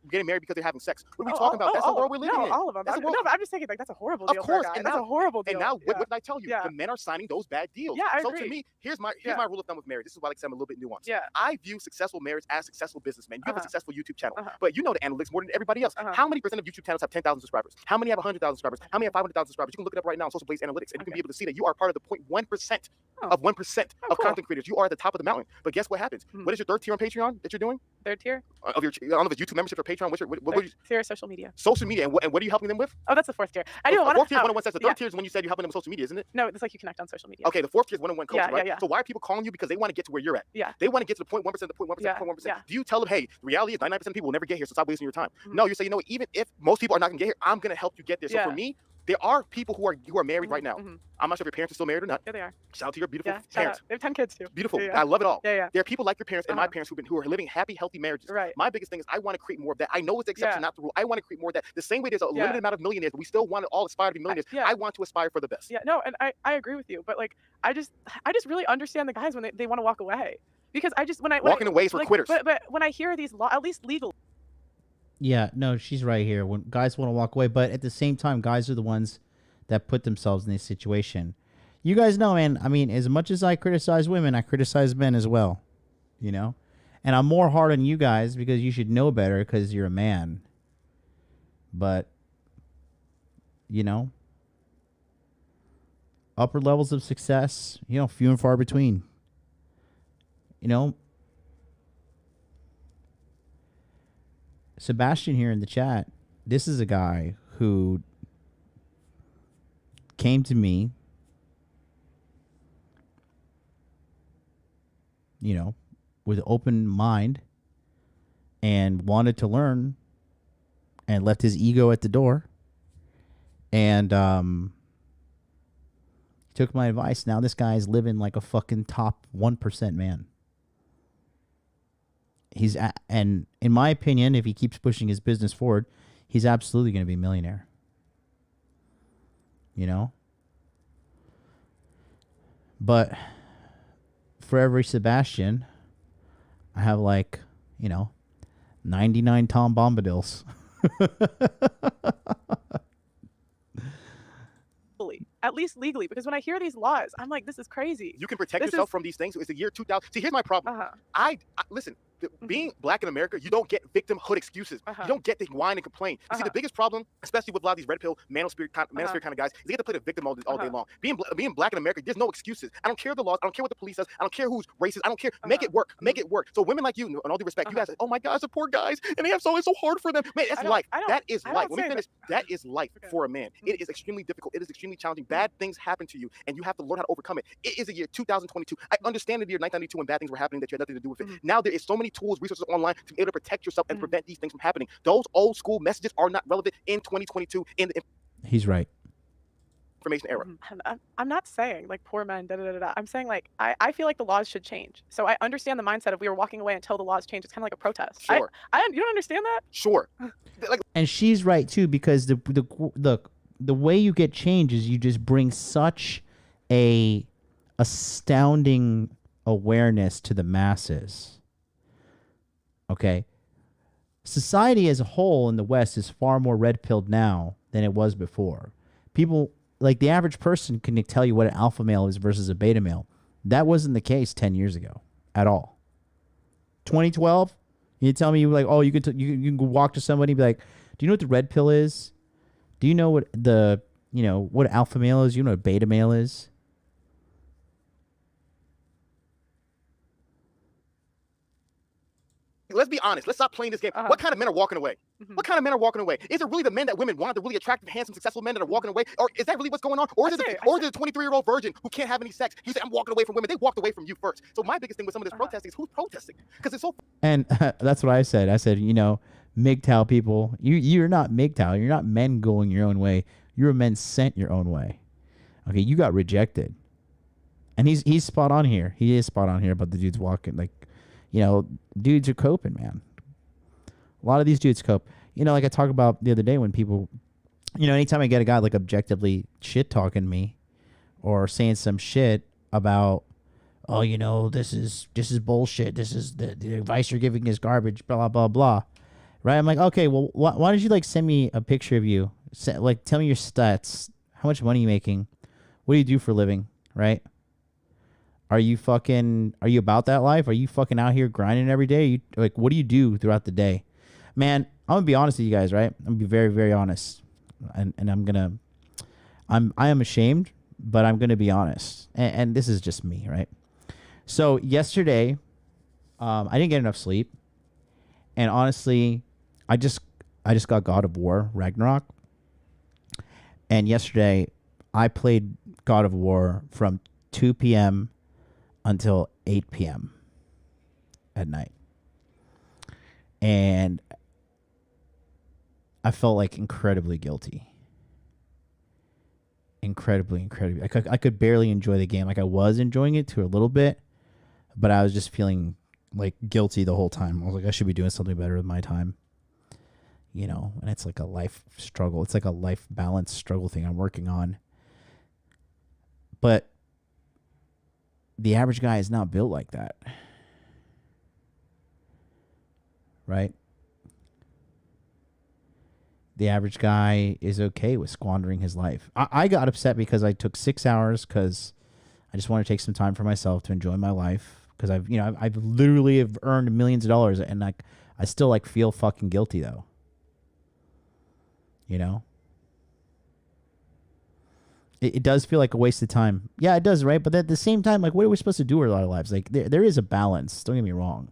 Speaker 6: getting married because they're having sex? What are we talking about? That's the world we're living in.
Speaker 5: All of them. But I'm just thinking like that's a horrible deal. Of course, and that's a horrible deal.
Speaker 6: And now what did I tell you? The men are signing those bad deals.
Speaker 5: Yeah, I
Speaker 6: agree.
Speaker 5: agree.
Speaker 6: To me, here's my rule of thumb with marriage. This is why I'm a little bit nuanced.
Speaker 5: Yeah.
Speaker 6: I view successful marriage as successful businessmen. You have a successful YouTube channel, but you know the analytics more than everybody else. How many percent of YouTube channels have 10,000 subscribers? How many have 100,000 subscribers? How many have 500,000 subscribers? You can look it up right now on Social Blaze Analytics, and you can be able to see that you are part of the 0.1% of 1% of content creators. You are at the top of the mountain. But guess what happens? What is your third tier on Patreon that you're doing?
Speaker 5: Third tier?
Speaker 6: Of your, I don't know if it's YouTube membership or Patreon. What would you?
Speaker 5: Tier social media.
Speaker 6: Social media, and what are you helping them with?
Speaker 5: Oh, that's the fourth tier. I do want to.
Speaker 6: Fourth tier is 101 cents. The third tier is when you said you're helping them with social media, isn't it?
Speaker 5: No, it's like you connect on social media.
Speaker 6: Okay, the fourth tier is 101 coaching, right?
Speaker 5: Yeah.
Speaker 6: So why are people calling you? Because they want to get to where you're at.
Speaker 5: Yeah.
Speaker 6: They want to get to the 0.1%, the 0.1%, the 0.1%. Do you tell them, hey, the reality is 99% of people will never get here, so stop wasting your time? No, you say, you know what, even if most people are not going to get here, I'm going to help you get there. So for me, there are people who are married right now. I'm not sure if your parents are still married or not.
Speaker 5: Yeah, they are.
Speaker 6: Shout out to your beautiful
Speaker 5: Yeah, shout
Speaker 6: parents.
Speaker 5: out. They have 10 kids too.
Speaker 6: Beautiful.
Speaker 5: Yeah.
Speaker 6: I love it all.
Speaker 5: Yeah, yeah.
Speaker 6: There are people like your parents and my parents who are living happy, healthy marriages.
Speaker 5: Right.
Speaker 6: My biggest thing is I want to create more of that. I know it's the exception, not the rule. I want to create more of that. The same way there's a limited amount of millionaires, but we still want to all aspire to be millionaires. I want to aspire for the best.
Speaker 5: Yeah, no, and I agree with you, but like I just really understand the guys when they want to walk away. Because
Speaker 6: walking away is for quitters.
Speaker 5: But when I hear these at least legal.
Speaker 4: Yeah, no, she's right here. When guys want to walk away, but at the same time, guys are the ones that put themselves in this situation. You guys know, man, I mean, as much as I criticize women, I criticize men as well, you know? And I'm more hard on you guys because you should know better because you're a man. But, you know, upper levels of success, you know, few and far between. You know, Sebastian here in the chat, this is a guy who came to me, you know, with an open mind and wanted to learn and left his ego at the door and took my advice. Now this guy is living like a fucking top 1% man. And in my opinion, if he keeps pushing his business forward, he's absolutely going to be a millionaire. You know? But for every Sebastian, I have like, you know, 99 Tom Bombadils.
Speaker 5: At least legally, because when I hear these laws, I'm like, this is crazy.
Speaker 6: You can protect yourself from these things. It's the year 2000. See, here's my problem. I listen. Being black in America, you don't get victimhood excuses. You don't get to whine and complain. You see, the biggest problem, especially with a lot of these red pill, manosphere kind of guys, is they get to play the victim all day long. Being black in America, there's no excuses. I don't care the laws. I don't care what the police says. I don't care who's racist. I don't care. Make it work. Make it work. So women like you, in all due respect, you guys, oh my God, it's the poor guys, and it's so hard for them. Man, that's life. That is life. Let me finish. That is life for a man. It is extremely difficult. It is extremely challenging. Bad things happen to you, and you have to learn how to overcome it. It is a year 2022. I understand the year 1992 when bad things were happening that you had nothing to do with it. Now there is so many tools, resources online to be able to protect yourself and prevent these things from happening. Those old school messages are not relevant in 2022 in the
Speaker 4: He's right.
Speaker 6: information era.
Speaker 5: I'm not saying like poor men, I'm saying like I feel like the laws should change. So I understand the mindset of we were walking away until the laws change. It's kind of like a protest.
Speaker 6: Sure.
Speaker 5: You don't understand that?
Speaker 6: Sure.
Speaker 4: And she's right too, because the way you get change is you just bring such a astounding awareness to the masses. Okay. Society as a whole in the West is far more red-pilled now than it was before. People, like the average person, can tell you what an alpha male is versus a beta male. That wasn't the case 10 years ago at all. 2012, you tell me, like, oh, you can walk to somebody and be like, do you know what the red pill is? Do you know what what alpha male is? You know what beta male is?
Speaker 6: Let's be honest. Let's stop playing this game. What kind of men are walking away? What kind of men are walking away? Is it really the men that women want, the really attractive, handsome, successful men that are walking away? Or is that really what's going on? Or is it the 23-year-old virgin who can't have any sex? You say, I'm walking away from women. They walked away from you first. So my biggest thing with some of this protesting is who's protesting? Because it's so...
Speaker 4: And that's what I said. I said, MGTOW people, you're not MGTOW. You're not men going your own way. You're men sent your own way. Okay, you got rejected. And he's spot on here. He is spot on here about the dudes walking. Like, dudes are coping, man. A lot of these dudes cope. Like I talked about the other day when people, anytime I get a guy like objectively shit talking me or saying some shit about, oh, this is bullshit. This is the advice you're giving is garbage, blah, blah, blah. Right? I'm like, okay, well, why don't you send me a picture of you? Tell me your stats. How much money are you making? What do you do for a living? Right? Are you about that life? Are you fucking out here grinding every day? What do you do throughout the day? Man, I'm gonna be honest with you guys, right? I'm gonna be very, very honest. And I am ashamed, but I'm gonna be honest. And this is just me, right? So yesterday, I didn't get enough sleep. And honestly, I just got God of War Ragnarok. And yesterday, I played God of War from 2 p.m. until 8 p.m. at night. And I felt incredibly guilty. incredibly. I could barely enjoy the game. Like I was enjoying it to a little bit, but I was just feeling like guilty the whole time. I was like, I should be doing something better with my time. You know, and it's like a life struggle. It's like a life balance struggle thing I'm working on. But the average guy is not built like that. Right? The average guy is okay with squandering his life. I got upset because I took 6 hours because I just want to take some time for myself to enjoy my life. Because I've literally have earned millions of dollars, and like I still like feel fucking guilty though. You know? It does feel like a waste of time. Yeah, it does, right? But at the same time, like, what are we supposed to do with our lives? Like, there is a balance. Don't get me wrong.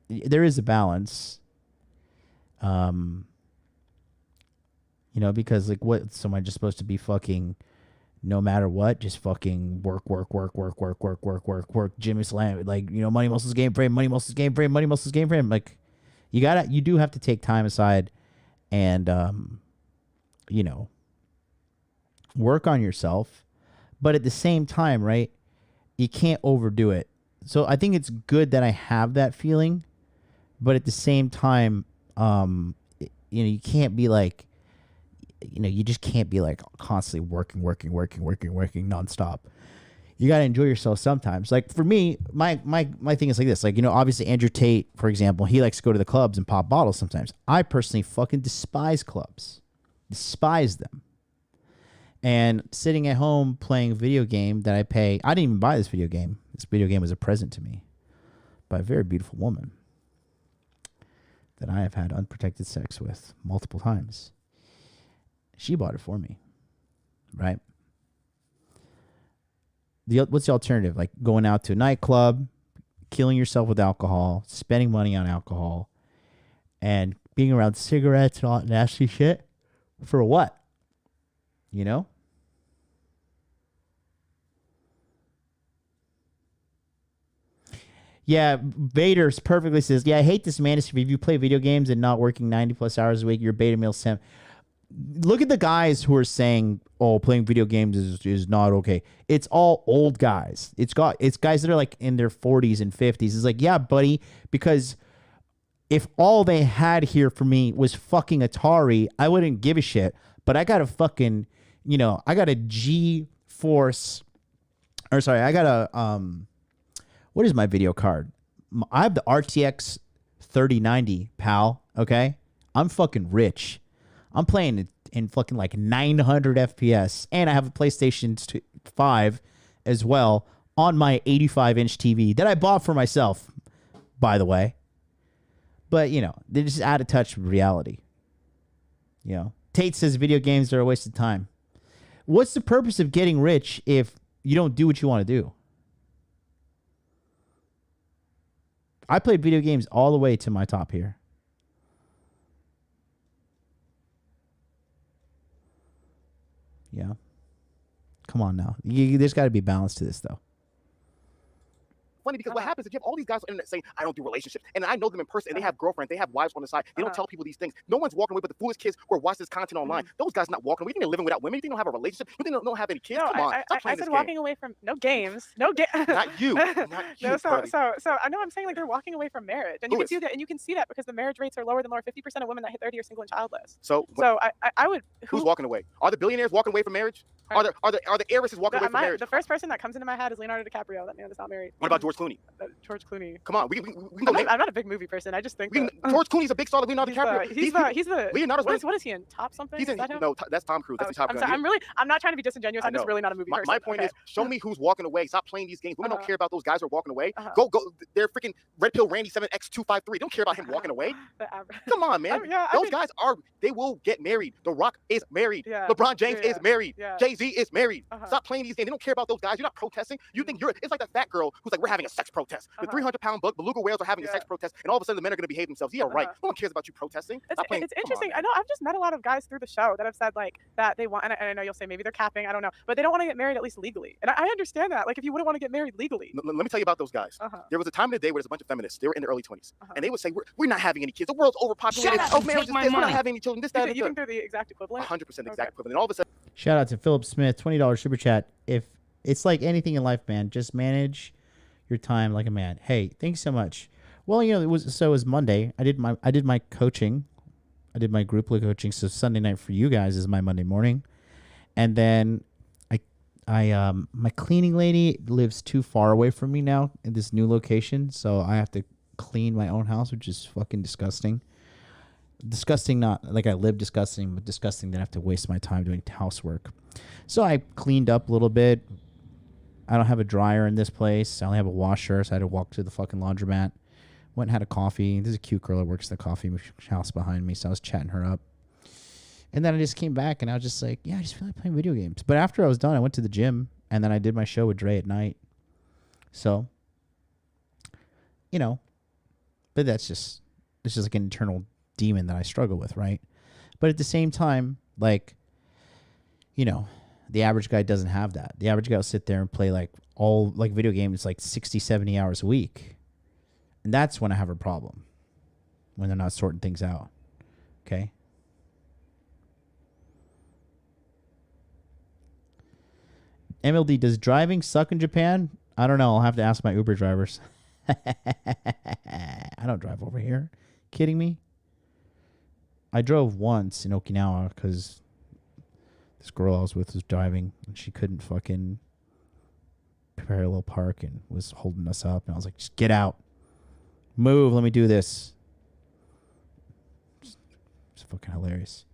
Speaker 4: There is a balance. You know, because like, what? So am I just supposed to be fucking, no matter what, just fucking work, Jimmy Slam, like, you know, money muscles game frame, money muscles game frame, money muscles game frame. Like, you do have to take time aside and, you know, work on yourself, but at the same time, right, you can't overdo it. So I think it's good that I have that feeling, but at the same time, you know, you can't be like, you know, you just can't be like constantly working nonstop. You got to enjoy yourself sometimes. Like for me, my thing is like this. Like, you know, obviously Andrew Tate, for example, he likes to go to the clubs and pop bottles sometimes. I personally fucking despise clubs. Despise them. And sitting at home playing a video game that I didn't even buy this video game. This video game was a present to me by a very beautiful woman that I have had unprotected sex with multiple times. She bought it for me, right? What's the alternative? Like going out to a nightclub, killing yourself with alcohol, spending money on alcohol, and being around cigarettes and all that nasty shit for what? You know? Yeah, Vader's perfectly says, yeah, I hate this manosphere. If you play video games and not working 90 plus hours a week, you're beta male sim. Look at the guys who are saying, oh, playing video games is not okay. It's all old guys. It's guys that are like in their 40s and 50s. It's like, yeah, buddy, because if all they had here for me was fucking Atari, I wouldn't give a shit. But I got a fucking, you know, I got a GeForce, or sorry, I got a, what is my video card? I have the RTX 3090, pal, okay? I'm fucking rich. I'm playing in fucking like 900 FPS, and I have a PlayStation 5 as well on my 85-inch TV that I bought for myself, by the way. But, you know, they just out of touch with reality. You know, Tate says video games are a waste of time. What's the purpose of getting rich if you don't do what you want to do? I played video games all the way to my top here. Yeah. Come on now. There's got to be balance to this, though.
Speaker 6: Funny because what happens is you have all these guys on the internet saying, I don't do relationships. And I know them in person, and they have girlfriends, they have wives on the side. They don't tell people these things. No one's walking away but the foolish kids who are watching this content online. Those guys not walking away. You think they're living without women? You think they don't have a relationship? You think they don't have any kids?
Speaker 5: No,
Speaker 6: Come on.
Speaker 5: I said walking away from no games. No game.
Speaker 6: Not you. Not you.
Speaker 5: No, so I know I'm saying like they're walking away from marriage. And you can see that, and you can see that because the marriage rates are lower than lower. 50% of women that hit 30 are single and childless. So I would
Speaker 6: who's walking away? Are the billionaires walking away from marriage? Are the heiresses walking away from marriage?
Speaker 5: The first person that comes into my head is Leonardo DiCaprio. That man is not married.
Speaker 6: What about George Clooney?
Speaker 5: George Clooney.
Speaker 6: Come on, we can
Speaker 5: go. I'm not a big movie person. I just think
Speaker 6: George Clooney's a big star. Leonardo DiCaprio.
Speaker 5: He's the
Speaker 6: Leonardo's
Speaker 5: what is he in? Top something?
Speaker 6: He's in, no, that's Tom Cruise. That's Top Gun.
Speaker 5: I'm not trying to be disingenuous. I'm just really not a movie person.
Speaker 6: My point is, show me who's walking away. Stop playing these games. Women don't care about those guys who are walking away. Go. They're freaking Red Pill Randy 7X253. They don't care about him walking away. Come on, man. Those guys they will get married. The Rock is married. LeBron James is married. Jay-Z Jay-Z is married.
Speaker 5: Uh-huh.
Speaker 6: Stop playing these games. They don't care about those guys. You're not protesting. You think it's like that fat girl who's like, we're having a sex protest. The 300-pound beluga whales are having a sex protest, and all of a sudden the men are going to behave themselves. Yeah, right. No one cares about you protesting.
Speaker 5: It's interesting. I know I've just met a lot of guys through the show that have said like that they want, and I know you'll say maybe they're capping, I don't know, but they don't want to get married at least legally. And I understand that. Like if you wouldn't want to get married legally.
Speaker 6: Let me tell you about those guys. There was a time in the day where there's a bunch of feminists. They were in their early 20s, and they would say, we're not having any kids. The world's overpopulated. Oh, marriage is this. We're not having any children. This, that,
Speaker 5: You think they're the exact equivalent?
Speaker 6: 100% exact equivalent. And all of a sudden,
Speaker 4: Shout out to Philip Smith, $20 super chat. If it's like anything in life, man, just manage your time like a man. Hey, thanks so much. Well, it was Monday. I did my coaching. I did my group coaching. So Sunday night for you guys is my Monday morning. And then my cleaning lady lives too far away from me now in this new location, so I have to clean my own house, which is fucking disgusting. Disgusting, not like I live disgusting, but disgusting that I have to waste my time doing housework. So I cleaned up a little bit. I don't have a dryer in this place. I only have a washer, so I had to walk to the fucking laundromat. Went and had a coffee. There's a cute girl that works at the coffee house behind me, so I was chatting her up. And then I just came back, and I was just like, yeah, I just feel like playing video games. But after I was done, I went to the gym, and then I did my show with Dre at night. So, but it's just like an internal demon that I struggle with, right? But at the same time, like, the average guy doesn't have that. The average guy will sit there and play video games like 60, 70 hours a week. And that's when I have a problem, when they're not sorting things out. Okay? MLD, does driving suck in Japan? I don't know. I'll have to ask my Uber drivers. I don't drive over here. Kidding me? I drove once in Okinawa because this girl I was with was driving and she couldn't fucking parallel park and was holding us up. And I was like, just get out. Move. Let me do this. It's fucking hilarious.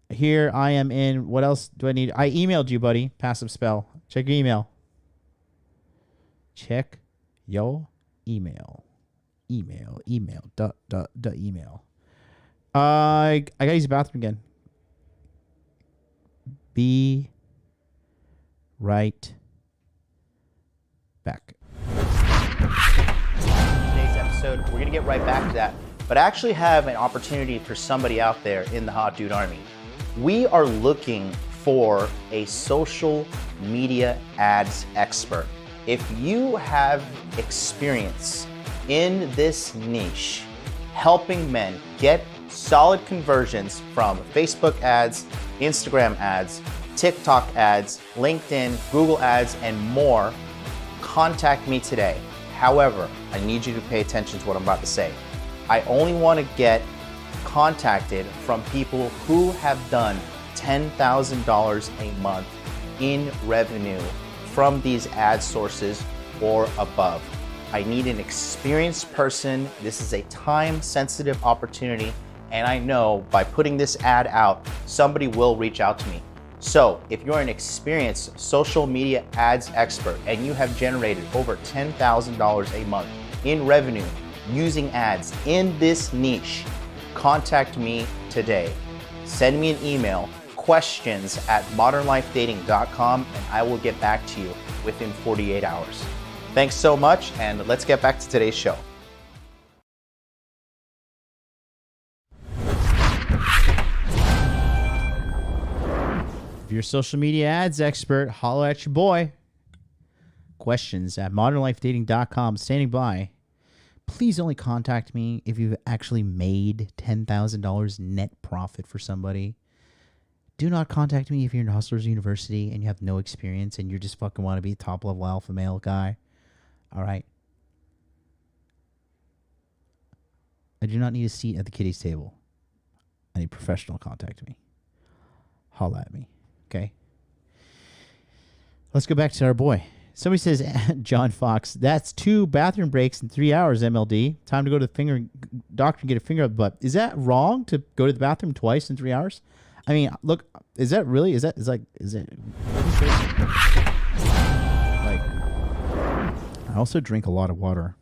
Speaker 4: Here I am in. What else do I need? I emailed you, buddy. Passive spell. Check your email. Check your email. Email. Email. I gotta use the bathroom again. Be right back.
Speaker 1: Today's episode, we're gonna get right back to that, but I actually have an opportunity for somebody out there in the Hot Dude Army. We are looking for a social media ads expert. If you have experience in this niche, helping men get solid conversions from Facebook ads, Instagram ads, TikTok ads, LinkedIn, Google ads, and more, contact me today. However, I need you to pay attention to what I'm about to say. I only want to get contacted from people who have done $10,000 a month in revenue from these ad sources or above. I need an experienced person. This is a time-sensitive opportunity, and I know by putting this ad out, somebody will reach out to me. So if you're an experienced social media ads expert and you have generated over $10,000 a month in revenue using ads in this niche, contact me today. Send me an email, questions@modernlifedating.com, and I will get back to you within 48 hours. Thanks so much, and let's get back to today's show.
Speaker 4: If you're a social media ads expert, holler at your boy. Questions@modernlifedating.com. Standing by. Please only contact me if you've actually made $10,000 net profit for somebody. Do not contact me if you're in Hustlers University and you have no experience and you just fucking want to be a top level alpha male guy. All right. I do not need a seat at the kiddies table. I need professional contact me. Holla at me. Okay. Let's go back to our boy. Somebody says, John Fox, that's 2 bathroom breaks in 3 hours, MLD. Time to go to the finger doctor and get a finger up the butt. Is that wrong to go to the bathroom twice in 3 hours? I mean, look, is that really? Is it? Like, I also drink a lot of water.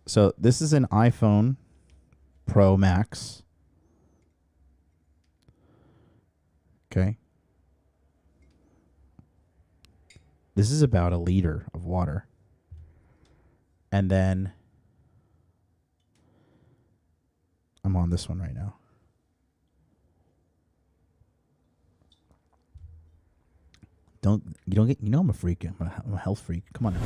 Speaker 4: So this is an iPhone Pro Max. Okay. This is about a liter of water. And then I'm on this one right now. You know I'm a freak. I'm a health freak. Come on now.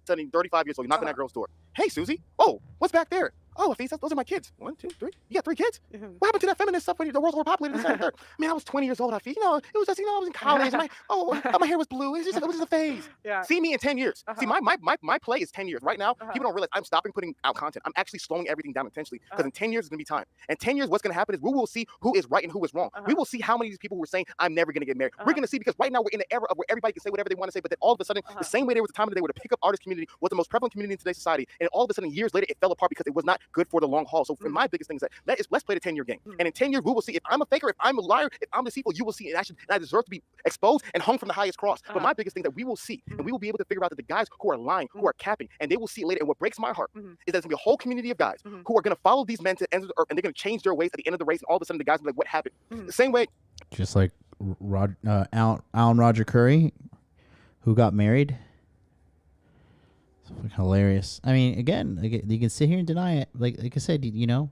Speaker 6: Suddenly 35 years old, you're knocking on that girl's door. Hey, Susie. Oh, what's back there? Oh, Hafiz, those are my kids. 1, 2, 3. You got 3 kids? What happened to that feminist stuff when the world's overpopulated? This, that, and third? Man, I was 20 years old, Hafiz. You know, it was just, I was in college. My hair was blue. It was just a phase.
Speaker 5: Yeah.
Speaker 6: See me in 10 years. See, my play is 10 years. Right now, people don't realize I'm stopping putting out content. I'm actually slowing everything down intentionally because in 10 years, it's going to be time. And 10 years, what's going to happen is we will see who is right and who is wrong. We will see how many of these people who are saying, I'm never going to get married. We're going to see because right now we're in the era of where everybody can say whatever they want to say, but then all of a sudden, the same way there was a time in the day where the pickup artist community was the most prevalent community in today's society, and all of a sudden, years later, it fell apart because it was not good for the long haul. So my biggest thing is that let's play the 10-year game. And in 10 years, we will see if I'm a faker, if I'm a liar, if I'm deceitful, you will see and I deserve to be exposed and hung from the highest cross. But my biggest thing that we will see, and we will be able to figure out that the guys who are lying, who are capping, and they will see it later. And what breaks my heart is that there's going to be a whole community of guys who are going to follow these men to the end of the earth, and they're going to change their ways at the end of the race, and all of a sudden the guys will be like, what happened? The same way.
Speaker 4: Just like Alan Roger Curry, who got married. It's hilarious. I mean, again, you can sit here and deny it. Like I said, you know,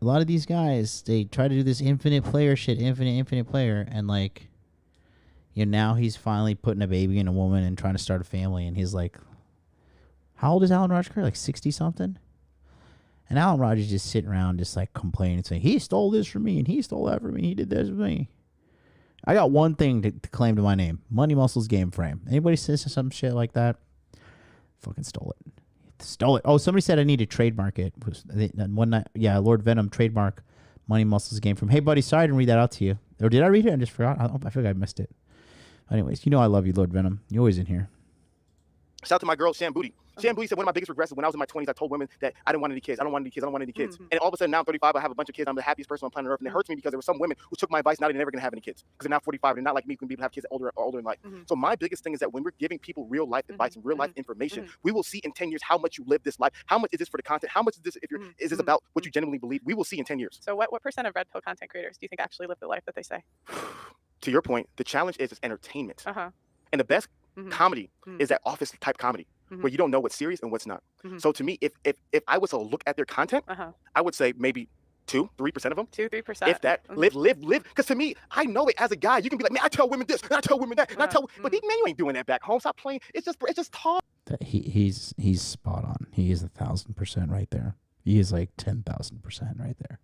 Speaker 4: a lot of these guys, they try to do this infinite player shit, infinite player, and like, you know, now he's finally putting a baby in a woman and trying to start a family, and he's like, how old is Alan Roger Curry? Like 60 something? And Alan Rogers just sitting around just like complaining, saying, he stole this from me and he stole that from me. He did this with me. I got one thing to claim to my name. Money Muscles Game Frame. Anybody says some shit like that, fucking stole it. Stole it. Oh, somebody said I need to trademark it. One night, yeah, Lord Venom trademark Money Muscles Game Frame. Hey, buddy, sorry I didn't read that out to you. Or did I read it? I just forgot. I feel like I missed it. Anyways, you know I love you, Lord Venom. You're always in here.
Speaker 6: Shout out to my girl, Sham Booty. Sham Booty said one of my biggest regrets is when I was in my 20s, I told women that I didn't want any kids. I don't want any kids. I don't want any kids. And all of a sudden now I'm 35, I have a bunch of kids. I'm the happiest person on planet Earth. And it hurts me because there were some women who took my advice. Now they're never going to have any kids because they're now 45. They're not like me, who can be able to have kids older in life. So my biggest thing is that when we're giving people real life advice and real life information, we will see in 10 years how much you live this life. How much is this for the content? How much is this is this about what you genuinely believe? We will see in 10 years.
Speaker 5: So what percent of Red Pill content creators do you think actually live the life that they say?
Speaker 6: To your point, the challenge is it's entertainment. And the best comedy is that office type comedy. Where you don't know what's serious and what's not. So to me, if I was to look at their content, I would say maybe 2-3% of them.
Speaker 5: 2-3%.
Speaker 6: If that, live. Because to me, I know it as a guy. You can be like, man, I tell women this, and I tell women that, and I tell. But man, you ain't doing that back home. Stop playing. It's just talk.
Speaker 4: He's spot on. He is 1,000% right there. He is like 10,000% right there.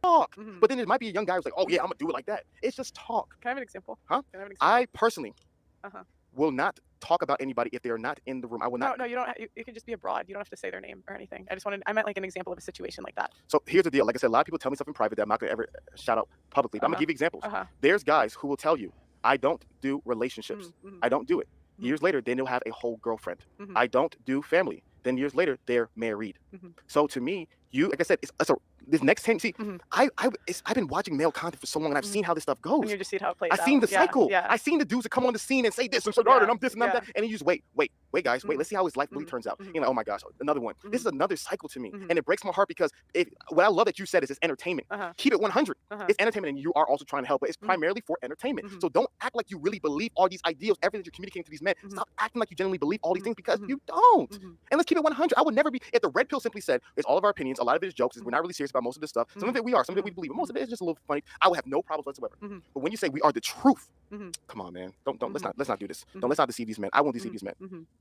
Speaker 6: Talk. But then there might be a young guy who's like, oh yeah, I'm gonna do it like that. It's just talk.
Speaker 5: Can I have an example?
Speaker 6: Huh?
Speaker 5: Can I have an example?
Speaker 6: I personally will not talk about anybody if they are not in the room. I will not.
Speaker 5: No, you don't. You can just be abroad. You don't have to say their name or anything. I meant like an example of a situation like that.
Speaker 6: So here's the deal. Like I said, a lot of people tell me stuff in private that I'm not gonna ever shout out publicly. But I'm gonna give you examples. There's guys who will tell you, I don't do relationships. I don't do it. Years later, then they'll have a whole girlfriend. I don't do family. Then years later, they're married. So to me, like I said, this next 10. See, I've been watching male content for so long, and I've seen how this stuff goes.
Speaker 5: And you just see how it plays
Speaker 6: I've
Speaker 5: out.
Speaker 6: seen the cycle.
Speaker 5: Yeah.
Speaker 6: I've seen the dudes that come on the scene and say this and so hard, and I'm this and I'm that, and then you just wait, guys, wait. Let's see how his life really turns out. You're like, oh my gosh, another one. This is another cycle to me, and it breaks my heart because what I love that you said is it's entertainment. Keep it 100. It's entertainment, and you are also trying to help, but it's primarily for entertainment. So don't act like you really believe all these ideals, everything that you're communicating to these men. Stop acting like you genuinely believe all these things because you don't. And let's keep it 100. I would never be. If the Red Pill simply said it's all of our opinions, a lot of it is jokes. We're not really serious about most of this stuff. Some of it we are, some of it we believe, but most of it is just a little funny. I would have no problems whatsoever. But when you say we are the truth, come on, man. Don't let's not do this. Let's not deceive these men. I won't deceive these men.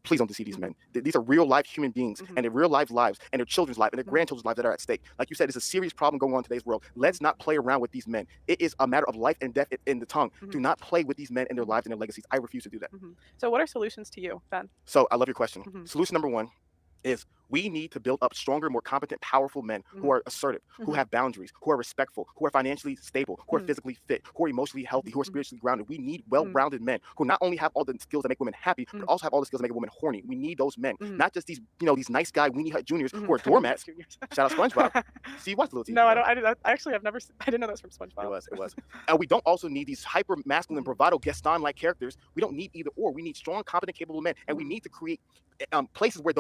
Speaker 6: Please don't deceive these men. These are real life human beings and their real life lives and their children's life and their grandchildren's lives that are at stake. Like you said, it's a serious problem going on in today's world. Let's not play around with these men. It is a matter of life and death in the tongue. Do not play with these men and their lives and their legacies. I refuse to do that.
Speaker 5: So what are solutions to you, Ben?
Speaker 6: So I love your question. Solution number one is We need to build up stronger, more competent, powerful men who are assertive, who have boundaries, who are respectful, who are financially stable, who are physically fit, who are emotionally healthy, who are spiritually grounded. We need well-rounded men who not only have all the skills that make women happy, but also have all the skills that make a woman horny. We need those men, not just these, these nice guy weenie hut juniors who are doormats. Shout out SpongeBob. See, you watch Little TV.
Speaker 5: No, I don't. I actually have never. I didn't know that was from SpongeBob.
Speaker 6: It was. And we don't also need these hyper masculine bravado Gaston-like characters. We don't need either or. We need strong, competent, capable men, and we need to create places where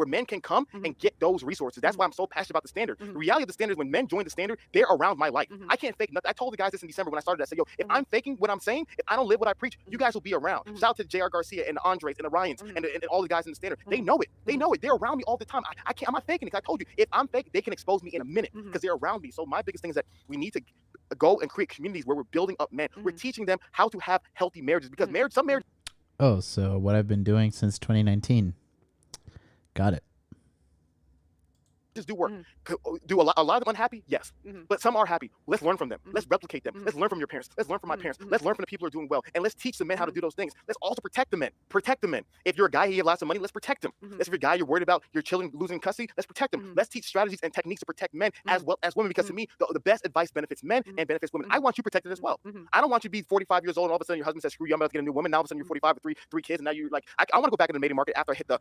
Speaker 6: men can come and get those resources. That's why I'm so passionate about the standard. The reality of the standard is when men join the standard, they're around my life. I can't fake nothing. I told the guys this in December when I started. I said, yo, if I'm faking what I'm saying, if I don't live what I preach, you guys will be around. Shout out to JR Garcia and the Andres and the Ryans and all the guys in the standard. They know it. They know it. They're around me all the time. I can't. I'm not faking it. I told you, if I'm fake, they can expose me in a minute because they're around me. So my biggest thing is that we need to go and create communities where we're building up men. We're teaching them how to have healthy marriages because some marriages.
Speaker 4: Oh, so what I've been doing since 2019. Got it.
Speaker 6: Just do work. Do a lot of them unhappy? Yes. But some are happy. Let's learn from them. Let's replicate them. Let's learn from your parents. Let's learn from my parents. Let's learn from the people who are doing well. And let's teach the men how to do those things. Let's also protect the men. Protect the men. If you're a guy, you have lots of money, let's protect him. If you're a guy, you're worried about your children losing custody, let's protect them. Let's teach strategies and techniques to protect men as well as women because to me, the best advice benefits men and benefits women. I want you protected as well. I don't want you to be 45 years old and all of a sudden your husband says, screw you, I'm about to get a new woman. Now all of a sudden you're 45 with three kids and now you're like, I want to go back into the mating market after I hit the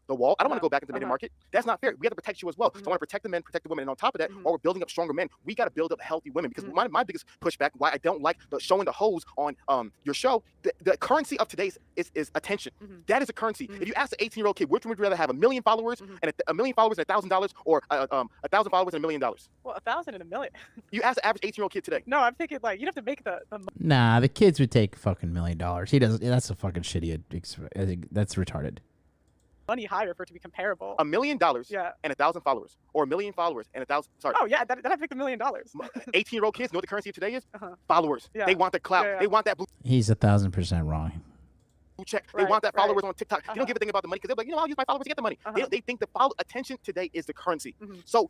Speaker 6: wall. I don't want to go back into the mating market. That's not fair. We have to protect you as well. So I want to protect the men, protect the women. And on top of that, while we're building up stronger men, we got to build up healthy women because my biggest pushback, why I don't like showing the hoes on your show, the currency of today's is attention. That is a currency. If you ask an 18-year-old kid, which would you rather have, 1 million followers and a million followers and $1,000 or 1,000 followers and $1 million?
Speaker 5: Well, 1,000 and 1 million.
Speaker 6: You ask the average 18-year-old kid today.
Speaker 5: No, I'm thinking like you'd have to make the
Speaker 4: Nah, the kids would take fucking $1 million. He doesn't. That's a fucking shitty. I think that's retarded.
Speaker 5: money higher for it to be comparable.
Speaker 6: $1 million
Speaker 5: Yeah.
Speaker 6: and 1,000 followers, or 1 million followers and 1,000. Sorry.
Speaker 5: Oh yeah, that I'd pick the $1 million.
Speaker 6: 18-year-old kids know what the currency of today is?
Speaker 5: Uh-huh.
Speaker 6: Followers.
Speaker 5: Yeah.
Speaker 6: They want the clout.
Speaker 5: Yeah.
Speaker 6: They want that blue
Speaker 4: He's 1,000% wrong.
Speaker 6: check.
Speaker 5: Right,
Speaker 6: They want that followers
Speaker 5: right.
Speaker 6: on TikTok. They don't give a thing about the money because they're like, I'll use my followers to get the money.
Speaker 5: Uh-huh.
Speaker 6: They think the attention today is the currency.
Speaker 5: Mhm.
Speaker 6: So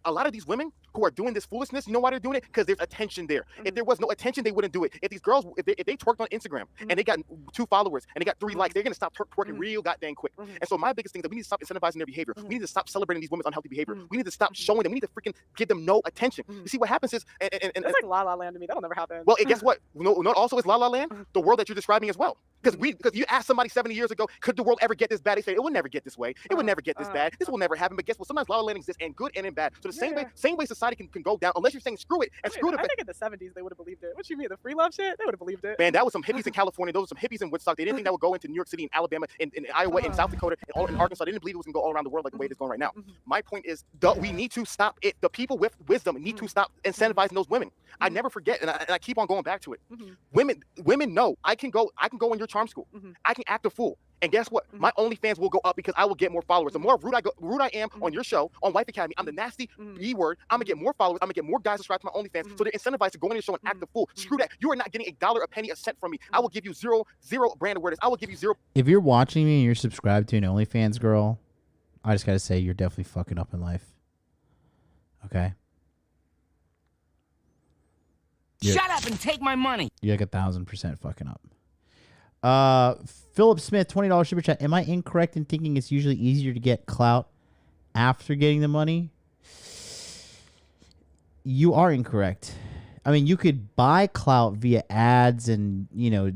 Speaker 6: a lot of these women who are doing this foolishness, you know why they're doing it? Because there's attention there. If there was no attention, they wouldn't do it. If these girls, if they twerked on Instagram and they got 2 followers and they got 3 likes, they're gonna stop twerking real goddamn quick. And so my biggest thing is that we need to stop incentivizing their behavior. We need to stop celebrating these women's unhealthy behavior. We need to stop showing them. We need to freaking give them no attention. You see what happens is, and
Speaker 5: It's like La La Land to me. That'll never happen.
Speaker 6: well, and guess what? No, also is La La Land, the world that you're describing as well. Because you asked somebody 70 years ago, could the world ever get this bad? They say it will never get this way. It would never get this bad. This will never happen. But guess what? Sometimes La La Land exists, and good and in bad. So the same way society can go down, unless you're saying screw it and screw the.
Speaker 5: I think in the 70s they would have believed it. What you mean, the free love shit? They would have believed it.
Speaker 6: Man, that was some hippies in California. Those were some hippies in Woodstock. They didn't think that would go into New York City and Alabama, in Iowa, in South Dakota, and all in Arkansas. They didn't believe it was going to go all around the world like the way it is going right now. My point is, we need to stop it. The people with wisdom need to stop incentivizing those women. I never forget, and I keep on going back to it. Women know I can go in your charm school. I can act a fool. And guess what? My OnlyFans will go up because I will get more followers. The more rude I am on your show, on Wife Academy, I'm the nasty B word. I'm gonna get more followers. I'm gonna get more guys subscribed to my OnlyFans. So they're incentivized to go on your show and act a fool. Screw that. You are not getting $1, a penny, a cent from me. I will give you zero brand awareness. I will give you zero.
Speaker 4: If you're watching me and you're subscribed to an OnlyFans girl, I just gotta say you're definitely fucking up in life. Okay.
Speaker 2: Shut up and take my money.
Speaker 4: You're like 1,000% fucking up. Philip Smith, $20 super chat. Am I incorrect in thinking it's usually easier to get clout after getting the money? You are incorrect. I mean, you could buy clout via ads and,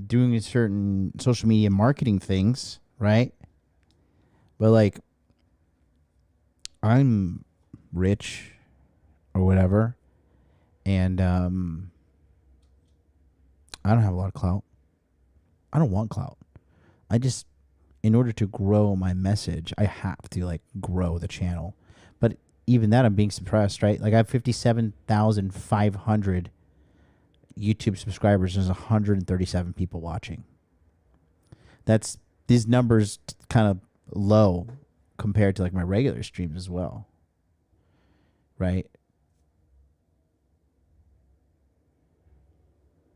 Speaker 4: doing certain social media marketing things, right? But like, I'm rich or whatever, and I don't have a lot of clout. I don't want clout. I just, in order to grow my message, I have to grow the channel. But even that, I'm being suppressed, right? Like I have 57,500 YouTube subscribers. There's 137 people watching. These numbers kind of low compared to my regular streams as well, right?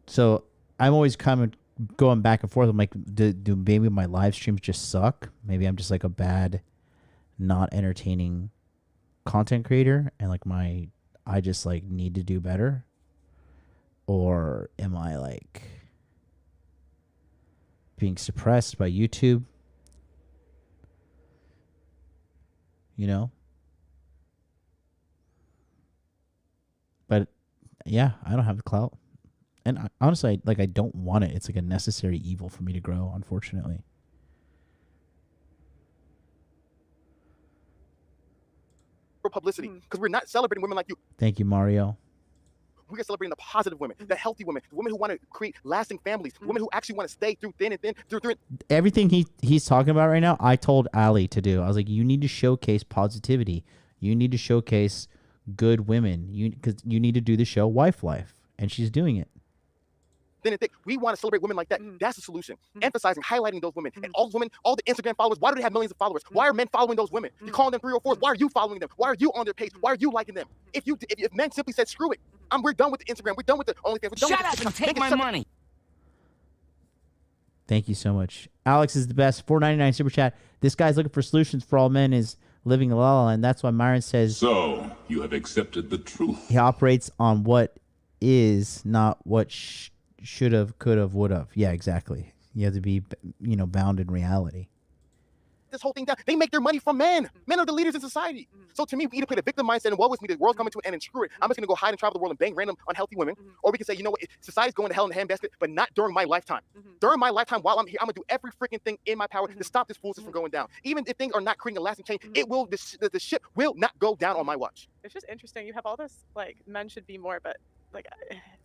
Speaker 4: So I'm always going back and forth. I'm like, do maybe my live streams just suck? Maybe I'm just a bad, not entertaining content creator, and I just need to do better, or am I being suppressed by YouTube? you know? But yeah, I don't have the clout. And honestly, I don't want it. It's like a necessary evil for me to grow, unfortunately.
Speaker 6: For publicity, because we're not celebrating women like you.
Speaker 4: Thank you, Mario.
Speaker 6: We are celebrating the positive women, the healthy women, the women who want to create lasting families, women who actually want to stay through thin and thin, through.
Speaker 4: Everything he's talking about right now, I told Ali to do. I was like, you need to showcase positivity. You need to showcase good women. Because you need to do the show Wife Life, and she's doing it.
Speaker 6: Thin and thick. We want to celebrate women like that. That's the solution. Emphasizing, highlighting those women, and all those women, all the Instagram followers. Why do they have millions of followers? Why are men following those women? You're calling them 3 or 4s. Why are you following them? Why are you on their page? Why are you liking them? If men simply said, screw it, we're done with the Instagram. We're done with the OnlyFans. We're done
Speaker 2: Shut
Speaker 6: with
Speaker 2: up and take my money.
Speaker 4: Thank you so much. Alex is the best. $4.99 super chat. This guy's looking for solutions for all men is living in la la land. That's why Myron says.
Speaker 7: So you have accepted the truth.
Speaker 4: He operates on what is, not what should have, could have, would have. Yeah, exactly. You have to be, bound in reality.
Speaker 6: This whole thing down. They make their money from men. Men are the leaders in society. So to me, we either play the victim mindset and woe is me, the world's coming to an end and screw it. I'm just gonna go hide and travel the world and bang random unhealthy women. Or we can say, you know what, society's going to hell in the handbasket, but not during my lifetime. During my lifetime, while I'm here, I'm gonna do every freaking thing in my power to stop this foolishness from going down. Even if things are not creating a lasting change, it will. The ship will not go down on my watch.
Speaker 5: It's just interesting. You have all this men should be more, but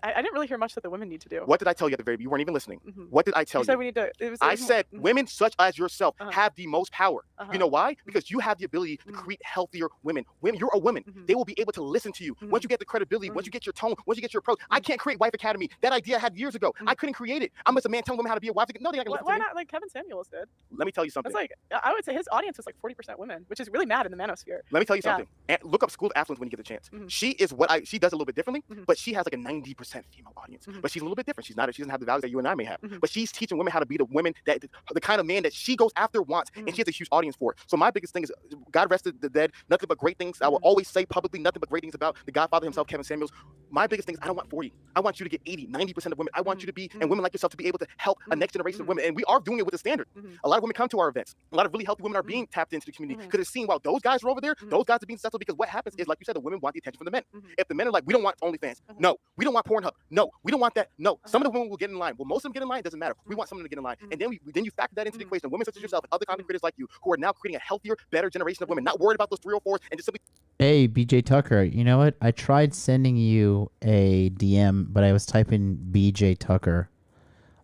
Speaker 5: I didn't really hear much that the women need to do.
Speaker 6: What did I tell you at the very beginning? You weren't even listening. What did I tell you?
Speaker 5: Said we need to.
Speaker 6: I said women such as yourself have the most power. You know why? Because you have the ability to create healthier women. You're a woman. They will be able to listen to you. Once you get the credibility, once you get your tone, once you get your approach. I can't create Wife Academy. That idea I had years ago. I couldn't create it. I'm just a man telling women how to be a wife. No, they're not gonna listen to me.
Speaker 5: Why not like Kevin Samuels did?
Speaker 6: Let me tell you something.
Speaker 5: It's I would say his audience was 40% women, which is really mad in the manosphere.
Speaker 6: Let me tell you something. And look up School of Affluence when you get the chance. She is she does a little bit differently, but she has like a 90% female audience. But she's a little bit different. She doesn't have the values that you and I may have. But she's teaching women how to be the women that the kind of man that she goes after wants, and she has a huge audience for it. So my biggest thing is God rested the dead. Nothing but great things. I will always say publicly nothing but great things about the Godfather himself, Kevin Samuels. My biggest thing is I don't want 40. I want you to get 80, 90% of women. I want you to be, and women like yourself to be able to help a next generation of women. And we are doing it with a standard. A lot of women come to our events. A lot of really healthy women are being tapped into the community because it's seeing, wow, those guys are over there. Those guys are being successful because what happens is, like you said, the women want the attention from the men. If the men are like, we don't want OnlyFans. No. We don't want Pornhub. No. We don't want that. No. Some of the women will get in line. Will most of them get in line? It doesn't matter. We want some of them to get in line. And then you factor that into the equation. Women such as yourself and other content creators like you who are now creating a healthier, better generation of women, not worried about those 3 or 4s and just simply.
Speaker 4: Hey, BJ Tucker, you know what? I tried sending you a DM, but I was typing BJ Tucker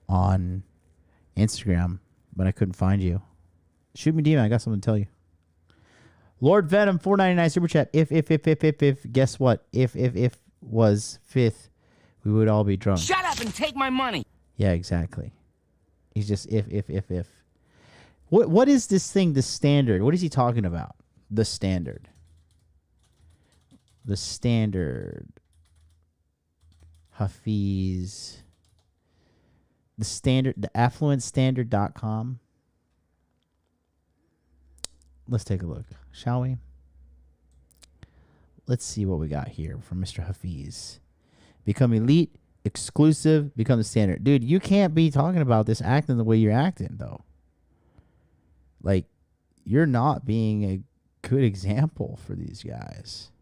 Speaker 4: on Instagram, but I couldn't find you. Shoot me DM. I got something to tell you. Lord Venom, $4.99 super chat. If, guess what? If was fifth, we would all be drunk.
Speaker 2: Shut up and take my money.
Speaker 4: Yeah, exactly. He's just if. What is this thing, the standard? What is he talking about? The standard. The standard. Hafiz. The standard, the affluentstandard.com. Let's take a look, shall we? Let's see what we got here from Mr. Hafiz. Become elite, exclusive, become the standard. Dude, you can't be talking about this acting the way you're acting, though. Like, you're not being a good example for these guys.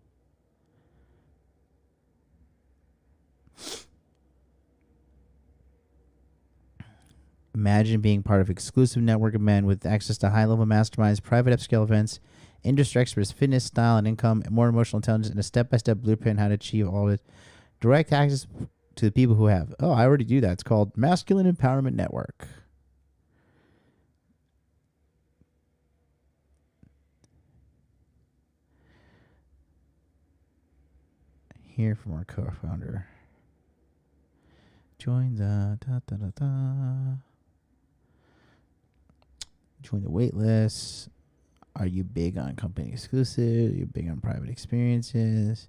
Speaker 4: Imagine being part of an exclusive network of men with access to high-level masterminds, private upscale events, industry experts, fitness, style, and income, and more emotional intelligence, and a step-by-step blueprint how to achieve all of it. Direct access to the people who have. Oh, I already do that. It's called Masculine Empowerment Network. Here from our co-founder. Join the join the wait list. Are you big on company exclusive? Are you big on private experiences?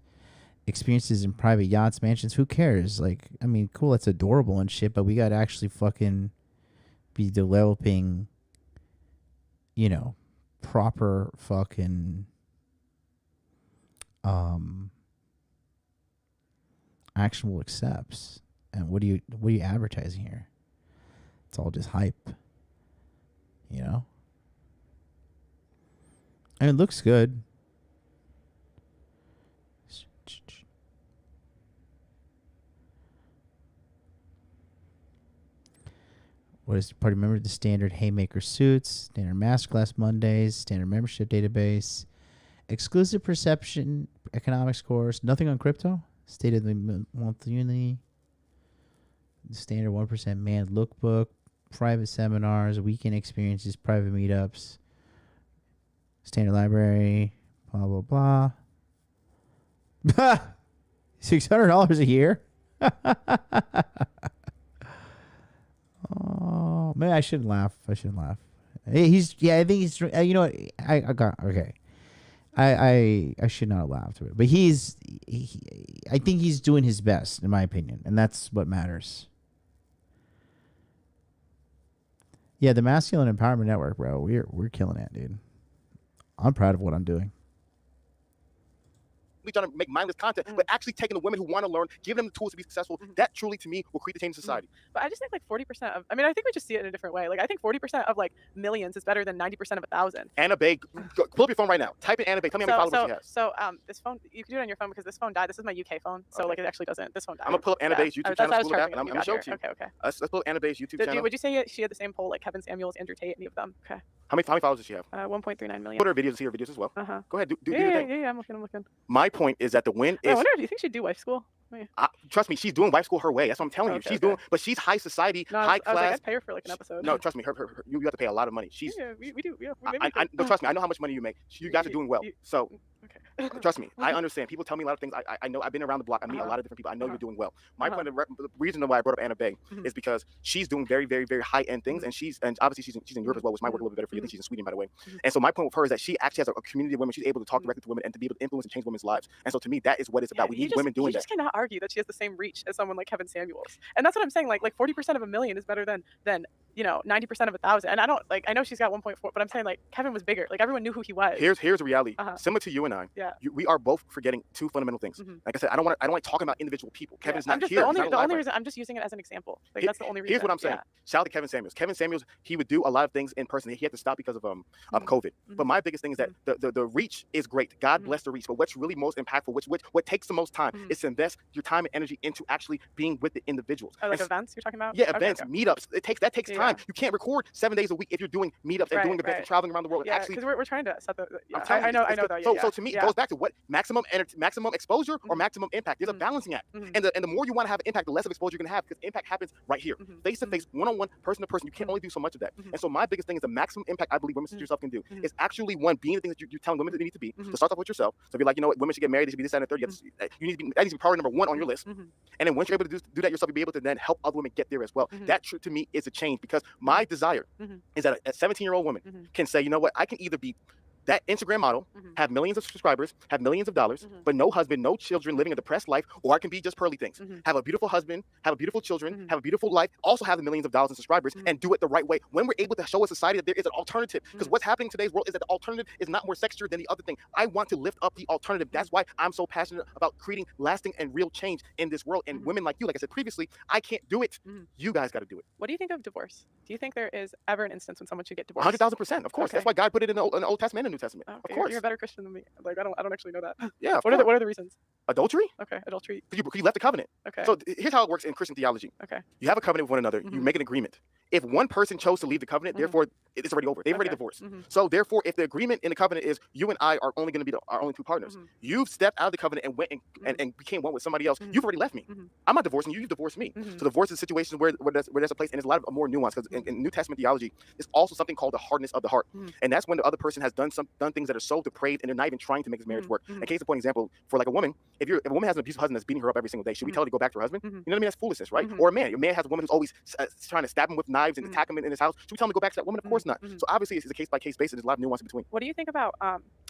Speaker 4: Experiences in private yachts, mansions? Who cares? Like, I mean, cool, that's adorable and shit, but we got to actually fucking be developing, proper fucking actionable accepts. And what are you advertising here? It's all just hype. And it looks good. What is party member? The standard Haymaker suits, standard masterclass Mondays, standard membership database, exclusive perception economics course, nothing on crypto, state of the monthly, standard 1% man lookbook, private seminars, weekend experiences, private meetups, standard library, blah, blah, blah. $600 a year? Oh, man, I shouldn't laugh. I shouldn't laugh. I think he's, you know what? I got, okay. I should not have laughed at it. But I think he's doing his best, in my opinion. And that's what matters. Yeah, the Masculine Empowerment Network, bro. We're killing it, dude. I'm proud of what I'm doing.
Speaker 6: Trying to make mindless content, but actually taking the women who want to learn, give them the tools to be successful. That truly, to me, will create the change in society.
Speaker 5: But I just think like 40% of, I mean, I think we just see it in a different way. Like I think 40% of like millions is better than 90% of 1,000.
Speaker 6: Anna Bae, pull up your phone right now. Type in Anna Bae. Tell me how many followers she has.
Speaker 5: So this phone, you can do it on your phone because this phone died. This is my UK phone, so like it actually doesn't. This phone died.
Speaker 6: I'm gonna pull up Anna Bae's YouTube channel, and I'm gonna show it to you.
Speaker 5: Okay.
Speaker 6: Let's pull up Anna Bae's YouTube channel.
Speaker 5: Would you say she had the same poll like Kevin Samuels, Andrew Tate, any of them? Okay.
Speaker 6: How many followers does she have?
Speaker 5: 1.39 million.
Speaker 6: Put her videos, see her videos as well. Go ahead, do your thing.
Speaker 5: Yeah, I'm looking.
Speaker 6: My point is that the win is.
Speaker 5: I wonder, do you think she'd do wife school?
Speaker 6: Trust me, she's doing wife school her way. That's what I'm telling you. She's doing, but she's high society, high class.
Speaker 5: I was like, I'd pay her for like an episode.
Speaker 6: No, trust me, you have to pay a lot of money. She's.
Speaker 5: Yeah, we do. Yeah,
Speaker 6: no, trust me, I know how much money you make. You guys are doing well. So. Okay. Trust me, I understand. People tell me a lot of things. I know. I've been around the block. I meet a lot of different people. I know you're doing well. My point, the reason why I brought up Anna Bae is because she's doing very, very, very high end things, and obviously she's in Europe as well, which might work a little bit better for you. I think she's in Sweden, by the way. And so my point with her is that she actually has a community of women. She's able to talk directly to women and to be able to influence and change women's lives. And so to me, that is what it's about. We need women doing that.
Speaker 5: You just cannot argue that she has the same reach as someone like Kevin Samuels, and that's what I'm saying. Like 40% of a million is better than 90% of 1,000. And I don't like. I know she's got 1.4, but I'm saying like Kevin was bigger. Like everyone knew who he was.
Speaker 6: Here's the reality. Similar to you and I.
Speaker 5: Yeah.
Speaker 6: We are both forgetting two fundamental things. Like I said, I don't like talking about individual people. Kevin's not here.
Speaker 5: The only reason I'm just using it as an example. Like that's the only reason.
Speaker 6: Here's what I'm saying. Shout out to Kevin Samuels. Kevin Samuels, he would do a lot of things in person. He had to stop because of COVID. But my biggest thing is that the reach is great. God bless the reach. But what's really most impactful, what takes the most time, is to invest your time and energy into actually being with the individuals.
Speaker 5: Like events you're talking about?
Speaker 6: Yeah, events, meetups. That takes time. You can't record 7 days a week if you're doing meetups and doing events and traveling around the world.
Speaker 5: Yeah, because we're trying to set the.
Speaker 6: I know
Speaker 5: that.
Speaker 6: So to me, it goes back to what maximum exposure or maximum impact. There's a balancing act, and the more you want to have impact, the less of exposure you're gonna have, because impact happens right here, face to face, one on one, person to person. You can't only do so much of that. And so my biggest thing is the maximum impact I believe women such as yourself can do is actually one, being the things that you're telling women that they need to be. To start off with yourself. So be like, you know what, women should get married. They should be this, that, and the third. You need to be, that needs to be priority number one on your list. And then once you're able to do that yourself, you'll be able to then help other women get there as well. That to me is a change, because my desire is that a 17-year-old woman can say, you know what, I can either be that Instagram model, have millions of subscribers, have millions of dollars, but no husband, no children, living a depressed life, or I can be just pearly things. Have a beautiful husband, have a beautiful children, have a beautiful life, also have the millions of dollars in subscribers, and do it the right way. When we're able to show a society that there is an alternative, because what's happening in today's world is that the alternative is not more sexier than the other thing. I want to lift up the alternative. That's why I'm so passionate about creating lasting and real change in this world. And women like you, like I said previously, I can't do it. You guys got to do it.
Speaker 5: What do you think of divorce? Do you think there is ever an instance when someone should get divorced?
Speaker 6: 100,000%, of course. That's why God put it in the Old Testament and the New Testament.
Speaker 5: Okay.
Speaker 6: Of course.
Speaker 5: You're a better Christian than me. Like I don't actually know that.
Speaker 6: Yeah.
Speaker 5: What are the reasons?
Speaker 6: Adultery?
Speaker 5: Okay, adultery.
Speaker 6: Because you left the covenant.
Speaker 5: Okay.
Speaker 6: So here's how it works in Christian theology.
Speaker 5: Okay.
Speaker 6: You have a covenant with one another. You make an agreement. If one person chose to leave the covenant, therefore it's already over. They've already divorced. So therefore, if the agreement in the covenant is you and I are only going to be our only two partners, you've stepped out of the covenant and went and became one with somebody else. You've already left me. I'm not divorcing you. You've divorced me. So divorce is a situation where there's a place, and there's a lot of more nuance, because in New Testament theology, there's also something called the hardness of the heart, and that's when the other person has done things that are so depraved and they're not even trying to make this marriage work. In case in point example, for like a woman, if a woman has an abusive husband that's beating her up every single day, should we tell her to go back to her husband? You know what I mean? That's foolishness, right? Or a man has a woman who's always trying to stab him with knives and attack him in his house. Should we tell him to go back to that woman? Of course not. So obviously it's a case by case basis. There's a lot of nuance in between.
Speaker 5: What do you think about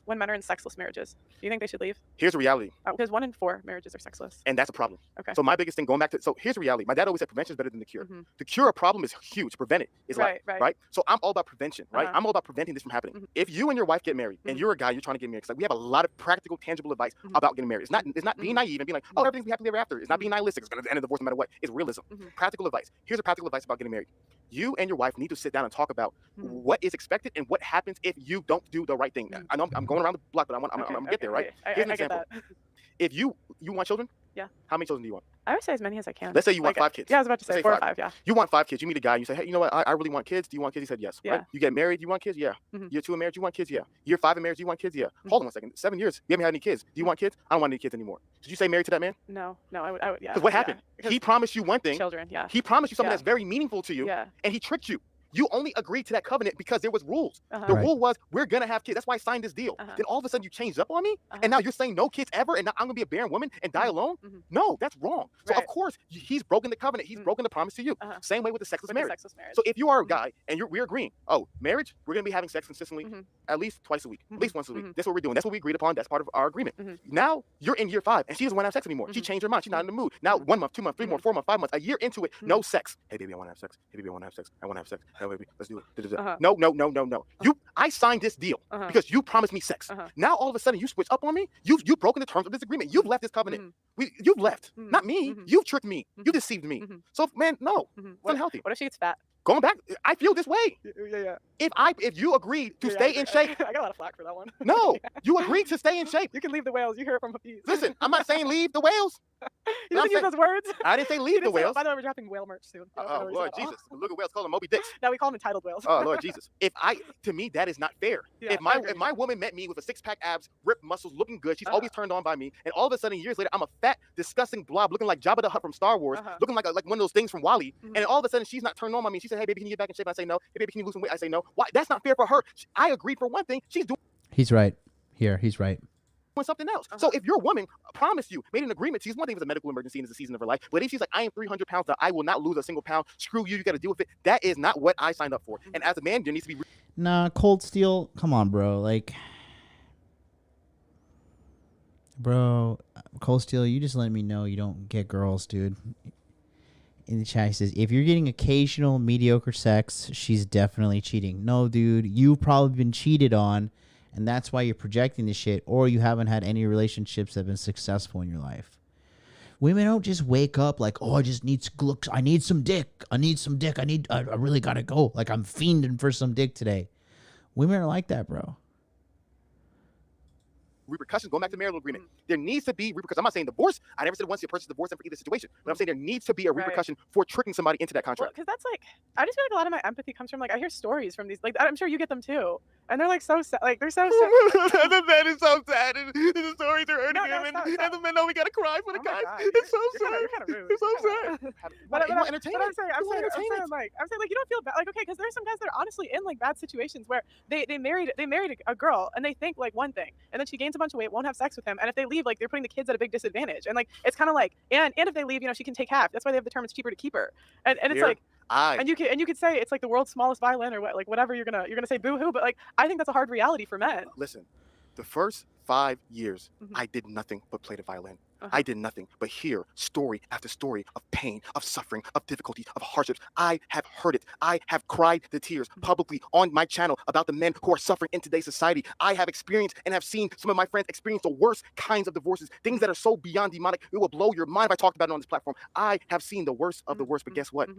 Speaker 5: when men are in sexless marriages? Do you think they should leave?
Speaker 6: Here's the reality.
Speaker 5: Because 1 in 4 marriages are sexless.
Speaker 6: And that's a problem.
Speaker 5: Okay.
Speaker 6: So my biggest thing, going back to, so here's the reality. My dad always said prevention is better than the cure. To cure a problem is huge. Prevent it is right? So I'm all about prevention, right? I'm all about preventing this from happening. If you and your wife get married and you're a guy, you're trying to get married, like we have a lot of practical, tangible advice about getting married. It's not being naive and being like, oh, everything's be happily ever after. It's not being nihilistic. It's going to end in divorce no matter what. It's realism. Practical advice. Here's a practical advice about getting married. You and your wife need to sit down and talk about what is expected and what happens if you don't do the right thing. I know I'm going around the block, but I'm gonna get there, right? Here's an example.
Speaker 5: Get that.
Speaker 6: If you want children,
Speaker 5: yeah.
Speaker 6: How many children do you want?
Speaker 5: I would say as many as I can.
Speaker 6: Let's say you want 5 kids.
Speaker 5: Yeah, I was about to say 4 or 5. Yeah.
Speaker 6: You want 5 kids. You meet a guy. You say, hey, you know what? I really want kids. Do you want kids? He said yes.
Speaker 5: Yeah.
Speaker 6: Right? You get married. You want kids? Yeah. Year 2 of marriage. You want kids? Yeah. Year 5 of marriage. You want kids? Yeah. Hold on 1 second. 7 years. You haven't had any kids. Do you want kids? I don't want any kids anymore. Did you say married to that man?
Speaker 5: No. I would. Yeah.
Speaker 6: Because what happened? He promised you one thing.
Speaker 5: Children. Yeah.
Speaker 6: He promised you something that's very meaningful to you.
Speaker 5: Yeah.
Speaker 6: And he tricked you. You only agreed to that covenant because there was rules.
Speaker 5: The
Speaker 6: rule was we're gonna have kids. That's why I signed this deal. Then all of a sudden you changed up on me, and now you're saying no kids ever, and now I'm gonna be a barren woman and die alone. No, that's wrong. So of course he's broken the covenant. He's broken the promise to you. Same way with the sexless marriage. So if you are a guy and we're agreeing, oh, marriage, we're gonna be having sex consistently at least twice a week, at least once a week. That's what we're doing. That's what we agreed upon. That's part of our agreement. Now you're in year 5, and she doesn't want to have sex anymore. She changed her mind. She's not in the mood. Now 1 month, 2 months, 3 months, 4 months, 5 months, a year into it, no sex. Hey baby, I want to have sex. Hey baby, I want to have sex. I want to have sex. Hey baby, let's do it. No. I signed this deal because you promised me sex. Now all of a sudden you switch up on me. You've broken the terms of this agreement. You've left this covenant. You've left, not me. You've tricked me. You deceived me. So man, no, it's unhealthy.
Speaker 5: What if she gets fat?
Speaker 6: Going back, I feel this way.
Speaker 5: Yeah.
Speaker 6: If you agreed to stay in shape,
Speaker 5: I got a lot of flack for that one.
Speaker 6: No, you agreed to stay in shape.
Speaker 5: You can leave the whales. You hear it from Hafiz.
Speaker 6: Listen, I'm not saying leave the whales.
Speaker 5: You didn't use those words.
Speaker 6: I didn't say leave the whales.
Speaker 5: By the way, we're dropping whale merch soon.
Speaker 6: Oh Lord Jesus! Look at whales. Call them Moby Dicks.
Speaker 5: No, we call them entitled whales.
Speaker 6: Oh Lord Jesus! To me, that is not fair. If my woman met me with a 6-pack abs, ripped muscles, looking good, she's always turned on by me, and all of a sudden years later, I'm a fat, disgusting blob looking like Jabba the Hutt from Star Wars, looking like one of those things from WALL-E, and all of a sudden she's not turned on by me. She said, "Hey baby, can you get back in shape?" I say no. Hey baby, can you lose some weight? I say no. Why? That's not fair for her. I agreed for one thing. She's doing.
Speaker 4: He's right. He's right.
Speaker 6: Something else. So if your woman promised you, made an agreement, she's one thing, it was a medical emergency and it's a season of her life, but if she's like, I am 300 pounds, that I will not lose a single pound, screw you, you got to deal with it. That is not what I signed up for. And as a man, there needs to be.
Speaker 4: Nah, Cold Steel, come on, bro. Cold Steel, you just let me know you don't get girls, dude. In the chat, he says, if you're getting occasional mediocre sex, she's definitely cheating. No, dude, you've probably been cheated on, and that's why you're projecting this shit, or you haven't had any relationships that have been successful in your life. Women don't just wake up like, oh, I just need looks. I need some dick. I really gotta go. Like, I'm fiending for some dick today. Women are like that, bro.
Speaker 6: Repercussions, going back to marital agreement. There needs to be repercussions. I'm not saying divorce. I never said once you purchase divorce for either situation, but I'm saying there needs to be a repercussion for tricking somebody into that contract.
Speaker 5: Because that's I just feel like a lot of my empathy comes from I hear stories from these, I'm sure you get them too, and they're so sad. They're so sad.
Speaker 6: The man is so sad, and the stories are hurting him, and the men we gotta cry for the guys. It's so sad.
Speaker 5: You're kind of rude.
Speaker 6: It's so sad. But I'm saying you don't feel bad. Okay, because there's some guys that are honestly in bad situations where they married a girl and they think one thing, and then she gains a bunch of weight, won't have sex with him, and if they leave, they're putting the kids at a big disadvantage, and it's kind of and if they leave, she can take half. That's why they have the term it's cheaper to keep her, and it's and you could say it's the world's smallest violin or whatever you're gonna say boo-hoo, but I think that's a hard reality for men. Listen, the first 5 years I did nothing but play the violin. I did nothing but hear story after story of pain, of suffering, of difficulties, of hardships. I have heard it. I have cried the tears publicly on my channel about the men who are suffering in today's society. I have experienced and have seen some of my friends experience the worst kinds of divorces, things that are so beyond demonic, it will blow your mind if I talked about it on this platform. I have seen the worst of the worst, but guess what?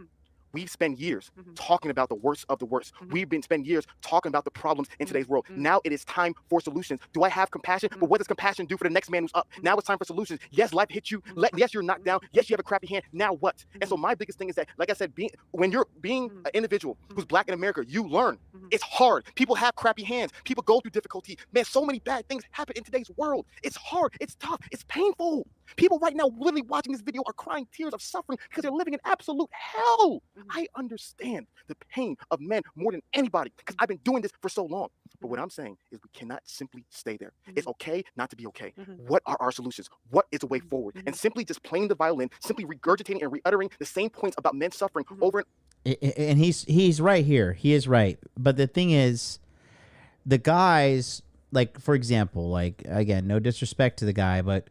Speaker 6: We spend years talking about the worst of the worst. We've been spend years talking about the problems in today's world. Now it is time for solutions. Do I have compassion? But what does compassion do for the next man who's up? Now it's time for solutions. Yes, life hit you. Yes, you're knocked down. Yes, you have a crappy hand. Now what? And so my biggest thing is that, like I said, when you're being an individual who's black in America, you learn. It's hard. People have crappy hands. People go through difficulty. Man, so many bad things happen in today's world. It's hard. It's tough. It's painful. People right now literally watching this video are crying tears of suffering because they're living in absolute hell. I understand the pain of men more than anybody because I've been doing this for so long. But what I'm saying is we cannot simply stay there. It's okay not to be okay. What are our solutions? What is a way forward? And simply just playing the violin, simply regurgitating and re-uttering the same points about men suffering over
Speaker 4: and he's right here. He is right. But the thing is, the guys, for example, again, no disrespect to the guy, but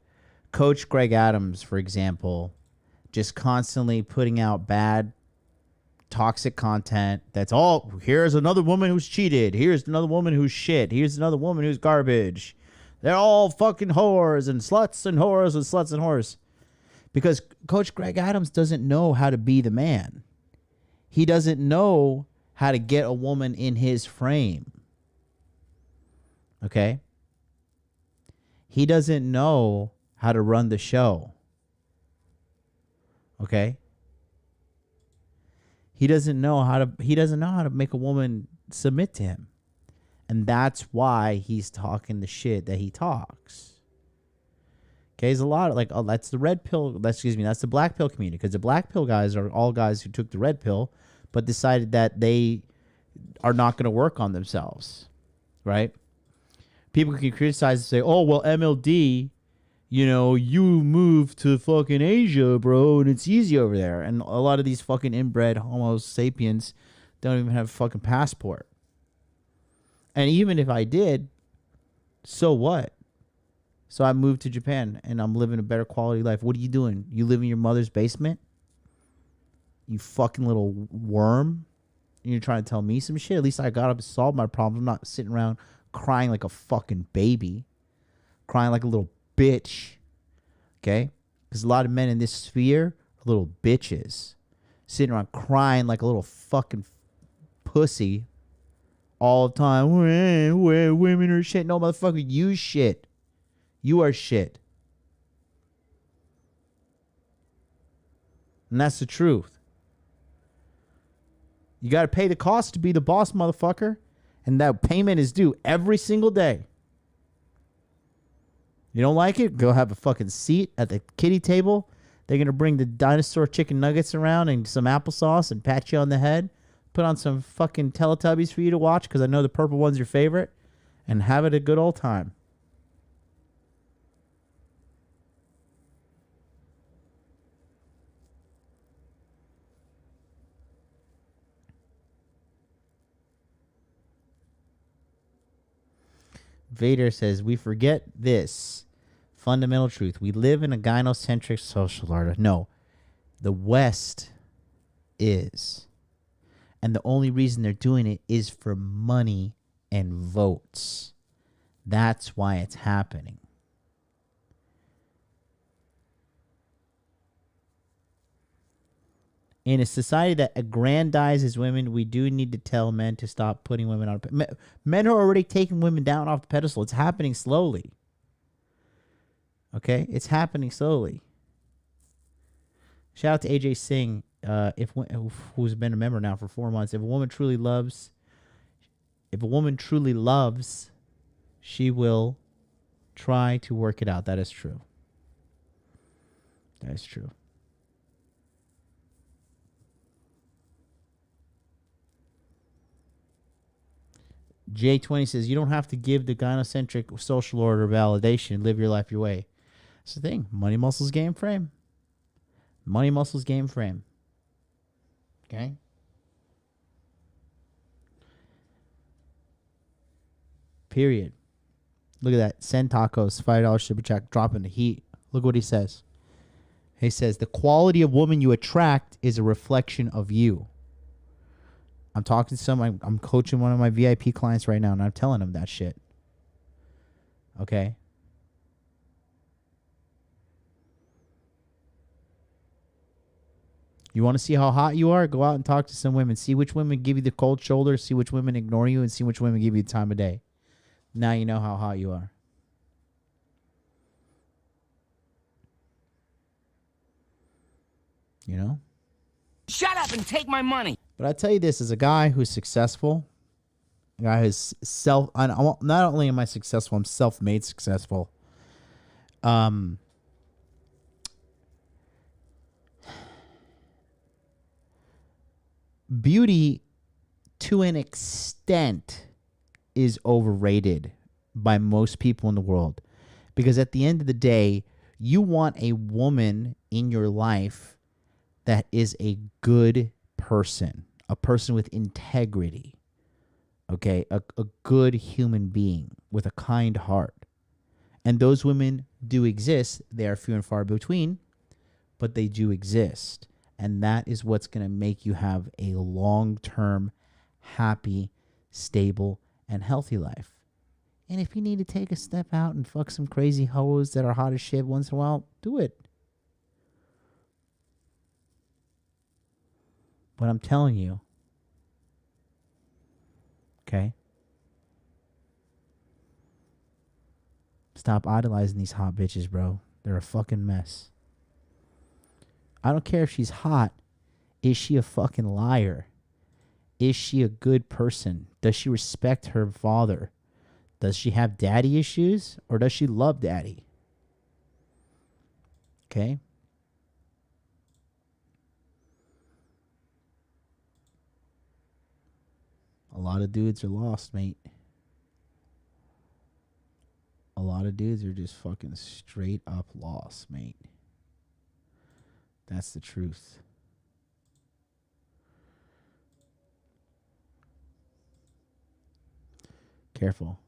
Speaker 4: Coach Greg Adams, for example, just constantly putting out bad, toxic content. That's all. Here's another woman who's cheated. Here's another woman who's shit. Here's another woman who's garbage. They're all fucking whores and sluts and whores and sluts and whores. Because Coach Greg Adams doesn't know how to be the man. He doesn't know how to get a woman in his frame. Okay? He doesn't know how to run the show. Okay? He doesn't know how to make a woman submit to him. And that's why he's talking the shit that he talks. Okay, there's a lot of that's the red pill, that's the black pill community, because the black pill guys are all guys who took the red pill but decided that they are not going to work on themselves. Right? People can criticize and say, "Oh, well, MLD, you moved to fucking Asia, bro, and it's easy over there." And a lot of these fucking inbred Homo sapiens don't even have a fucking passport. And even if I did, so what? So I moved to Japan and I'm living a better quality life. What are you doing? You live in your mother's basement? You fucking little worm? And you're trying to tell me some shit? At least I got up and solved my problem. I'm not sitting around crying like a fucking baby. Crying like a little bitch. Okay? Because a lot of men in this sphere are little bitches. Sitting around crying like a little fucking pussy all the time. Where women are shit. No, motherfucker, you shit. You are shit. And that's the truth. You got to pay the cost to be the boss, motherfucker. And that payment is due every single day. You don't like it? Go have a fucking seat at the kiddie table. They're going to bring the dinosaur chicken nuggets around and some applesauce and pat you on the head. Put on some fucking Teletubbies for you to watch, because I know the purple one's your favorite. And have it a good old time. Vader says, we forget this fundamental truth. We live in a gynocentric social order. No, the West is. And the only reason they're doing it is for money and votes. That's why it's happening. In a society that aggrandizes women, we do need to tell men to stop putting women on. Men are already taking women down off the pedestal. It's happening slowly. Okay? It's happening slowly. Shout out to AJ Singh, who's been a member now for 4 months. If a woman truly loves, she will try to work it out. That is true. That is true. J20 says, you don't have to give the gynocentric social order validation. Live your life your way. That's the thing. Money, muscles, game, frame. Money, muscles, game, frame. Okay? Period. Look at that. Send tacos. $5 super check. Dropping the heat. Look what he says. He says, the quality of woman you attract is a reflection of you. I'm talking to I'm coaching one of my VIP clients right now, and I'm telling him that shit. Okay? You want to see how hot you are? Go out and talk to some women. See which women give you the cold shoulder, see which women ignore you, and see which women give you the time of day. Now you know how hot you are. You know?
Speaker 2: Shut up and take my money.
Speaker 4: But I tell you this, as a guy who's successful, a guy who's not only am I successful, I'm self-made successful. Beauty, to an extent, is overrated by most people in the world. Because at the end of the day, you want a woman in your life that is a good person, a person with integrity, okay, a good human being with a kind heart. And those women do exist. They are few and far between, but they do exist. And that is what's going to make you have a long-term, happy, stable, and healthy life. And if you need to take a step out and fuck some crazy hoes that are hot as shit once in a while, do it. But I'm telling you. Okay? Stop idolizing these hot bitches, bro. They're a fucking mess. I don't care if she's hot. Is she a fucking liar? Is she a good person? Does she respect her father? Does she have daddy issues? Or does she love daddy? Okay? A lot of dudes are lost, mate. A lot of dudes are just fucking straight up lost, mate. That's the truth. Careful.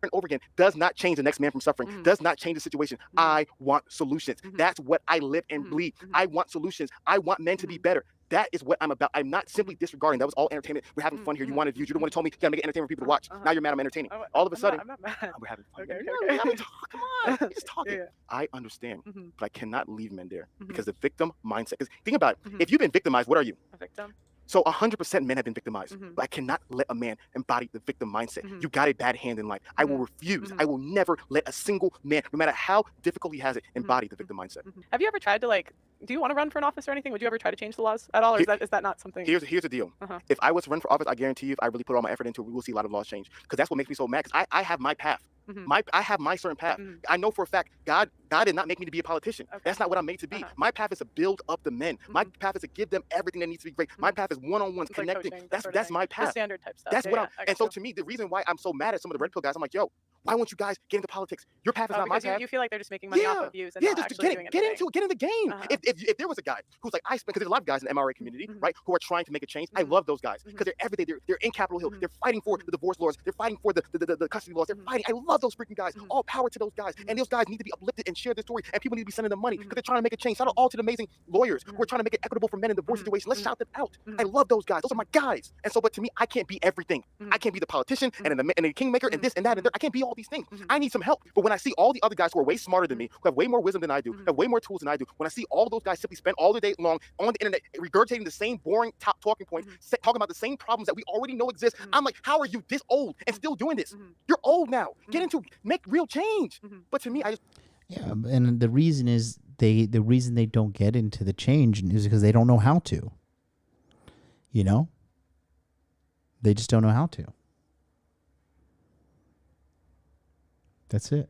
Speaker 6: And over again does not change the next man from suffering, does not change the situation. I want solutions. That's what I live and bleed. I want solutions. I want men to be better. That is what I'm about. I'm not simply disregarding. That was all entertainment. We're having fun here. You wanted views. You're the one who told me you gotta make it entertainment for people to watch. Now you're mad I'm entertaining. All of a sudden,
Speaker 5: I'm not mad.
Speaker 6: we're having fun.
Speaker 5: Okay,
Speaker 6: No,
Speaker 5: okay.
Speaker 6: we're having come on. You're just talking.
Speaker 5: Yeah.
Speaker 6: I understand, but I cannot leave men there because the victim mindset. Because think about it. If you've been victimized, what are you?
Speaker 5: A victim.
Speaker 6: So 100% men have been victimized, but I cannot let a man embody the victim mindset. You got a bad hand in life. I will refuse. I will never let a single man, no matter how difficult he has it, embody the victim mindset.
Speaker 5: Have you ever tried to do you want to run for an office or anything? Would you ever try to change the laws at all, or is that not something?
Speaker 6: Here's the deal. If I was to run for office, I guarantee you, if I really put all my effort into it, we will see a lot of laws change. Because that's what makes me so mad. Because I have my path. I have my certain path. I know for a fact God did not make me to be a politician. That's not what I'm made to be. My path is to build up the men. My path is to give them everything that needs to be great. My path is one-on-ones,
Speaker 5: It's like
Speaker 6: connecting.
Speaker 5: coaching,
Speaker 6: That's my path.
Speaker 5: The standard type stuff.
Speaker 6: That's
Speaker 5: Yeah,
Speaker 6: what
Speaker 5: yeah,
Speaker 6: I'm. And so to me, the reason why I'm so mad at some of the red pill guys, I'm like, yo, why won't you guys get into politics? Your path is not my
Speaker 5: because
Speaker 6: path.
Speaker 5: you feel like they're just making money off of views and not
Speaker 6: just
Speaker 5: actually doing
Speaker 6: get
Speaker 5: anything.
Speaker 6: into the game. If there was a guy who's like, I spend, because there's a lot of guys in the MRA community, right, who are trying to make a change. I love those guys because they're every day. They're in Capitol Hill. They're fighting for the divorce laws. They're fighting for the custody laws. They're fighting. I love those freaking guys. All power to those guys. And those guys need to be uplifted and share their story. And people need to be sending them money because they're trying to make a change. Shout out all to the amazing lawyers who are trying to make it equitable for men in divorce situations. Let's shout them out. I love those guys. Those are my guys. And so, but to me, I can't be everything. I can't be the politician and the kingmaker and this and that and that. I can't be all these things. I need some help. But when I see all the other guys who are way smarter than me, who have way more wisdom than I do, who have way more tools than I do, when I see all those guys simply spend all the day long on the internet regurgitating the same boring top talking points, talking about the same problems that we already know exist, I'm like, how are you this old and still doing this? You're old now. Get into make real change. But to me, I just
Speaker 4: and the reason is the reason they don't get into the change is because they don't know how to. You know? They just don't know how to. That's it.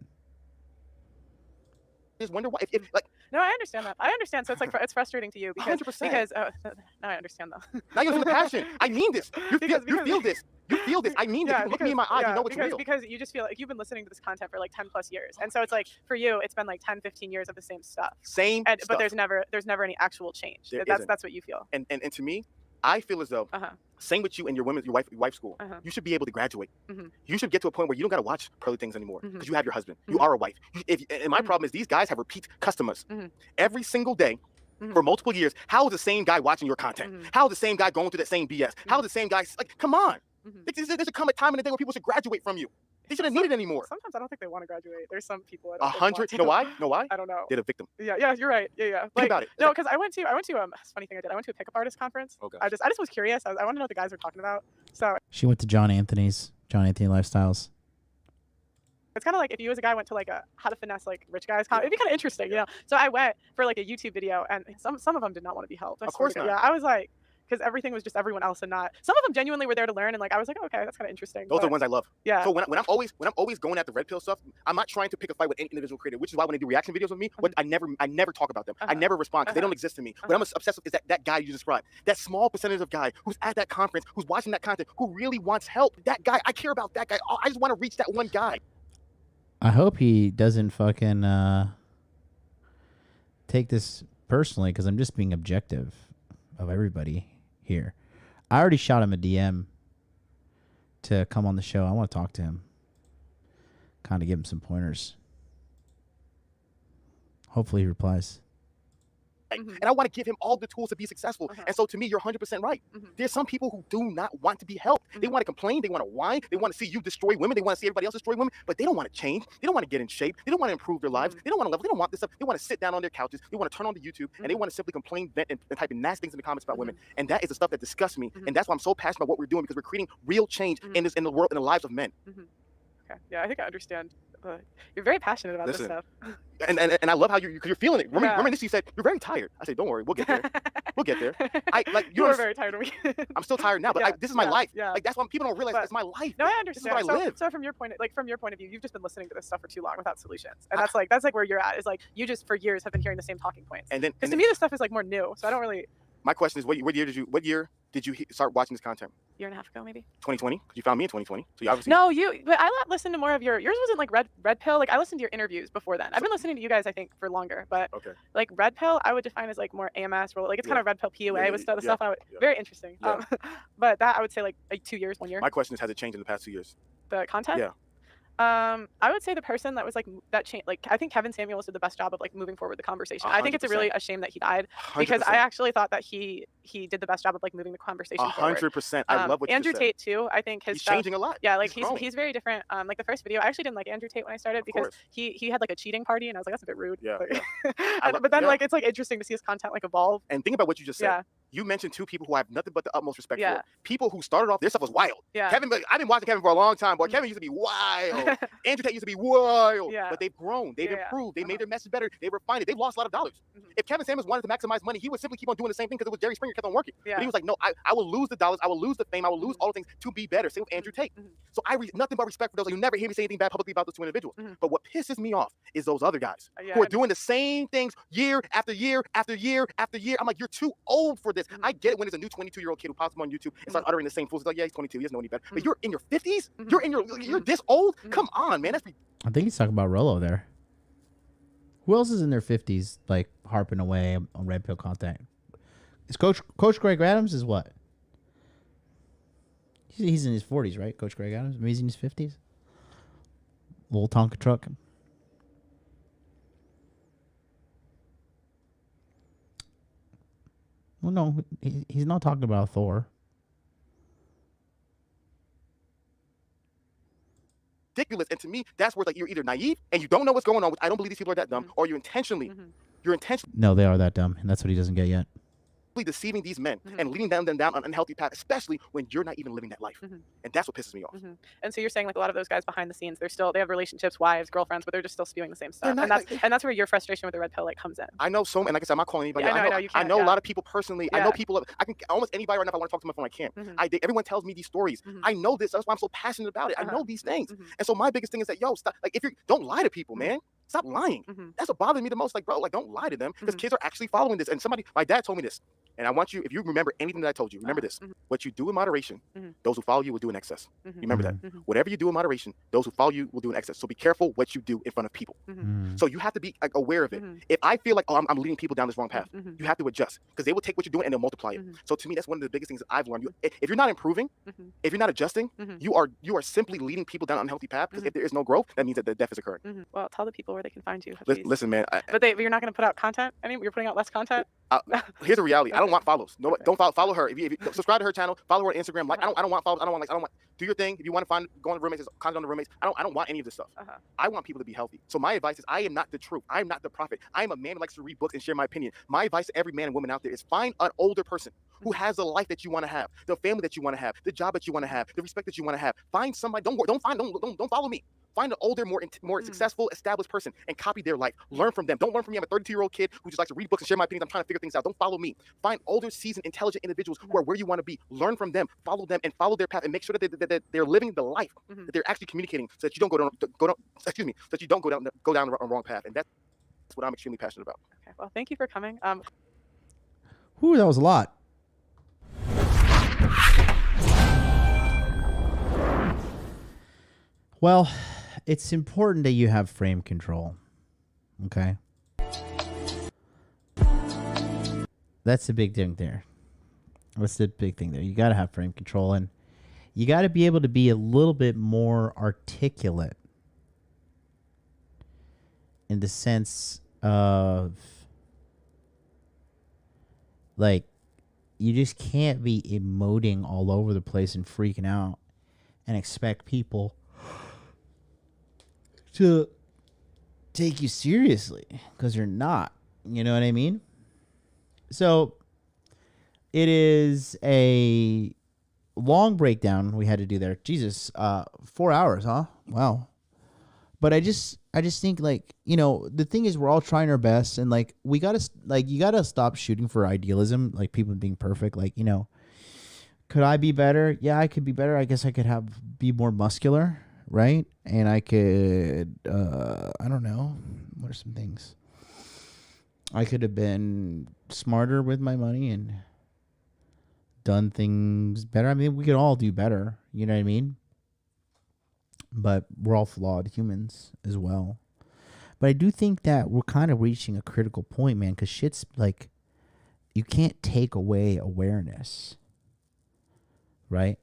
Speaker 6: just wonder why. If like,
Speaker 5: No, I understand that. I understand. So it's like it's frustrating to you because
Speaker 6: 100%.
Speaker 5: because now I understand though.
Speaker 6: now you're the passion. I mean this. You feel this. You feel this. I mean this. You look me in my eyes. You know it's real.
Speaker 5: Because you just feel like you've been listening to this content for like 10 plus years. And so it's like for you, it's been like 10, 15 years of the same stuff.
Speaker 6: Stuff.
Speaker 5: But there's never any actual change. That's what you feel.
Speaker 6: And to me, I feel as though same with you and your wife's school. You should be able to graduate. You should get to a point where you don't got to watch pearly things anymore because you have your husband. You are a wife. And my problem is these guys have repeat customers every single day. For multiple years, how is the same guy watching your content? How is the same guy going through that same BS? How is the same guy like? Come on, there should come a time in the day where people should graduate from you. They shouldn't need it anymore.
Speaker 5: Sometimes I don't think they want to graduate. There's some people.
Speaker 6: 100. You know why? Know why?
Speaker 5: I don't know.
Speaker 6: They're the victim.
Speaker 5: Yeah, you're right. Yeah.
Speaker 6: Think
Speaker 5: Like,
Speaker 6: about it.
Speaker 5: No, because I went to funny thing I did. I went to a pickup artist conference.
Speaker 6: Oh, gosh.
Speaker 5: I just was curious. I want to know what the guys were talking about. So
Speaker 4: She went to John Anthony Lifestyles.
Speaker 5: it's kind of like if you as a guy went to like a how to finesse like rich guys conference. It'd be kind of interesting, you know. So I went for like a YouTube video, and some of them did not want to be helped.
Speaker 6: Of course not.
Speaker 5: Yeah, I was like, because everything was just everyone else and not. Some of them genuinely were there to learn, and like I was like, okay, that's kind of interesting.
Speaker 6: Those are the ones I love.
Speaker 5: Yeah.
Speaker 6: So when I'm always going at the red pill stuff, I'm not trying to pick a fight with any individual creator, which is why when they do reaction videos with me, I never talk about them. I never respond because they don't exist to me. What I'm obsessed with is that guy you described, that small percentage of guy who's at that conference, who's watching that content, who really wants help. That guy, I care about that guy. I just want to reach that one guy.
Speaker 4: I hope he doesn't fucking take this personally because I'm just being objective of everybody here. I already shot him a DM to come on the show. I want to talk to him. Kind of give him some pointers. Hopefully he replies.
Speaker 6: And I want to give him all the tools to be successful. And so to me, you're 100% right. There's some people who do not want to be helped. They want to complain. They want to whine. They want to see you destroy women. They want to see everybody else destroy women, but they don't want to change. They don't want to get in shape. They don't want to improve their lives. They don't want to level. They don't want this stuff. They want to sit down on their couches. They want to turn on the YouTube and they want to simply complain, vent, and type in nasty things in the comments about women. And that is the stuff that disgusts me. And that's why I'm so passionate about what we're doing, because we're creating real change in the world, in the lives of men.
Speaker 5: Okay. Yeah, I think I understand. You're very passionate about this stuff.
Speaker 6: And I love how you're feeling it. Remember this? You said you're very tired. I said, don't worry, we'll get there. We'll get there.
Speaker 5: You were very tired of me.
Speaker 6: I'm still tired now, but this is my life. Like that's why people don't realize it's my life.
Speaker 5: No, I understand.
Speaker 6: This is what I live.
Speaker 5: So from your point of view, you've just been listening to this stuff for too long without solutions, and that's like where you're at. Is like you just for years have been hearing the same talking points. And because to me this stuff is like more new, so I don't really.
Speaker 6: My question is, what year did you start watching this content?
Speaker 5: Year and a half ago, maybe.
Speaker 6: 2020, because you found me in 2020. So you obviously.
Speaker 5: No, but I listened to more of yours wasn't like red pill. Like I listened to your interviews before then. I've been listening to you guys, I think, for longer. But like red pill, I would define as like more AMS, or like it's kind of red pill PUA with the stuff. Very interesting. But that I would say like 2 years, 1 year.
Speaker 6: My question is, has it changed in the past 2 years?
Speaker 5: The content?
Speaker 6: Yeah.
Speaker 5: I would say the person that was like that changed. Like I think Kevin Samuels did the best job of like moving forward the conversation. 100%. I think it's really a shame that he died because 100%. I actually thought that he did the best job of like moving the conversation forward.
Speaker 6: 100%. I love what
Speaker 5: Andrew
Speaker 6: you
Speaker 5: Tate too. I think
Speaker 6: he's changing a lot.
Speaker 5: Yeah, like he's very different. Like the first video, I actually didn't like Andrew Tate when I started because he had like a cheating party and I was like, that's a bit rude.
Speaker 6: Yeah.
Speaker 5: But then like it's like interesting to see his content like evolve.
Speaker 6: And think about what you just said. You mentioned two people who I have nothing but the utmost respect for. People who started off, their stuff was wild. Kevin, I've been watching Kevin for a long time, boy. Kevin used to be wild. Andrew Tate used to be wild. But they've grown. They've improved. They made their message better. They refined it. They've lost a lot of dollars. If Kevin Samuels wanted to maximize money, he would simply keep on doing the same thing because it was Jerry Springer kept on working. But he was like, no, I will lose the dollars. I will lose the fame. I will lose all the things to be better. Same with Andrew Tate. So nothing but respect for those. You never hear me say anything bad publicly about those two individuals. But what pisses me off is those other guys who are doing the same things year after year after year after year. I'm like, you're too old for this. I get it when there's a new 22-year-old kid who pops up on YouTube and starts uttering the same fools. It's like, yeah, he's 22. He doesn't know any better. But you're in your 50s? You're this old? Come on, man.
Speaker 4: I think he's talking about Rolo there. Who else is in their 50s, like harping away on red pill content? Is Coach Greg Adams is what? He's in his 40s, right? Coach Greg Adams? Maybe he's in his 50s. Little Tonka truck. Well, no, he's not talking about Thor.
Speaker 6: Ridiculous. And to me, that's where like you're either naive and you don't know what's going on. I don't believe these people are that dumb, or you're intentionally.
Speaker 4: No, they are that dumb, and that's what he doesn't get yet.
Speaker 6: Deceiving these men and leading them down an unhealthy path, especially when you're not even living that life. And that's what pisses me off.
Speaker 5: And so you're saying like a lot of those guys behind the scenes, they have relationships, wives, girlflriends, but they're just still spewing the same stuff. And that's where your frustration with the red pill like comes in.
Speaker 6: I know and like I said, I'm not calling anybody. I know a lot of people personally. I know people. I can almost anybody right now if I want to talk to my phone, I can't. Everyone tells me these stories. I know this. That's why I'm so passionate about it. I know these things. And so my biggest thing is that stop. Like don't lie to people, man. Stop lying. That's what bothers me the most. Like, bro, like don't lie to them because kids are actually following this. And my dad told me this. And I want you, if you remember anything that I told you, remember this. What you do in moderation, those who follow you will do in excess. Remember that. Whatever you do in moderation, those who follow you will do in excess. So be careful what you do in front of people. So you have to be like, aware of it. If I feel like, I'm leading people down this wrong path, you have to adjust because they will take what you're doing and they'll multiply it. So to me, that's one of the biggest things that I've learned. If you're not improving, if you're not adjusting, you are simply leading people down an unhealthy path because if there is no growth, that means that the death is occurring.
Speaker 5: Well, tell the people where they can find you.
Speaker 6: Listen, man.
Speaker 5: But you're not going to put out content? You're putting out less content?
Speaker 6: Here's the reality. I don't want follows. No, don't follow her. If you subscribe to her channel, follow her on Instagram. Like I don't want follows. I don't want. Do your thing. If you want to go on the roommates, there's content on the roommates. I don't want any of this stuff. I want people to be healthy. So my advice is, I am not the truth. I am not the prophet. I am a man who likes to read books and share my opinion. My advice to every man and woman out there is find an older person who has the life that you want to have, the family that you want to have, the job that you want to have, the respect that you want to have. Find somebody. Don't follow me. Find an older, more successful, established person and copy their life. Learn from them. Don't learn from me. I'm a 32-year-old kid who just likes to read books and share my opinions. I'm trying to figure things out. Don't follow me. Find older, seasoned, intelligent individuals who are where you want to be. Learn from them. Follow them and follow their path and make sure that they're living the life that they're actually communicating, so that you don't go down the wrong path. And that's what I'm extremely passionate about.
Speaker 5: Okay. Well, thank you for coming.
Speaker 4: Whew, that was a lot. Well, it's important that you have frame control. Okay? That's the big thing there. What's the big thing there? You got to have frame control, and you got to be able to be a little bit more articulate in the sense of Like, you just can't be emoting all over the place and freaking out and expect people to take you seriously, because you're not. You know what I mean? So it is a long breakdown we had to do there. Jesus, 4 hours, huh? Wow. But I just think, like, you know, the thing is, we're all trying our best, and like, you gotta stop shooting for idealism, like people being perfect. Like, you know, could I be better? Yeah, I could be better. I guess I could be more muscular, right? And I could, I don't know, what are some things? I could have been smarter with my money and done things better. I mean, we could all do better. You know what I mean? But we're all flawed humans as well. But I do think that we're kind of reaching a critical point, man, because shit's like, you can't take away awareness, right?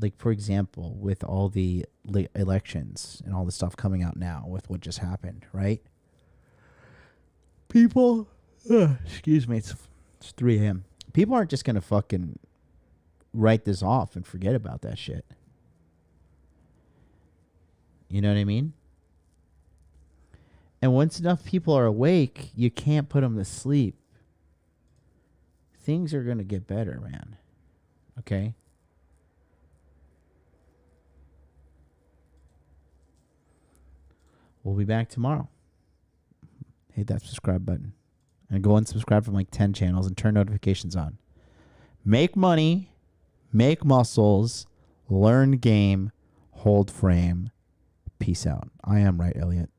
Speaker 4: Like, for example, with all the elections and all the stuff coming out now with what just happened, right? People, excuse me, it's 3 a.m. People aren't just going to fucking write this off and forget about that shit. You know what I mean? And once enough people are awake, you can't put them to sleep. Things are going to get better, man. Okay? We'll be back tomorrow. Hit that subscribe button. And go unsubscribe from like 10 channels and turn notifications on. Make money. Make muscles. Learn game. Hold frame. Peace out. I am Right Elliott.